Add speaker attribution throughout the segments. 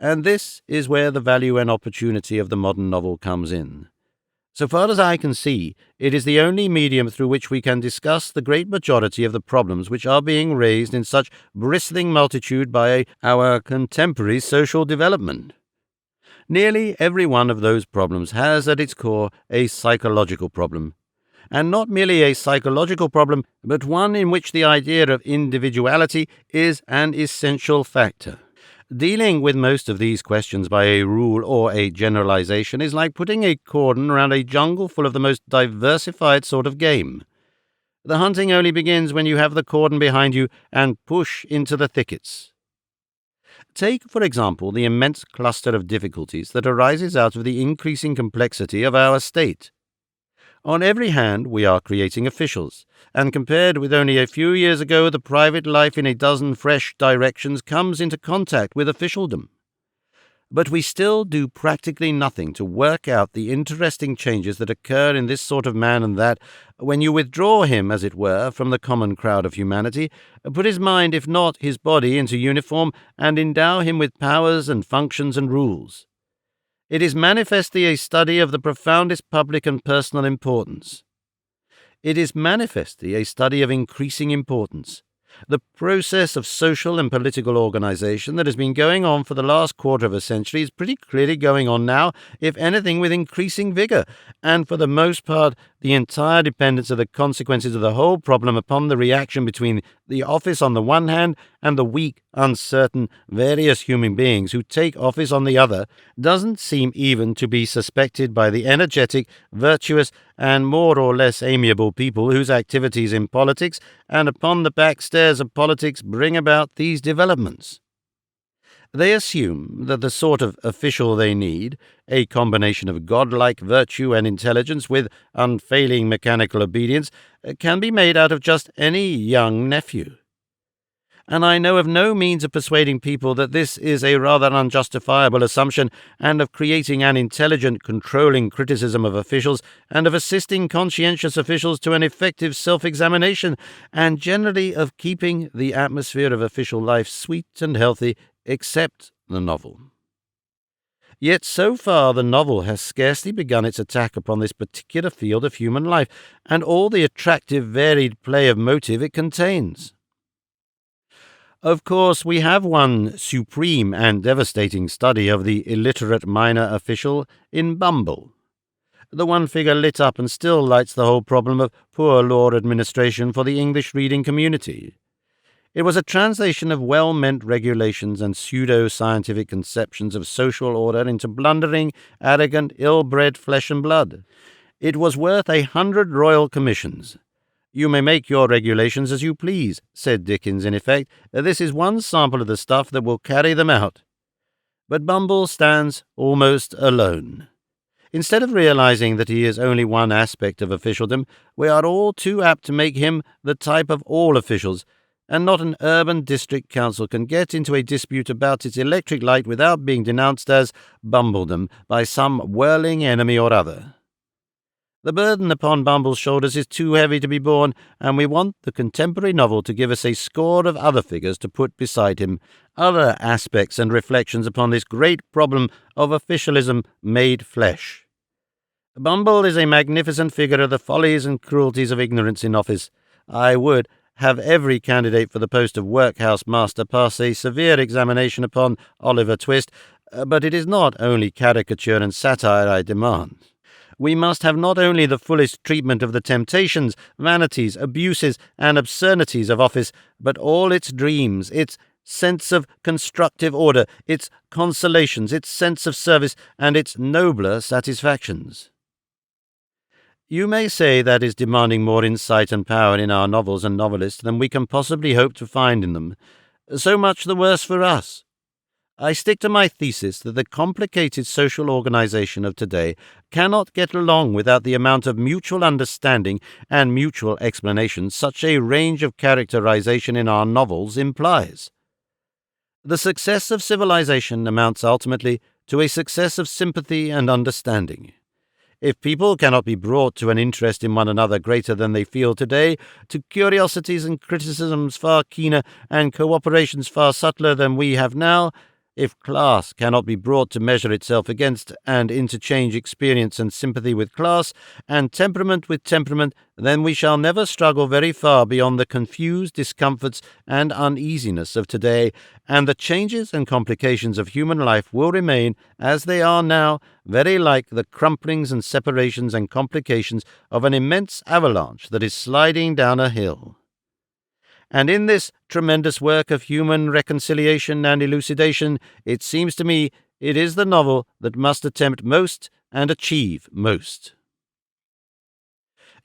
Speaker 1: And this is where the value and opportunity of the modern novel comes in. So far as I can see, it is the only medium through which we can discuss the great majority of the problems which are being raised in such bristling multitude by our contemporary social development. Nearly every one of those problems has at its core a psychological problem, and not merely a psychological problem, but one in which the idea of individuality is an essential factor. Dealing with most of these questions by a rule or a generalization is like putting a cordon around a jungle full of the most diversified sort of game. The hunting only begins when you have the cordon behind you and push into the thickets. Take, for example, the immense cluster of difficulties that arises out of the increasing complexity of our state. On every hand, we are creating officials, and compared with only a few years ago, the private life in a dozen fresh directions comes into contact with officialdom. But we still do practically nothing to work out the interesting changes that occur in this sort of man and that, when you withdraw him, as it were, from the common crowd of humanity, put his mind, if not his body, into uniform, and endow him with powers and functions and rules. It is manifestly a study of the profoundest public and personal importance. It is manifestly a study of increasing importance. The process of social and political organization that has been going on for the last quarter of a century is pretty clearly going on now, if anything with increasing vigor, and for the most part the entire dependence of the consequences of the whole problem upon the reaction between the office on the one hand and the weak, uncertain, various human beings who take office on the other doesn't seem even to be suspected by the energetic, virtuous, and more or less amiable people whose activities in politics and upon the back stairs of politics bring about these developments. They assume that the sort of official they need, a combination of godlike virtue and intelligence with unfailing mechanical obedience, can be made out of just any young nephew. And I know of no means of persuading people that this is a rather unjustifiable assumption, and of creating an intelligent, controlling criticism of officials, and of assisting conscientious officials to an effective self-examination, and generally of keeping the atmosphere of official life sweet and healthy, except the novel. Yet so far the novel has scarcely begun its attack upon this particular field of human life, and all the attractive, varied play of motive it contains. Of course, we have one supreme and devastating study of the illiterate minor official in Bumble, the one figure lit up and still lights the whole problem of poor law administration for the English reading community. It was a translation of well-meant regulations and pseudo-scientific conceptions of social order into blundering, arrogant, ill-bred flesh and blood. It was worth 100 royal commissions. "You may make your regulations as you please," said Dickens in effect. "This is one sample of the stuff that will carry them out." But Bumble stands almost alone. Instead of realizing that he is only one aspect of officialdom, we are all too apt to make him the type of all officials, and not an urban district council can get into a dispute about its electric light without being denounced as bumbledom by some whirling enemy or other. The burden upon Bumble's shoulders is too heavy to be borne, and we want the contemporary novel to give us a score of other figures to put beside him, other aspects and reflections upon this great problem of officialism made flesh. Bumble is a magnificent figure of the follies and cruelties of ignorance in office. I would have every candidate for the post of workhouse master pass a severe examination upon Oliver Twist, but it is not only caricature and satire I demand. We must have not only the fullest treatment of the temptations, vanities, abuses, and absurdities of office, but all its dreams, its sense of constructive order, its consolations, its sense of service, and its nobler satisfactions. You may say that is demanding more insight and power in our novels and novelists than we can possibly hope to find in them. So much the worse for us. I stick to my thesis that the complicated social organization of today cannot get along without the amount of mutual understanding and mutual explanation such a range of characterization in our novels implies. The success of civilization amounts ultimately to a success of sympathy and understanding. If people cannot be brought to an interest in one another greater than they feel today, to curiosities and criticisms far keener, and cooperations far subtler than we have now, If class cannot be brought to measure itself against and interchange experience and sympathy with class, and temperament with temperament, then we shall never struggle very far beyond the confused discomforts and uneasiness of today, and the changes and complications of human life will remain, as they are now, very like the crumplings and separations and complications of an immense avalanche that is sliding down a hill. And in this tremendous work of human reconciliation and elucidation, it seems to me it is the novel that must attempt most and achieve most.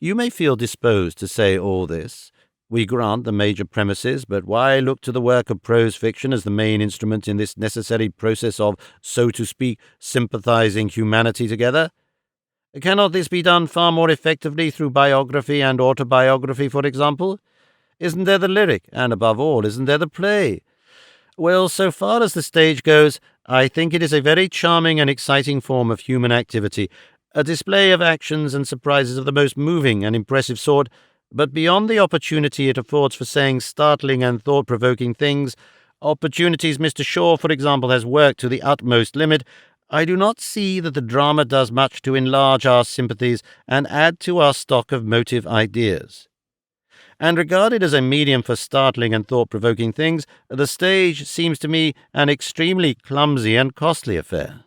Speaker 1: You may feel disposed to say all this. We grant the major premises, but why look to the work of prose fiction as the main instrument in this necessary process of, so to speak, sympathizing humanity together? Cannot this be done far more effectively through biography and autobiography, for example? Isn't there the lyric, and above all, isn't there the play? Well, so far as the stage goes, I think it is a very charming and exciting form of human activity, a display of actions and surprises of the most moving and impressive sort, but beyond the opportunity it affords for saying startling and thought-provoking things, opportunities Mr. Shaw, for example, has worked to the utmost limit, I do not see that the drama does much to enlarge our sympathies and add to our stock of motive ideas. And regarded as a medium for startling and thought-provoking things, the stage seems to me an extremely clumsy and costly affair.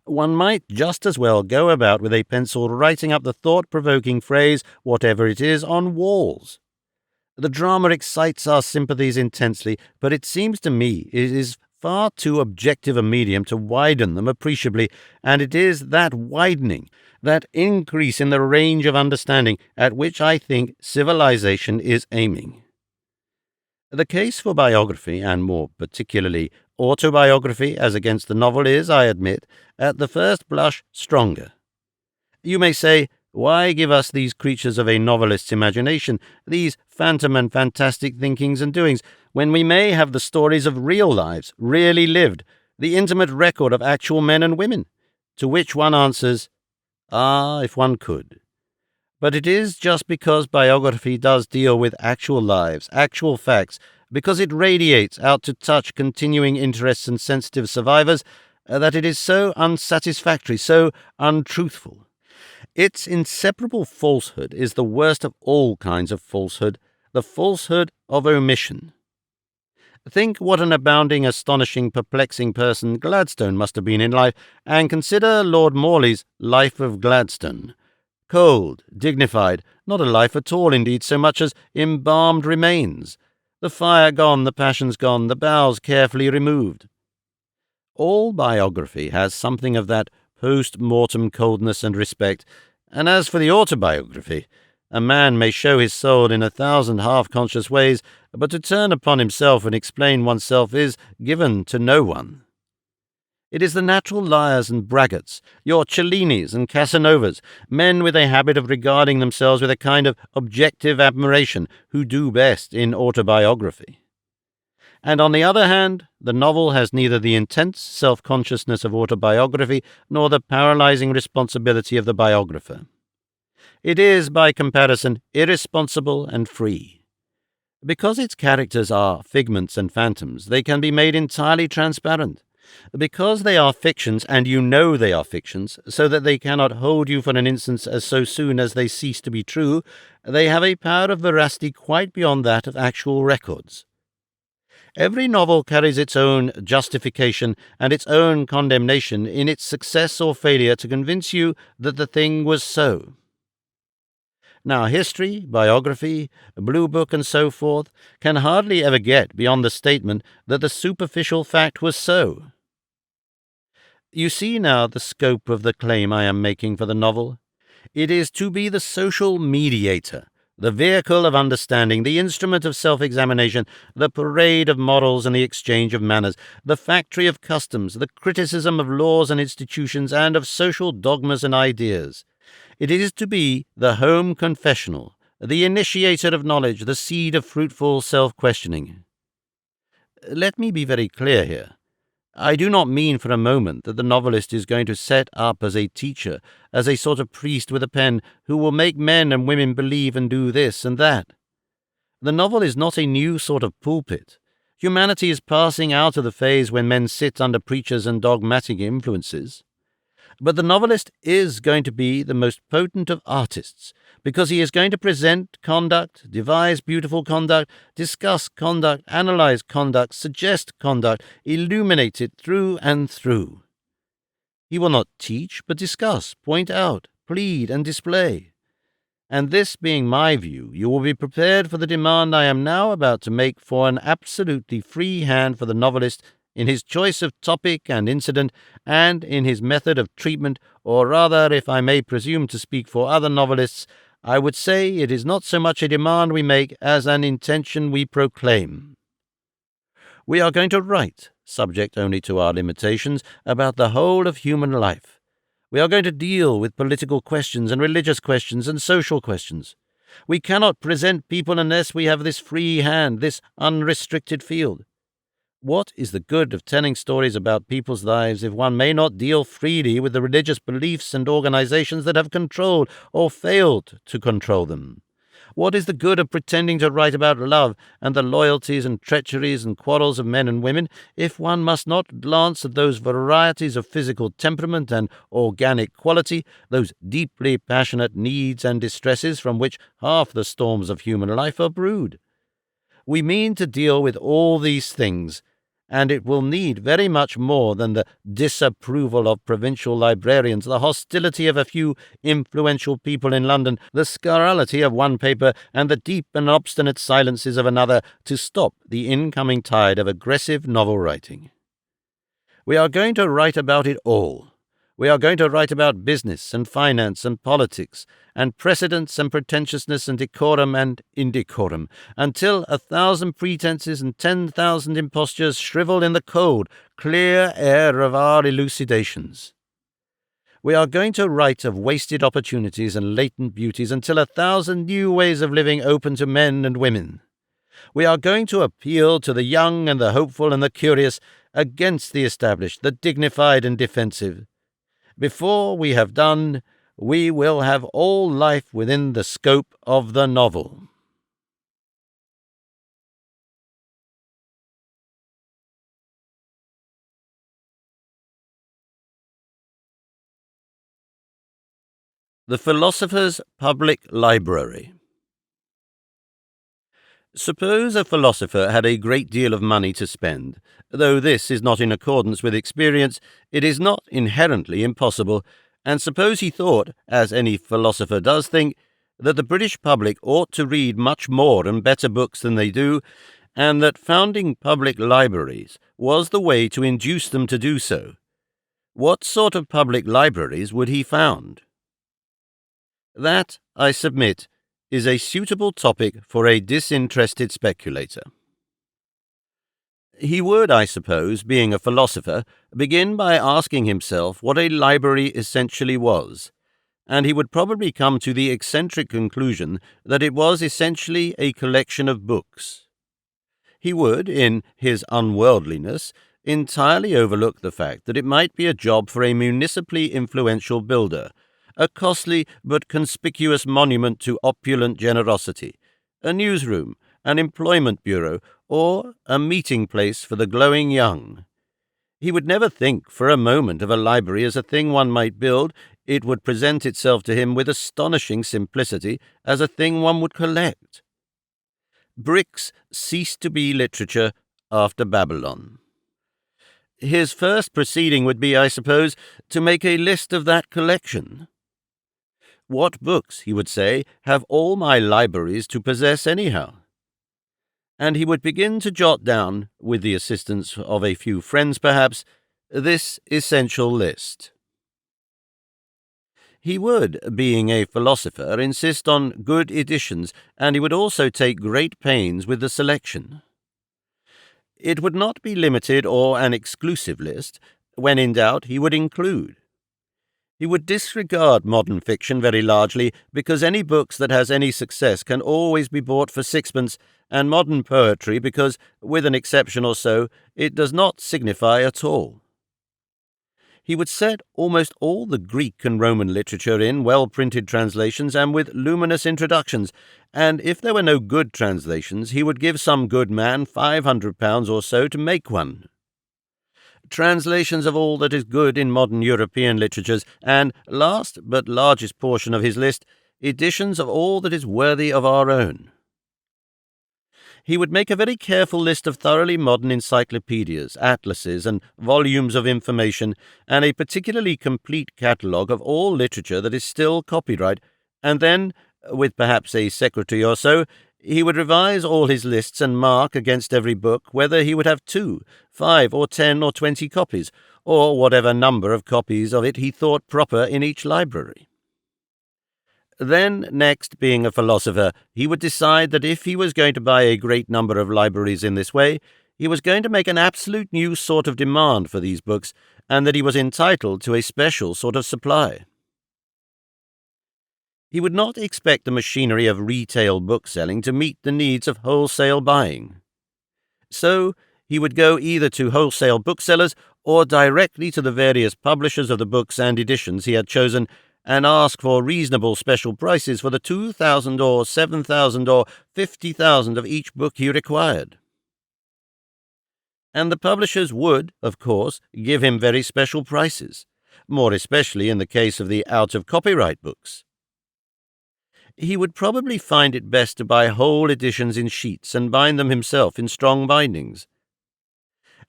Speaker 1: One might just as well go about with a pencil writing up the thought-provoking phrase, whatever it is, on walls. The drama excites our sympathies intensely, but it seems to me it is far too objective a medium to widen them appreciably, and it is that widening, that increase in the range of understanding, at which I think civilization is aiming. The case for biography, and more particularly autobiography as against the novel, is, I admit, at the first blush stronger. You may say, why give us these creatures of a novelist's imagination, these phantom and fantastic thinkings and doings, when we may have the stories of real lives, really lived, the intimate record of actual men and women? To which one answers, if one could. But it is just because biography does deal with actual lives, actual facts, because it radiates out to touch continuing interests and sensitive survivors, that it is so unsatisfactory, so untruthful. Its inseparable falsehood is the worst of all kinds of falsehood, the falsehood of omission. Think what an abounding, astonishing, perplexing person Gladstone must have been in life, and consider Lord Morley's Life of Gladstone. Cold, dignified, not a life at all indeed, so much as embalmed remains. The fire gone, the passions gone, the boughs carefully removed. All biography has something of that post-mortem coldness and respect, and as for the autobiography, a man may show his soul in 1,000 half-conscious ways, but to turn upon himself and explain oneself is given to no one. It is the natural liars and braggarts, your Cellinis and Casanovas, men with a habit of regarding themselves with a kind of objective admiration, who do best in autobiography. And on the other hand, the novel has neither the intense self-consciousness of autobiography nor the paralyzing responsibility of the biographer. It is, by comparison, irresponsible and free. Because its characters are figments and phantoms, they can be made entirely transparent. Because they are fictions, and you know they are fictions, so that they cannot hold you for an instant as so soon as they cease to be true, they have a power of veracity quite beyond that of actual records. Every novel carries its own justification and its own condemnation in its success or failure to convince you that the thing was so. Now, history, biography, Blue Book, and so forth can hardly ever get beyond the statement that the superficial fact was so. You see now the scope of the claim I am making for the novel. It is to be the social mediator, the vehicle of understanding, the instrument of self-examination, the parade of morals and the exchange of manners, the factory of customs, the criticism of laws and institutions, and of social dogmas and ideas. It is to be the home confessional, the initiator of knowledge, the seed of fruitful self-questioning. Let me be very clear here. I do not mean for a moment that the novelist is going to set up as a teacher, as a sort of priest with a pen, who will make men and women believe and do this and that. The novel is not a new sort of pulpit. Humanity is passing out of the phase when men sit under preachers and dogmatic influences. But the novelist is going to be the most potent of artists, because he is going to present conduct, devise beautiful conduct, discuss conduct, analyze conduct, suggest conduct, illuminate it through and through. He will not teach, but discuss, point out, plead, and display. And this being my view, you will be prepared for the demand I am now about to make for an absolutely free hand for the novelist in his choice of topic and incident, and in his method of treatment, or rather, if I may presume to speak for other novelists, I would say it is not so much a demand we make as an intention we proclaim. We are going to write, subject only to our limitations, about the whole of human life. We are going to deal with political questions and religious questions and social questions. We cannot present people unless we have this free hand, this unrestricted field. What is the good of telling stories about people's lives if one may not deal freely with the religious beliefs and organizations that have controlled or failed to control them? What is the good of pretending to write about love and the loyalties and treacheries and quarrels of men and women if one must not glance at those varieties of physical temperament and organic quality, those deeply passionate needs and distresses from which half the storms of human life are brewed? We mean to deal with all these things, and it will need very much more than the disapproval of provincial librarians, the hostility of a few influential people in London, the scurrility of one paper, and the deep and obstinate silences of another to stop the incoming tide of aggressive novel writing. We are going to write about it all. We are going to write about business and finance and politics, and precedence and pretentiousness and decorum and indecorum, until 1,000 pretenses and 10,000 impostures shrivel in the cold, clear air of our elucidations. We are going to write of wasted opportunities and latent beauties until 1,000 new ways of living open to men and women. We are going to appeal to the young and the hopeful and the curious, against the established, the dignified and defensive. Before we have done, we will have all life within the scope of the novel. The Philosopher's Public Library. Suppose a philosopher had a great deal of money to spend. Though this is not in accordance with experience, it is not inherently impossible, and suppose he thought, as any philosopher does think, that the British public ought to read much more and better books than they do, and that founding public libraries was the way to induce them to do so. What sort of public libraries would he found? That, I submit, is a suitable topic for a disinterested speculator. He would, I suppose, being a philosopher, begin by asking himself what a library essentially was, and he would probably come to the eccentric conclusion that it was essentially a collection of books. He would, in his unworldliness, entirely overlook the fact that it might be a job for a municipally influential builder, a costly but conspicuous monument to opulent generosity, a newsroom, an employment bureau, or a meeting place for the glowing young. He would never think for a moment of a library as a thing one might build. It would present itself to him with astonishing simplicity as a thing one would collect. Bricks ceased to be literature after Babylon. His first proceeding would be, I suppose, to make a list of that collection. What books, he would say, have all my libraries to possess anyhow? And he would begin to jot down, with the assistance of a few friends perhaps, this essential list. He would, being a philosopher, insist on good editions, and he would also take great pains with the selection. It would not be limited or an exclusive list. When in doubt, he would include. He would disregard modern fiction very largely, because any books that has any success can always be bought for sixpence, and modern poetry because, with an exception or so, it does not signify at all. He would set almost all the Greek and Roman literature in well-printed translations and with luminous introductions, and if there were no good translations, he would give some good man £500 or so to make one. Translations of all that is good in modern European literatures, and, last but largest portion of his list, editions of all that is worthy of our own. He would make a very careful list of thoroughly modern encyclopedias, atlases, and volumes of information, and a particularly complete catalogue of all literature that is still copyright, and then, with perhaps a secretary or so, he would revise all his lists and mark against every book whether he would have 2, 5, or 10 or 20 copies, or whatever number of copies of it he thought proper in each library. Then, next, being a philosopher, he would decide that if he was going to buy a great number of libraries in this way, he was going to make an absolute new sort of demand for these books, and that he was entitled to a special sort of supply. He would not expect the machinery of retail bookselling to meet the needs of wholesale buying. So he would go either to wholesale booksellers or directly to the various publishers of the books and editions he had chosen, and ask for reasonable special prices for the 2,000 or 7,000 or 50,000 of each book he required. And the publishers would, of course, give him very special prices, more especially in the case of the out-of-copyright books. He would probably find it best to buy whole editions in sheets and bind them himself in strong bindings.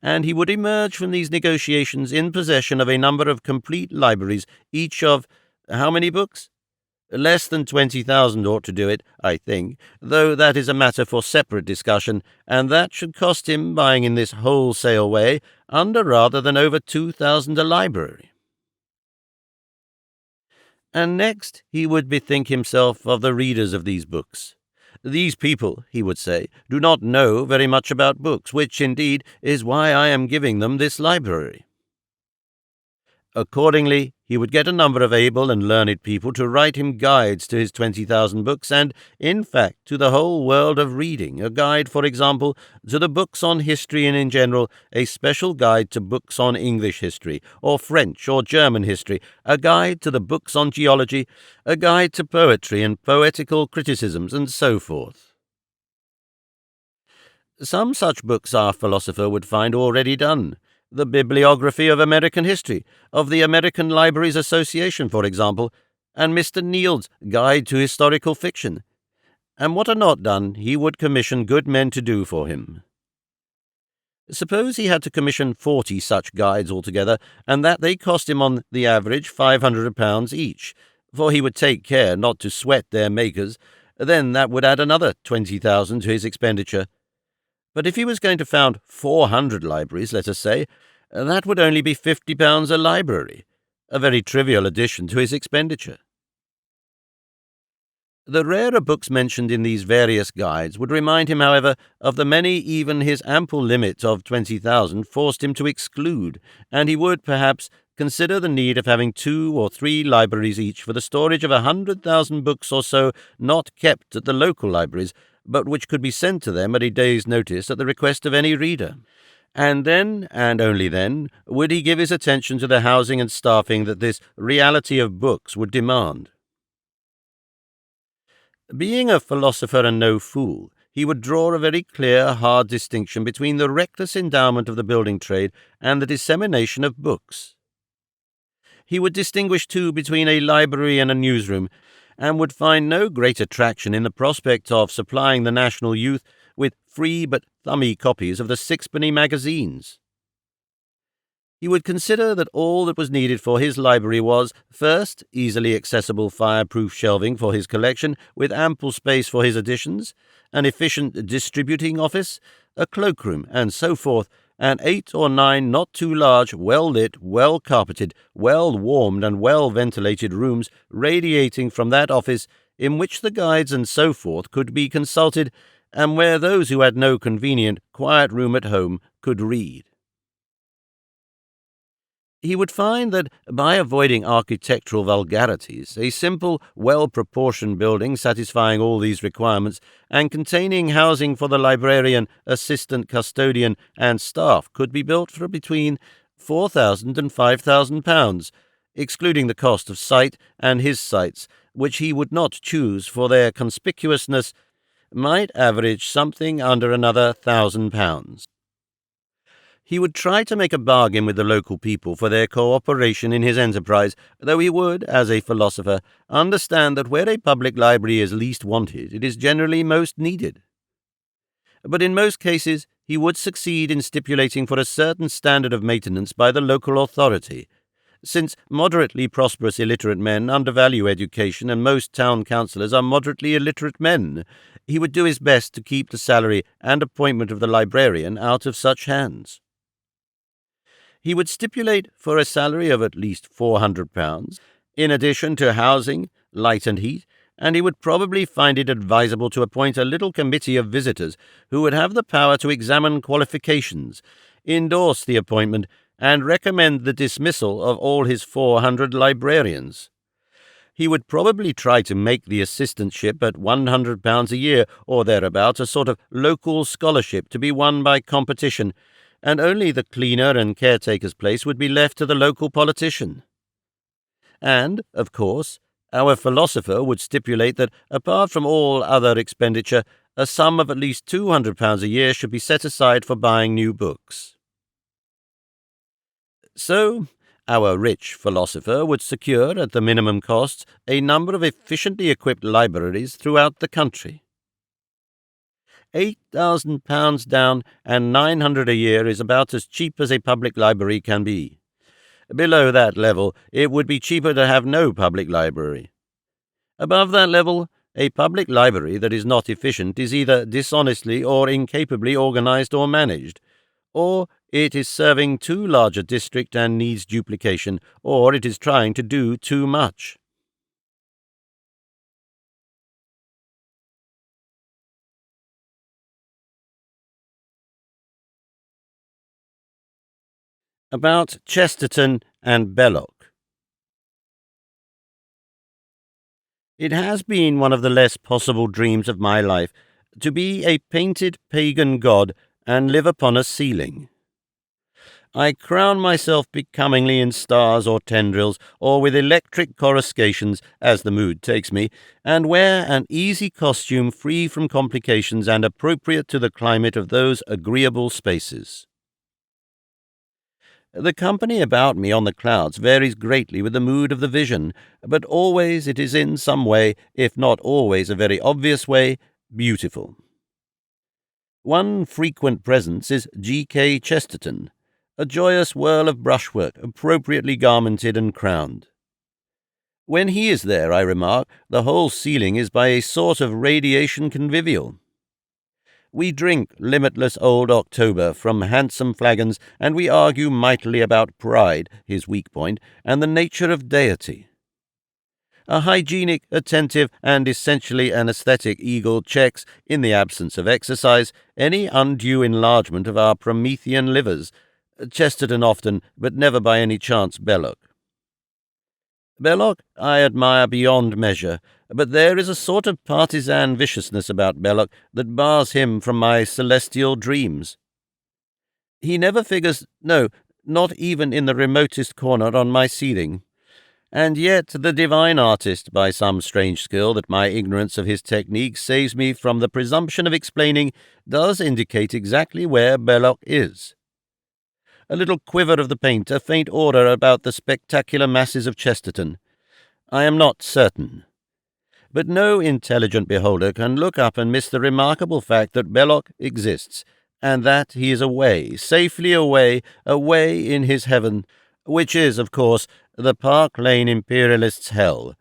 Speaker 1: And he would emerge from these negotiations in possession of a number of complete libraries, each of how many books? Less than 20,000 ought to do it, I think, though that is a matter for separate discussion, and that should cost him, buying in this wholesale way, under rather than over 2,000 a library. And next he would bethink himself of the readers of these books. These people, he would say, do not know very much about books, which, indeed, is why I am giving them this library. Accordingly, he would get a number of able and learned people to write him guides to his 20,000 books, and, in fact, to the whole world of reading, a guide, for example, to the books on history and in general, a special guide to books on English history, or French or German history, a guide to the books on geology, a guide to poetry and poetical criticisms, and so forth. Some such books our philosopher would find already done. The bibliography of American history, of the American Libraries Association, for example, and Mr. Neald's Guide to Historical Fiction. And what are not done, he would commission good men to do for him. Suppose he had to commission 40 such guides altogether, and that they cost him on the average £500 each, for he would take care not to sweat their makers, then that would add another 20,000 to his expenditure. But if he was going to found 400 libraries, let us say, that would only be £50 a library, a very trivial addition to his expenditure. The rarer books mentioned in these various guides would remind him, however, of the many even his ample limit of 20,000 forced him to exclude, and he would, perhaps, consider the need of having 2 or 3 libraries each for the storage of 100,000 books or so not kept at the local libraries, but which could be sent to them at a day's notice at the request of any reader. And then, and only then, would he give his attention to the housing and staffing that this reality of books would demand. Being a philosopher and no fool, he would draw a very clear, hard distinction between the reckless endowment of the building trade and the dissemination of books. He would distinguish, too, between a library and a newsroom, and would find no great attraction in the prospect of supplying the national youth with free but thummy copies of the sixpenny magazines. He would consider that all that was needed for his library was, first, easily accessible fireproof shelving for his collection, with ample space for his editions, an efficient distributing office, a cloakroom, and so forth, and 8 or 9 not too large, well-lit, well-carpeted, well-warmed and well-ventilated rooms radiating from that office, in which the guides and so forth could be consulted, and where those who had no convenient, quiet room at home could read. He would find that, by avoiding architectural vulgarities, a simple, well-proportioned building satisfying all these requirements and containing housing for the librarian, assistant custodian, and staff could be built for between £4,000 and £5,000, excluding the cost of site and his sites, which he would not choose for their conspicuousness, might average something under another £1,000. He would try to make a bargain with the local people for their cooperation in his enterprise, though he would, as a philosopher, understand that where a public library is least wanted, it is generally most needed. But in most cases, he would succeed in stipulating for a certain standard of maintenance by the local authority. Since moderately prosperous illiterate men undervalue education and most town councillors are moderately illiterate men, he would do his best to keep the salary and appointment of the librarian out of such hands. He would stipulate for a salary of at least £400, in addition to housing, light and heat, and he would probably find it advisable to appoint a little committee of visitors who would have the power to examine qualifications, endorse the appointment, and recommend the dismissal of all his 400 librarians. He would probably try to make the assistantship at £100 a year or thereabout a sort of local scholarship to be won by competition, and only the cleaner and caretaker's place would be left to the local politician. And, of course, our philosopher would stipulate that, apart from all other expenditure, a sum of at least £200 a year should be set aside for buying new books. So, our rich philosopher would secure, at the minimum costs, a number of efficiently equipped libraries throughout the country. £8,000 down and £900 a year is about as cheap as a public library can be. Below that level, it would be cheaper to have no public library. Above that level, a public library that is not efficient is either dishonestly or incapably organized or managed, or it is serving too large a district and needs duplication, or it is trying to do too much. About Chesterton and Belloc. It has been one of the less possible dreams of my life to be a painted pagan god and live upon a ceiling. I crown myself becomingly in stars or tendrils, or with electric coruscations, as the mood takes me, and wear an easy costume free from complications and appropriate to the climate of those agreeable spaces. The company about me on the clouds varies greatly with the mood of the vision, but always it is in some way, if not always a very obvious way, beautiful. One frequent presence is G.K. Chesterton, a joyous whirl of brushwork, appropriately garmented and crowned. When he is there, I remark, the whole ceiling is by a sort of radiation convivial. We drink limitless old October from handsome flagons, and we argue mightily about pride, his weak point, and the nature of deity. A hygienic, attentive, and essentially anaesthetic eagle checks, in the absence of exercise, any undue enlargement of our Promethean livers. Chesterton often, but never by any chance Belloc. Belloc I admire beyond measure, but there is a sort of partisan viciousness about Belloc that bars him from my celestial dreams. He never figures, no, not even in the remotest corner on my ceiling. And yet the divine artist, by some strange skill that my ignorance of his technique saves me from the presumption of explaining, does indicate exactly where Belloc is. A little quiver of the paint, a faint order about the spectacular masses of Chesterton. I am not certain. But no intelligent beholder can look up and miss the remarkable fact that Belloc exists, and that he is away, safely away, away in his heaven, which is, of course, the Park Lane imperialist's hell.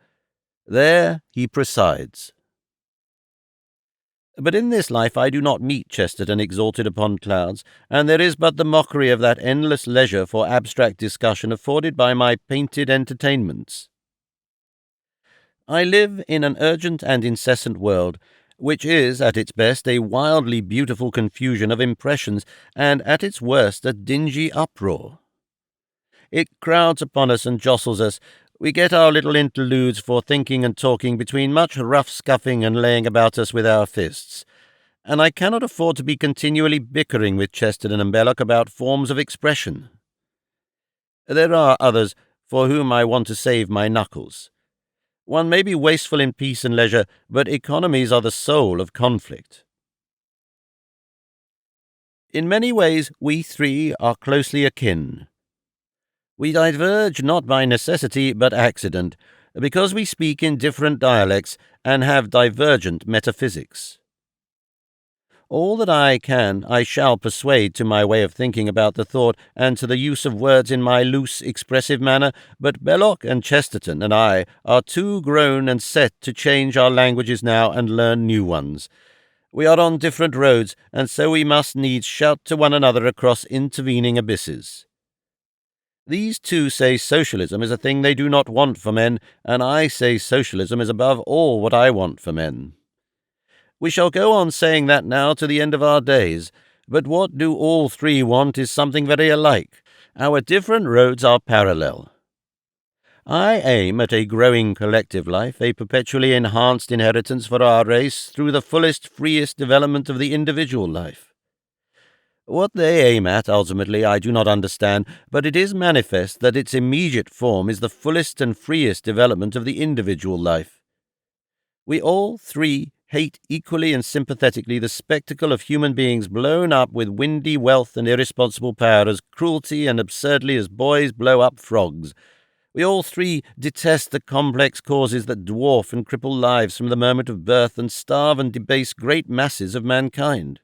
Speaker 1: There he presides. But in this life I do not meet Chesterton exalted upon clouds, and there is but the mockery of that endless leisure for abstract discussion afforded by my painted entertainments. I live in an urgent and incessant world, which is, at its best, a wildly beautiful confusion of impressions, and at its worst a dingy uproar. It crowds upon us and jostles us. We get our little interludes for thinking and talking between much rough scuffing and laying about us with our fists, and I cannot afford to be continually bickering with Chesterton and Belloc about forms of expression. There are others for whom I want to save my knuckles. One may be wasteful in peace and leisure, but economies are the soul of conflict. In many ways, we three are closely akin. We diverge not by necessity but accident, because we speak in different dialects and have divergent metaphysics. All that I can, I shall persuade to my way of thinking about the thought and to the use of words in my loose, expressive manner, but Belloc and Chesterton and I are too grown and set to change our languages now and learn new ones. We are on different roads, and so we must needs shout to one another across intervening abysses. These two say socialism is a thing they do not want for men, and I say socialism is above all what I want for men. We shall go on saying that now to the end of our days, but what do all three want is something very alike. Our different roads are parallel. I aim at a growing collective life, a perpetually enhanced inheritance for our race through the fullest, freest development of the individual life. What they aim at, ultimately, I do not understand, but it is manifest that its immediate form is the fullest and freest development of the individual life. We all three hate equally and sympathetically the spectacle of human beings blown up with windy wealth and irresponsible power as cruelty and absurdly as boys blow up frogs. We all three detest the complex causes that dwarf and cripple lives from the moment of birth and starve and debase great masses of mankind.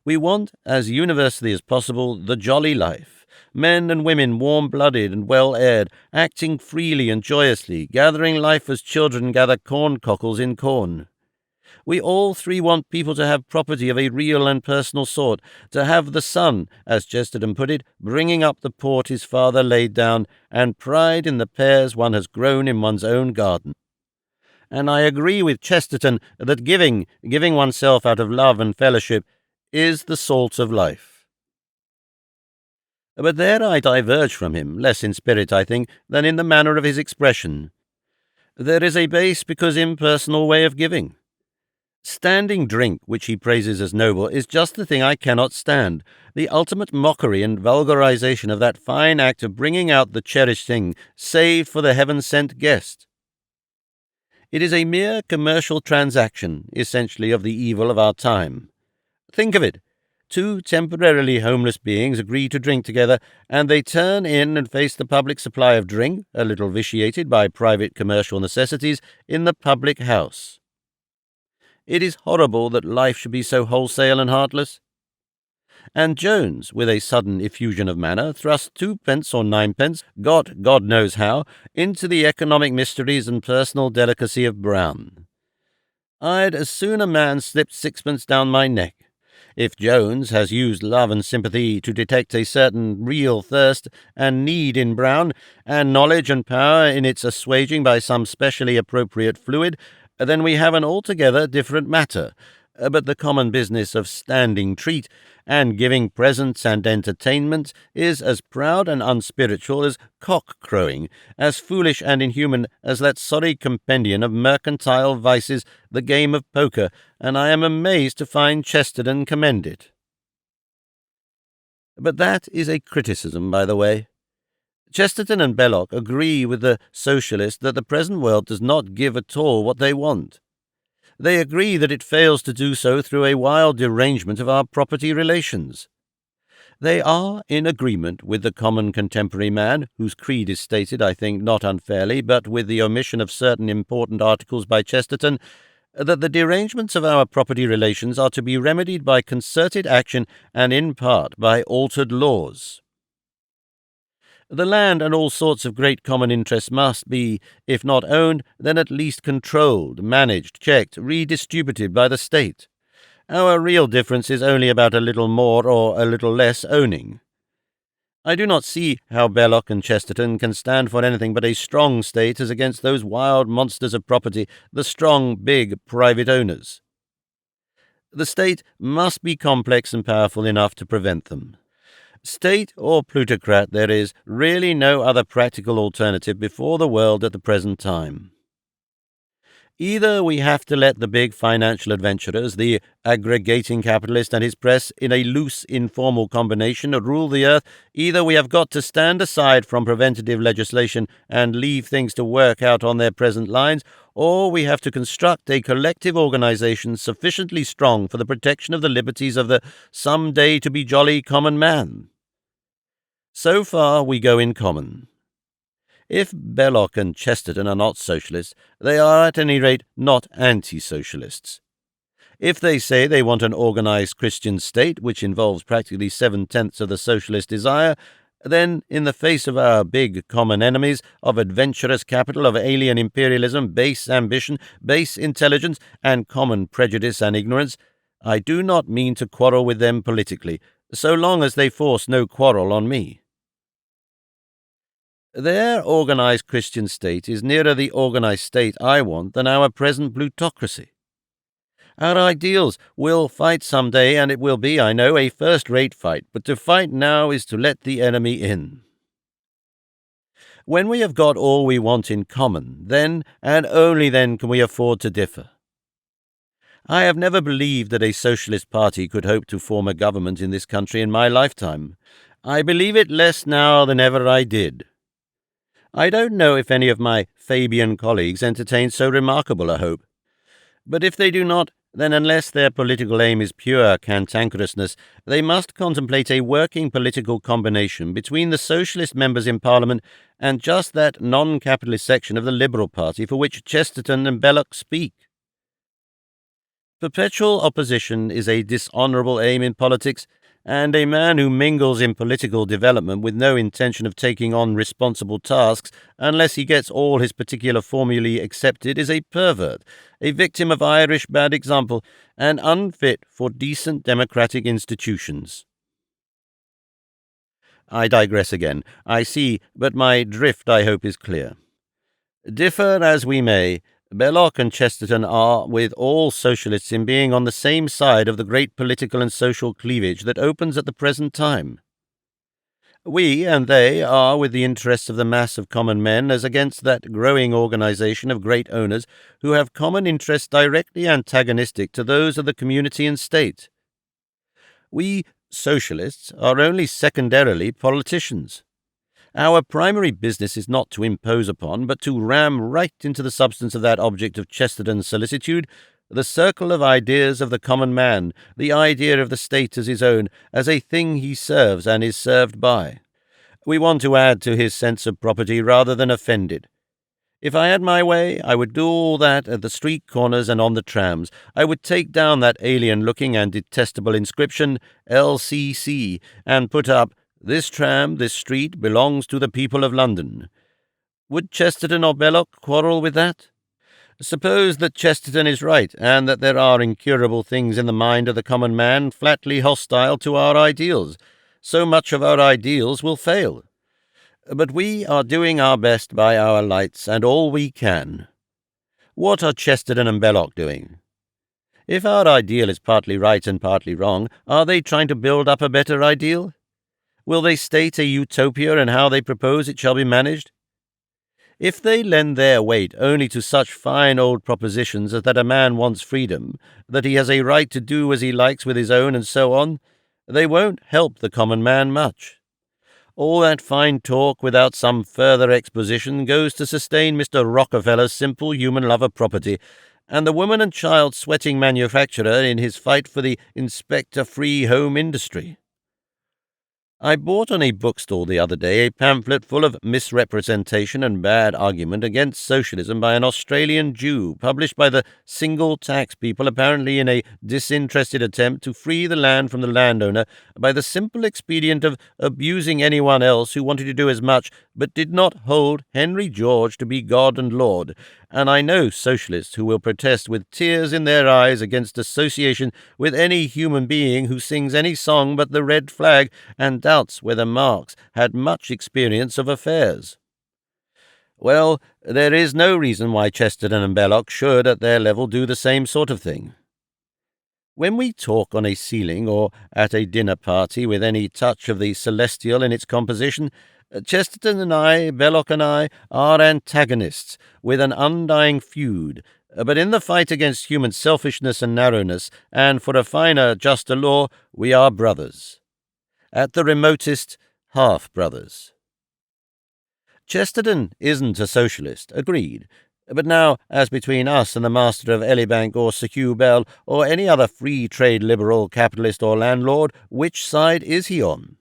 Speaker 1: We want, as universally as possible, the jolly life, men and women warm-blooded and well-aired, acting freely and joyously, gathering life as children gather corn-cockles in corn. We all three want people to have property of a real and personal sort, to have the son, as Chesterton put it, bringing up the port his father laid down, and pride in the pears one has grown in one's own garden. And I agree with Chesterton that giving oneself out of love and fellowship, is the salt of life. But there I diverge from him, less in spirit, I think, than in the manner of his expression. There is a base because impersonal way of giving. Standing drink, which he praises as noble, is just the thing I cannot stand, the ultimate mockery and vulgarization of that fine act of bringing out the cherished thing, saved for the heaven-sent guest. It is a mere commercial transaction, essentially of the evil of our time. Think of it. Two temporarily homeless beings agree to drink together, and they turn in and face the public supply of drink, a little vitiated by private commercial necessities, in the public house. It is horrible that life should be so wholesale and heartless. And Jones, with a sudden effusion of manner, thrust 2p or 9p, got God knows how, into the economic mysteries and personal delicacy of Brown. I'd as soon a man slipped 6p down my neck. If Jones has used love and sympathy to detect a certain real thirst and need in Brown, and knowledge and power in its assuaging by some specially appropriate fluid, then we have an altogether different matter. But the common business of standing treat and giving presents and entertainment is as proud and unspiritual as cock-crowing, as foolish and inhuman as that sorry compendium of mercantile vices, the game of poker, and I am amazed to find Chesterton commend it. But that is a criticism, by the way. Chesterton and Belloc agree with the socialist that the present world does not give at all what they want. They agree that it fails to do so through a wild derangement of our property relations. They are in agreement with the common contemporary man, whose creed is stated, I think, not unfairly, but with the omission of certain important articles by Chesterton, that the derangements of our property relations are to be remedied by concerted action and in part by altered laws. The land and all sorts of great common interests must be, if not owned, then at least controlled, managed, checked, redistributed by the state. Our real difference is only about a little more or a little less owning. I do not see how Belloc and Chesterton can stand for anything but a strong state as against those wild monsters of property, the strong, big, private owners. The state must be complex and powerful enough to prevent them. State or plutocrat, there is really no other practical alternative before the world at the present time. Either we have to let the big financial adventurers, the aggregating capitalist and his press, in a loose, informal combination, rule the earth. Either we have got to stand aside from preventative legislation and leave things to work out on their present lines, or we have to construct a collective organization sufficiently strong for the protection of the liberties of the someday to be jolly common man. So far we go in common. If Belloc and Chesterton are not socialists, they are at any rate not anti-socialists. If they say they want an organized Christian state, which involves practically 7/10 of the socialist desire, then, in the face of our big common enemies, of adventurous capital, of alien imperialism, base ambition, base intelligence, and common prejudice and ignorance, I do not mean to quarrel with them politically, so long as they force no quarrel on me. Their organized Christian state is nearer the organized state I want than our present plutocracy. Our ideals will fight some day, and it will be, I know, a first-rate fight, but to fight now is to let the enemy in. When we have got all we want in common, then, and only then, can we afford to differ. I have never believed that a socialist party could hope to form a government in this country in my lifetime. I believe it less now than ever I did. I don't know if any of my Fabian colleagues entertain so remarkable a hope. But if they do not, then unless their political aim is pure cantankerousness, they must contemplate a working political combination between the socialist members in Parliament and just that non-capitalist section of the Liberal Party for which Chesterton and Belloc speak. Perpetual opposition is a dishonourable aim in politics, and a man who mingles in political development with no intention of taking on responsible tasks unless he gets all his particular formulae accepted is a pervert, a victim of Irish bad example, and unfit for decent democratic institutions. I digress again, I see, but my drift, I hope, is clear. Differ as we may, Belloc and Chesterton are, with all socialists, in being on the same side of the great political and social cleavage that opens at the present time. We and they are with the interests of the mass of common men as against that growing organization of great owners who have common interests directly antagonistic to those of the community and state. We socialists are only secondarily politicians. Our primary business is not to impose upon, but to ram right into the substance of that object of Chesterton's solicitude, the circle of ideas of the common man, the idea of the state as his own, as a thing he serves and is served by. We want to add to his sense of property rather than offend it. If I had my way, I would do all that at the street corners and on the trams. I would take down that alien-looking and detestable inscription, LCC, and put up, "This tram, this street, belongs to the people of London." Would Chesterton or Belloc quarrel with that? Suppose that Chesterton is right, and that there are incurable things in the mind of the common man flatly hostile to our ideals. So much of our ideals will fail. But we are doing our best by our lights, and all we can. What are Chesterton and Belloc doing? If our ideal is partly right and partly wrong, are they trying to build up a better ideal? Will they state a utopia and how they propose it shall be managed? If they lend their weight only to such fine old propositions as that a man wants freedom, that he has a right to do as he likes with his own, and so on, they won't help the common man much. All that fine talk without some further exposition goes to sustain Mr. Rockefeller's simple human love of property, and the woman and child sweating manufacturer in his fight for the inspector-free home industry. I bought on a bookstall the other day a pamphlet full of misrepresentation and bad argument against socialism by an Australian Jew, published by the single tax people, apparently in a disinterested attempt to free the land from the landowner by the simple expedient of abusing anyone else who wanted to do as much, but did not hold Henry George to be God and Lord. And I know socialists who will protest with tears in their eyes against association with any human being who sings any song but the red flag, and doubts whether Marx had much experience of affairs. Well, there is no reason why Chesterton and Belloc should, at their level, do the same sort of thing. When we talk on a ceiling or at a dinner party with any touch of the celestial in its composition, Chesterton and I, Belloc and I, are antagonists with an undying feud, But in the fight against human selfishness and narrowness, and for a finer, juster law, we are brothers. At the remotest, half-brothers. Chesterton isn't a socialist, agreed. But now, as between us and the master of Elibank or Sir Hugh Bell or any other free trade liberal, capitalist or landlord, which side is he on?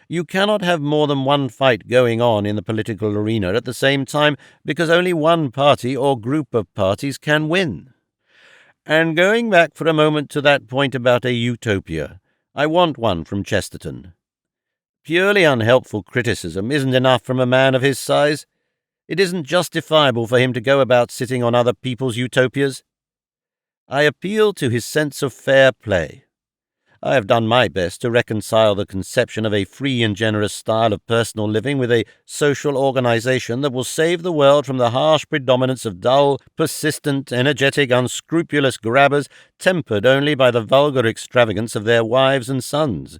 Speaker 1: You cannot have more than one fight going on in the political arena at the same time, because only one party or group of parties can win. And going back for a moment to that point about a utopia, I want one from Chesterton. Purely unhelpful criticism isn't enough from a man of his size. It isn't justifiable for him to go about sitting on other people's utopias. I appeal to his sense of fair play. I have done my best to reconcile the conception of a free and generous style of personal living with a social organization that will save the world from the harsh predominance of dull, persistent, energetic, unscrupulous grabbers tempered only by the vulgar extravagance of their wives and sons.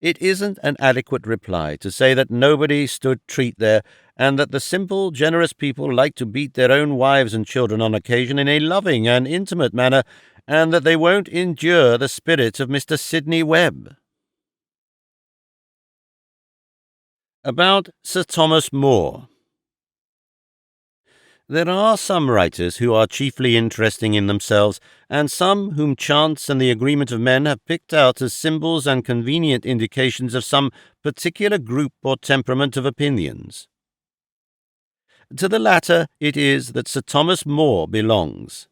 Speaker 1: It isn't an adequate reply to say that nobody stood treat there, and that the simple, generous people like to beat their own wives and children on occasion in a loving and intimate manner, and that they won't endure the spirit of Mr. Sidney Webb. About Sir Thomas More. There are some writers who are chiefly interesting in themselves, and some whom chance and the agreement of men have picked out as symbols and convenient indications of some particular group or temperament of opinions. To the latter it is that Sir Thomas More belongs.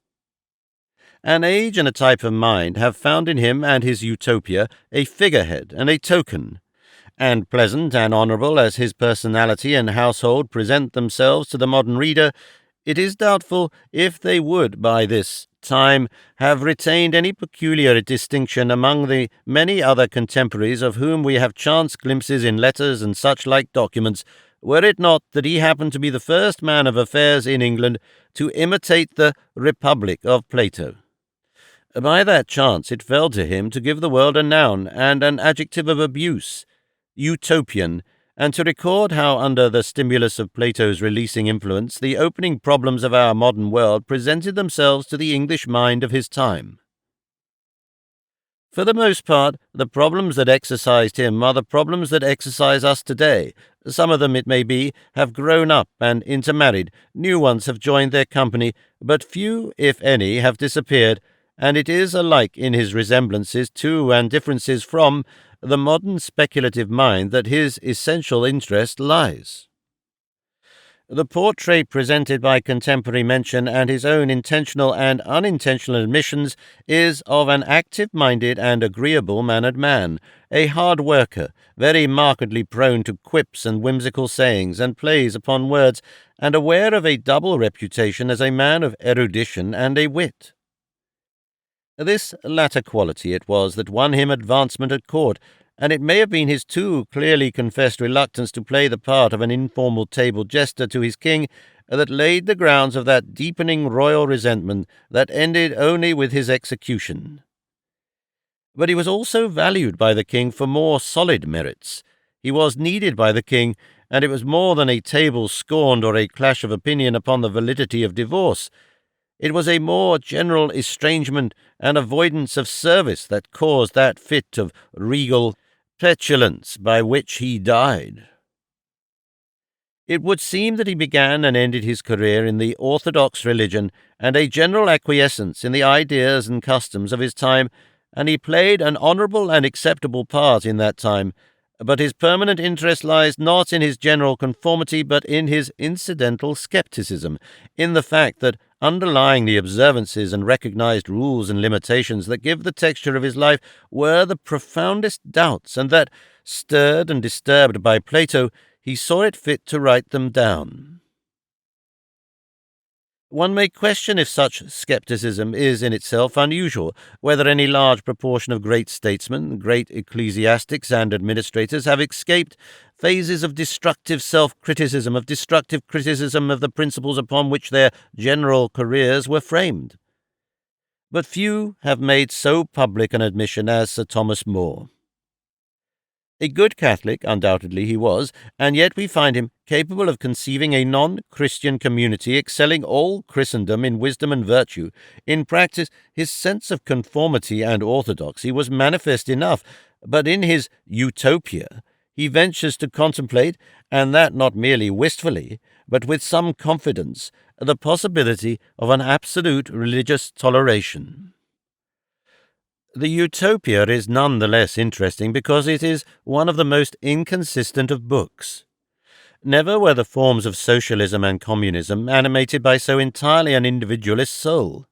Speaker 1: An age and a type of mind have found in him and his utopia a figurehead and a token, and pleasant and honourable as his personality and household present themselves to the modern reader, it is doubtful if they would, by this time, have retained any peculiar distinction among the many other contemporaries of whom we have chance glimpses in letters and such-like documents, were it not that he happened to be the first man of affairs in England to imitate the Republic of Plato. By that chance it fell to him to give the world a noun and an adjective of abuse, utopian, and to record how under the stimulus of Plato's releasing influence the opening problems of our modern world presented themselves to the English mind of his time. For the most part, the problems that exercised him are the problems that exercise us today. Some of them, it may be, have grown up and intermarried, new ones have joined their company, but few, if any, have disappeared, and it is alike in his resemblances to and differences from the modern speculative mind that his essential interest lies. The portrait presented by contemporary mention and his own intentional and unintentional admissions is of an active-minded and agreeable-mannered man, a hard worker, very markedly prone to quips and whimsical sayings and plays upon words, and aware of a double reputation as a man of erudition and a wit. This latter quality it was that won him advancement at court, and it may have been his too clearly confessed reluctance to play the part of an informal table jester to his king that laid the grounds of that deepening royal resentment that ended only with his execution. But he was also valued by the king for more solid merits. He was needed by the king, and it was more than a table scorned or a clash of opinion upon the validity of divorce. It was a more general estrangement and avoidance of service that caused that fit of regal petulance by which he died. It would seem that he began and ended his career in the orthodox religion and a general acquiescence in the ideas and customs of his time, and he played an honourable and acceptable part in that time, but his permanent interest lies not in his general conformity, but in his incidental scepticism, in the fact that underlying the observances and recognized rules and limitations that give the texture of his life were the profoundest doubts, and that, stirred and disturbed by Plato, he saw it fit to write them down. One may question if such scepticism is in itself unusual, whether any large proportion of great statesmen, great ecclesiastics and administrators have escaped phases of destructive self-criticism, of destructive criticism of the principles upon which their general careers were framed. But few have made so public an admission as Sir Thomas More. A good Catholic, undoubtedly he was, and yet we find him capable of conceiving a non-Christian community excelling all Christendom in wisdom and virtue. In practice, his sense of conformity and orthodoxy was manifest enough, but in his Utopia he ventures to contemplate, and that not merely wistfully, but with some confidence, the possibility of an absolute religious toleration. The Utopia is none the less interesting because it is one of the most inconsistent of books. Never were the forms of socialism and communism animated by so entirely an individualist soul.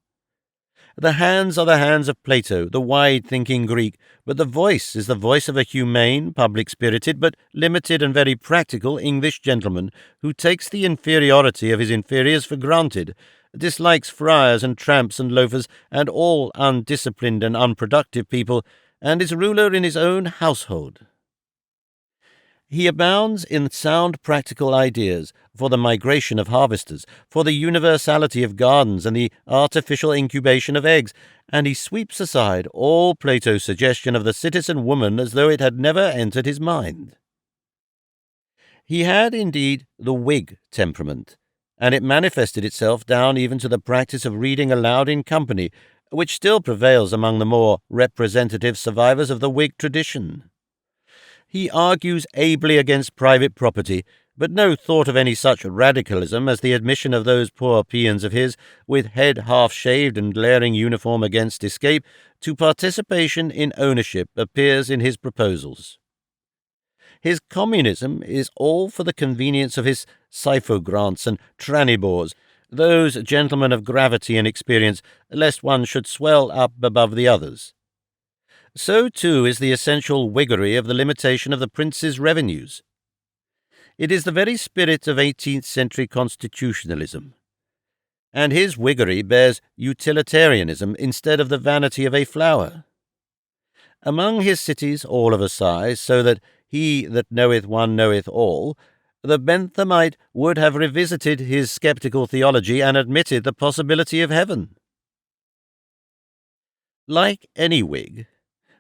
Speaker 1: The hands are the hands of Plato, the wide-thinking Greek, but the voice is the voice of a humane, public-spirited, but limited and very practical English gentleman who takes the inferiority of his inferiors for granted, dislikes friars and tramps and loafers and all undisciplined and unproductive people, and is ruler in his own household. He abounds in sound practical ideas for the migration of harvesters, for the universality of gardens and the artificial incubation of eggs, and he sweeps aside all Plato's suggestion of the citizen woman as though it had never entered his mind. He had indeed the Whig temperament, and it manifested itself down even to the practice of reading aloud in company, which still prevails among the more representative survivors of the Whig tradition. He argues ably against private property, but no thought of any such radicalism as the admission of those poor peons of his, with head half-shaved and glaring uniform against escape, to participation in ownership appears in his proposals. His communism is all for the convenience of his syphogrants and tranibors, those gentlemen of gravity and experience, lest one should swell up above the others. So, too, is the essential Whiggery of the limitation of the prince's revenues. It is the very spirit of 18th-century constitutionalism, and his Whiggery bears utilitarianism instead of the vanity of a flower. Among his cities all of a size, so that he that knoweth one knoweth all, the Benthamite would have revisited his sceptical theology and admitted the possibility of heaven. Like any Whig,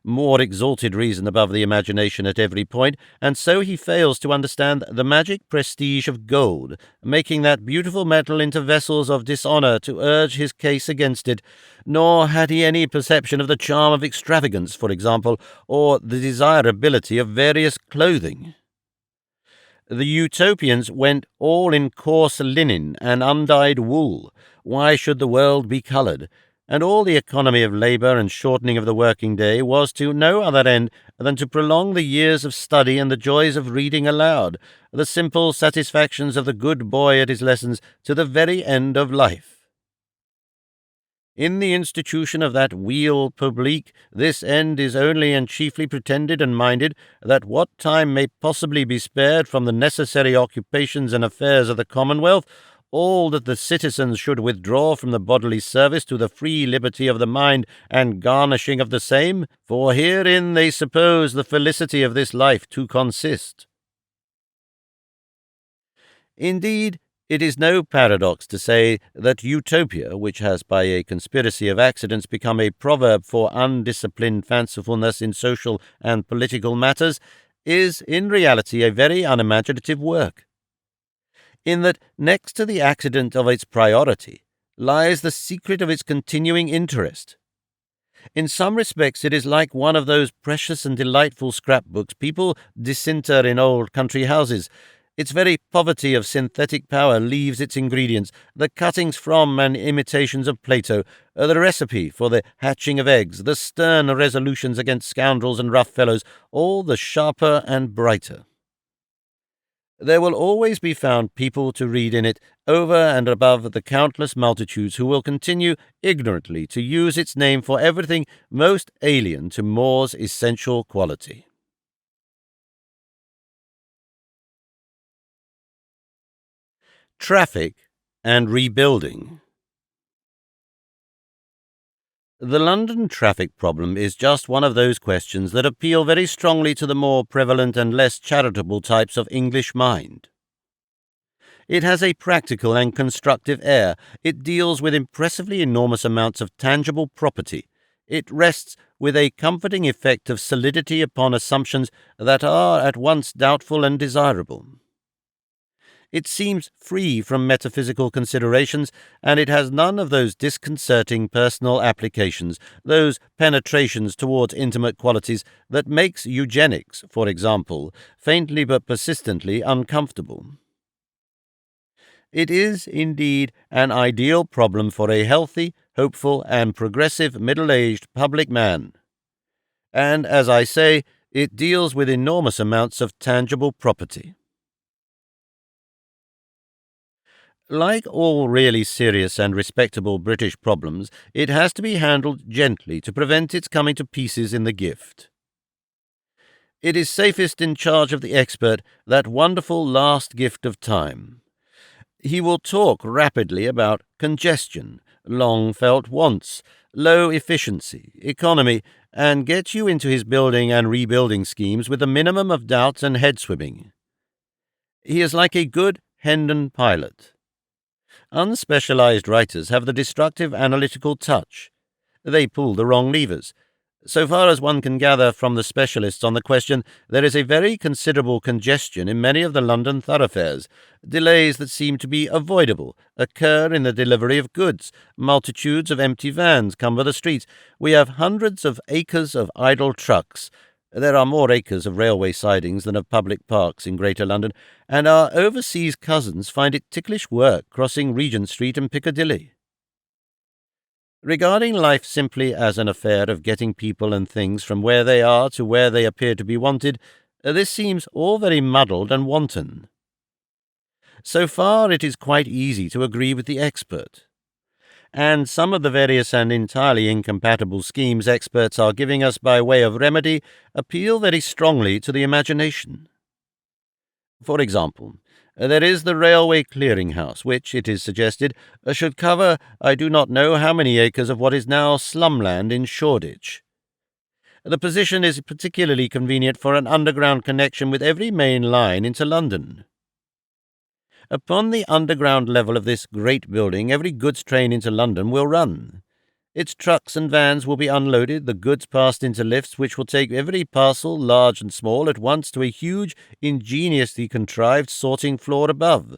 Speaker 1: more exalted reason above the imagination at every point, and so he fails to understand the magic prestige of gold, making that beautiful metal into vessels of dishonour to urge his case against it, nor had he any perception of the charm of extravagance, for example, or the desirability of various clothing. The Utopians went all in coarse linen and undyed wool. Why should the world be coloured? And all the economy of labour and shortening of the working day was to no other end than to prolong the years of study and the joys of reading aloud, the simple satisfactions of the good boy at his lessons, to the very end of life. In the institution of that weal publique, this end is only and chiefly pretended and minded, that what time may possibly be spared from the necessary occupations and affairs of the commonwealth, all that the citizens should withdraw from the bodily service to the free liberty of the mind and garnishing of the same, for herein they suppose the felicity of this life to consist. Indeed, it is no paradox to say that Utopia, which has by a conspiracy of accidents become a proverb for undisciplined fancifulness in social and political matters, is in reality a very unimaginative work, in that next to the accident of its priority lies the secret of its continuing interest. In some respects it is like one of those precious and delightful scrapbooks people disinter in old country houses. Its very poverty of synthetic power leaves its ingredients, the cuttings from and imitations of Plato, the recipe for the hatching of eggs, the stern resolutions against scoundrels and rough fellows, all the sharper and brighter. There will always be found people to read in it, over and above the countless multitudes who will continue ignorantly to use its name for everything most alien to More's essential quality. Traffic and rebuilding. The London traffic problem is just one of those questions that appeal very strongly to the more prevalent and less charitable types of English mind. It has a practical and constructive air. It deals with impressively enormous amounts of tangible property. It rests with a comforting effect of solidity upon assumptions that are at once doubtful and desirable. It seems free from metaphysical considerations, and it has none of those disconcerting personal applications, those penetrations towards intimate qualities that makes eugenics, for example, faintly but persistently uncomfortable. It is, indeed, an ideal problem for a healthy, hopeful, and progressive middle-aged public man. And, as I say, it deals with enormous amounts of tangible property. Like all really serious and respectable British problems, it has to be handled gently to prevent its coming to pieces in the gift. It is safest in charge of the expert, that wonderful last gift of time. He will talk rapidly about congestion, long-felt wants, low efficiency, economy, and get you into his building and rebuilding schemes with a minimum of doubt and head-swimming. He is like a good Hendon pilot. Unspecialized writers have the destructive analytical touch. They pull the wrong levers. So far as one can gather from the specialists on the question, there is a very considerable congestion in many of the London thoroughfares. Delays that seem to be avoidable occur in the delivery of goods. Multitudes of empty vans cumber the streets. We have hundreds of acres of idle trucks. There are more acres of railway sidings than of public parks in Greater London, and our overseas cousins find it ticklish work crossing Regent Street and Piccadilly. Regarding life simply as an affair of getting people and things from where they are to where they appear to be wanted, this seems all very muddled and wanton. So far it is quite easy to agree with the expert, and some of the various and entirely incompatible schemes experts are giving us by way of remedy appeal very strongly to the imagination. For example, there is the Railway Clearing House, which, it is suggested, should cover I do not know how many acres of what is now slumland in Shoreditch. The position is particularly convenient for an underground connection with every main line into London. Upon the underground level of this great building, every goods train into London will run. Its trucks and vans will be unloaded, the goods passed into lifts which will take every parcel, large and small, at once to a huge, ingeniously contrived sorting floor above.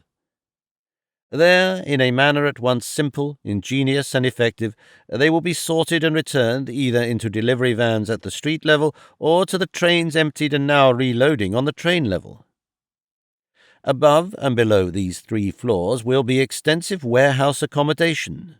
Speaker 1: There, in a manner at once simple, ingenious, and effective, they will be sorted and returned either into delivery vans at the street level or to the trains emptied and now reloading on the train level. Above and below these 3 floors will be extensive warehouse accommodation.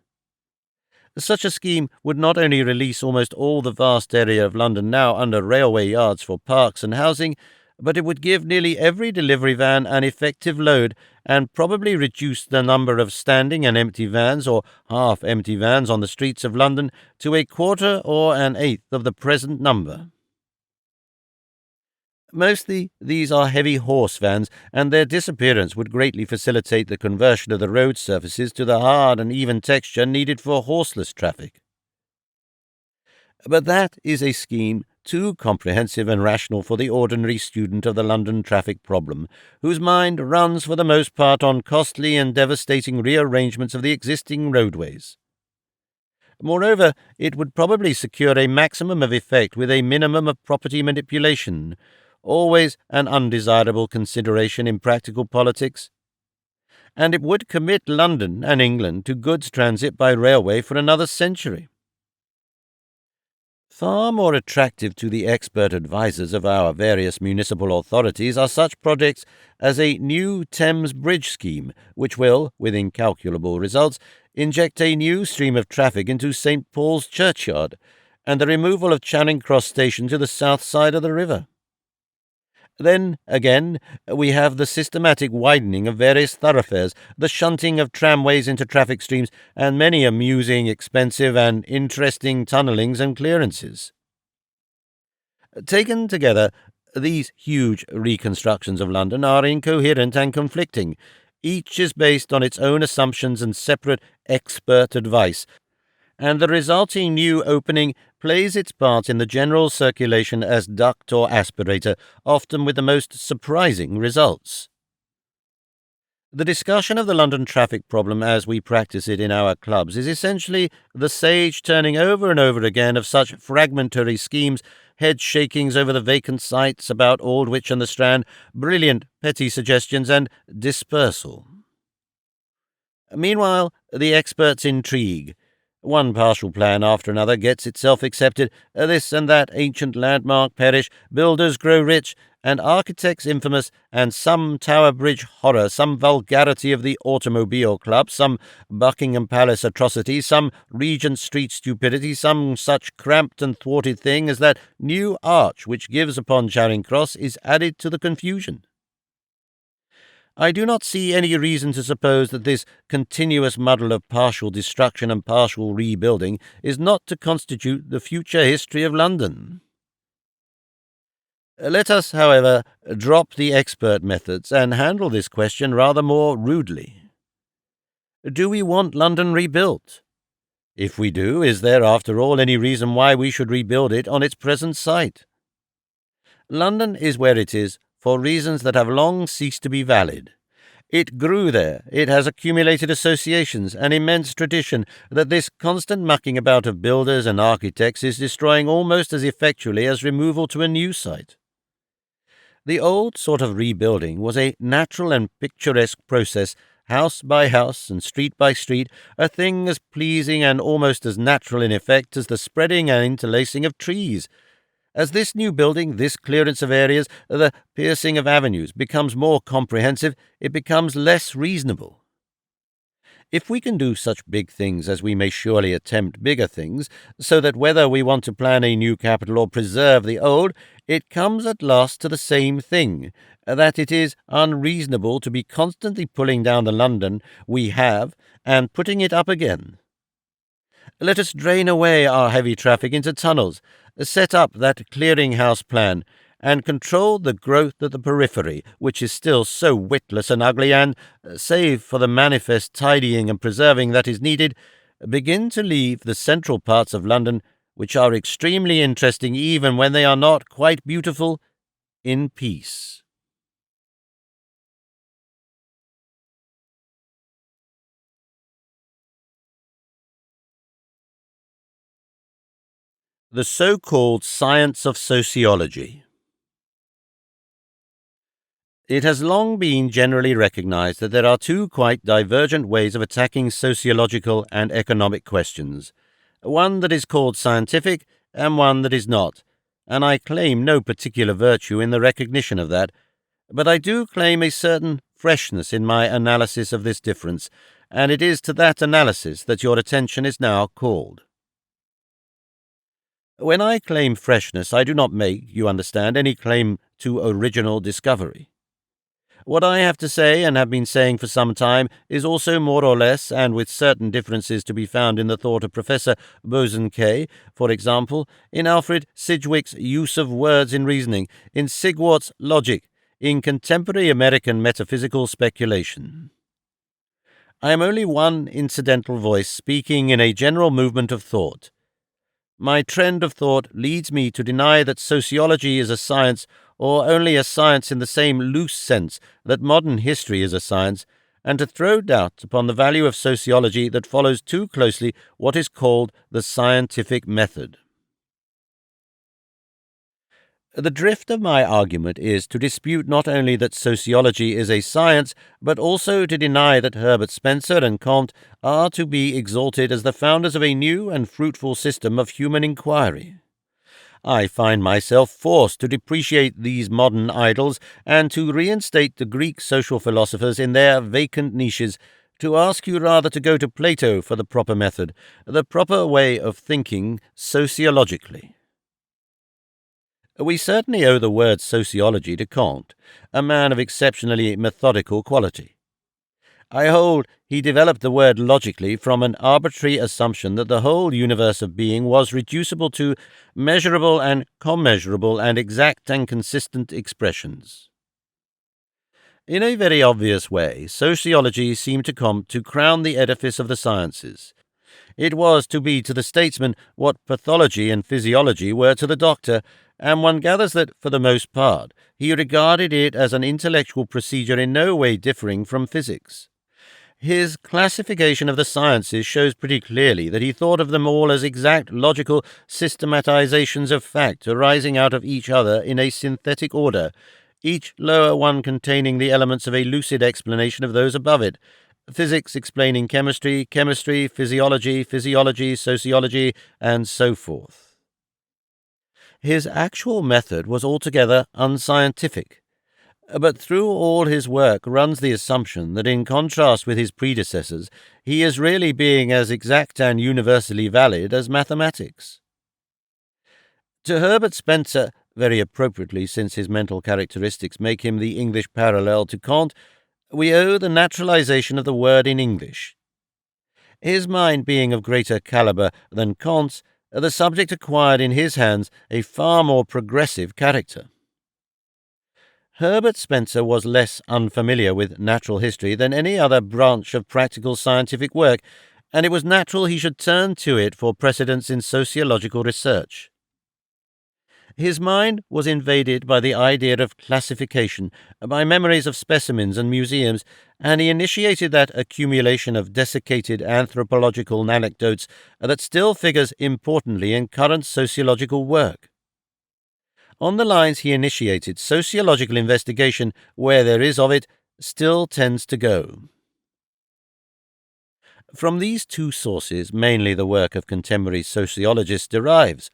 Speaker 1: Such a scheme would not only release almost all the vast area of London now under railway yards for parks and housing, but it would give nearly every delivery van an effective load and probably reduce the number of standing and empty vans or half-empty vans on the streets of London to a quarter or an eighth of the present number. Mostly these are heavy horse vans, and their disappearance would greatly facilitate the conversion of the road surfaces to the hard and even texture needed for horseless traffic. But that is a scheme too comprehensive and rational for the ordinary student of the London traffic problem, whose mind runs for the most part on costly and devastating rearrangements of the existing roadways. Moreover, it would probably secure a maximum of effect with a minimum of property manipulation, always an undesirable consideration in practical politics, and it would commit London and England to goods transit by railway for another century. Far more attractive to the expert advisers of our various municipal authorities are such projects as a new Thames Bridge scheme, which will, with incalculable results, inject a new stream of traffic into St. Paul's Churchyard, and the removal of Charing Cross Station to the south side of the river. Then, again, we have the systematic widening of various thoroughfares, the shunting of tramways into traffic streams, and many amusing, expensive, and interesting tunnellings and clearances. Taken together, these huge reconstructions of London are incoherent and conflicting. Each is based on its own assumptions and separate expert advice, and the resulting new opening plays its part in the general circulation as duct or aspirator, often with the most surprising results. The discussion of the London traffic problem as we practice it in our clubs is essentially the sage turning over and over again of such fragmentary schemes, head-shakings over the vacant sites about Aldwych and the Strand, brilliant petty suggestions, and dispersal. Meanwhile, the experts intrigue. One partial plan after another gets itself accepted, this and that ancient landmark perish, builders grow rich, and architects infamous, and some Tower Bridge horror, some vulgarity of the Automobile Club, some Buckingham Palace atrocity, some Regent Street stupidity, some such cramped and thwarted thing as that new arch which gives upon Charing Cross is added to the confusion. I do not see any reason to suppose that this continuous muddle of partial destruction and partial rebuilding is not to constitute the future history of London. Let us, however, drop the expert methods and handle this question rather more rudely. Do we want London rebuilt? If we do, is there, after all, any reason why we should rebuild it on its present site? London is where it is for reasons that have long ceased to be valid. It grew there, it has accumulated associations, an immense tradition that this constant mucking about of builders and architects is destroying almost as effectually as removal to a new site. The old sort of rebuilding was a natural and picturesque process, house by house and street by street, a thing as pleasing and almost as natural in effect as the spreading and interlacing of trees. As this new building, this clearance of areas, the piercing of avenues becomes more comprehensive, it becomes less reasonable. If we can do such big things as we may surely attempt bigger things, so that whether we want to plan a new capital or preserve the old, it comes at last to the same thing, that it is unreasonable to be constantly pulling down the London we have and putting it up again. Let us drain away our heavy traffic into tunnels, set up that clearing-house plan, and control the growth of the periphery, which is still so witless and ugly, and, save for the manifest tidying and preserving that is needed, begin to leave the central parts of London, which are extremely interesting even when they are not quite beautiful, in peace. The so-called science of sociology. It has long been generally recognized that there are two quite divergent ways of attacking sociological and economic questions, one that is called scientific and one that is not, and I claim no particular virtue in the recognition of that, but I do claim a certain freshness in my analysis of this difference, and it is to that analysis that your attention is now called. When I claim freshness, I do not make, you understand, any claim to original discovery. What I have to say, and have been saying for some time, is also more or less, and with certain differences to be found in the thought of Professor Bosanquet, for example, in Alfred Sidgwick's use of words in reasoning, in Sigwart's logic, in contemporary American metaphysical speculation. I am only one incidental voice speaking in a general movement of thought. My trend of thought leads me to deny that sociology is a science, or only a science in the same loose sense that modern history is a science, and to throw doubt upon the value of sociology that follows too closely what is called the scientific method. The drift of my argument is to dispute not only that sociology is a science, but also to deny that Herbert Spencer and Comte are to be exalted as the founders of a new and fruitful system of human inquiry. I find myself forced to depreciate these modern idols and to reinstate the Greek social philosophers in their vacant niches, to ask you rather to go to Plato for the proper method, the proper way of thinking sociologically. We certainly owe the word sociology to Comte, a man of exceptionally methodical quality. I hold he developed the word logically from an arbitrary assumption that the whole universe of being was reducible to measurable and commeasurable and exact and consistent expressions. In a very obvious way, sociology seemed to Comte to crown the edifice of the sciences. It was to be to the statesman what pathology and physiology were to the doctor, and one gathers that, for the most part, he regarded it as an intellectual procedure in no way differing from physics. His classification of the sciences shows pretty clearly that he thought of them all as exact logical systematizations of fact arising out of each other in a synthetic order, each lower one containing the elements of a lucid explanation of those above it. Physics explaining chemistry, chemistry, physiology, physiology, sociology, and so forth. His actual method was altogether unscientific, but through all his work runs the assumption that in contrast with his predecessors, he is really being as exact and universally valid as mathematics. To Herbert Spencer, very appropriately since his mental characteristics make him the English parallel to Kant, we owe the naturalization of the word in English. His mind being of greater calibre than Kant's, the subject acquired in his hands a far more progressive character. Herbert Spencer was less unfamiliar with natural history than any other branch of practical scientific work, and it was natural he should turn to it for precedents in sociological research. His mind was invaded by the idea of classification, by memories of specimens and museums, and he initiated that accumulation of desiccated anthropological anecdotes that still figures importantly in current sociological work. On the lines he initiated, sociological investigation, where there is of it, still tends to go. From these two sources, mainly the work of contemporary sociologists derives,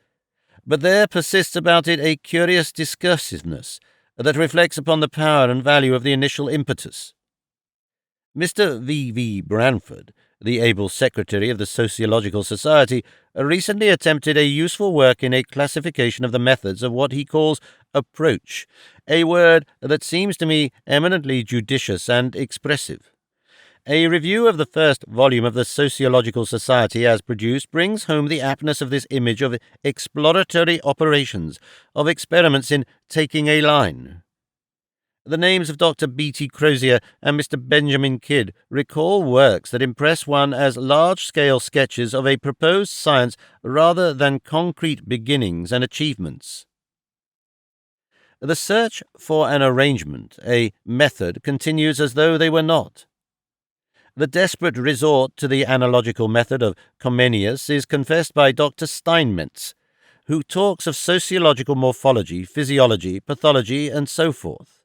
Speaker 1: but there persists about it a curious discursiveness that reflects upon the power and value of the initial impetus. Mr. V. Branford, the able secretary of the Sociological Society, recently attempted a useful work in a classification of the methods of what he calls approach, a word that seems to me eminently judicious and expressive. A review of the first volume of the Sociological Society as produced brings home the aptness of this image of exploratory operations, of experiments in taking a line. The names of Dr. B.T. Crozier and Mr. Benjamin Kidd recall works that impress one as large-scale sketches of a proposed science rather than concrete beginnings and achievements. The search for an arrangement, a method, continues as though they were not. The desperate resort to the analogical method of Comenius is confessed by Dr. Steinmetz, who talks of sociological morphology, physiology, pathology, and so forth.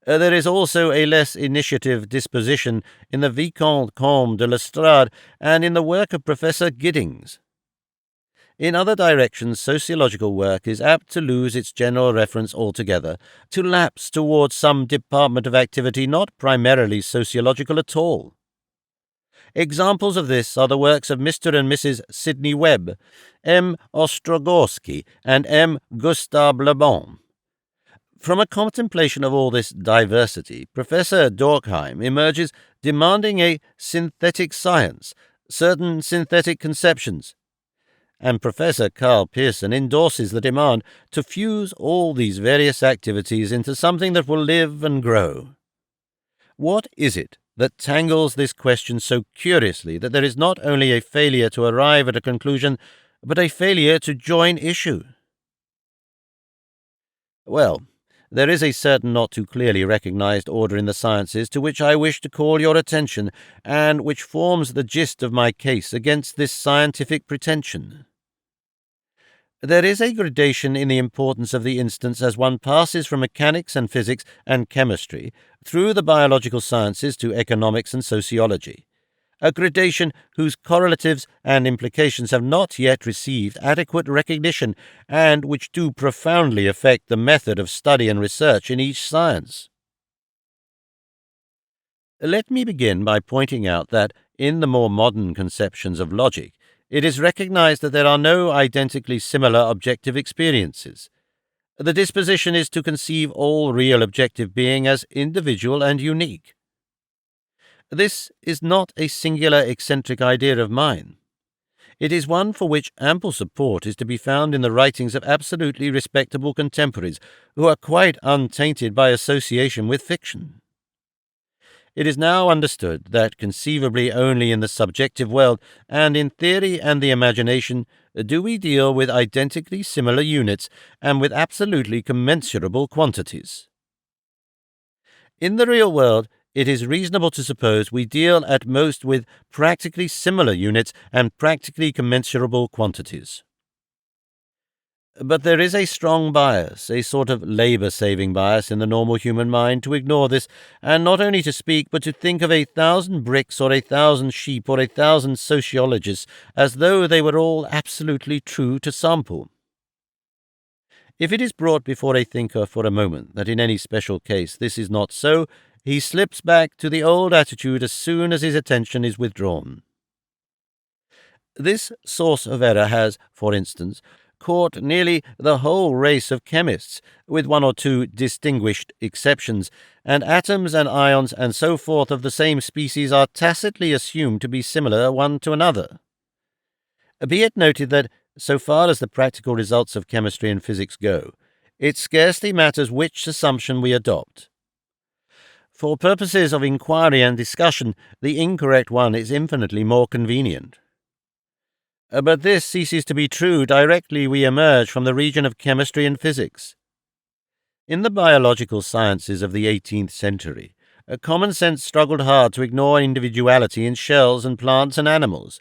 Speaker 1: There is also a less initiative disposition in the Vicomte Comte de Lestrade and in the work of Professor Giddings. In other directions, sociological work is apt to lose its general reference altogether, to lapse towards some department of activity not primarily sociological at all. Examples of this are the works of Mr. and Mrs. Sidney Webb, M. Ostrogorsky, and M. Gustave Le Bon. From a contemplation of all this diversity, Professor Durkheim emerges demanding a synthetic science, certain synthetic conceptions, and Professor Karl Pearson endorses the demand to fuse all these various activities into something that will live and grow. What is it that tangles this question so curiously that there is not only a failure to arrive at a conclusion, but a failure to join issue? Well, there is a certain not too clearly recognized order in the sciences to which I wish to call your attention, and which forms the gist of my case against this scientific pretension. There is a gradation in the importance of the instance as one passes from mechanics and physics and chemistry through the biological sciences to economics and sociology, a gradation whose correlatives and implications have not yet received adequate recognition and which do profoundly affect the method of study and research in each science. Let me begin by pointing out that, in the more modern conceptions of logic, it is recognized that there are no identically similar objective experiences. The disposition is to conceive all real objective being as individual and unique. This is not a singular eccentric idea of mine. It is one for which ample support is to be found in the writings of absolutely respectable contemporaries who are quite untainted by association with fiction. It is now understood that conceivably only in the subjective world, and in theory and the imagination, do we deal with identically similar units and with absolutely commensurable quantities. In the real world, it is reasonable to suppose we deal at most with practically similar units and practically commensurable quantities. But there is a strong bias, a sort of labor-saving bias in the normal human mind to ignore this, and not only to speak, but to think of 1,000 bricks or 1,000 sheep or 1,000 sociologists as though they were all absolutely true to sample. If it is brought before a thinker for a moment that in any special case this is not so, he slips back to the old attitude as soon as his attention is withdrawn. This source of error has, for instance, caught nearly the whole race of chemists, with one or two distinguished exceptions, and atoms and ions and so forth of the same species are tacitly assumed to be similar one to another. Be it noted that, so far as the practical results of chemistry and physics go, it scarcely matters which assumption we adopt. For purposes of inquiry and discussion, the incorrect one is infinitely more convenient. But this ceases to be true directly we emerge from the region of chemistry and physics. In the biological sciences of the 18th century, common sense struggled hard to ignore individuality in shells and plants and animals.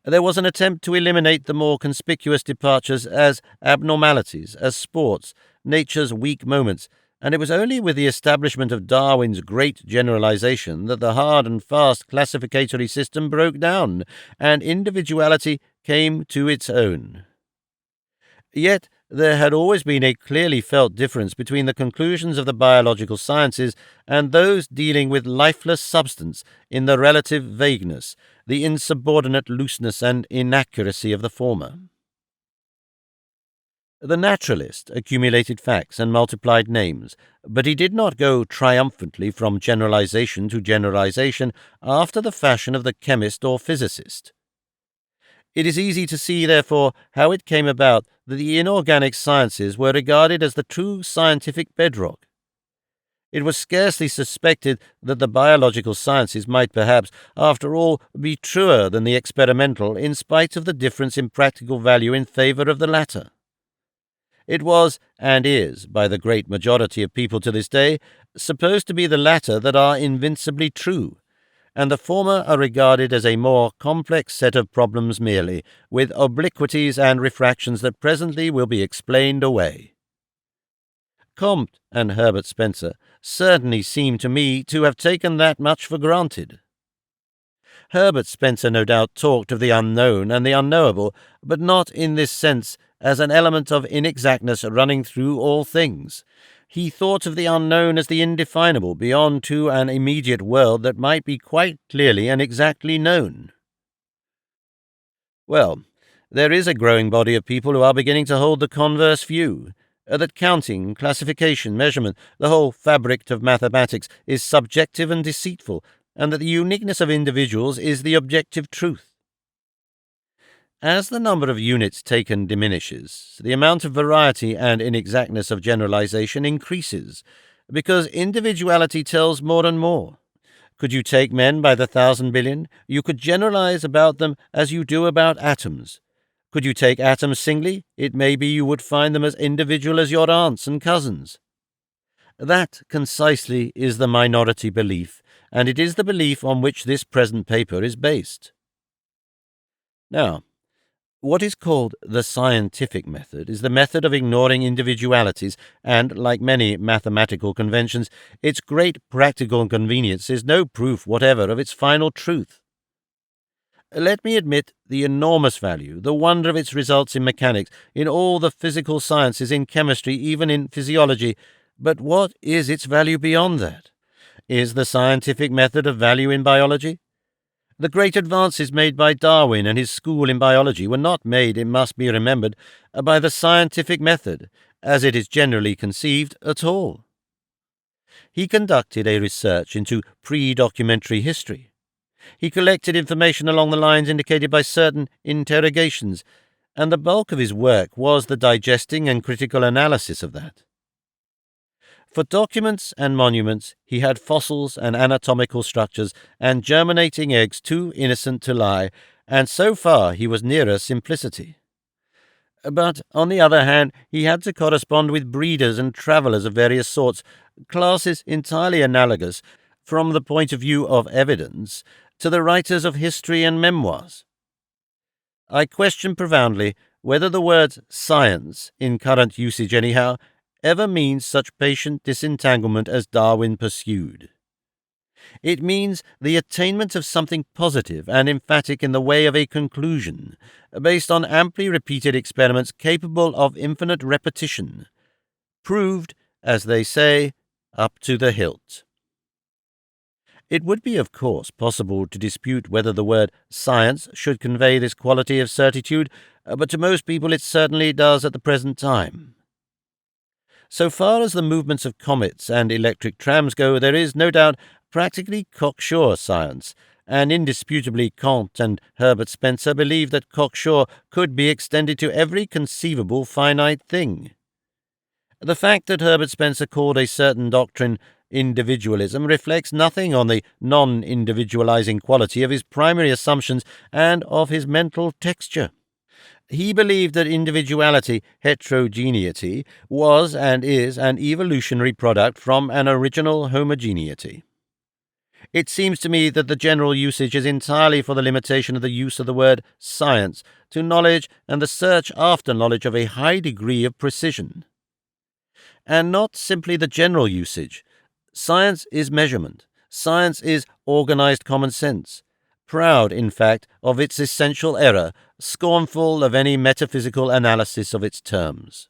Speaker 1: There was an attempt to eliminate the more conspicuous departures as abnormalities, as sports, nature's weak moments, and it was only with the establishment of Darwin's great generalization that the hard and fast classificatory system broke down, and individuality came to its own. Yet there had always been a clearly felt difference between the conclusions of the biological sciences and those dealing with lifeless substance in the relative vagueness, the insubordinate looseness and inaccuracy of the former. The naturalist accumulated facts and multiplied names, but he did not go triumphantly from generalization to generalization after the fashion of the chemist or physicist. It is easy to see, therefore, how it came about that the inorganic sciences were regarded as the true scientific bedrock. It was scarcely suspected that the biological sciences might perhaps, after all, be truer than the experimental, in spite of the difference in practical value in favor of the latter. It was, and is, by the great majority of people to this day, supposed to be the latter that are invincibly true, and the former are regarded as a more complex set of problems merely, with obliquities and refractions that presently will be explained away. Comte and Herbert Spencer certainly seem to me to have taken that much for granted. Herbert Spencer no doubt talked of the unknown and the unknowable, but not in this sense as an element of inexactness running through all things. He thought of the unknown as the indefinable beyond to an immediate world that might be quite clearly and exactly known. Well, there is a growing body of people who are beginning to hold the converse view, that counting, classification, measurement, the whole fabric of mathematics is subjective and deceitful, and that the uniqueness of individuals is the objective truth. As the number of units taken diminishes, the amount of variety and inexactness of generalization increases, because individuality tells more and more. Could you take men by the 1,000 billion, you could generalize about them as you do about atoms. Could you take atoms singly, it may be you would find them as individual as your aunts and cousins. That, concisely, is the minority belief, and it is the belief on which this present paper is based. Now, what is called the scientific method is the method of ignoring individualities, and, like many mathematical conventions, its great practical convenience is no proof whatever of its final truth. Let me admit the enormous value, the wonder of its results in mechanics, in all the physical sciences, in chemistry, even in physiology, but what is its value beyond that? Is the scientific method of value in biology? The great advances made by Darwin and his school in biology were not made, it must be remembered, by the scientific method, as it is generally conceived, at all. He conducted a research into pre-documentary history. He collected information along the lines indicated by certain interrogations, and the bulk of his work was the digesting and critical analysis of that. For documents and monuments, he had fossils and anatomical structures and germinating eggs too innocent to lie, and so far he was nearer simplicity. But, on the other hand, he had to correspond with breeders and travellers of various sorts, classes entirely analogous, from the point of view of evidence, to the writers of history and memoirs. I question profoundly whether the words science, in current usage anyhow, ever means such patient disentanglement as Darwin pursued. It means the attainment of something positive and emphatic in the way of a conclusion, based on amply repeated experiments capable of infinite repetition, proved, as they say, up to the hilt. It would be, of course, possible to dispute whether the word science should convey this quality of certitude, but to most people it certainly does at the present time. So far as the movements of comets and electric trams go, there is, no doubt, practically cocksure science, and indisputably Kant and Herbert Spencer believed that cocksure could be extended to every conceivable finite thing. The fact that Herbert Spencer called a certain doctrine individualism reflects nothing on the non-individualizing quality of his primary assumptions and of his mental texture. He believed that individuality, heterogeneity, was and is an evolutionary product from an original homogeneity. It seems to me that the general usage is entirely for the limitation of the use of the word science to knowledge and the search after knowledge of a high degree of precision. And not simply the general usage. Science is measurement. Science is organized common sense. Proud, in fact, of its essential error, scornful of any metaphysical analysis of its terms.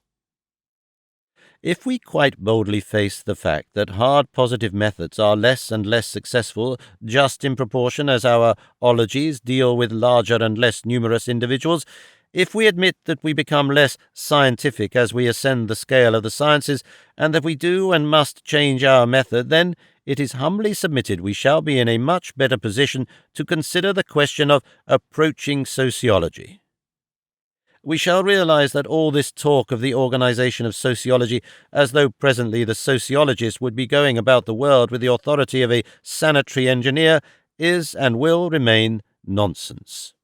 Speaker 1: If we quite boldly face the fact that hard positive methods are less and less successful just in proportion as our ologies deal with larger and less numerous individuals, if we admit that we become less scientific as we ascend the scale of the sciences, and that we do and must change our method, then it is humbly submitted we shall be in a much better position to consider the question of approaching sociology. We shall realize that all this talk of the organization of sociology, as though presently the sociologist would be going about the world with the authority of a sanitary engineer, is and will remain nonsense.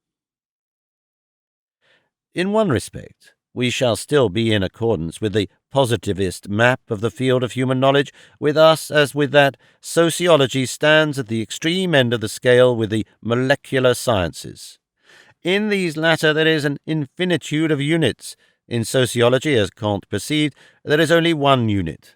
Speaker 1: In one respect, we shall still be in accordance with the positivist map of the field of human knowledge. With us, as with that, sociology stands at the extreme end of the scale with the molecular sciences. In these latter there is an infinitude of units. In sociology, as Kant perceived, there is only one unit.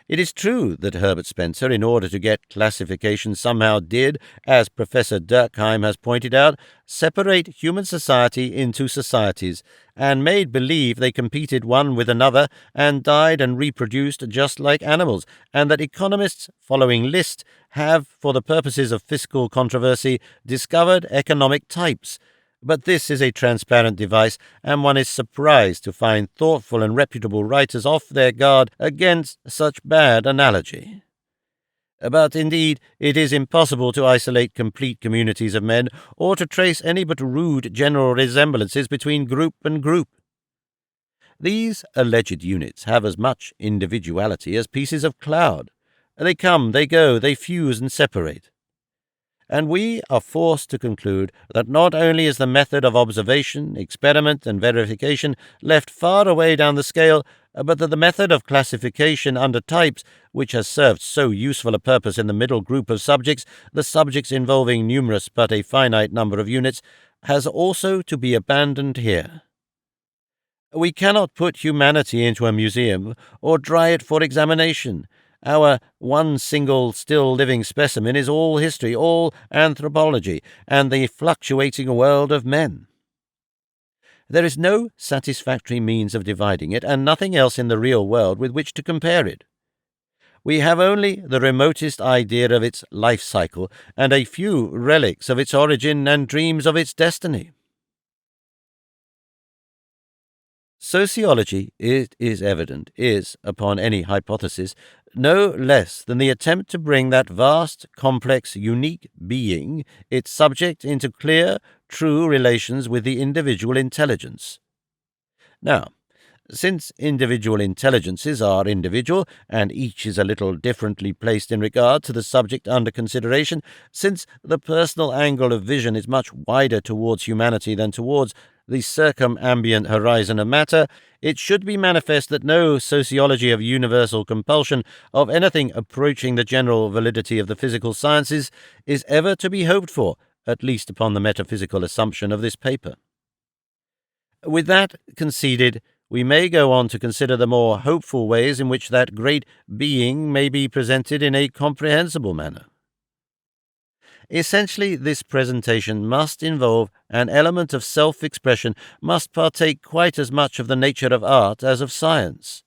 Speaker 1: It is true that Herbert Spencer, in order to get classification, somehow did, as Professor Durkheim has pointed out, separate human society into societies, and made believe they competed one with another, and died and reproduced just like animals, and that economists, following Liszt, have, for the purposes of fiscal controversy, discovered economic types. But this is a transparent device, and one is surprised to find thoughtful and reputable writers off their guard against such bad analogy. But indeed, it is impossible to isolate complete communities of men, or to trace any but rude general resemblances between group and group. These alleged units have as much individuality as pieces of cloud. They come, they go, they fuse and separate. And we are forced to conclude that not only is the method of observation, experiment, and verification left far away down the scale, but that the method of classification under types, which has served so useful a purpose in the middle group of subjects, the subjects involving numerous but a finite number of units, has also to be abandoned here. We cannot put humanity into a museum, or dry it for examination. Our one single still living specimen is all history, all anthropology, and the fluctuating world of men. There is no satisfactory means of dividing it, and nothing else in the real world with which to compare it. We have only the remotest idea of its life cycle, and a few relics of its origin and dreams of its destiny. Sociology, it is evident, is, upon any hypothesis, no less than the attempt to bring that vast, complex, unique being, its subject, into clear, true relations with the individual intelligence. Now, Since individual intelligences are individual, and each is a little differently placed in regard to the subject under consideration, since the personal angle of vision is much wider towards humanity than towards the circumambient horizon of matter, it should be manifest that no sociology of universal compulsion of anything approaching the general validity of the physical sciences is ever to be hoped for, at least upon the metaphysical assumption of this paper. With that conceded, we may go on to consider the more hopeful ways in which that great being may be presented in a comprehensible manner. Essentially, this presentation must involve an element of self-expression, must partake quite as much of the nature of art as of science.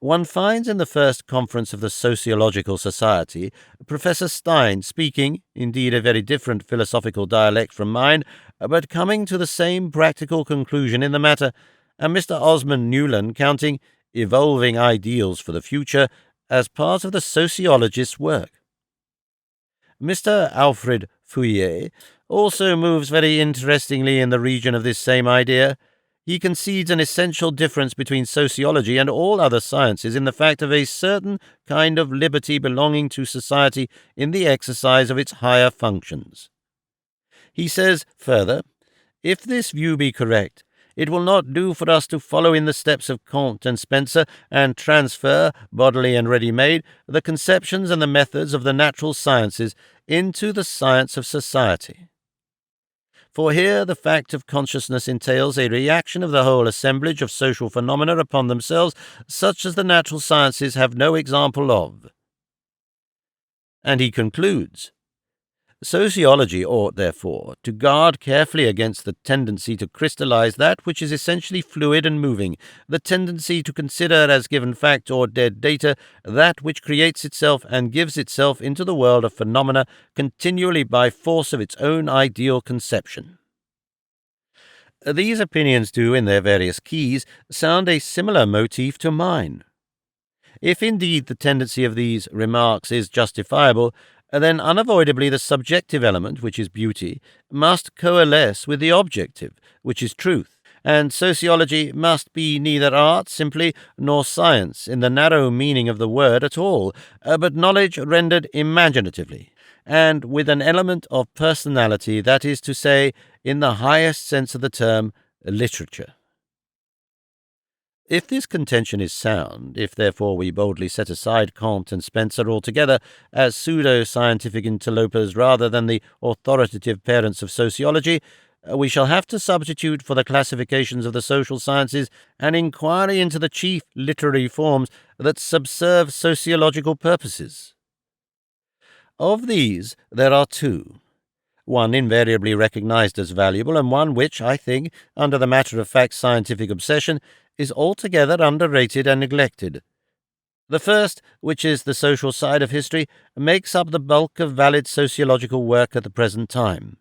Speaker 1: One finds in the first conference of the Sociological Society Professor Stein speaking, indeed a very different philosophical dialect from mine, but coming to the same practical conclusion in the matter, and Mr. Osmond Newland counting evolving ideals for the future as part of the sociologist's work. Mr. Alfred Fouillet also moves very interestingly in the region of this same idea. He concedes an essential difference between sociology and all other sciences in the fact of a certain kind of liberty belonging to society in the exercise of its higher functions. He says, further, if this view be correct, it will not do for us to follow in the steps of Kant and Spencer and transfer, bodily and ready-made, the conceptions and the methods of the natural sciences into the science of society. For here the fact of consciousness entails a reaction of the whole assemblage of social phenomena upon themselves, such as the natural sciences have no example of. And he concludes, sociology ought, therefore, to guard carefully against the tendency to crystallize that which is essentially fluid and moving, the tendency to consider as given fact or dead data that which creates itself and gives itself into the world of phenomena continually by force of its own ideal conception. These opinions do, in their various keys, sound a similar motif to mine. If indeed the tendency of these remarks is justifiable, then unavoidably the subjective element, which is beauty, must coalesce with the objective, which is truth, and sociology must be neither art simply nor science in the narrow meaning of the word at all, but knowledge rendered imaginatively, and with an element of personality, that is to say, in the highest sense of the term, literature. If this contention is sound, if therefore we boldly set aside Kant and Spencer altogether as pseudo-scientific interlopers rather than the authoritative parents of sociology, we shall have to substitute for the classifications of the social sciences an inquiry into the chief literary forms that subserve sociological purposes. Of these there are two, one invariably recognized as valuable, and one which, I think, under the matter-of-fact scientific obsession, is altogether underrated and neglected. The first, which is the social side of history, makes up the bulk of valid sociological work at the present time.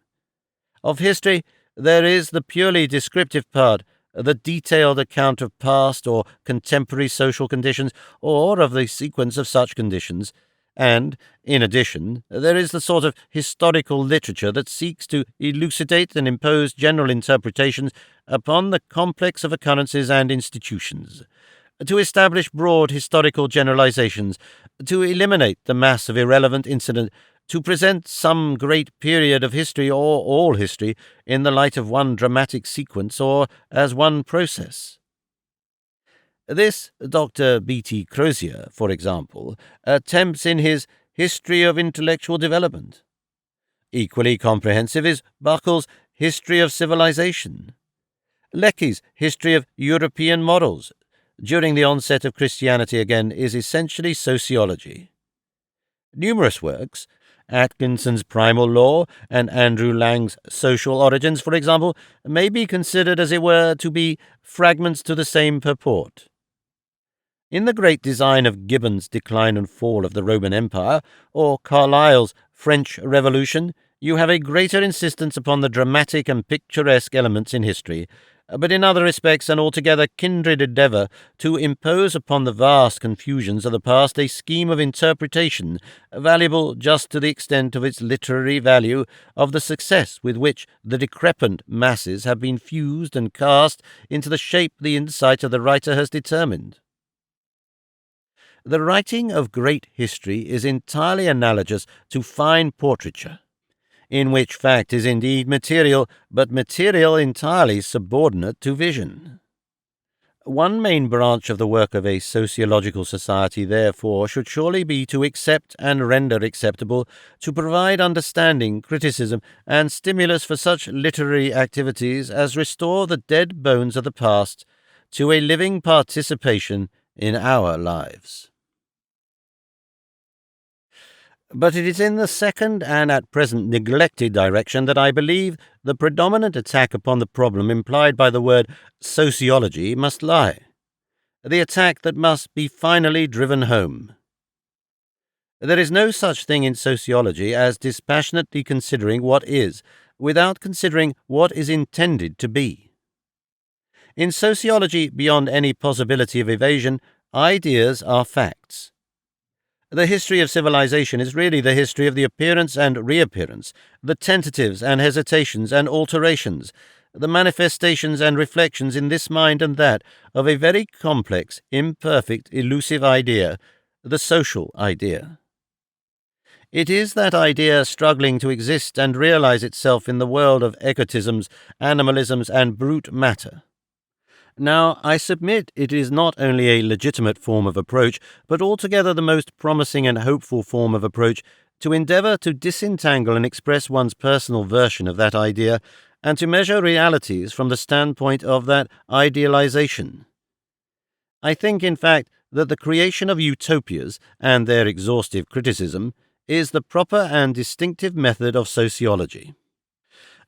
Speaker 1: Of history, there is the purely descriptive part, the detailed account of past or contemporary social conditions, or of the sequence of such conditions, and, in addition, there is the sort of historical literature that seeks to elucidate and impose general interpretations upon the complex of occurrences and institutions, to establish broad historical generalizations, to eliminate the mass of irrelevant incident, to present some great period of history or all history in the light of one dramatic sequence or as one process. This Dr. B.T. Crozier, for example, attempts in his History of Intellectual Development. Equally comprehensive is Buckle's History of Civilization, Lecky's History of European Morals, during the onset of Christianity again, is essentially sociology. Numerous works, Atkinson's Primal Law and Andrew Lang's Social Origins, for example, may be considered, as it were, to be fragments to the same purport. In the great design of Gibbon's Decline and Fall of the Roman Empire, or Carlyle's French Revolution, you have a greater insistence upon the dramatic and picturesque elements in history, but in other respects an altogether kindred endeavour to impose upon the vast confusions of the past a scheme of interpretation valuable just to the extent of its literary value, of the success with which the decrepant masses have been fused and cast into the shape the insight of the writer has determined. The writing of great history is entirely analogous to fine portraiture, in which fact is indeed material, but material entirely subordinate to vision. One main branch of the work of a sociological society, therefore, should surely be to accept and render acceptable, to provide understanding, criticism, and stimulus for such literary activities as restore the dead bones of the past to a living participation in our lives. But it is in the second and at present neglected direction that I believe the predominant attack upon the problem implied by the word sociology must lie, the attack that must be finally driven home. There is no such thing in sociology as dispassionately considering what is, without considering what is intended to be. In sociology, beyond any possibility of evasion, ideas are facts. The history of civilization is really the history of the appearance and reappearance, the tentatives and hesitations and alterations, the manifestations and reflections in this mind and that of a very complex, imperfect, elusive idea, the social idea. It is that idea struggling to exist and realize itself in the world of egotisms, animalisms, and brute matter. Now, I submit it is not only a legitimate form of approach, but altogether the most promising and hopeful form of approach to endeavour to disentangle and express one's personal version of that idea, and to measure realities from the standpoint of that idealization. I think, in fact, that the creation of utopias, and their exhaustive criticism, is the proper and distinctive method of sociology.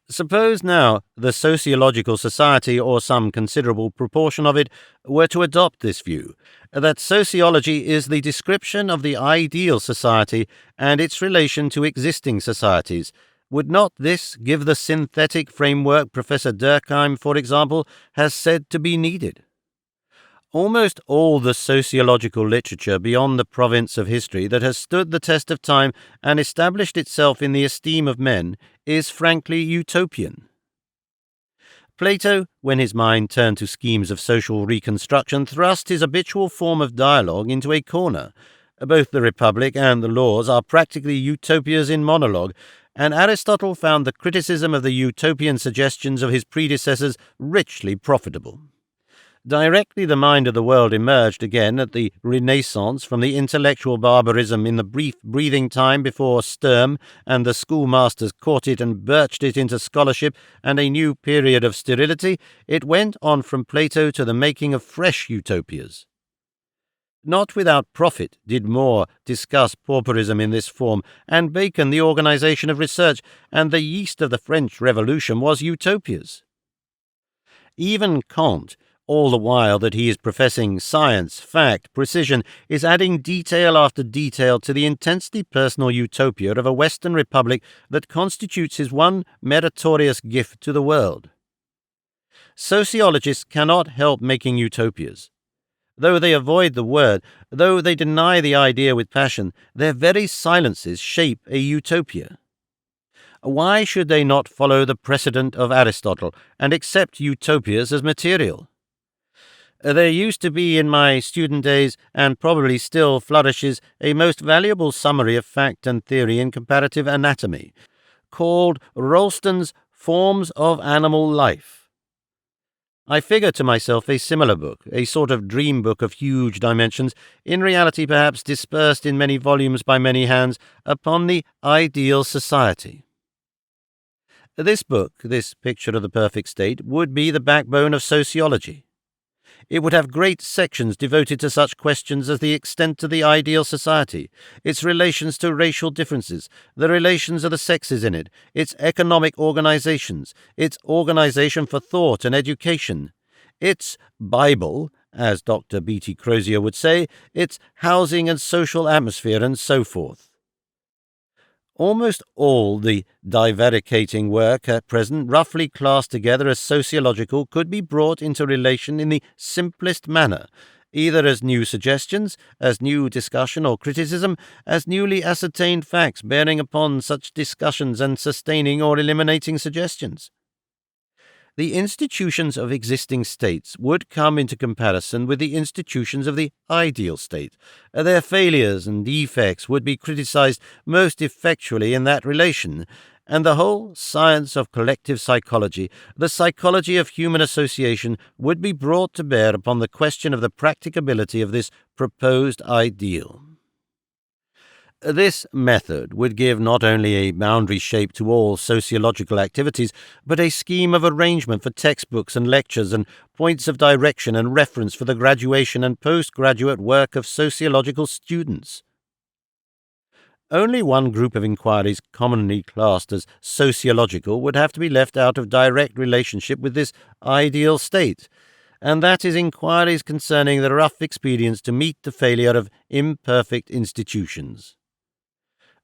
Speaker 1: Suppose now the sociological society, or some considerable proportion of it, were to adopt this view, that sociology is the description of the ideal society and its relation to existing societies. Would not this give the synthetic framework Professor Durkheim, for example, has said to be needed? Almost all the sociological literature beyond the province of history that has stood the test of time and established itself in the esteem of men is frankly utopian. Plato, when his mind turned to schemes of social reconstruction, thrust his habitual form of dialogue into a corner. Both the Republic and the Laws are practically utopias in monologue, and Aristotle found the criticism of the utopian suggestions of his predecessors richly profitable. Directly the mind of the world emerged again at the Renaissance from the intellectual barbarism in the brief breathing time before Sturm and the schoolmasters caught it and birched it into scholarship and a new period of sterility, it went on from Plato to the making of fresh utopias. Not without profit did More discuss pauperism in this form, and Bacon the organization of research, and the yeast of the French Revolution was utopias. Even Kant, all the while that he is professing science, fact, precision, is adding detail after detail to the intensely personal utopia of a Western Republic that constitutes his one meritorious gift to the world. Sociologists cannot help making utopias. Though they avoid the word, though they deny the idea with passion, their very silences shape a utopia. Why should they not follow the precedent of Aristotle and accept utopias as material? There used to be in my student days, and probably still flourishes, a most valuable summary of fact and theory in comparative anatomy, called Rolston's Forms of Animal Life. I figure to myself a similar book, a sort of dream book of huge dimensions, in reality perhaps dispersed in many volumes by many hands, upon the ideal society. This book, this picture of the perfect state, would be the backbone of sociology. It would have great sections devoted to such questions as the extent of the ideal society, its relations to racial differences, the relations of the sexes in it, its economic organizations, its organization for thought and education, its Bible, as Dr. B.T. Crozier would say, its housing and social atmosphere, and so forth. Almost all the divaricating work at present, roughly classed together as sociological, could be brought into relation in the simplest manner, either as new suggestions, as new discussion or criticism, as newly ascertained facts bearing upon such discussions and sustaining or eliminating suggestions. The institutions of existing states would come into comparison with the institutions of the ideal state. Their failures and defects would be criticized most effectually in that relation, and the whole science of collective psychology, the psychology of human association, would be brought to bear upon the question of the practicability of this proposed ideal. This method would give not only a boundary shape to all sociological activities, but a scheme of arrangement for textbooks and lectures and points of direction and reference for the graduation and postgraduate work of sociological students. Only one group of inquiries commonly classed as sociological would have to be left out of direct relationship with this ideal state, and that is inquiries concerning the rough expedients to meet the failure of imperfect institutions.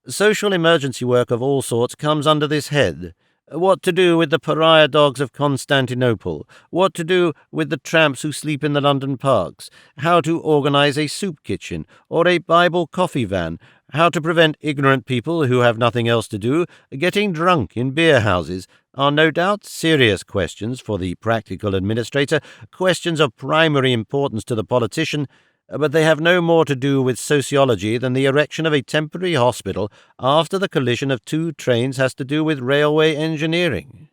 Speaker 1: Social emergency work of all sorts comes under this head. What to do with the pariah dogs of Constantinople? What to do with the tramps who sleep in the London parks? How to organize a soup kitchen or a Bible coffee van? How to prevent ignorant people who have nothing else to do getting drunk in beer houses are no doubt serious questions for the practical administrator, questions of primary importance to the politician, but they have no more to do with sociology than the erection of a temporary hospital after the collision of two trains has to do with railway engineering.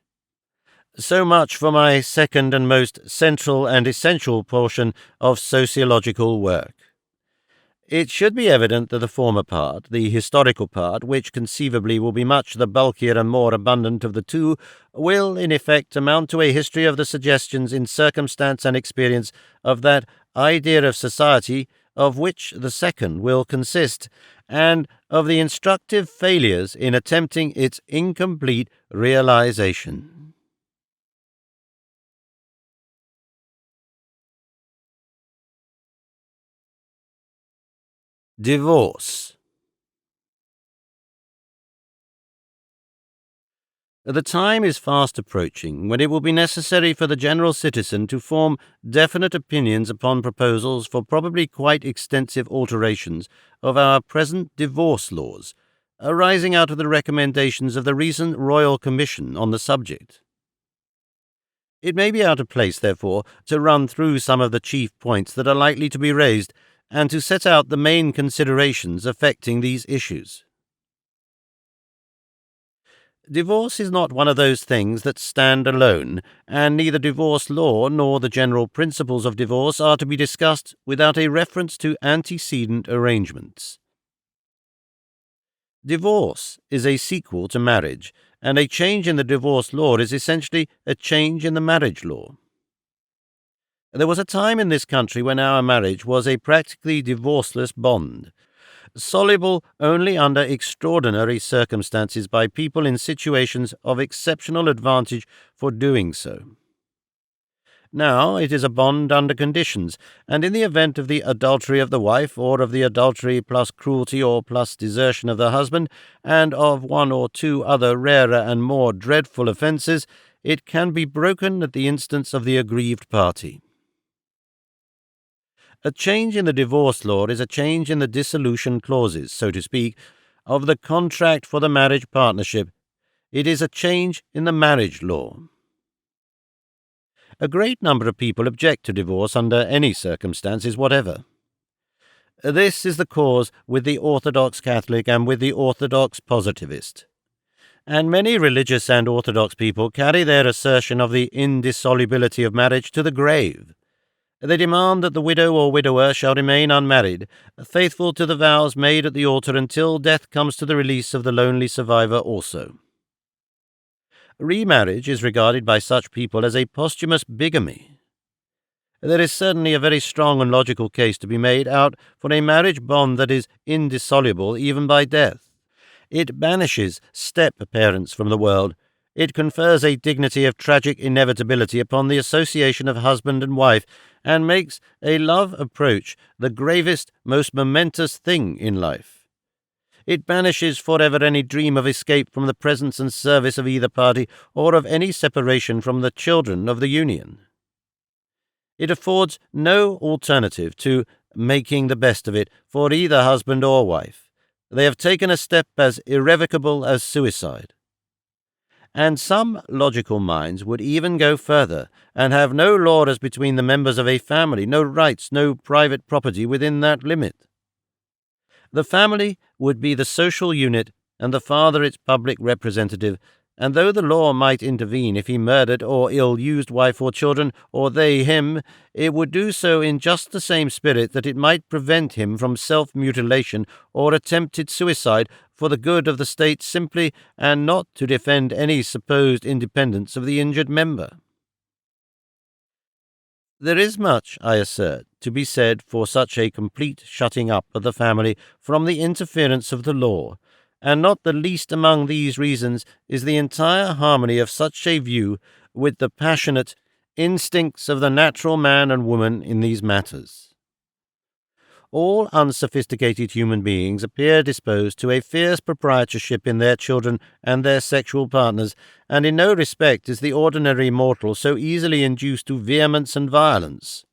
Speaker 1: So much for my second and most central and essential portion of sociological work. It should be evident that the former part, the historical part, which conceivably will be much the bulkier and more abundant of the two, will in effect amount to a history of the suggestions in circumstance and experience of that idea of society of which the second will consist, and of the instructive failures in attempting its incomplete realization. Divorce. The time is fast approaching when it will be necessary for the general citizen to form definite opinions upon proposals for probably quite extensive alterations of our present divorce laws, arising out of the recommendations of the recent Royal Commission on the subject. It may be out of place, therefore, to run through some of the chief points that are likely to be raised, and to set out the main considerations affecting these issues. Divorce is not one of those things that stand alone, and neither divorce law nor the general principles of divorce are to be discussed without a reference to antecedent arrangements. Divorce is a sequel to marriage, and a change in the divorce law is essentially a change in the marriage law. There was a time in this country when our marriage was a practically divorceless bond, soluble only under extraordinary circumstances by people in situations of exceptional advantage for doing so. Now it is a bond under conditions, and in the event of the adultery of the wife, or of the adultery plus cruelty or plus desertion of the husband, and of one or two other rarer and more dreadful offences, it can be broken at the instance of the aggrieved party. A change in the divorce law is a change in the dissolution clauses, so to speak, of the contract for the marriage partnership. It is a change in the marriage law. A great number of people object to divorce under any circumstances whatever. This is the cause with the Orthodox Catholic and with the Orthodox Positivist. And many religious and Orthodox people carry their assertion of the indissolubility of marriage to the grave. They demand that the widow or widower shall remain unmarried, faithful to the vows made at the altar until death comes to the release of the lonely survivor also. Remarriage is regarded by such people as a posthumous bigamy. There is certainly a very strong and logical case to be made out for a marriage bond that is indissoluble even by death. It banishes step-parents from the world. It confers a dignity of tragic inevitability upon the association of husband and wife, and makes a love approach the gravest, most momentous thing in life. It banishes forever any dream of escape from the presence and service of either party, or of any separation from the children of the union. It affords no alternative to making the best of it for either husband or wife. They have taken a step as irrevocable as suicide. And some logical minds would even go further, and have no law as between the members of a family, no rights, no private property within that limit. The family would be the social unit, and the father its public representative, and though the law might intervene if he murdered or ill-used wife or children, or they him, it would do so in just the same spirit that it might prevent him from self-mutilation or attempted suicide for the good of the state simply, and not to defend any supposed independence of the injured member. There is much, I assert, to be said for such a complete shutting up of the family from the interference of the law, and not the least among these reasons is the entire harmony of such a view with the passionate instincts of the natural man and woman in these matters. All unsophisticated human beings appear disposed to a fierce proprietorship in their children and their sexual partners, and in no respect is the ordinary mortal so easily induced to vehemence and violence.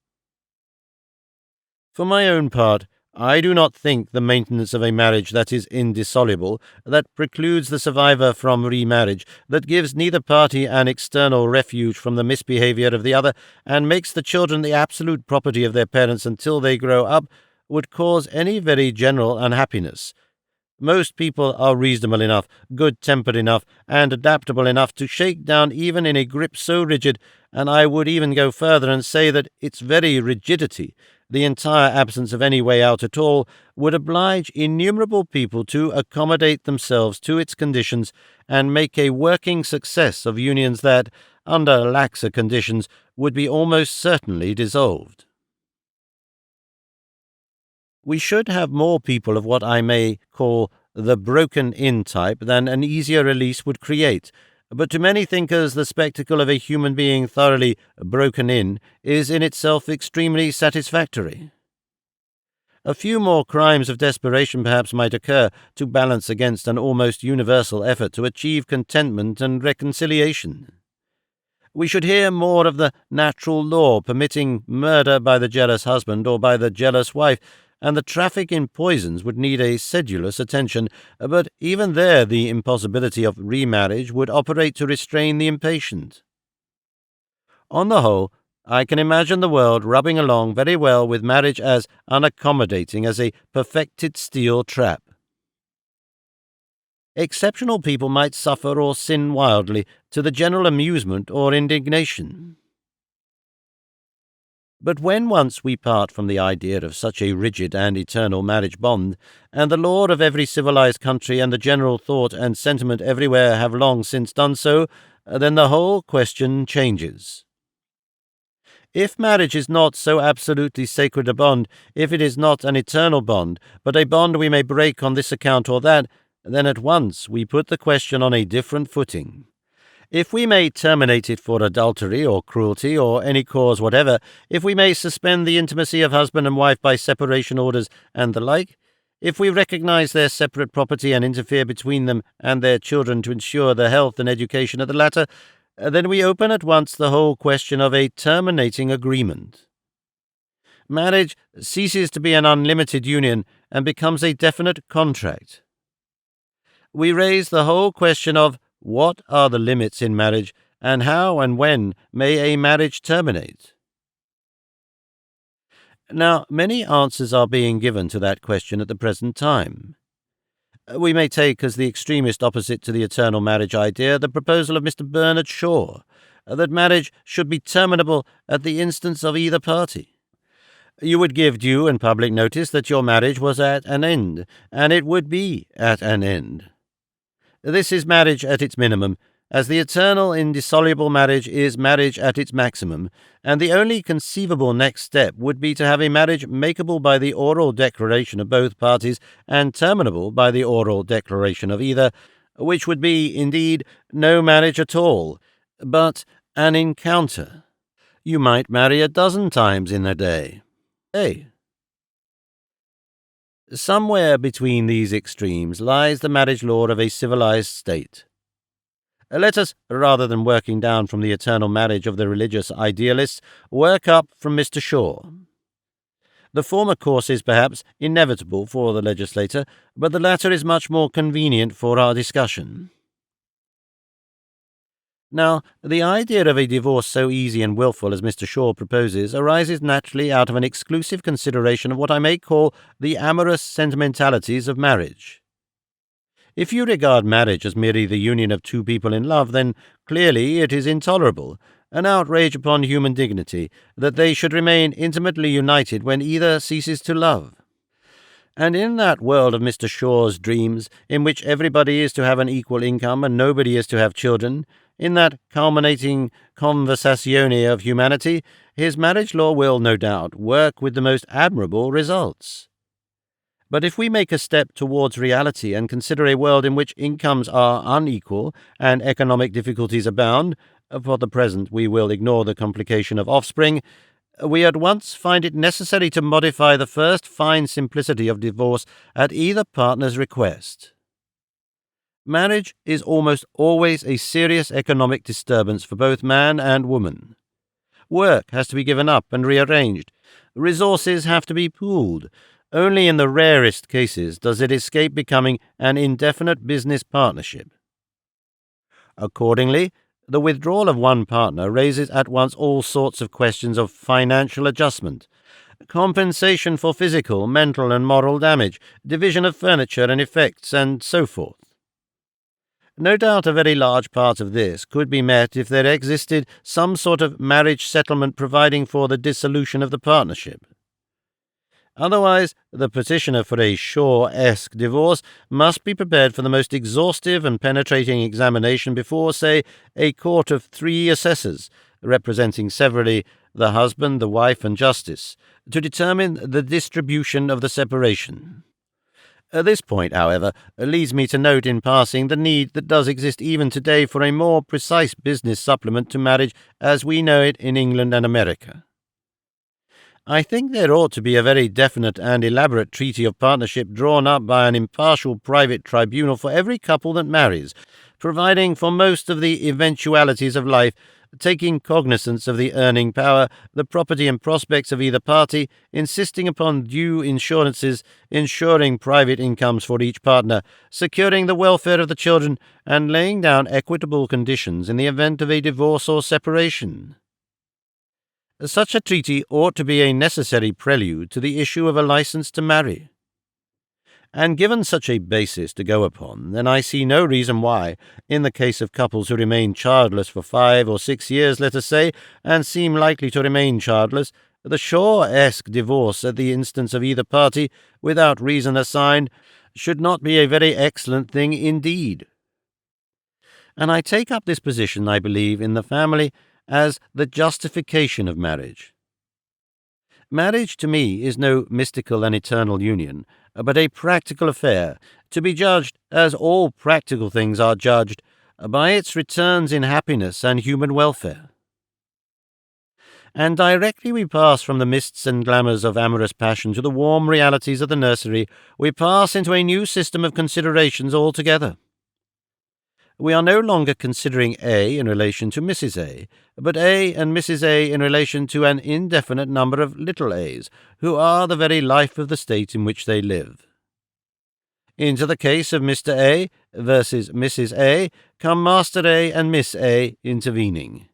Speaker 1: For my own part, I do not think the maintenance of a marriage that is indissoluble, that precludes the survivor from remarriage, that gives neither party an external refuge from the misbehavior of the other, and makes the children the absolute property of their parents until they grow up, would cause any very general unhappiness. Most people are reasonable enough, good-tempered enough, and adaptable enough to shake down even in a grip so rigid, and I would even go further and say that its very rigidity, the entire absence of any way out at all, would oblige innumerable people to accommodate themselves to its conditions, and make a working success of unions that, under laxer conditions, would be almost certainly dissolved. We should have more people of what I may call the broken-in type than an easier release would create, but to many thinkers the spectacle of a human being thoroughly broken in is in itself extremely satisfactory. A few more crimes of desperation perhaps might occur to balance against an almost universal effort to achieve contentment and reconciliation. We should hear more of the natural law permitting murder by the jealous husband or by the jealous wife, and the traffic in poisons would need a sedulous attention, but even there the impossibility of remarriage would operate to restrain the impatient. On the whole, I can imagine the world rubbing along very well with marriage as unaccommodating as a perfected steel trap. Exceptional people might suffer or sin wildly, to the general amusement or indignation. But when once we part from the idea of such a rigid and eternal marriage bond, and the law of every civilized country and the general thought and sentiment everywhere have long since done so, then the whole question changes. If marriage is not so absolutely sacred a bond, if it is not an eternal bond, but a bond we may break on this account or that, then at once we put the question on a different footing. If we may terminate it for adultery or cruelty or any cause whatever, if we may suspend the intimacy of husband and wife by separation orders and the like, if we recognize their separate property and interfere between them and their children to ensure the health and education of the latter, then we open at once the whole question of a terminating agreement. Marriage ceases to be an unlimited union and becomes a definite contract. We raise the whole question of what are the limits in marriage, and how and when may a marriage terminate? Now, many answers are being given to that question at the present time. We may take as the extremest opposite to the eternal marriage idea the proposal of Mr. Bernard Shaw, that marriage should be terminable at the instance of either party. You would give due and public notice that your marriage was at an end, and it would be at an end. This is marriage at its minimum, as the eternal indissoluble marriage is marriage at its maximum, and the only conceivable next step would be to have a marriage makeable by the oral declaration of both parties and terminable by the oral declaration of either, which would be, indeed, no marriage at all, but an encounter. You might marry 12 times in a day. Somewhere between these extremes lies the marriage law of a civilized state. Let us, rather than working down from the eternal marriage of the religious idealists, work up from Mr. Shaw. The former course is perhaps inevitable for the legislator, but the latter is much more convenient for our discussion. Now, the idea of a divorce so easy and wilful as Mr. Shaw proposes arises naturally out of an exclusive consideration of what I may call the amorous sentimentalities of marriage. If you regard marriage as merely the union of two people in love, then clearly it is intolerable, an outrage upon human dignity, that they should remain intimately united when either ceases to love. And in that world of Mr. Shaw's dreams, in which everybody is to have an equal income and nobody is to have children, in that culminating conversazione of humanity, his marriage law will, no doubt, work with the most admirable results. But if we make a step towards reality and consider a world in which incomes are unequal and economic difficulties abound, for the present we will ignore the complication of offspring, we at once find it necessary to modify the first fine simplicity of divorce at either partner's request. Marriage is almost always a serious economic disturbance for both man and woman. Work has to be given up and rearranged. Resources have to be pooled. Only in the rarest cases does it escape becoming an indefinite business partnership. Accordingly, the withdrawal of one partner raises at once all sorts of questions of financial adjustment, compensation for physical, mental, and moral damage, division of furniture and effects, and so forth. No doubt a very large part of this could be met if there existed some sort of marriage settlement providing for the dissolution of the partnership. Otherwise, the petitioner for a Shaw-esque divorce must be prepared for the most exhaustive and penetrating examination before, say, a court of 3 assessors, representing severally the husband, the wife, and justice, to determine the distribution of the separation. This point, however, leads me to note in passing the need that does exist even today for a more precise business supplement to marriage as we know it in England and America. I think there ought to be a very definite and elaborate treaty of partnership drawn up by an impartial private tribunal for every couple that marries, providing for most of the eventualities of life, taking cognizance of the earning power, the property and prospects of either party, insisting upon due insurances, ensuring private incomes for each partner, securing the welfare of the children, and laying down equitable conditions in the event of a divorce or separation. Such a treaty ought to be a necessary prelude to the issue of a license to marry. And given such a basis to go upon, then I see no reason why, in the case of couples who remain childless for 5 or 6 years, let us say, and seem likely to remain childless, the Shaw-esque divorce at the instance of either party, without reason assigned, should not be a very excellent thing indeed. And I take up this position, I believe, in the family as the justification of marriage. Marriage, to me, is no mystical and eternal union, but a practical affair, to be judged, as all practical things are judged, by its returns in happiness and human welfare. And directly we pass from the mists and glamours of amorous passion to the warm realities of the nursery, we pass into a new system of considerations altogether. We are no longer considering A in relation to Mrs. A, but A and Mrs. A in relation to an indefinite number of little a's, who are the very life of the state in which they live. Into the case of Mr. A versus Mrs. A come Master A and Miss A intervening.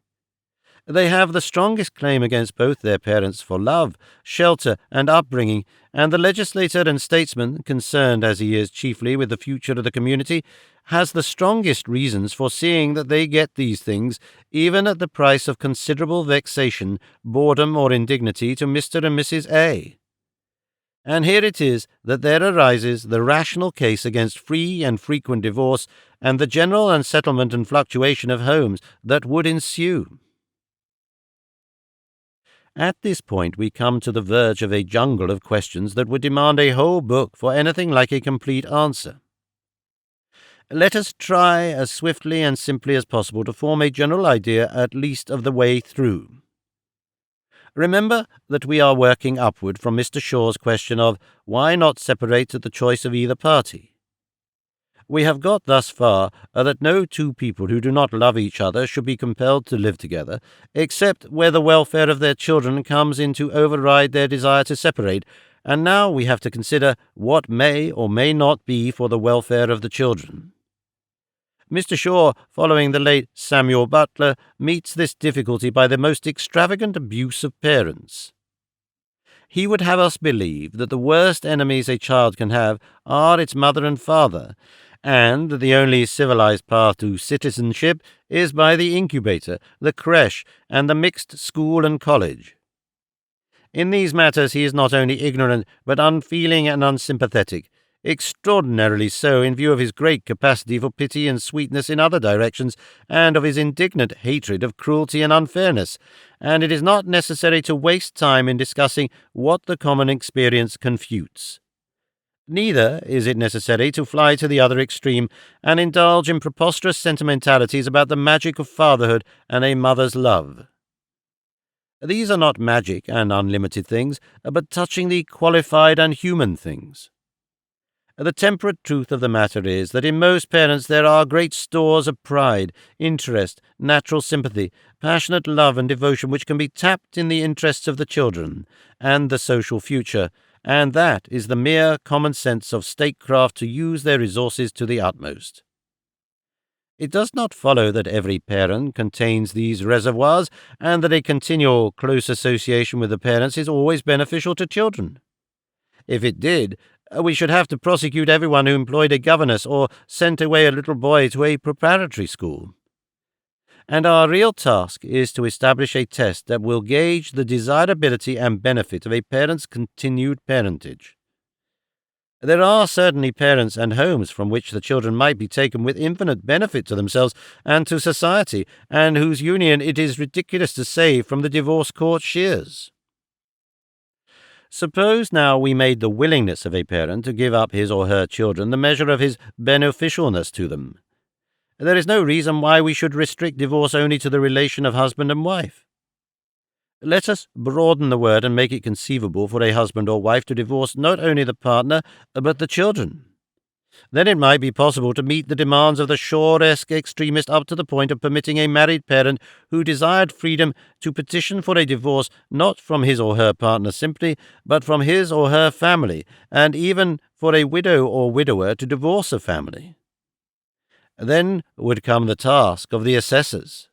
Speaker 1: They have the strongest claim against both their parents for love, shelter, and upbringing, and the legislator and statesman, concerned as he is chiefly with the future of the community, has the strongest reasons for seeing that they get these things, even at the price of considerable vexation, boredom, or indignity to Mr. and Mrs. A. And here it is that there arises the rational case against free and frequent divorce, and the general unsettlement and fluctuation of homes that would ensue. At this point we come to the verge of a jungle of questions that would demand a whole book for anything like a complete answer. Let us try as swiftly and simply as possible to form a general idea at least of the way through. Remember that we are working upward from Mr. Shaw's question of why not separate at the choice of either party. We have got thus far that no two people who do not love each other should be compelled to live together, except where the welfare of their children comes in to override their desire to separate, and now we have to consider what may or may not be for the welfare of the children. Mr. Shaw, following the late Samuel Butler, meets this difficulty by the most extravagant abuse of parents. He would have us believe that the worst enemies a child can have are its mother and father, and that the only civilized path to citizenship is by the incubator, the creche, and the mixed school and college. In these matters he is not only ignorant, but unfeeling and unsympathetic, extraordinarily so in view of his great capacity for pity and sweetness in other directions, and of his indignant hatred of cruelty and unfairness, and it is not necessary to waste time in discussing what the common experience confutes. Neither is it necessary to fly to the other extreme and indulge in preposterous sentimentalities about the magic of fatherhood and a mother's love. These are not magic and unlimited things, but touchingly qualified and human things. The temperate truth of the matter is that in most parents there are great stores of pride, interest, natural sympathy, passionate love and devotion which can be tapped in the interests of the children and the social future, and that is the mere common sense of statecraft to use their resources to the utmost. It does not follow that every parent contains these reservoirs, and that a continual close association with the parents is always beneficial to children. If it did, we should have to prosecute everyone who employed a governess or sent away a little boy to a preparatory school. And our real task is to establish a test that will gauge the desirability and benefit of a parent's continued parentage. There are certainly parents and homes from which the children might be taken with infinite benefit to themselves and to society, and whose union it is ridiculous to save from the divorce court shears. Suppose now we made the willingness of a parent to give up his or her children the measure of his beneficialness to them. There is no reason why we should restrict divorce only to the relation of husband and wife. Let us broaden the word and make it conceivable for a husband or wife to divorce not only the partner, but the children. Then it might be possible to meet the demands of the Shaw-esque extremist up to the point of permitting a married parent who desired freedom to petition for a divorce not from his or her partner simply, but from his or her family, and even for a widow or widower to divorce a family. Then would come the task of the assessors.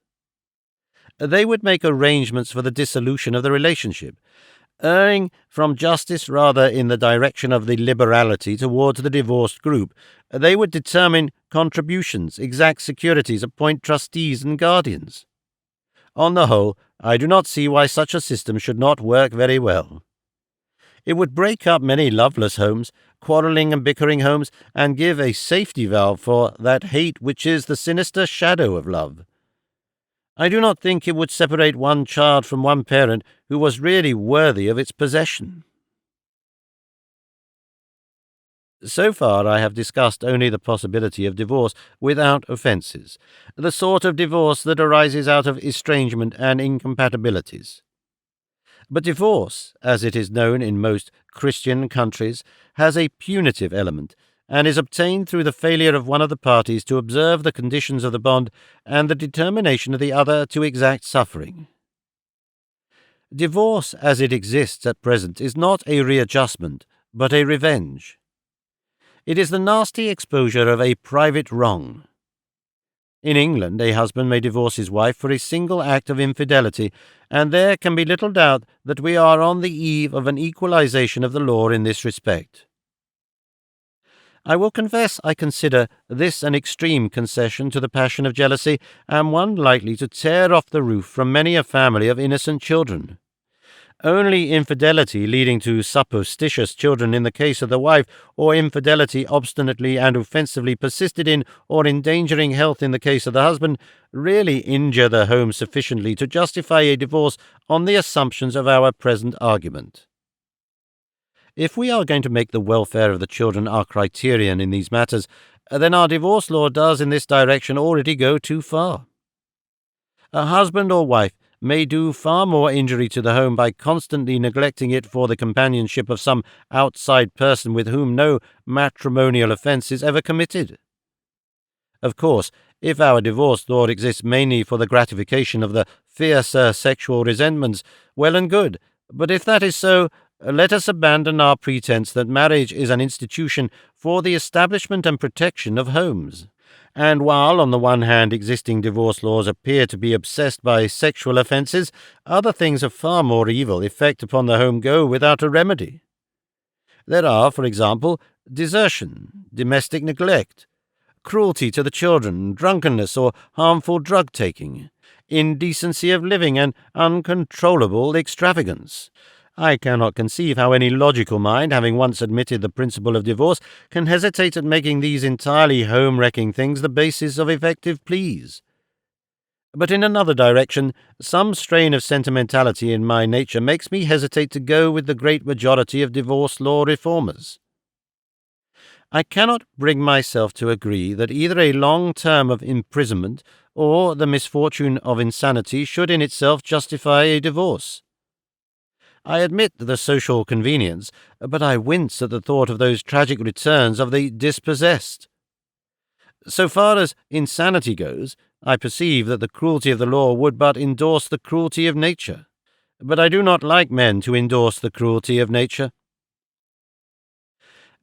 Speaker 1: They would make arrangements for the dissolution of the relationship, erring from justice rather in the direction of the liberality towards the divorced group. They would determine contributions, exact securities, appoint trustees and guardians. On the whole, I do not see why such a system should not work very well. It would break up many loveless homes, quarrelling and bickering homes, and give a safety valve for that hate which is the sinister shadow of love. I do not think it would separate one child from one parent who was really worthy of its possession. So far I have discussed only the possibility of divorce without offences, the sort of divorce that arises out of estrangement and incompatibilities. But divorce, as it is known in most Christian countries, has a punitive element, and is obtained through the failure of one of the parties to observe the conditions of the bond and the determination of the other to exact suffering. Divorce, as it exists at present, is not a readjustment, but a revenge. It is the nasty exposure of a private wrong. In England, a husband may divorce his wife for a single act of infidelity, and there can be little doubt that we are on the eve of an equalization of the law in this respect. I will confess I consider this an extreme concession to the passion of jealousy, and one likely to tear off the roof from many a family of innocent children. Only infidelity leading to supposititious children in the case of the wife, or infidelity obstinately and offensively persisted in or endangering health in the case of the husband, really injure the home sufficiently to justify a divorce on the assumptions of our present argument. If we are going to make the welfare of the children our criterion in these matters, then our divorce law does in this direction already go too far. A husband or wife may do far more injury to the home by constantly neglecting it for the companionship of some outside person with whom no matrimonial offence is ever committed. Of course, if our divorce thought exists mainly for the gratification of the fiercer sexual resentments, well and good. But if that is so, let us abandon our pretense that marriage is an institution for the establishment and protection of homes. And while, on the one hand, existing divorce laws appear to be obsessed by sexual offences, other things of far more evil effect upon the home go without a remedy. There are, for example, desertion, domestic neglect, cruelty to the children, drunkenness or harmful drug-taking, indecency of living, and uncontrollable extravagance. I cannot conceive how any logical mind, having once admitted the principle of divorce, can hesitate at making these entirely home-wrecking things the basis of effective pleas. But in another direction, some strain of sentimentality in my nature makes me hesitate to go with the great majority of divorce law reformers. I cannot bring myself to agree that either a long term of imprisonment or the misfortune of insanity should in itself justify a divorce. I admit the social convenience, but I wince at the thought of those tragic returns of the dispossessed. So far as insanity goes, I perceive that the cruelty of the law would but endorse the cruelty of nature. But I do not like men to endorse the cruelty of nature.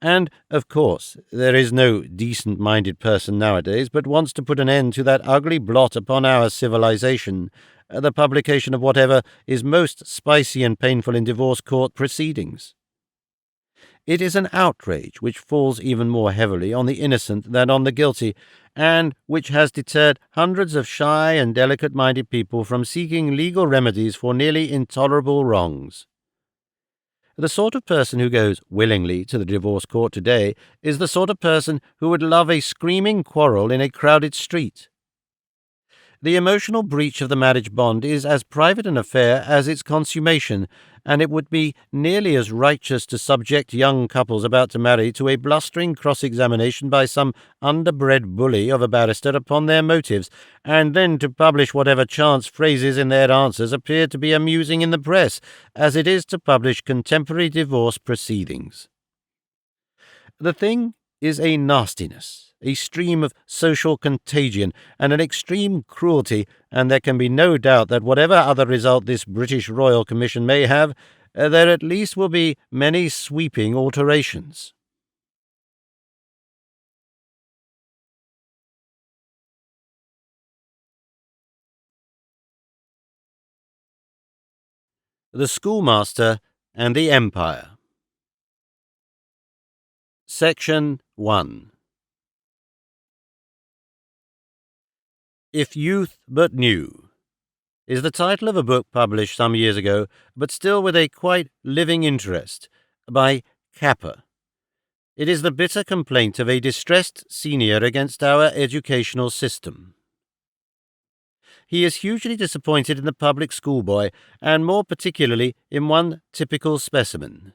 Speaker 1: And, of course, there is no decent-minded person nowadays but wants to put an end to that ugly blot upon our civilization, the publication of whatever is most spicy and painful in divorce court proceedings. It is an outrage which falls even more heavily on the innocent than on the guilty, and which has deterred hundreds of shy and delicate-minded people from seeking legal remedies for nearly intolerable wrongs. The sort of person who goes willingly to the divorce court today is the sort of person who would love a screaming quarrel in a crowded street. The emotional breach of the marriage bond is as private an affair as its consummation, and it would be nearly as righteous to subject young couples about to marry to a blustering cross-examination by some underbred bully of a barrister upon their motives, and then to publish whatever chance phrases in their answers appear to be amusing in the press, as it is to publish contemporary divorce proceedings. The thing is a nastiness, a stream of social contagion, and an extreme cruelty, and there can be no doubt that whatever other result this British Royal Commission may have, there at least will be many sweeping alterations. The Schoolmaster and the Empire. Section 1. If Youth But Knew is the title of a book published some years ago, but still with a quite living interest, by Capper. It is the bitter complaint of a distressed senior against our educational system. He is hugely disappointed in the public schoolboy, and more particularly in one typical specimen.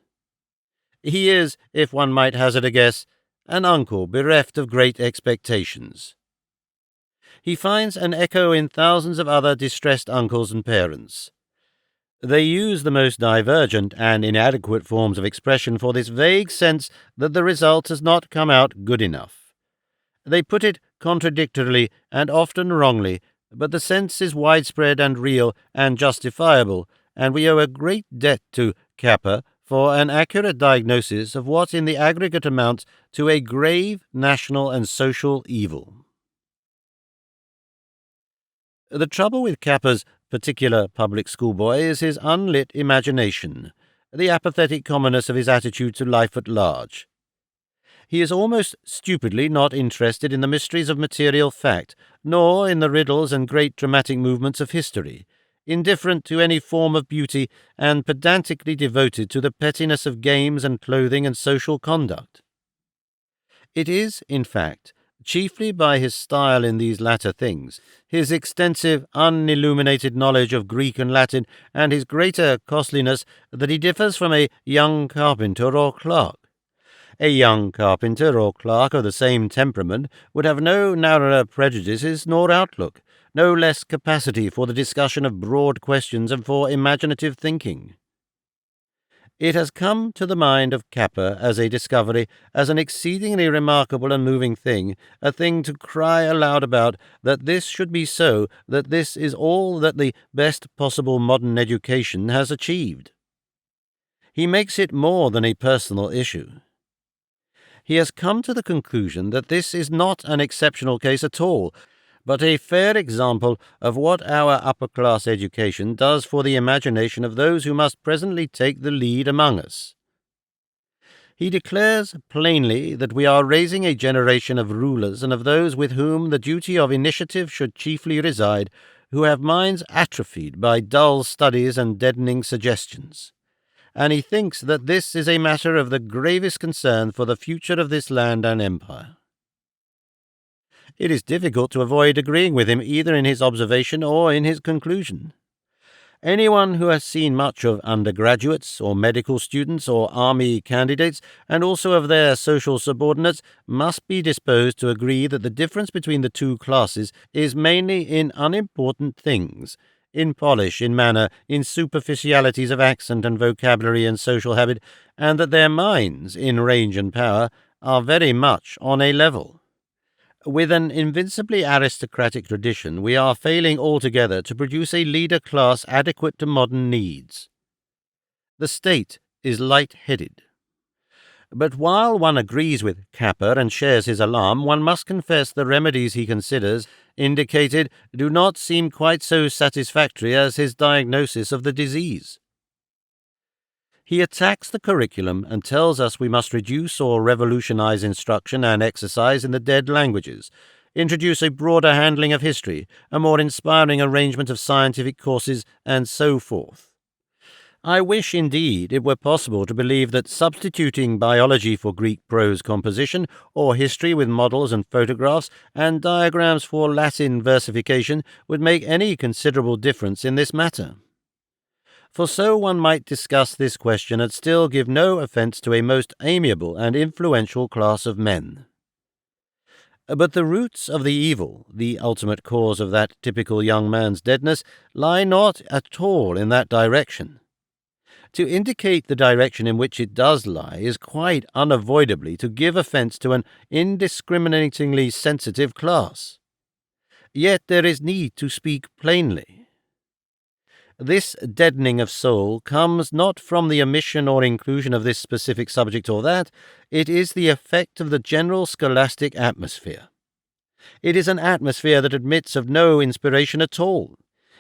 Speaker 1: He is, if one might hazard a guess, an uncle bereft of great expectations. He finds an echo in thousands of other distressed uncles and parents. They use the most divergent and inadequate forms of expression for this vague sense that the result has not come out good enough. They put it contradictorily and often wrongly, but the sense is widespread and real and justifiable, and we owe a great debt to Capper for an accurate diagnosis of what in the aggregate amounts to a grave national and social evil. The trouble with Capper's particular public schoolboy is his unlit imagination, the apathetic commonness of his attitude to life at large. He is almost stupidly not interested in the mysteries of material fact, nor in the riddles and great dramatic movements of history, indifferent to any form of beauty, and pedantically devoted to the pettiness of games and clothing and social conduct. It is, in fact, chiefly by his style in these latter things, his extensive, unilluminated knowledge of Greek and Latin, and his greater costliness, that he differs from a young carpenter or clerk. A young carpenter or clerk of the same temperament would have no narrower prejudices nor outlook, no less capacity for the discussion of broad questions and for imaginative thinking. It has come to the mind of Capper as a discovery, as an exceedingly remarkable and moving thing, a thing to cry aloud about, that this should be so, that this is all that the best possible modern education has achieved. He makes it more than a personal issue. He has come to the conclusion that this is not an exceptional case at all, but a fair example of what our upper-class education does for the imagination of those who must presently take the lead among us. He declares plainly that we are raising a generation of rulers and of those with whom the duty of initiative should chiefly reside, who have minds atrophied by dull studies and deadening suggestions. And he thinks that this is a matter of the gravest concern for the future of this land and empire. It is difficult to avoid agreeing with him either in his observation or in his conclusion. Anyone who has seen much of undergraduates or medical students or army candidates, and also of their social subordinates, must be disposed to agree that the difference between the two classes is mainly in unimportant things, in polish, in manner, in superficialities of accent and vocabulary and social habit, and that their minds, in range and power, are very much on a level. With an invincibly aristocratic tradition, we are failing altogether to produce a leader class adequate to modern needs. The state is light-headed. But while one agrees with Capper and shares his alarm, one must confess the remedies he considers indicated do not seem quite so satisfactory as his diagnosis of the disease. He attacks the curriculum and tells us we must reduce or revolutionize instruction and exercise in the dead languages, introduce a broader handling of history, a more inspiring arrangement of scientific courses, and so forth. I wish, indeed, it were possible to believe that substituting biology for Greek prose composition, or history with models and photographs, and diagrams for Latin versification would make any considerable difference in this matter. For so one might discuss this question and still give no offence to a most amiable and influential class of men. But the roots of the evil, the ultimate cause of that typical young man's deadness, lie not at all in that direction. To indicate the direction in which it does lie is quite unavoidably to give offence to an indiscriminatingly sensitive class. Yet there is need to speak plainly. This deadening of soul comes not from the omission or inclusion of this specific subject or that, it is the effect of the general scholastic atmosphere. It is an atmosphere that admits of no inspiration at all.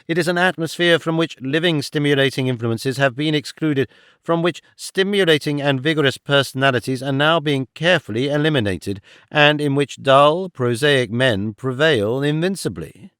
Speaker 1: It is an atmosphere from which living stimulating influences have been excluded, from which stimulating and vigorous personalities are now being carefully eliminated, and in which dull, prosaic men prevail invincibly.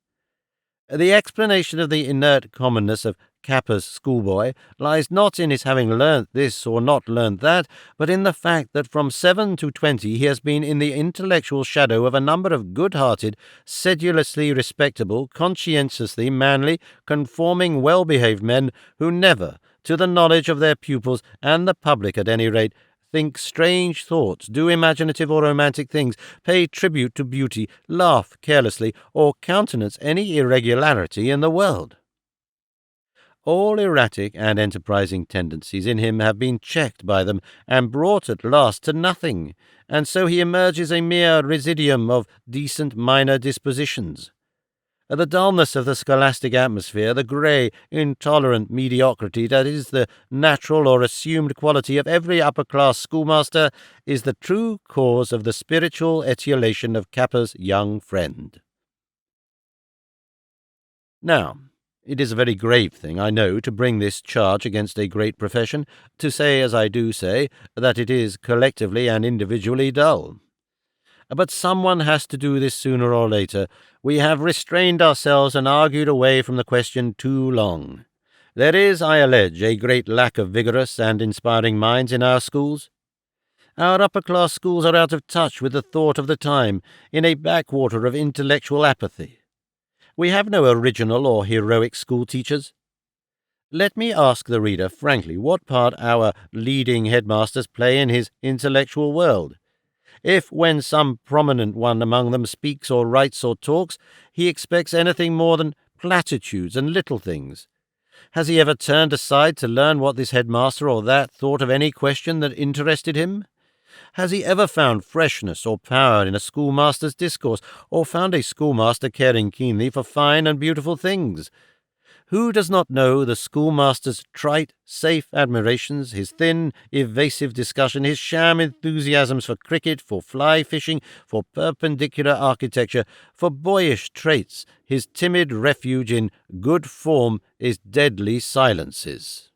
Speaker 1: The explanation of the inert commonness of Capper's schoolboy lies not in his having learnt this or not learnt that, but in the fact that from 7 to 20 he has been in the intellectual shadow of a number of good-hearted, sedulously respectable, conscientiously manly, conforming, well-behaved men who never, to the knowledge of their pupils and the public at any rate, think strange thoughts, do imaginative or romantic things, pay tribute to beauty, laugh carelessly, or countenance any irregularity in the world. All erratic and enterprising tendencies in him have been checked by them and brought at last to nothing, and so he emerges a mere residuum of decent minor dispositions. The dullness of the scholastic atmosphere, the grey, intolerant mediocrity that is the natural or assumed quality of every upper-class schoolmaster, is the true cause of the spiritual etiolation of Capper's young friend. Now, it is a very grave thing, I know, to bring this charge against a great profession, to say, as I do say, that it is collectively and individually dull. But someone has to do this sooner or later. We have restrained ourselves and argued away from the question too long. There is, I allege, a great lack of vigorous and inspiring minds in our schools. Our upper-class schools are out of touch with the thought of the time, in a backwater of intellectual apathy. We have no original or heroic school-teachers. Let me ask the reader frankly what part our leading headmasters play in his intellectual world. If, when some prominent one among them speaks or writes or talks, he expects anything more than platitudes and little things, has he ever turned aside to learn what this headmaster or that thought of any question that interested him? Has he ever found freshness or power in a schoolmaster's discourse, or found a schoolmaster caring keenly for fine and beautiful things? Who does not know the schoolmaster's trite, safe admirations, his thin, evasive discussion, his sham enthusiasms for cricket, for fly fishing, for perpendicular architecture, for boyish traits, his timid refuge in good form, his deadly silences?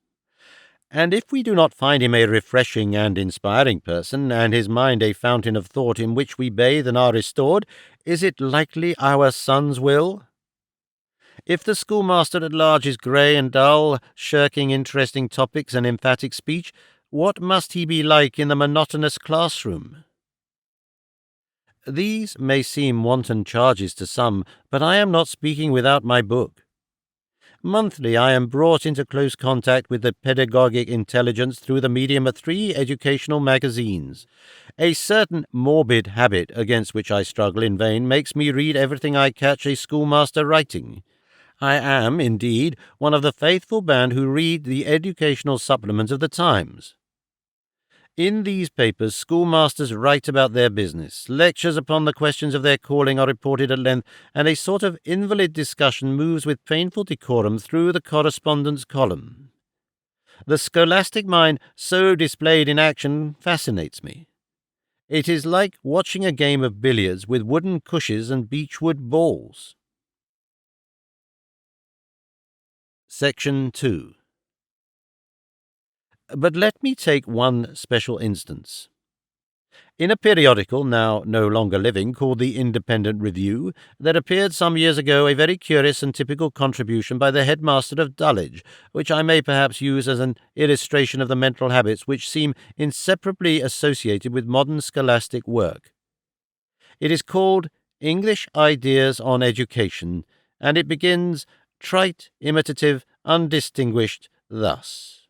Speaker 1: And if we do not find him a refreshing and inspiring person, and his mind a fountain of thought in which we bathe and are restored, is it likely our sons will? If the schoolmaster at large is grey and dull, shirking interesting topics and emphatic speech, what must he be like in the monotonous classroom? These may seem wanton charges to some, but I am not speaking without my book. Monthly I am brought into close contact with the pedagogic intelligence through the medium of 3 educational magazines. A certain morbid habit against which I struggle in vain makes me read everything I catch a schoolmaster writing. I am, indeed, one of the faithful band who read the educational supplement of the Times. In these papers schoolmasters write about their business, lectures upon the questions of their calling are reported at length, and a sort of invalid discussion moves with painful decorum through the correspondence column. The scholastic mind so displayed in action fascinates me. It is like watching a game of billiards with wooden cushions and beechwood balls. Section 2. But let me take one special instance. In a periodical, now no longer living, called the Independent Review, there appeared some years ago a very curious and typical contribution by the headmaster of Dulwich, which I may perhaps use as an illustration of the mental habits which seem inseparably associated with modern scholastic work. It is called English Ideas on Education, and it begins, trite, imitative, undistinguished, thus.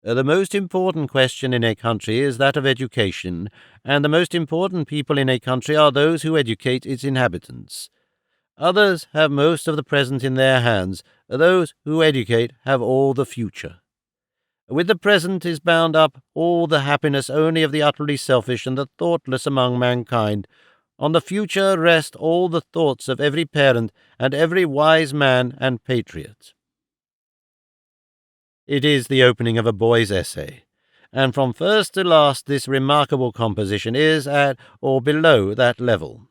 Speaker 1: The most important question in a country is that of education, and the most important people in a country are those who educate its inhabitants. Others have most of the present in their hands, those who educate have all the future. With the present is bound up all the happiness only of the utterly selfish and the thoughtless among mankind. On the future rest all the thoughts of every parent and every wise man and patriot. It is the opening of a boy's essay, and from first to last this remarkable composition is at or below that level.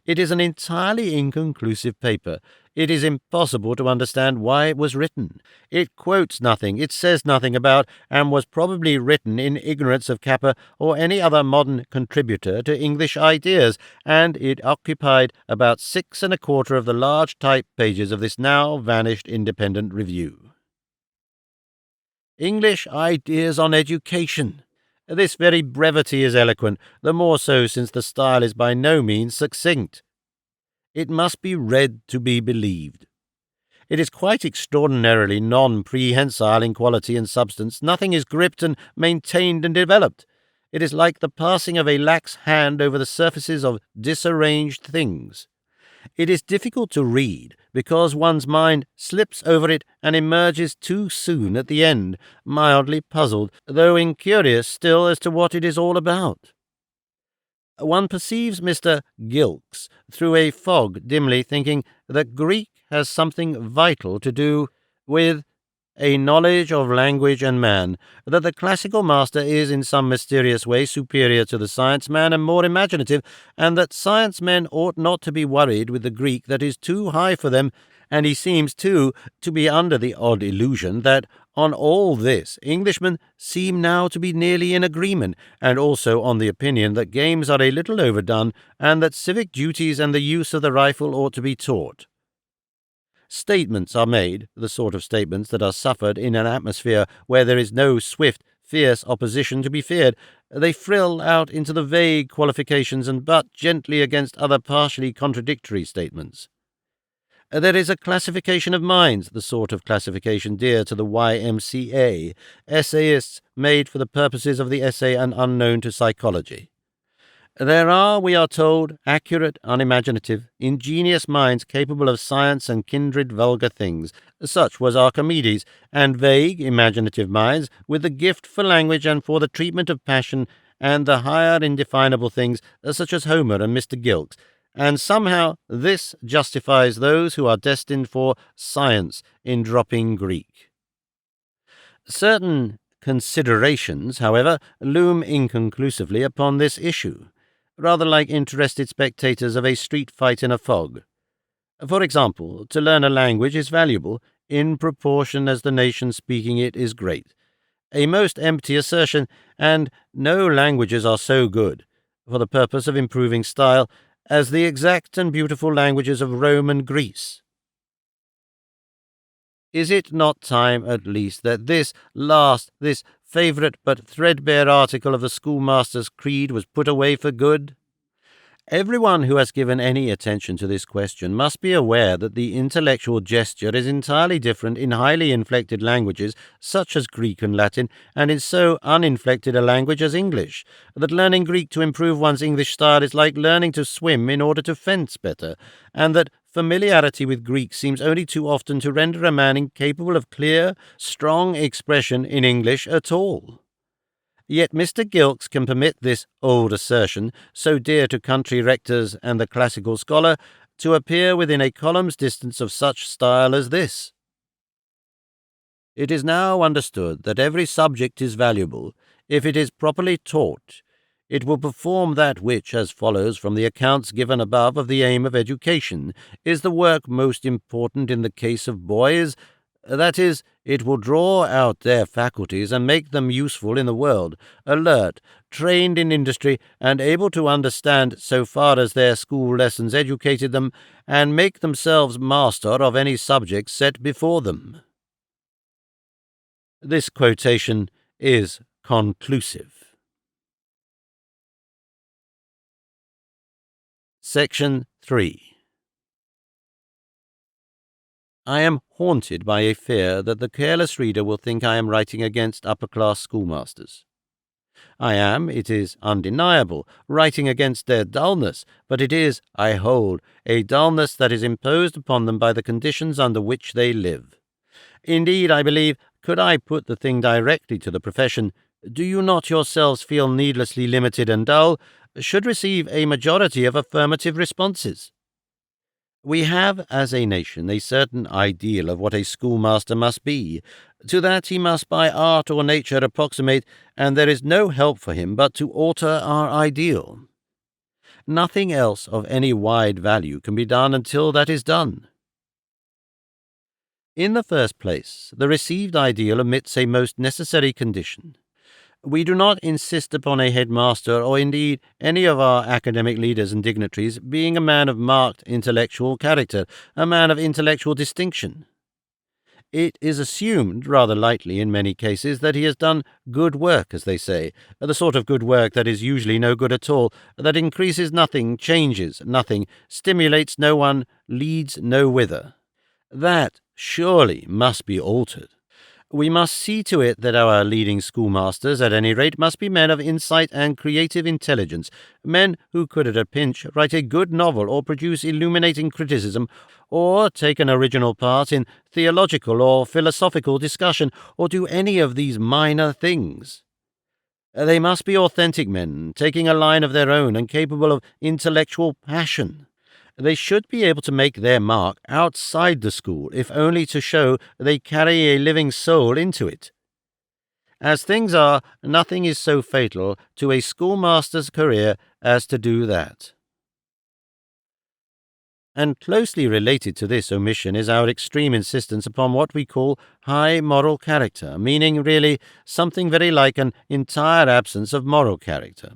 Speaker 1: It is an entirely inconclusive paper. It is impossible to understand why it was written. It quotes nothing, it says nothing about, and was probably written in ignorance of Capper or any other modern contributor to English ideas, and it occupied about 6 1/4 of the large type pages of this now vanished Independent Review. English Ideas on Education. This very brevity is eloquent, the more so since the style is by no means succinct. It must be read to be believed. It is quite extraordinarily non-prehensile in quality and substance. Nothing is gripped and maintained and developed. It is like the passing of a lax hand over the surfaces of disarranged things. It is difficult to read because one's mind slips over it and emerges too soon at the end, mildly puzzled, though incurious still as to what it is all about. One perceives Mr. Gilks through a fog dimly, thinking that Greek has something vital to do with a knowledge of language and man, that the classical master is in some mysterious way superior to the science man and more imaginative, and that science men ought not to be worried with the Greek that is too high for them, and he seems, too, to be under the odd illusion that on all this Englishmen seem now to be nearly in agreement, and also on the opinion that games are a little overdone, and that civic duties and the use of the rifle ought to be taught. Statements are made, the sort of statements that are suffered in an atmosphere where there is no swift, fierce opposition to be feared. They frill out into the vague qualifications and butt gently against other partially contradictory statements. There is a classification of minds, the sort of classification dear to the YMCA, essayists made for the purposes of the essay and unknown to psychology. There are, we are told, accurate, unimaginative, ingenious minds capable of science and kindred vulgar things. Such was Archimedes, and vague, imaginative minds with the gift for language and for the treatment of passion and the higher indefinable things, such as Homer and Mr. Gilkes. And somehow this justifies those who are destined for science in dropping Greek. Certain considerations, however, loom inconclusively upon this issue, rather like interested spectators of a street fight in a fog. For example, to learn a language is valuable in proportion as the nation speaking it is great. A most empty assertion, and no languages are so good, for the purpose of improving style, as the exact and beautiful languages of Rome and Greece. Is it not time, at least, that this favourite but threadbare article of the schoolmaster's creed was put away for good? Everyone who has given any attention to this question must be aware that the intellectual gesture is entirely different in highly inflected languages such as Greek and Latin, and in so uninflected a language as English, that learning Greek to improve one's English style is like learning to swim in order to fence better, and that familiarity with Greek seems only too often to render a man incapable of clear, strong expression in English at all. Yet Mr. Gilkes can permit this old assertion, so dear to country rectors and the classical scholar, to appear within a column's distance of such style as this. It is now understood that every subject is valuable, if it is properly taught. It will perform that which, as follows from the accounts given above of the aim of education, is the work most important in the case of boys, that is, it will draw out their faculties and make them useful in the world, alert, trained in industry, and able to understand so far as their school lessons educated them, and make themselves master of any subject set before them. This quotation is conclusive. Section 3. I am haunted by a fear that the careless reader will think I am writing against upper-class schoolmasters. I am, it is undeniable, writing against their dullness, but it is, I hold, a dullness that is imposed upon them by the conditions under which they live. Indeed, I believe, could I put the thing directly to the profession, do you not yourselves feel needlessly limited and dull, should receive a majority of affirmative responses. We have, as a nation, a certain ideal of what a schoolmaster must be. To that he must by art or nature approximate, and there is no help for him but to alter our ideal. Nothing else of any wide value can be done until that is done. In the first place, the received ideal omits a most necessary condition. We do not insist upon a headmaster, or indeed any of our academic leaders and dignitaries, being a man of marked intellectual character, a man of intellectual distinction. It is assumed, rather lightly in many cases, that he has done good work, as they say, the sort of good work that is usually no good at all, that increases nothing, changes nothing, stimulates no one, leads no whither. That, surely, must be altered. We must see to it that our leading schoolmasters, at any rate, must be men of insight and creative intelligence, men who could at a pinch write a good novel or produce illuminating criticism, or take an original part in theological or philosophical discussion, or do any of these minor things. They must be authentic men, taking a line of their own and capable of intellectual passion. They should be able to make their mark outside the school, if only to show they carry a living soul into it. As things are, nothing is so fatal to a schoolmaster's career as to do that. And closely related to this omission is our extreme insistence upon what we call high moral character, meaning really something very like an entire absence of moral character.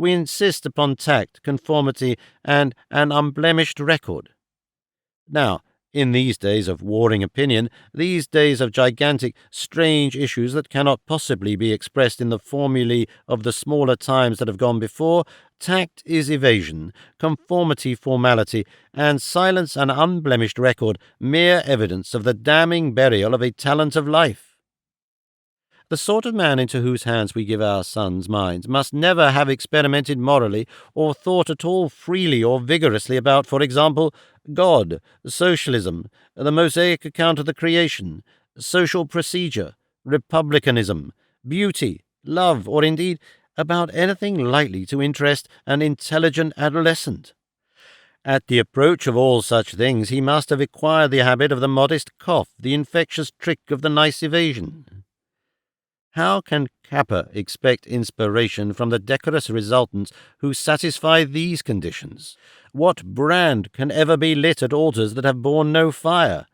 Speaker 1: We insist upon tact, conformity, and an unblemished record. Now, In these days of warring opinion, these days of gigantic, strange issues that cannot possibly be expressed in the formulae of the smaller times that have gone before, tact is evasion, conformity formality, and silence an unblemished record mere evidence of the damning burial of a talent of life. The sort of man into whose hands we give our sons' minds must never have experimented morally or thought at all freely or vigorously about, for example, God, socialism, the Mosaic account of the creation, social procedure, republicanism, beauty, love, or indeed about anything likely to interest an intelligent adolescent. At the approach of all such things he must have acquired the habit of the modest cough, the infectious trick of the nice evasion. How can Kappa expect inspiration from the decorous resultants who satisfy these conditions? What brand can ever be lit at altars that have borne no fire?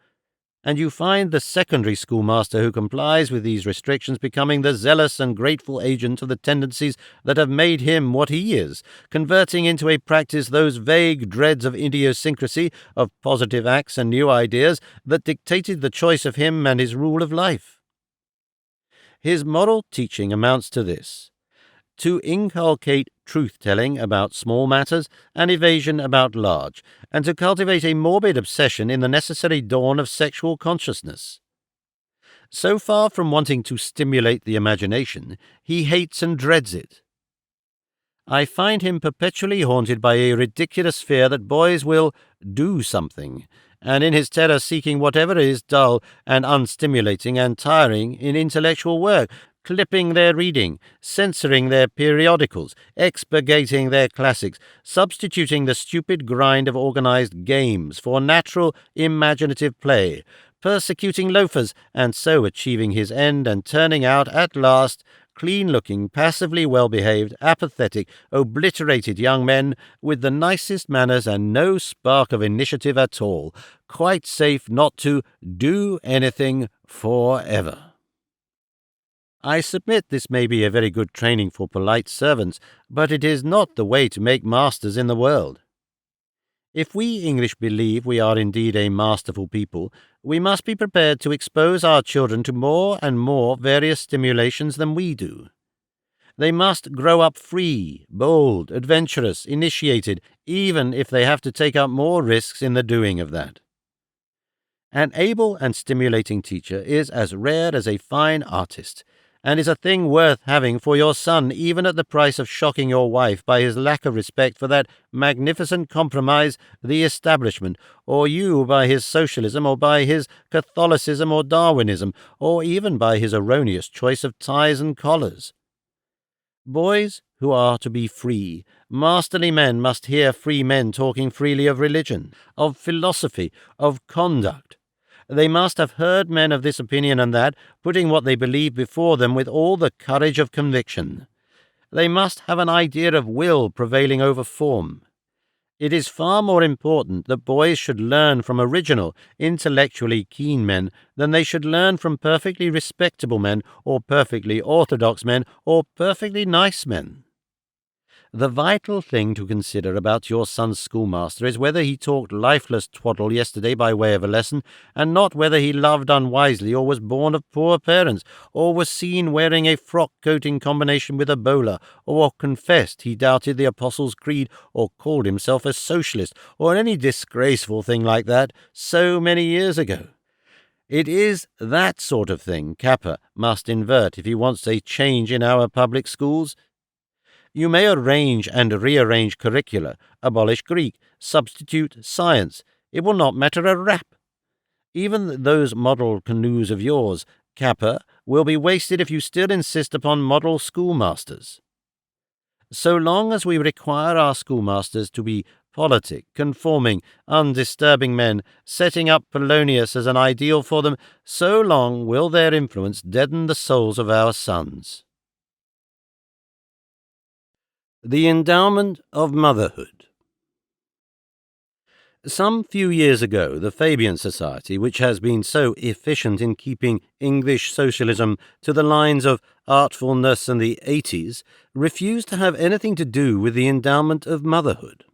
Speaker 1: And you find the secondary schoolmaster who complies with these restrictions becoming the zealous and grateful agent of the tendencies that have made him what he is, converting into a practice those vague dreads of idiosyncrasy, of positive acts and new ideas that dictated the choice of him and his rule of life. His moral teaching amounts to this: to inculcate truth-telling about small matters and evasion about large, and to cultivate a morbid obsession in the necessary dawn of sexual consciousness. So far from wanting to stimulate the imagination, he hates and dreads it. I find him perpetually haunted by a ridiculous fear that boys will do something, and in his terror seeking whatever is dull and unstimulating and tiring in intellectual work, clipping their reading, censoring their periodicals, expurgating their classics, substituting the stupid grind of organized games for natural, imaginative play, persecuting loafers, and so achieving his end and turning out, at last, clean-looking, passively well-behaved, apathetic, obliterated young men with the nicest manners and no spark of initiative at all, quite safe not to do anything forever. I submit this may be a very good training for polite servants, but it is not the way to make masters in the world. If we English believe we are indeed a masterful people, we must be prepared to expose our children to more and more various stimulations than we do. They must grow up free, bold, adventurous, initiated, even if they have to take up more risks in the doing of that. An able and stimulating teacher is as rare as a fine artist, and is a thing worth having for your son even at the price of shocking your wife by his lack of respect for that magnificent compromise, the establishment, or you by his socialism, or by his Catholicism or Darwinism, or even by his erroneous choice of ties and collars. Boys who are to be free, masterly men must hear free men talking freely of religion, of philosophy, of conduct. They must have heard men of this opinion and that, putting what they believe before them with all the courage of conviction. They must have an idea of will prevailing over form. It is far more important that boys should learn from original, intellectually keen men than they should learn from perfectly respectable men, or perfectly orthodox men, or perfectly nice men. The vital thing to consider about your son's schoolmaster is whether he talked lifeless twaddle yesterday by way of a lesson, and not whether he loved unwisely, or was born of poor parents, or was seen wearing a frock-coat in combination with a bowler, or confessed he doubted the Apostles' Creed, or called himself a socialist, or any disgraceful thing like that, so many years ago. It is that sort of thing Kappa must invert if he wants a change in our public schools. You may arrange and rearrange curricula, abolish Greek, substitute science. It will not matter a rap. Even those model canoes of yours, Kappa, will be wasted if you still insist upon model schoolmasters. So long as we require our schoolmasters to be politic, conforming, undisturbing men, setting up Polonius as an ideal for them, so long will their influence deaden the souls of our sons. The Endowment of Motherhood. Some few years ago, the Fabian Society, which has been so efficient in keeping English socialism to the lines of artfulness and the 80s, refused to have anything to do with the endowment of motherhood.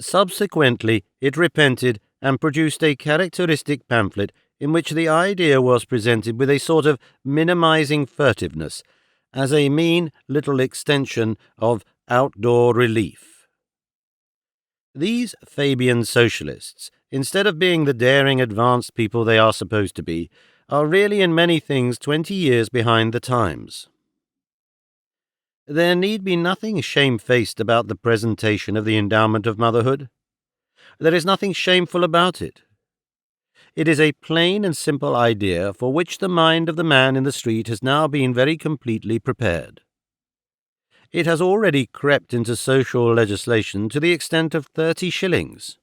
Speaker 1: Subsequently, it repented, and produced a characteristic pamphlet in which the idea was presented with a sort of minimizing furtiveness, as a mean little extension of outdoor relief. These Fabian socialists, instead of being the daring advanced people they are supposed to be, are really in many things 20 years behind the times. There need be nothing shamefaced about the presentation of the endowment of motherhood. There is nothing shameful about it. It is a plain and simple idea for which the mind of the man in the street has now been very completely prepared. It has already crept into social legislation to the extent of 30 shillings.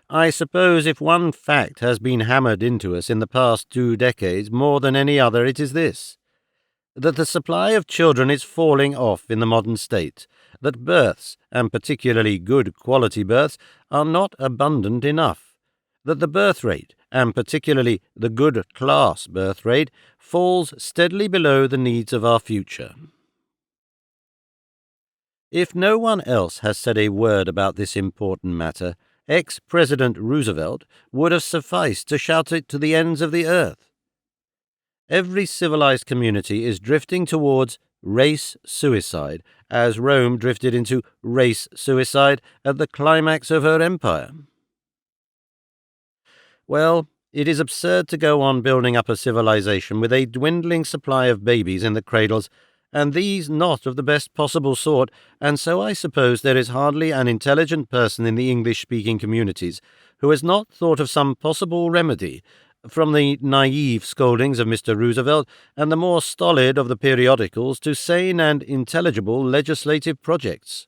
Speaker 1: I suppose if one fact has been hammered into us in the past 2 decades more than any other, it is this: that the supply of children is falling off in the modern state, that births, and particularly good quality births, are not abundant enough, that the birth rate, and particularly the good class birth rate, falls steadily below the needs of our future. If no one else has said a word about this important matter, ex-President Roosevelt would have sufficed to shout it to the ends of the earth. Every civilized community is drifting towards race suicide, as Rome drifted into race suicide at the climax of her empire. Well, it is absurd to go on building up a civilization with a dwindling supply of babies in the cradles, and these not of the best possible sort, and so I suppose there is hardly an intelligent person in the English-speaking communities who has not thought of some possible remedy, from the naive scoldings of Mr. Roosevelt and the more stolid of the periodicals to sane and intelligible legislative projects.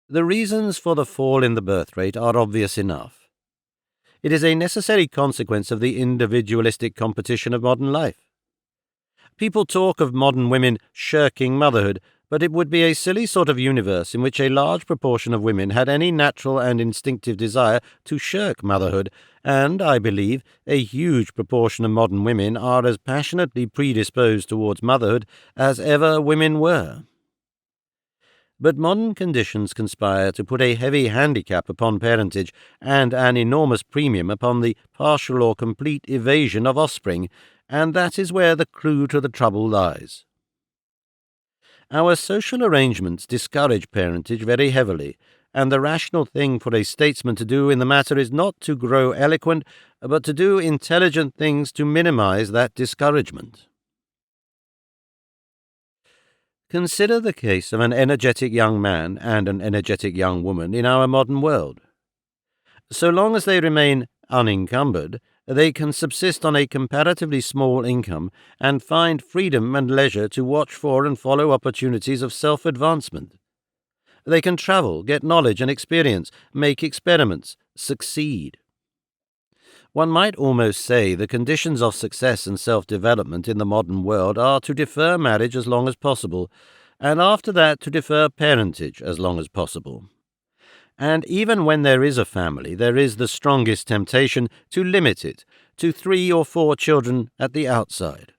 Speaker 1: The reasons for the fall in the birth rate are obvious enough. It is a necessary consequence of the individualistic competition of modern life. People talk of modern women shirking motherhood, but it would be a silly sort of universe in which a large proportion of women had any natural and instinctive desire to shirk motherhood, and, I believe, a huge proportion of modern women are as passionately predisposed towards motherhood as ever women were. But modern conditions conspire to put a heavy handicap upon parentage and an enormous premium upon the partial or complete evasion of offspring, and that is where the clue to the trouble lies. Our social arrangements discourage parentage very heavily, and the rational thing for a statesman to do in the matter is not to grow eloquent, but to do intelligent things to minimize that discouragement. Consider the case of an energetic young man and an energetic young woman in our modern world. So long as they remain unencumbered, they can subsist on a comparatively small income and find freedom and leisure to watch for and follow opportunities of self-advancement. They can travel, get knowledge and experience, make experiments, succeed. One might almost say the conditions of success and self-development in the modern world are to defer marriage as long as possible, and after that to defer parentage as long as possible. And even when there is a family, there is the strongest temptation to limit it to 3 or 4 children at the outside.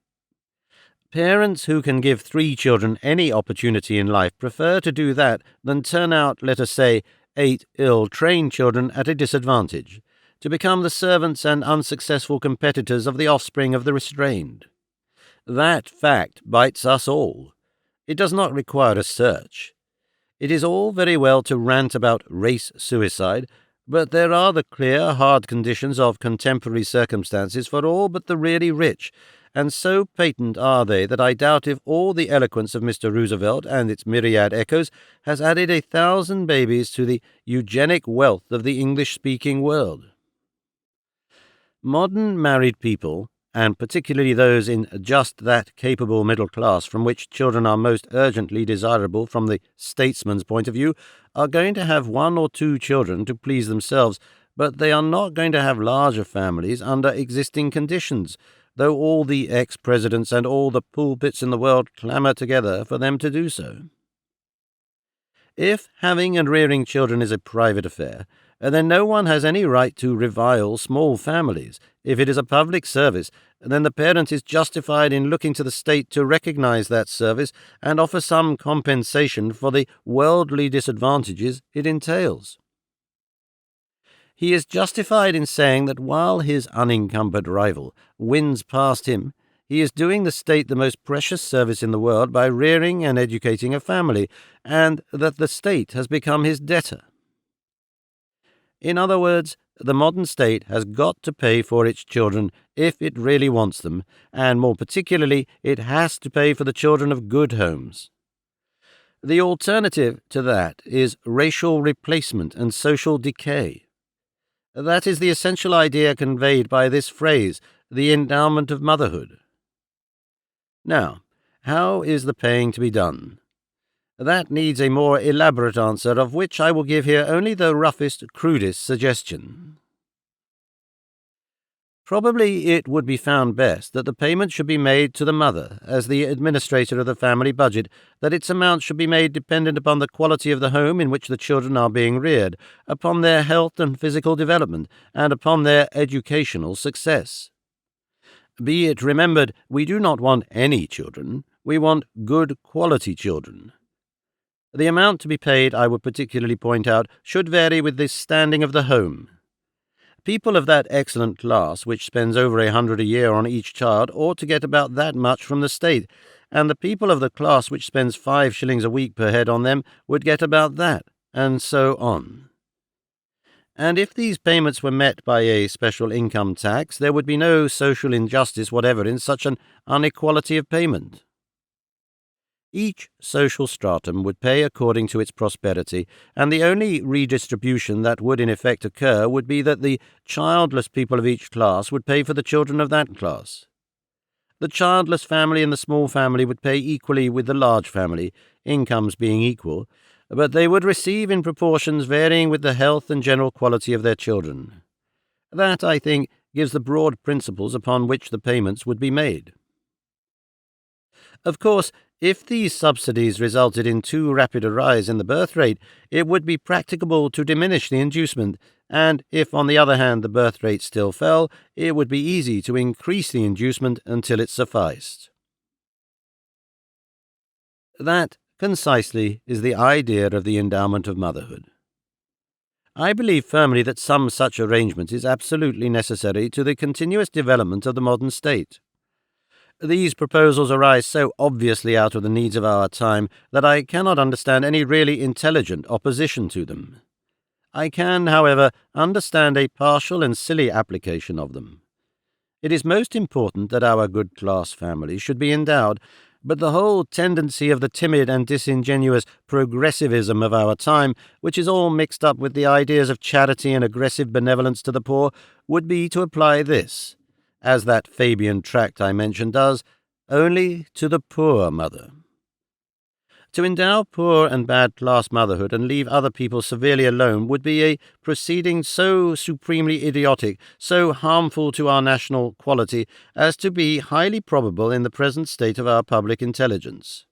Speaker 1: Parents who can give 3 children any opportunity in life prefer to do that than turn out, let us say, 8 ill-trained children at a disadvantage, to become the servants and unsuccessful competitors of the offspring of the restrained. That fact bites us all. It does not require a search. It is all very well to rant about race suicide, but there are the clear, hard conditions of contemporary circumstances for all but the really rich, and so patent are they that I doubt if all the eloquence of Mr. Roosevelt and its myriad echoes has added 1,000 babies to the eugenic wealth of the English-speaking world. Modern married people, and particularly those in just that capable middle class from which children are most urgently desirable from the statesman's point of view, are going to have 1 or 2 children to please themselves, but they are not going to have larger families under existing conditions, though all the ex-presidents and all the pulpits in the world clamour together for them to do so. If having and rearing children is a private affair, then no one has any right to revile small families. If it is a public service, then the parent is justified in looking to the state to recognize that service and offer some compensation for the worldly disadvantages it entails. He is justified in saying that while his unencumbered rival wins past him, he is doing the state the most precious service in the world by rearing and educating a family, and that the state has become his debtor. In other words, the modern state has got to pay for its children if it really wants them, and more particularly, it has to pay for the children of good homes. The alternative to that is racial replacement and social decay. That is the essential idea conveyed by this phrase, the endowment of motherhood. Now, how is the paying to be done? That needs a more elaborate answer, of which I will give here only the roughest, crudest suggestion. Probably it would be found best that the payment should be made to the mother, as the administrator of the family budget, that its amount should be made dependent upon the quality of the home in which the children are being reared, upon their health and physical development, and upon their educational success. Be it remembered, we do not want any children, we want good quality children. The amount to be paid, I would particularly point out, should vary with the standing of the home. People of that excellent class which spends over 100 a year on each child ought to get about that much from the state, and the people of the class which spends 5 shillings a week per head on them would get about that, and so on. And if these payments were met by a special income tax, there would be no social injustice whatever in such an inequality of payment. Each social stratum would pay according to its prosperity, and the only redistribution that would in effect occur would be that the childless people of each class would pay for the children of that class. The childless family and the small family would pay equally with the large family, incomes being equal, but they would receive in proportions varying with the health and general quality of their children. That, I think, gives the broad principles upon which the payments would be made. Of course, if these subsidies resulted in too rapid a rise in the birth rate, it would be practicable to diminish the inducement, and if, on the other hand, the birth rate still fell, it would be easy to increase the inducement until it sufficed. That, concisely, is the idea of the endowment of motherhood. I believe firmly that some such arrangement is absolutely necessary to the continuous development of the modern state. These proposals arise so obviously out of the needs of our time that I cannot understand any really intelligent opposition to them. I can, however, understand a partial and silly application of them. It is most important that our good class families should be endowed, but the whole tendency of the timid and disingenuous progressivism of our time, which is all mixed up with the ideas of charity and aggressive benevolence to the poor, would be to apply this, as that Fabian tract I mentioned does, only to the poor mother. To endow poor and bad-class motherhood and leave other people severely alone would be a proceeding so supremely idiotic, so harmful to our national quality, as to be highly probable in the present state of our public intelligence.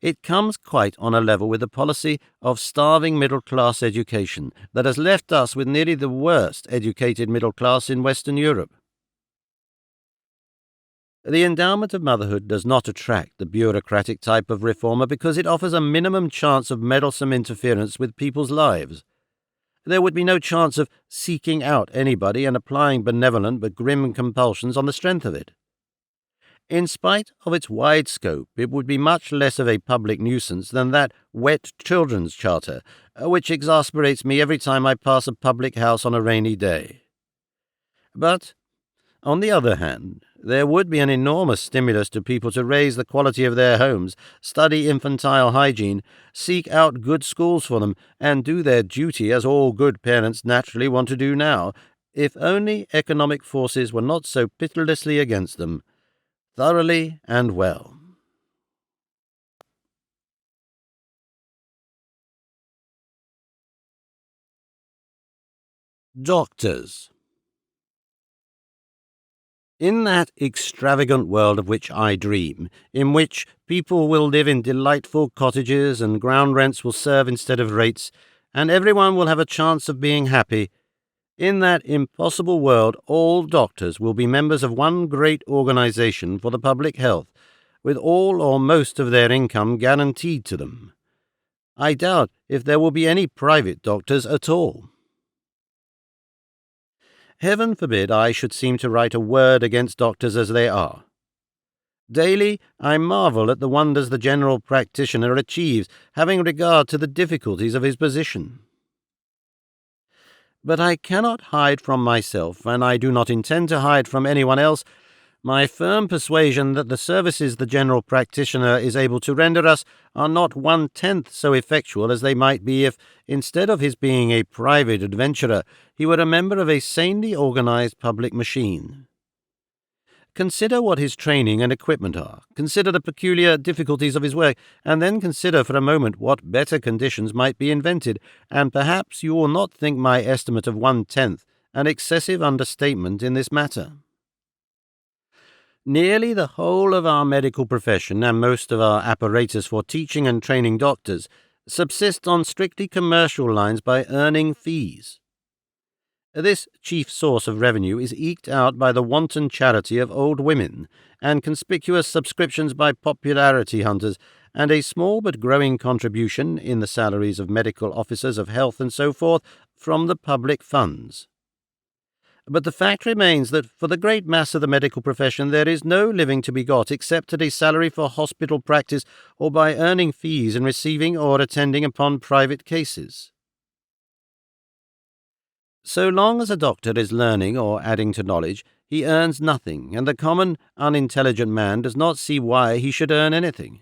Speaker 1: It comes quite on a level with the policy of starving middle-class education that has left us with nearly the worst educated middle class in Western Europe. The endowment of motherhood does not attract the bureaucratic type of reformer because it offers a minimum chance of meddlesome interference with people's lives. There would be no chance of seeking out anybody and applying benevolent but grim compulsions on the strength of it. In spite of its wide scope, it would be much less of a public nuisance than that wet children's charter, which exasperates me every time I pass a public house on a rainy day. But, on the other hand, there would be an enormous stimulus to people to raise the quality of their homes, study infantile hygiene, seek out good schools for them, and do their duty as all good parents naturally want to do now, if only economic forces were not so pitilessly against them, thoroughly and well. Doctors. In that extravagant world of which I dream, in which people will live in delightful cottages and ground rents will serve instead of rates, and everyone will have a chance of being happy, in that impossible world all doctors will be members of one great organization for the public health, with all or most of their income guaranteed to them. I doubt if there will be any private doctors at all. Heaven forbid I should seem to write a word against doctors as they are. Daily I marvel at the wonders the general practitioner achieves, having regard to the difficulties of his position. But I cannot hide from myself, and I do not intend to hide from anyone else, my firm persuasion that the services the general practitioner is able to render us are not 1/10 so effectual as they might be if, instead of his being a private adventurer, he were a member of a sanely organized public machine. Consider what his training and equipment are, consider the peculiar difficulties of his work, and then consider for a moment what better conditions might be invented, and perhaps you will not think my estimate of 1/10 an excessive understatement in this matter. Nearly the whole of our medical profession and most of our apparatus for teaching and training doctors subsist on strictly commercial lines by earning fees. This chief source of revenue is eked out by the wanton charity of old women, and conspicuous subscriptions by popularity hunters, and a small but growing contribution, in the salaries of medical officers of health and so forth, from the public funds. But the fact remains that for the great mass of the medical profession there is no living to be got except at a salary for hospital practice or by earning fees in receiving or attending upon private cases. So long as a doctor is learning or adding to knowledge, he earns nothing, and the common, unintelligent man does not see why he should earn anything.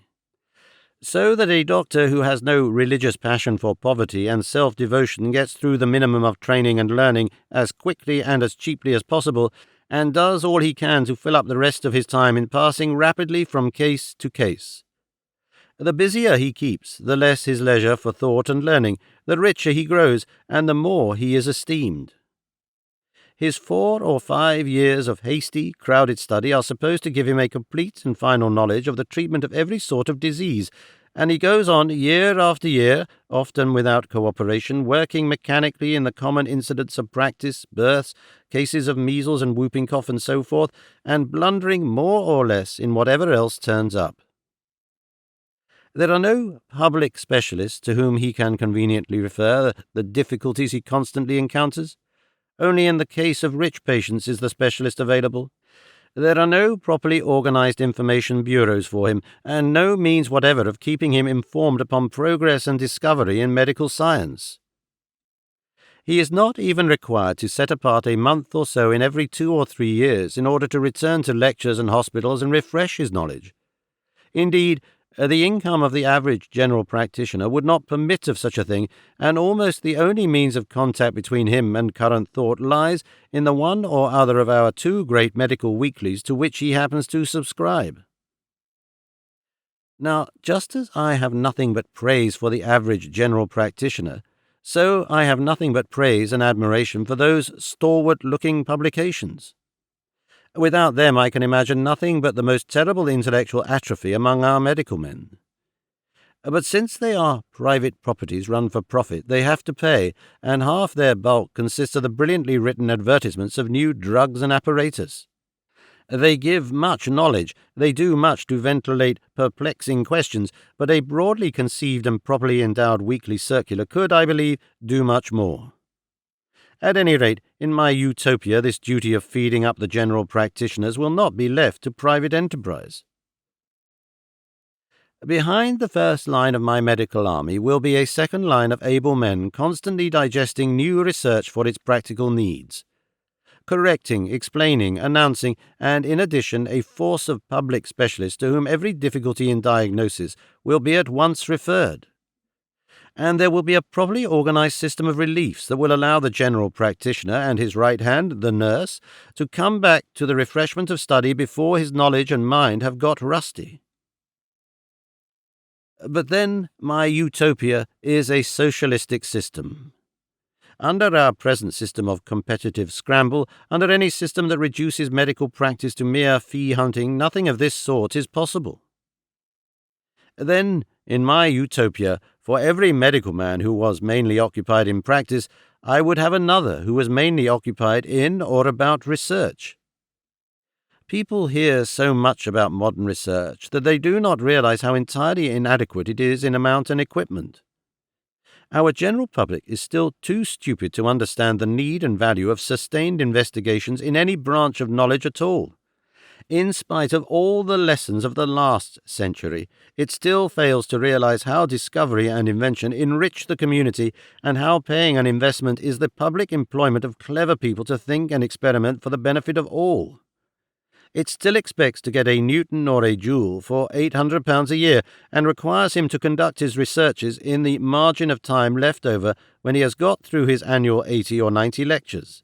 Speaker 1: So that a doctor who has no religious passion for poverty and self-devotion gets through the minimum of training and learning as quickly and as cheaply as possible, and does all he can to fill up the rest of his time in passing rapidly from case to case. The busier he keeps, the less his leisure for thought and learning, the richer he grows, and the more he is esteemed. His 4 or 5 years of hasty, crowded study are supposed to give him a complete and final knowledge of the treatment of every sort of disease, and he goes on year after year, often without cooperation, working mechanically in the common incidents of practice, births, cases of measles and whooping cough and so forth, and blundering more or less in whatever else turns up. There are no public specialists to whom he can conveniently refer the difficulties he constantly encounters. Only in the case of rich patients is the specialist available. There are no properly organized information bureaus for him, and no means whatever of keeping him informed upon progress and discovery in medical science. He is not even required to set apart a month or so in every 2 or 3 years in order to return to lectures and hospitals and refresh his knowledge. Indeed, the income of the average general practitioner would not permit of such a thing, and almost the only means of contact between him and current thought lies in the one or other of our 2 great medical weeklies to which he happens to subscribe. Now, just as I have nothing but praise for the average general practitioner, so I have nothing but praise and admiration for those stalwart-looking publications. Without them I can imagine nothing but the most terrible intellectual atrophy among our medical men. But since they are private properties run for profit, they have to pay, and half their bulk consists of the brilliantly written advertisements of new drugs and apparatus. They give much knowledge, they do much to ventilate perplexing questions, but a broadly conceived and properly endowed weekly circular could, I believe, do much more. At any rate, in my utopia, this duty of feeding up the general practitioners will not be left to private enterprise. Behind the first line of my medical army will be a second line of able men constantly digesting new research for its practical needs, correcting, explaining, announcing, and in addition a force of public specialists to whom every difficulty in diagnosis will be at once referred. And there will be a properly organized system of reliefs that will allow the general practitioner and his right hand, the nurse, to come back to the refreshment of study before his knowledge and mind have got rusty. But then my utopia is a socialistic system. Under our present system of competitive scramble, under any system that reduces medical practice to mere fee-hunting, nothing of this sort is possible. Then, in my utopia, for every medical man who was mainly occupied in practice, I would have another who was mainly occupied in or about research. People hear so much about modern research that they do not realize how entirely inadequate it is in amount and equipment. Our general public is still too stupid to understand the need and value of sustained investigations in any branch of knowledge at all. In spite of all the lessons of the last century, it still fails to realize how discovery and invention enrich the community and how paying an investment is the public employment of clever people to think and experiment for the benefit of all. It still expects to get a Newton or a Joule for £800 a year and requires him to conduct his researches in the margin of time left over when he has got through his annual 80 or 90 lectures.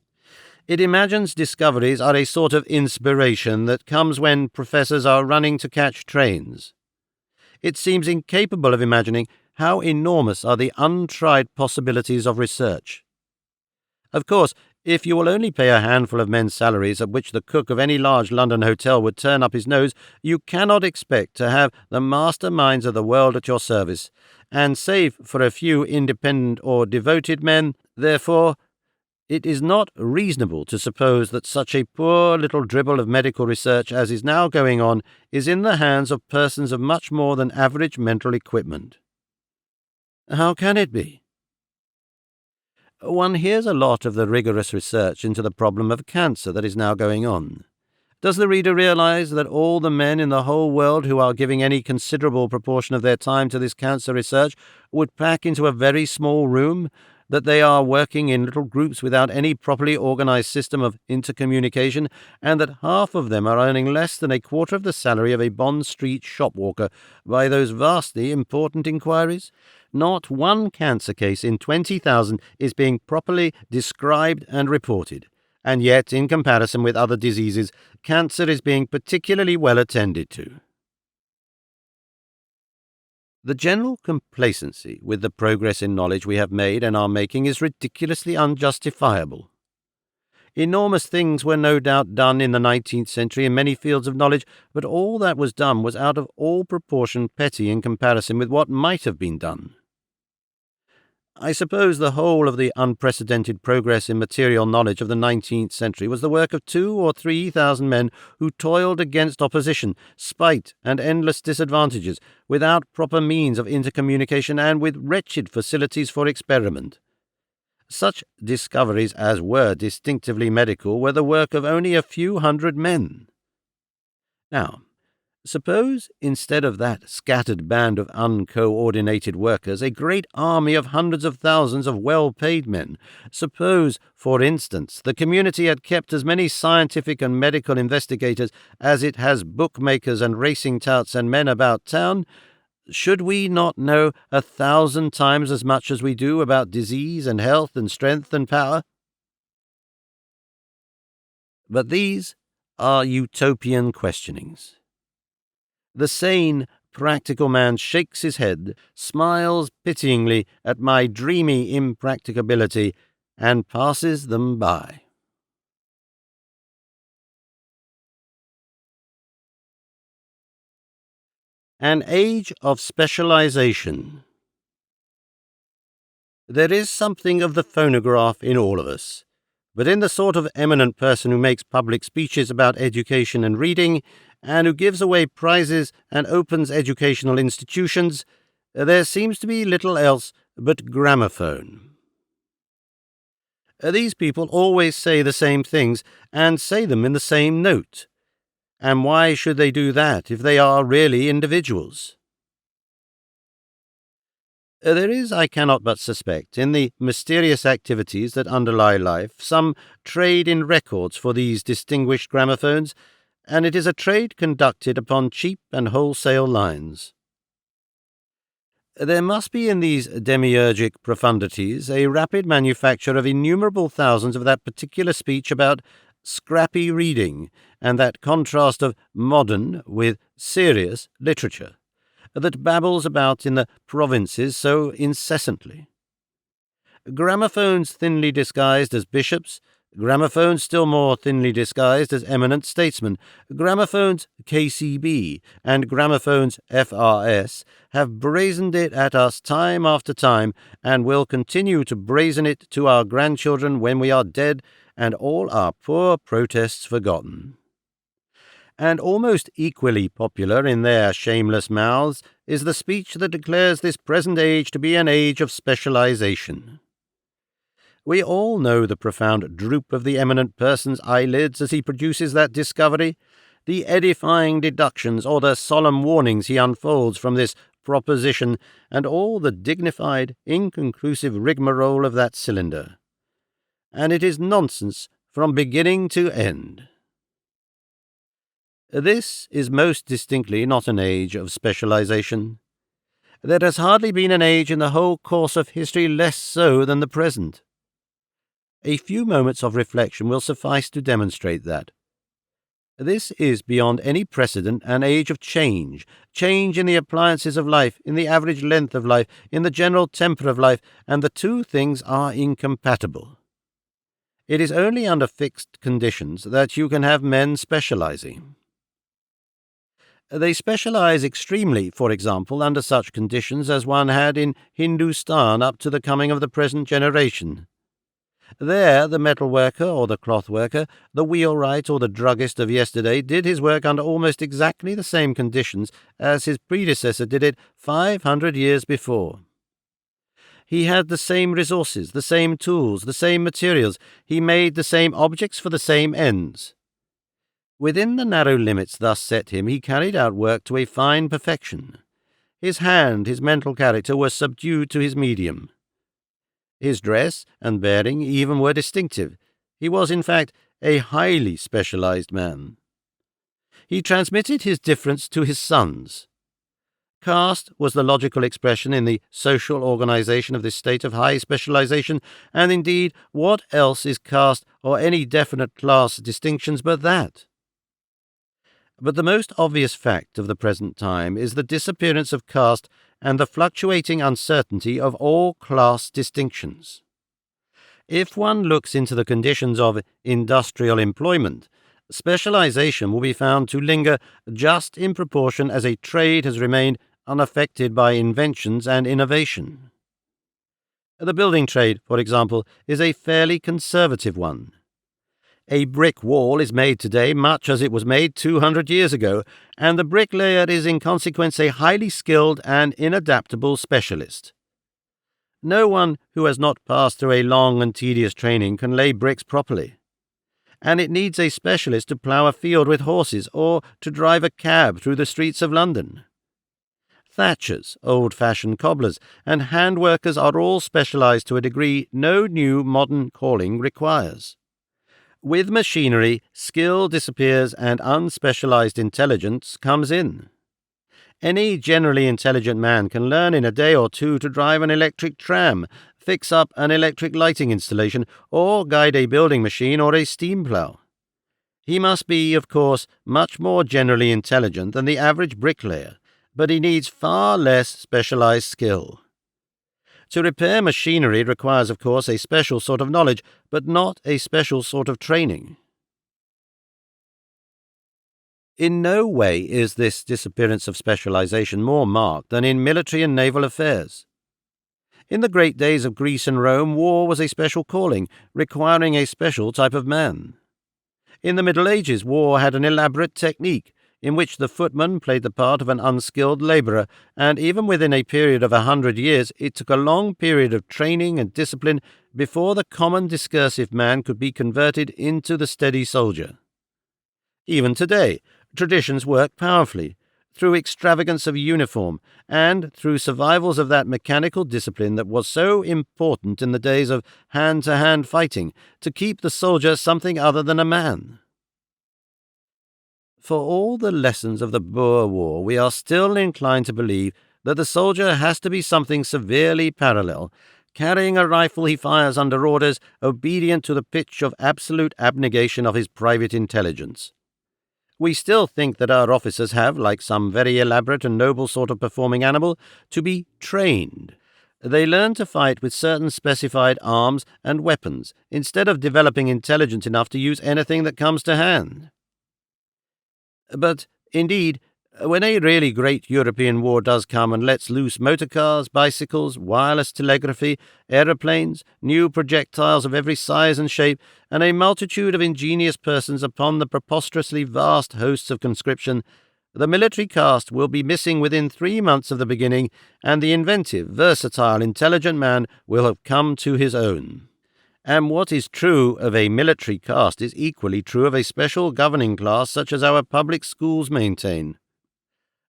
Speaker 1: It imagines discoveries are a sort of inspiration that comes when professors are running to catch trains. It seems incapable of imagining how enormous are the untried possibilities of research. Of course, if you will only pay a handful of men's salaries at which the cook of any large London hotel would turn up his nose, you cannot expect to have the masterminds of the world at your service, and save for a few independent or devoted men, therefore, it is not reasonable to suppose that such a poor little dribble of medical research as is now going on is in the hands of persons of much more than average mental equipment. How can it be? One hears a lot of the rigorous research into the problem of cancer that is now going on. Does the reader realize that all the men in the whole world who are giving any considerable proportion of their time to this cancer research would pack into a very small room, that they are working in little groups without any properly organized system of intercommunication, and that half of them are earning less than a quarter of the salary of a Bond Street shopwalker by those vastly important inquiries? Not one cancer case in 20,000 is being properly described and reported, and yet, in comparison with other diseases, cancer is being particularly well attended to. The general complacency with the progress in knowledge we have made and are making is ridiculously unjustifiable. Enormous things were no doubt done in the 19th century in many fields of knowledge, but all that was done was out of all proportion petty in comparison with what might have been done. I suppose the whole of the unprecedented progress in material knowledge of the 19th century was the work of 2,000 or 3,000 men who toiled against opposition, spite, and endless disadvantages, without proper means of intercommunication and with wretched facilities for experiment. Such discoveries as were distinctively medical were the work of only a few hundred men. Now, suppose, instead of that scattered band of uncoordinated workers, a great army of hundreds of thousands of well-paid men. Suppose, for instance, the community had kept as many scientific and medical investigators as it has bookmakers and racing touts and men about town. Should we not know 1,000 times as much as we do about disease and health and strength and power? But these are utopian questionings. The sane, practical man shakes his head, smiles pityingly at my dreamy impracticability, and passes them by. An age of specialization. There is something of the phonograph in all of us, but in the sort of eminent person who makes public speeches about education and reading, and who gives away prizes and opens educational institutions, there seems to be little else but gramophone. These people always say the same things, and say them in the same note. And why should they do that if they are really individuals? There is, I cannot but suspect, in the mysterious activities that underlie life, some trade in records for these distinguished gramophones, and it is a trade conducted upon cheap and wholesale lines. There must be in these demiurgic profundities a rapid manufacture of innumerable thousands of that particular speech about scrappy reading, and that contrast of modern with serious literature, that babbles about in the provinces so incessantly. Gramophones thinly disguised as bishops, gramophones still more thinly disguised as eminent statesmen, gramophones KCB and gramophones FRS have brazened it at us time after time, and will continue to brazen it to our grandchildren when we are dead and all our poor protests forgotten. And almost equally popular in their shameless mouths is the speech that declares this present age to be an age of specialization. We all know the profound droop of the eminent person's eyelids as he produces that discovery, the edifying deductions or the solemn warnings he unfolds from this proposition, and all the dignified, inconclusive rigmarole of that cylinder. And it is nonsense from beginning to end. This is most distinctly not an age of specialization. There has hardly been an age in the whole course of history less so than the present. A few moments of reflection will suffice to demonstrate that. This is beyond any precedent an age of change in the appliances of life, in the average length of life, in the general temper of life, and the two things are incompatible. It is only under fixed conditions that you can have men specializing. They specialize extremely, for example, under such conditions as one had in Hindustan up to the coming of the present generation. There the metal worker or the cloth worker, the wheelwright or the druggist of yesterday did his work under almost exactly the same conditions as his predecessor did it 500 years before. He had the same resources, the same tools, the same materials. He made the same objects for the same ends. Within the narrow limits thus set him, he carried out work to a fine perfection. His hand, his mental character were subdued to his medium. His dress and bearing even were distinctive. He was, in fact, a highly specialized man. He transmitted his difference to his sons. Caste was the logical expression in the social organization of this state of high specialization, and indeed, what else is caste or any definite class distinctions but that? But the most obvious fact of the present time is the disappearance of caste and the fluctuating uncertainty of all class distinctions. If one looks into the conditions of industrial employment, specialization will be found to linger just in proportion as a trade has remained unaffected by inventions and innovation. The building trade, for example, is a fairly conservative one. A brick wall is made today much as it was made 200 years ago, and the bricklayer is in consequence a highly skilled and inadaptable specialist. No one who has not passed through a long and tedious training can lay bricks properly, and it needs a specialist to plough a field with horses or to drive a cab through the streets of London. Thatchers, old-fashioned cobblers, and hand-workers are all specialized to a degree no new modern calling requires. With machinery, skill disappears and unspecialized intelligence comes in. Any generally intelligent man can learn in a day or two to drive an electric tram, fix up an electric lighting installation, or guide a building machine or a steam plough. He must be, of course, much more generally intelligent than the average bricklayer, but he needs far less specialized skill. To repair machinery requires, of course, a special sort of knowledge, but not a special sort of training. In no way is this disappearance of specialization more marked than in military and naval affairs. In the great days of Greece and Rome, war was a special calling, requiring a special type of man. In the Middle Ages, war had an elaborate technique, in which the footman played the part of an unskilled labourer, and even within a period of 100 years it took a long period of training and discipline before the common discursive man could be converted into the steady soldier. Even today, traditions work powerfully, through extravagance of uniform, and through survivals of that mechanical discipline that was so important in the days of hand-to-hand fighting, to keep the soldier something other than a man. For all the lessons of the Boer War, we are still inclined to believe that the soldier has to be something severely parallel, carrying a rifle he fires under orders, obedient to the pitch of absolute abnegation of his private intelligence. We still think that our officers have, like some very elaborate and noble sort of performing animal, to be trained. They learn to fight with certain specified arms and weapons, instead of developing intelligence enough to use anything that comes to hand. But, indeed, When a really great European war does come and lets loose motor cars, bicycles, wireless telegraphy, aeroplanes, new projectiles of every size and shape, and a multitude of ingenious persons upon the preposterously vast hosts of conscription, the military caste will be missing within 3 months of the beginning, and the inventive, versatile, intelligent man will have come to his own. And what is true of a military caste is equally true of a special governing class such as our public schools maintain.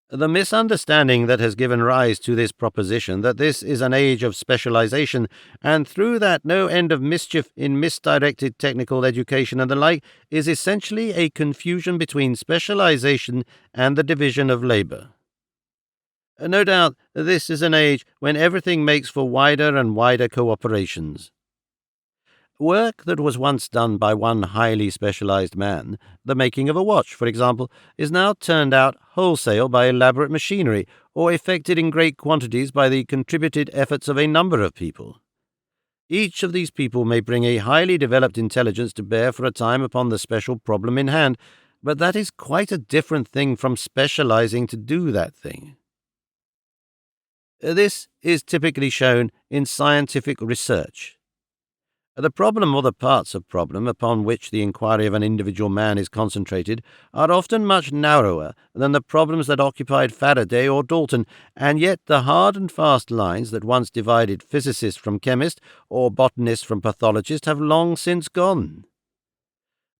Speaker 1: The misunderstanding that has given rise to this proposition that this is an age of specialization, and through that no end of mischief in misdirected technical education and the like, is essentially a confusion between specialization and the division of labor. No doubt this is an age when everything makes for wider and wider cooperations. Work that was once done by one highly specialized man, the making of a watch, for example, is now turned out wholesale by elaborate machinery, or effected in great quantities by the contributed efforts of a number of people. Each of these people may bring a highly developed intelligence to bear for a time upon the special problem in hand, but that is quite a different thing from specializing to do that thing. This is typically shown in scientific research. The problem or the parts of problem upon which the inquiry of an individual man is concentrated are often much narrower than the problems that occupied Faraday or Dalton, and yet the hard and fast lines that once divided physicist from chemist or botanist from pathologist have long since gone.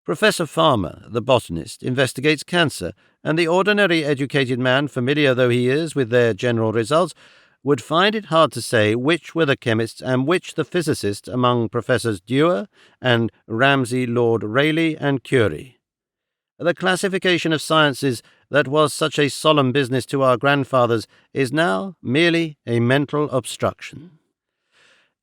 Speaker 1: Professor Farmer, the botanist, investigates cancer, and the ordinary educated man, familiar though he is with their general results, would find it hard to say which were the chemists and which the physicists among Professors Dewar and Ramsay Lord Rayleigh and Curie. The classification of sciences that was such a solemn business to our grandfathers is now merely a mental obstruction.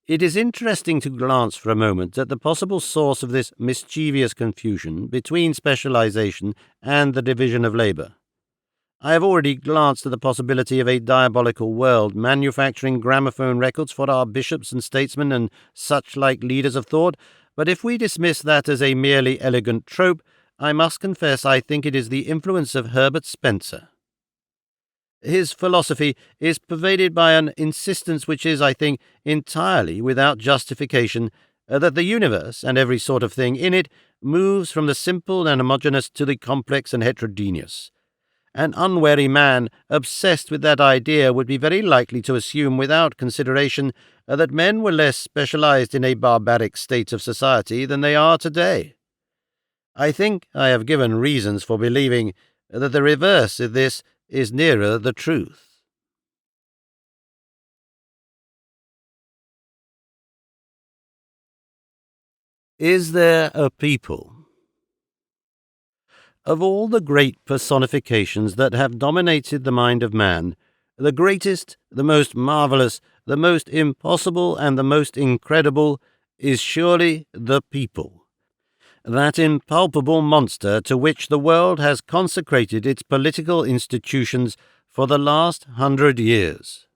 Speaker 1: It is interesting to glance for a moment at the possible source of this mischievous confusion between specialization and the division of labor. I have already glanced at the possibility of a diabolical world manufacturing gramophone records for our bishops and statesmen and such-like leaders of thought, but if we dismiss that as a merely elegant trope, I must confess I think it is the influence of Herbert Spencer. His philosophy is pervaded by an insistence which is, I think, entirely without justification, that the universe, and every sort of thing in it, moves from the simple and homogeneous to the complex and heterogeneous. An unwary man, obsessed with that idea, would be very likely to assume without consideration that men were less specialized in a barbaric state of society than they are today. I think I have given reasons for believing that the reverse of this is nearer the truth. Is there a people? Of all the great personifications that have dominated the mind of man, the greatest, the most marvelous, the most impossible, and the most incredible is surely the people, that impalpable monster to which the world has consecrated its political institutions for the last 100 years.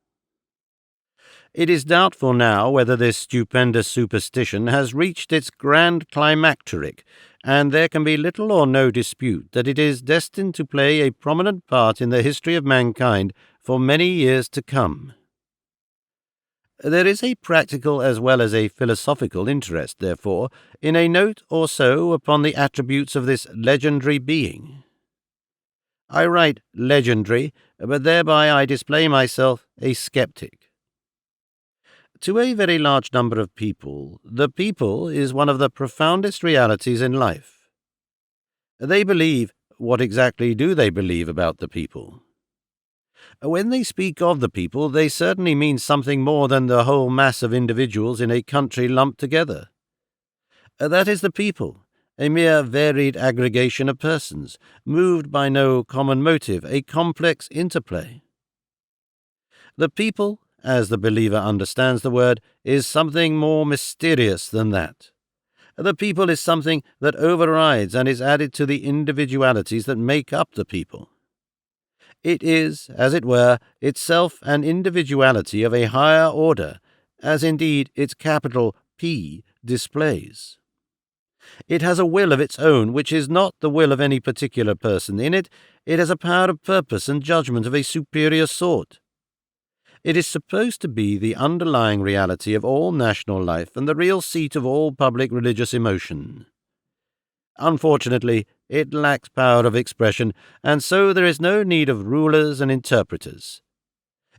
Speaker 1: It is doubtful now whether this stupendous superstition has reached its grand climacteric, and there can be little or no dispute that it is destined to play a prominent part in the history of mankind for many years to come. There is a practical as well as a philosophical interest, therefore, in a note or so upon the attributes of this legendary being. I write legendary, but thereby I display myself a skeptic. To a very large number of people, the people is one of the profoundest realities in life. They believe. What exactly do they believe about the people? When they speak of the people, they certainly mean something more than the whole mass of individuals in a country lumped together. That is the people, a mere varied aggregation of persons, moved by no common motive, a complex interplay. The people, as the believer understands the word, is something more mysterious than that. The people is something that overrides and is added to the individualities that make up the people. It is, as it were, itself an individuality of a higher order, as indeed its capital P displays. It has a will of its own, which is not the will of any particular person. In it, it has a power of purpose and judgment of a superior sort. It is supposed to be the underlying reality of all national life and the real seat of all public religious emotion. Unfortunately, it lacks power of expression, and so there is no need of rulers and interpreters.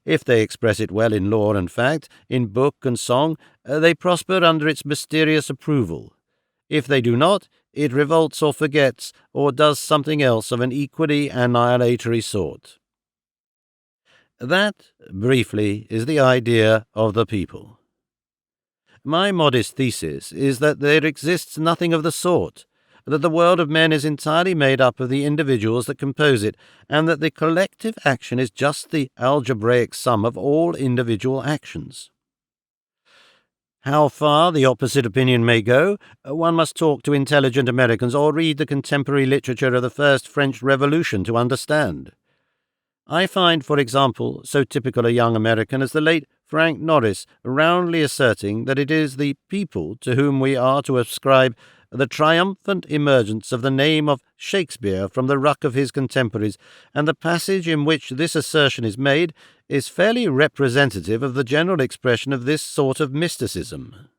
Speaker 1: If they express it well in law and fact, in book and song, they prosper under its mysterious approval. If they do not, it revolts or forgets, or does something else of an equally annihilatory sort. That, briefly, is the idea of the people. My modest thesis is that there exists nothing of the sort, that the world of men is entirely made up of the individuals that compose it, and that the collective action is just the algebraic sum of all individual actions. How far the opposite opinion may go, one must talk to intelligent Americans or read the contemporary literature of the First French Revolution to understand. I find, for example, so typical a young American as the late Frank Norris roundly asserting that it is the people to whom we are to ascribe the triumphant emergence of the name of Shakespeare from the ruck of his contemporaries, and the passage in which this assertion is made is fairly representative of the general expression of this sort of mysticism.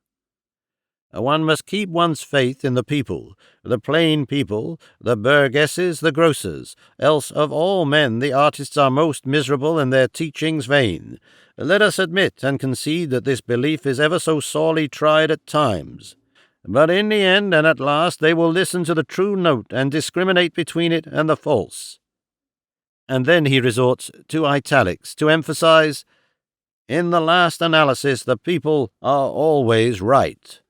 Speaker 1: One must keep one's faith in the people, the plain people, the burgesses, the grocers, else of all men the artists are most miserable and their teachings vain. Let us admit and concede that this belief is ever so sorely tried at times. But in the end and at last they will listen to the true note and discriminate between it and the false. And then he resorts to italics to emphasize, in the last analysis the people are always right.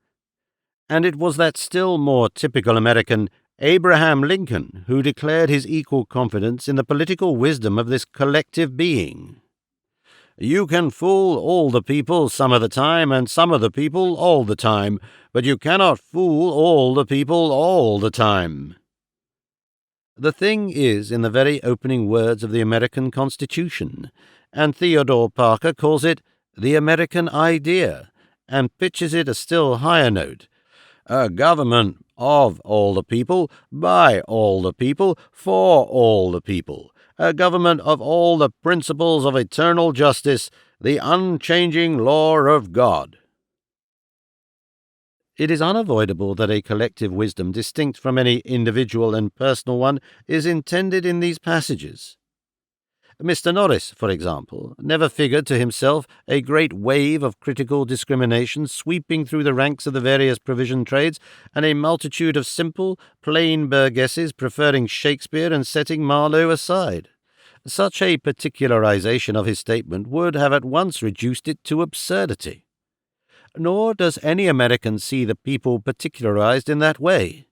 Speaker 1: And it was that still more typical American, Abraham Lincoln, who declared his equal confidence in the political wisdom of this collective being. You can fool all the people some of the time, and some of the people all the time, but you cannot fool all the people all the time. The thing is in the very opening words of the American Constitution, and Theodore Parker calls it the American idea, and pitches it a still higher note. A government of all the people, by all the people, for all the people. A government of all the principles of eternal justice, the unchanging law of God. It is unavoidable that a collective wisdom distinct from any individual and personal one is intended in these passages. Mr. Norris, for example, never figured to himself a great wave of critical discrimination sweeping through the ranks of the various provision trades, and a multitude of simple, plain burgesses preferring Shakespeare and setting Marlowe aside. Such a particularization of his statement would have at once reduced it to absurdity. Nor does any American see the people particularized in that way.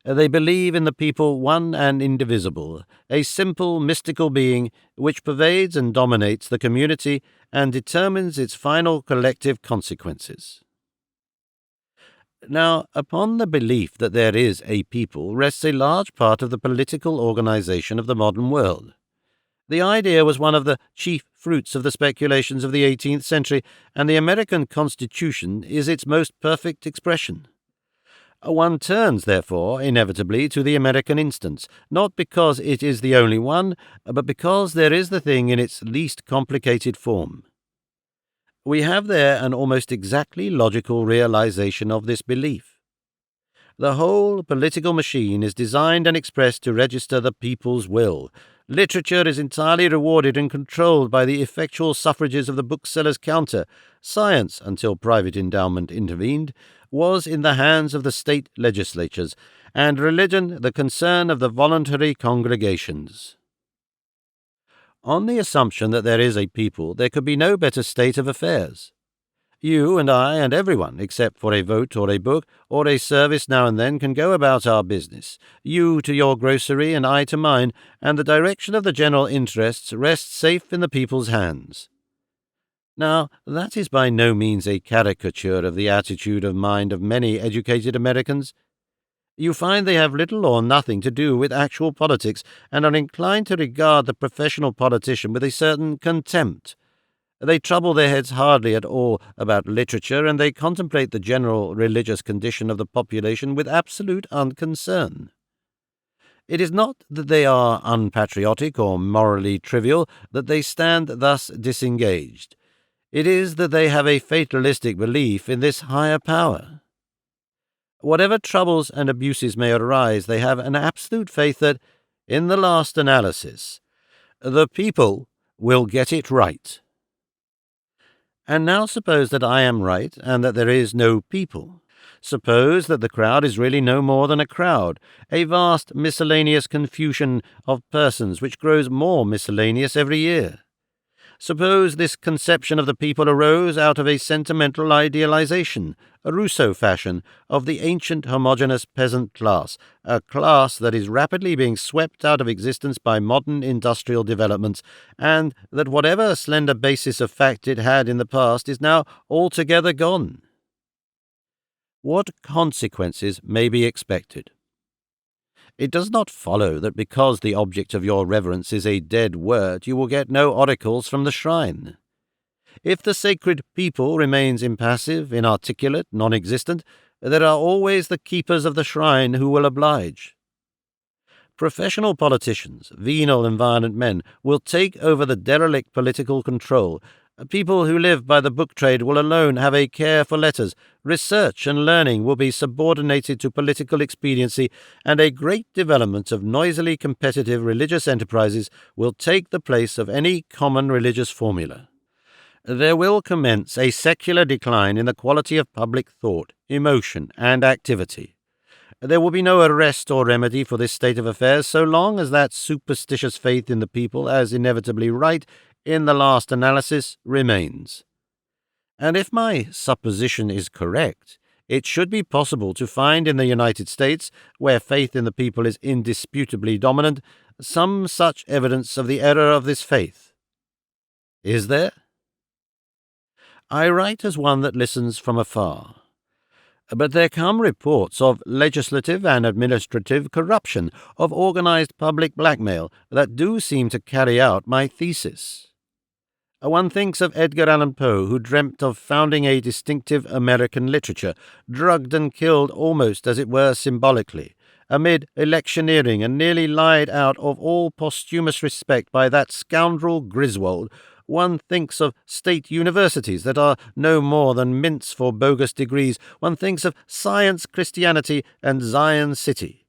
Speaker 1: They believe in the people one and indivisible, a simple, mystical being which pervades and dominates the community and determines its final collective consequences. Now, upon the belief that there is a people rests a large part of the political organization of the modern world. The idea was one of the chief fruits of the speculations of the 18th century, and the American Constitution is its most perfect expression. One turns, therefore, inevitably to the American instance, not because it is the only one, but because there is the thing in its least complicated form. We have there an almost exactly logical realization of this belief. The whole political machine is designed and expressed to register the people's will. Literature is entirely rewarded and controlled by the effectual suffrages of the bookseller's counter. Science, until private endowment intervened, was in the hands of the state legislatures, and religion the concern of the voluntary congregations. On the assumption that there is a people, there could be no better state of affairs. You and I and everyone, except for a vote or a book or a service now and then, can go about our business, you to your grocery and I to mine, and the direction of the general interests rests safe in the people's hands. Now, that is by no means a caricature of the attitude of mind of many educated Americans. You find they have little or nothing to do with actual politics, and are inclined to regard the professional politician with a certain contempt. They trouble their heads hardly at all about literature, and they contemplate the general religious condition of the population with absolute unconcern. It is not that they are unpatriotic or morally trivial, that they stand thus disengaged. It is that they have a fatalistic belief in this higher power. Whatever troubles and abuses may arise, they have an absolute faith that, in the last analysis, the people will get it right. And now suppose that I am right, and that there is no people. Suppose that the crowd is really no more than a crowd, a vast miscellaneous confusion of persons which grows more miscellaneous every year. Suppose this conception of the people arose out of a sentimental idealization, a Rousseau fashion, of the ancient homogeneous peasant class, a class that is rapidly being swept out of existence by modern industrial developments, and that whatever slender basis of fact it had in the past is now altogether gone. What consequences may be expected? It does not follow that because the object of your reverence is a dead word, you will get no oracles from the shrine. If the sacred people remains impassive, inarticulate, non-existent, there are always the keepers of the shrine who will oblige. Professional politicians, venal and violent men, will take over the derelict political control. People who live by the book trade will alone have a care for letters. Research and learning will be subordinated to political expediency, and a great development of noisily competitive religious enterprises will take the place of any common religious formula. There will commence a secular decline in the quality of public thought, emotion, and activity. There will be no arrest or remedy for this state of affairs so long as that superstitious faith in the people as inevitably right in the last analysis remains. And if my supposition is correct, it should be possible to find in the United States, where faith in the people is indisputably dominant, some such evidence of the error of this faith. Is there? I write as one that listens from afar. But there come reports of legislative and administrative corruption, of organized public blackmail, that do seem to carry out my thesis. One thinks of Edgar Allan Poe, who dreamt of founding a distinctive American literature, drugged and killed almost as it were symbolically, amid electioneering, and nearly lied out of all posthumous respect by that scoundrel Griswold. One thinks of state universities that are no more than mints for bogus degrees. One thinks of Science Christianity and Zion City.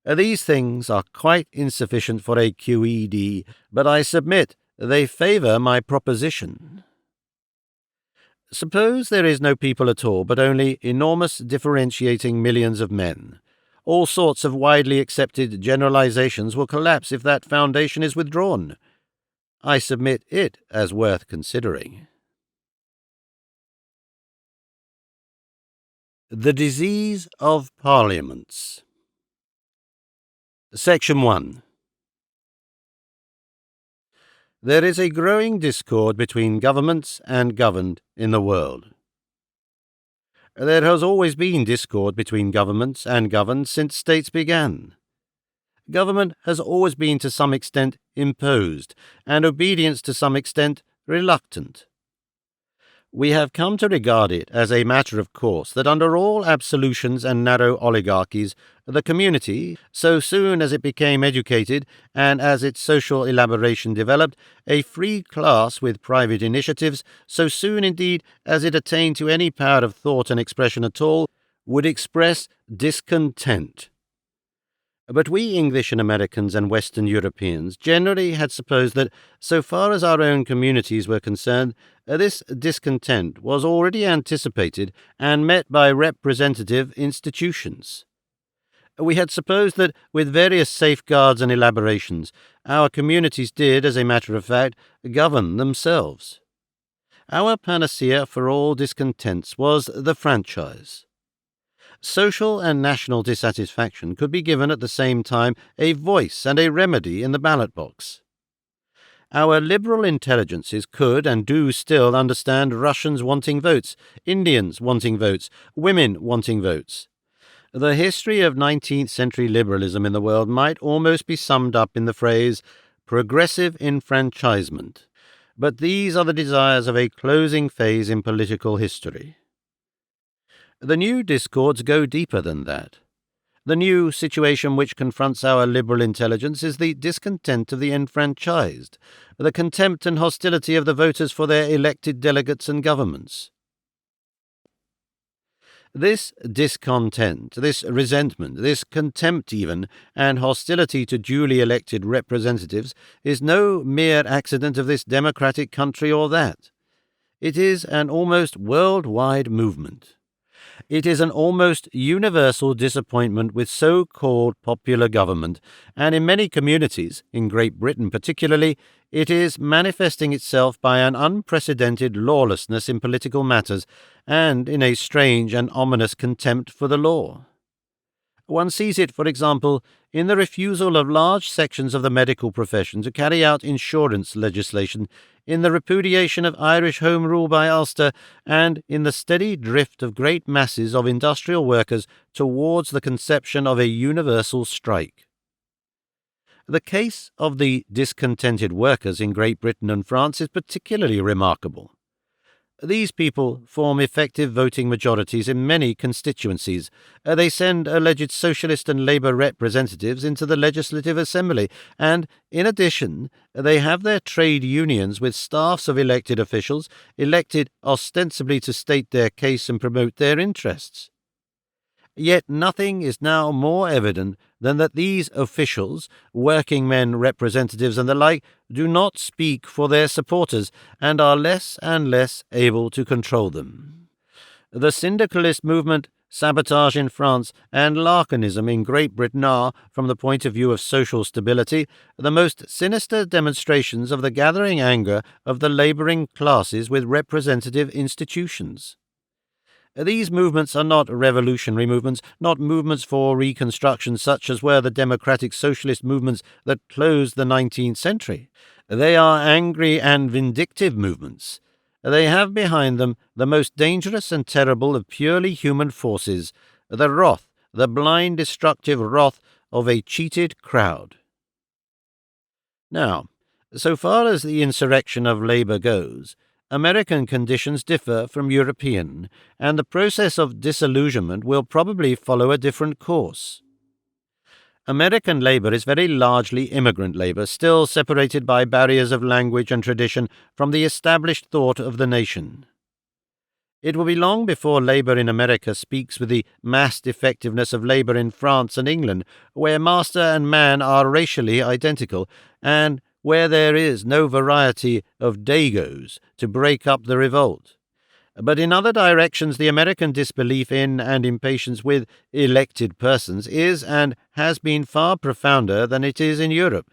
Speaker 1: These things are quite insufficient for a QED, but I submit they favor my proposition. Suppose there is no people at all, but only enormous differentiating millions of men. All sorts of widely accepted generalizations will collapse if that foundation is withdrawn. I submit it as worth considering. The Disease of Parliaments. Section 1. There is a growing discord between governments and governed in the world. There has always been discord between governments and governed since states began. Government has always been to some extent imposed, and obedience to some extent reluctant. We have come to regard it as a matter of course that under all absolutions and narrow oligarchies, the community, so soon as it became educated and as its social elaboration developed, a free class with private initiatives, so soon indeed as it attained to any power of thought and expression at all, would express discontent. But we English and Americans and Western Europeans generally had supposed that, so far as our own communities were concerned, this discontent was already anticipated and met by representative institutions. We had supposed that, with various safeguards and elaborations, our communities did, as a matter of fact, govern themselves. Our panacea for all discontents was the franchise. Social and national dissatisfaction could be given at the same time a voice and a remedy in the ballot box. Our liberal intelligences could and do still understand Russians wanting votes, Indians wanting votes, women wanting votes. The history of 19th century liberalism in the world might almost be summed up in the phrase progressive enfranchisement. But these are the desires of a closing phase in political history. The new discords go deeper than that. The new situation which confronts our liberal intelligence is the discontent of the enfranchised, the contempt and hostility of the voters for their elected delegates and governments. This discontent, this resentment, this contempt even, and hostility to duly elected representatives is no mere accident of this democratic country or that. It is an almost worldwide movement. It is an almost universal disappointment with so-called popular government, and in many communities, in Great Britain particularly, it is manifesting itself by an unprecedented lawlessness in political matters and in a strange and ominous contempt for the law. One sees it, for example, in the refusal of large sections of the medical profession to carry out insurance legislation, in the repudiation of Irish Home Rule by Ulster, and in the steady drift of great masses of industrial workers towards the conception of a universal strike. The case of the discontented workers in Great Britain and France is particularly remarkable. These people form effective voting majorities in many constituencies. They send alleged socialist and Labour representatives into the Legislative Assembly, and, in addition, they have their trade unions with staffs of elected officials, elected ostensibly to state their case and promote their interests. Yet nothing is now more evident than that these officials, working men representatives and the like, do not speak for their supporters and are less and less able to control them. The syndicalist movement, sabotage in France, and Larcanism in Great Britain are, from the point of view of social stability, the most sinister demonstrations of the gathering anger of the labouring classes with representative institutions. These movements are not revolutionary movements, not movements for reconstruction such as were the democratic socialist movements that closed the 19th century. They are angry and vindictive movements. They have behind them the most dangerous and terrible of purely human forces, the wrath, the blind destructive wrath of a cheated crowd. Now, so far as the insurrection of Labour goes, American conditions differ from European, and the process of disillusionment will probably follow a different course. American labor is very largely immigrant labor, still separated by barriers of language and tradition from the established thought of the nation. It will be long before labor in America speaks with the massed effectiveness of labor in France and England, where master and man are racially identical, and where there is no variety of Dagos to break up the revolt. But in other directions, the American disbelief in and impatience with elected persons is and has been far profounder than it is in Europe.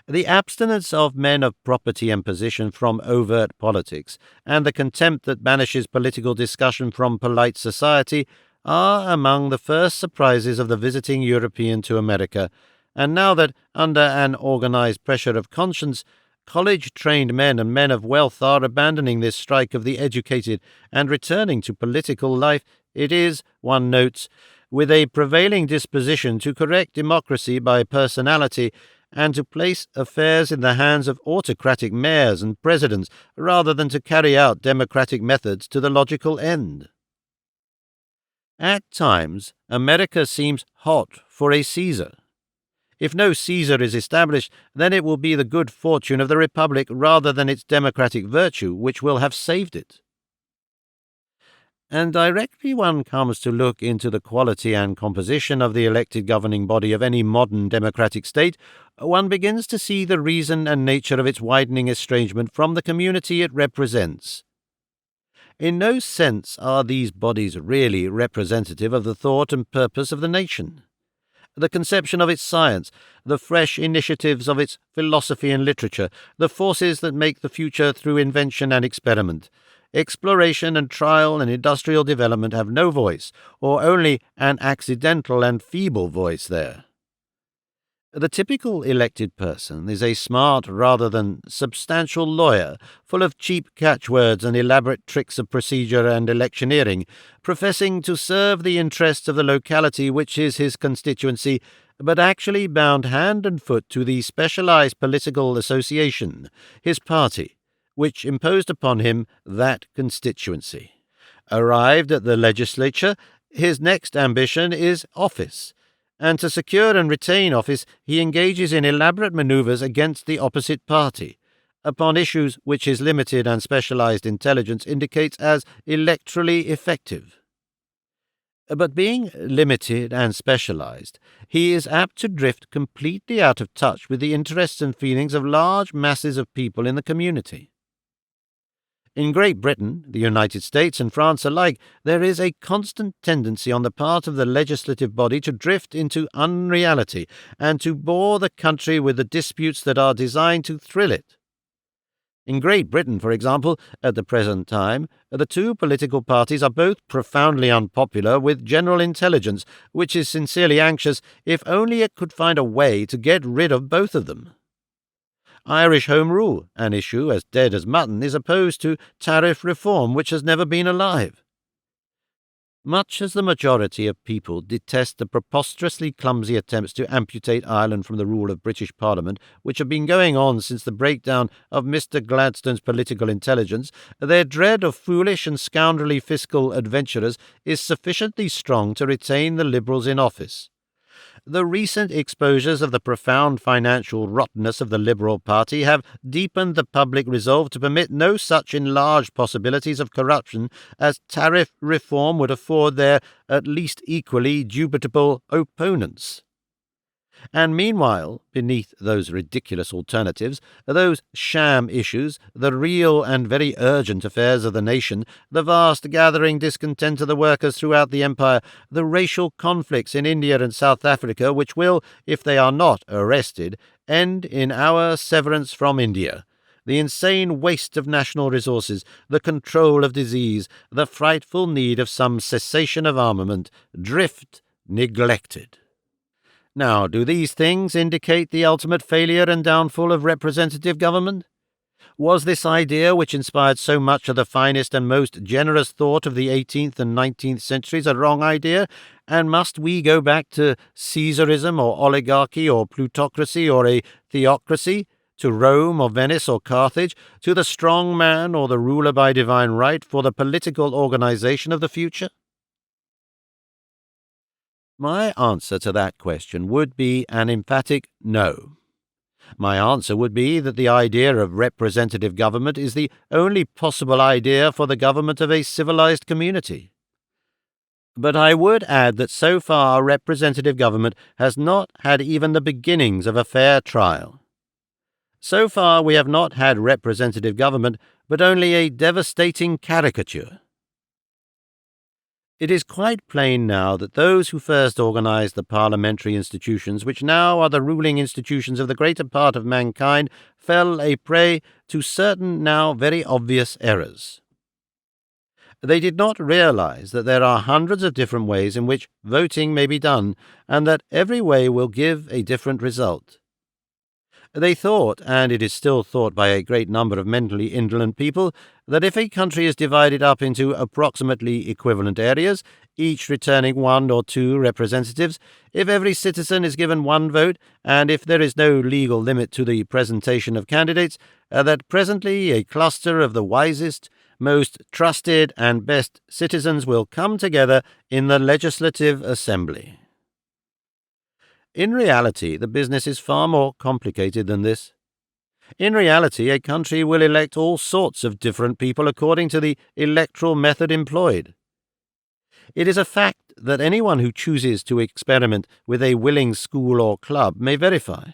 Speaker 1: The abstinence of men of property and position from overt politics, and the contempt that banishes political discussion from polite society, are among the first surprises of the visiting European to America, and now that, under an organized pressure of conscience, college-trained men and men of wealth are abandoning this strike of the educated and returning to political life, it is, one notes, with a prevailing disposition to correct democracy by personality and to place affairs in the hands of autocratic mayors and presidents rather than to carry out democratic methods to the logical end. At times, America seems hot for a Caesar. If no Caesar is established, then it will be the good fortune of the Republic rather than its democratic virtue which will have saved it. And directly one comes to look into the quality and composition of the elected governing body of any modern democratic state, one begins to see the reason and nature of its widening estrangement from the community it represents. In no sense are these bodies really representative of the thought and purpose of the nation. The conception of its science, the fresh initiatives of its philosophy and literature, the forces that make the future through invention and experiment, exploration and trial and industrial development have no voice, or only an accidental and feeble voice there. The typical elected person is a smart rather than substantial lawyer, full of cheap catchwords and elaborate tricks of procedure and electioneering, professing to serve the interests of the locality which is his constituency, but actually bound hand and foot to the specialized political association, his party, which imposed upon him that constituency. Arrived at the legislature, his next ambition is office, and to secure and retain office he engages in elaborate maneuvers against the opposite party, upon issues which his limited and specialized intelligence indicates as electorally effective. But being limited and specialized, he is apt to drift completely out of touch with the interests and feelings of large masses of people in the community. In Great Britain, the United States, and France alike, there is a constant tendency on the part of the legislative body to drift into unreality and to bore the country with the disputes that are designed to thrill it. In Great Britain, for example, at the present time, the two political parties are both profoundly unpopular with general intelligence, which is sincerely anxious if only it could find a way to get rid of both of them. Irish Home Rule, an issue as dead as mutton, is opposed to tariff reform, which has never been alive. Much as the majority of people detest the preposterously clumsy attempts to amputate Ireland from the rule of British Parliament, which have been going on since the breakdown of Mr. Gladstone's political intelligence, their dread of foolish and scoundrelly fiscal adventurers is sufficiently strong to retain the Liberals in office. The recent exposures of the profound financial rottenness of the Liberal Party have deepened the public resolve to permit no such enlarged possibilities of corruption as tariff reform would afford their at least equally dubitable opponents. And meanwhile, beneath those ridiculous alternatives, those sham issues, the real and very urgent affairs of the nation, the vast gathering discontent of the workers throughout the empire, the racial conflicts in India and South Africa, which will, if they are not arrested, end in our severance from India, the insane waste of national resources, the control of disease, the frightful need of some cessation of armament, drift neglected. Now, do these things indicate the ultimate failure and downfall of representative government? Was this idea, which inspired so much of the finest and most generous thought of the 18th and 19th centuries, a wrong idea? And must we go back to Caesarism or oligarchy or plutocracy or a theocracy, to Rome or Venice or Carthage, to the strong man or the ruler by divine right for the political organization of the future? My answer to that question would be an emphatic no. My answer would be that the idea of representative government is the only possible idea for the government of a civilized community. But I would add that so far representative government has not had even the beginnings of a fair trial. So far we have not had representative government, but only a devastating caricature. It is quite plain now that those who first organized the parliamentary institutions, which now are the ruling institutions of the greater part of mankind, fell a prey to certain now very obvious errors. They did not realize that there are hundreds of different ways in which voting may be done, and that every way will give a different result. They thought, and it is still thought by a great number of mentally indolent people, that if a country is divided up into approximately equivalent areas, each returning one or two representatives, if every citizen is given one vote, and if there is no legal limit to the presentation of candidates, that presently a cluster of the wisest, most trusted, and best citizens will come together in the Legislative Assembly. In reality, the business is far more complicated than this. In reality, a country will elect all sorts of different people according to the electoral method employed. It is a fact that anyone who chooses to experiment with a willing school or club may verify.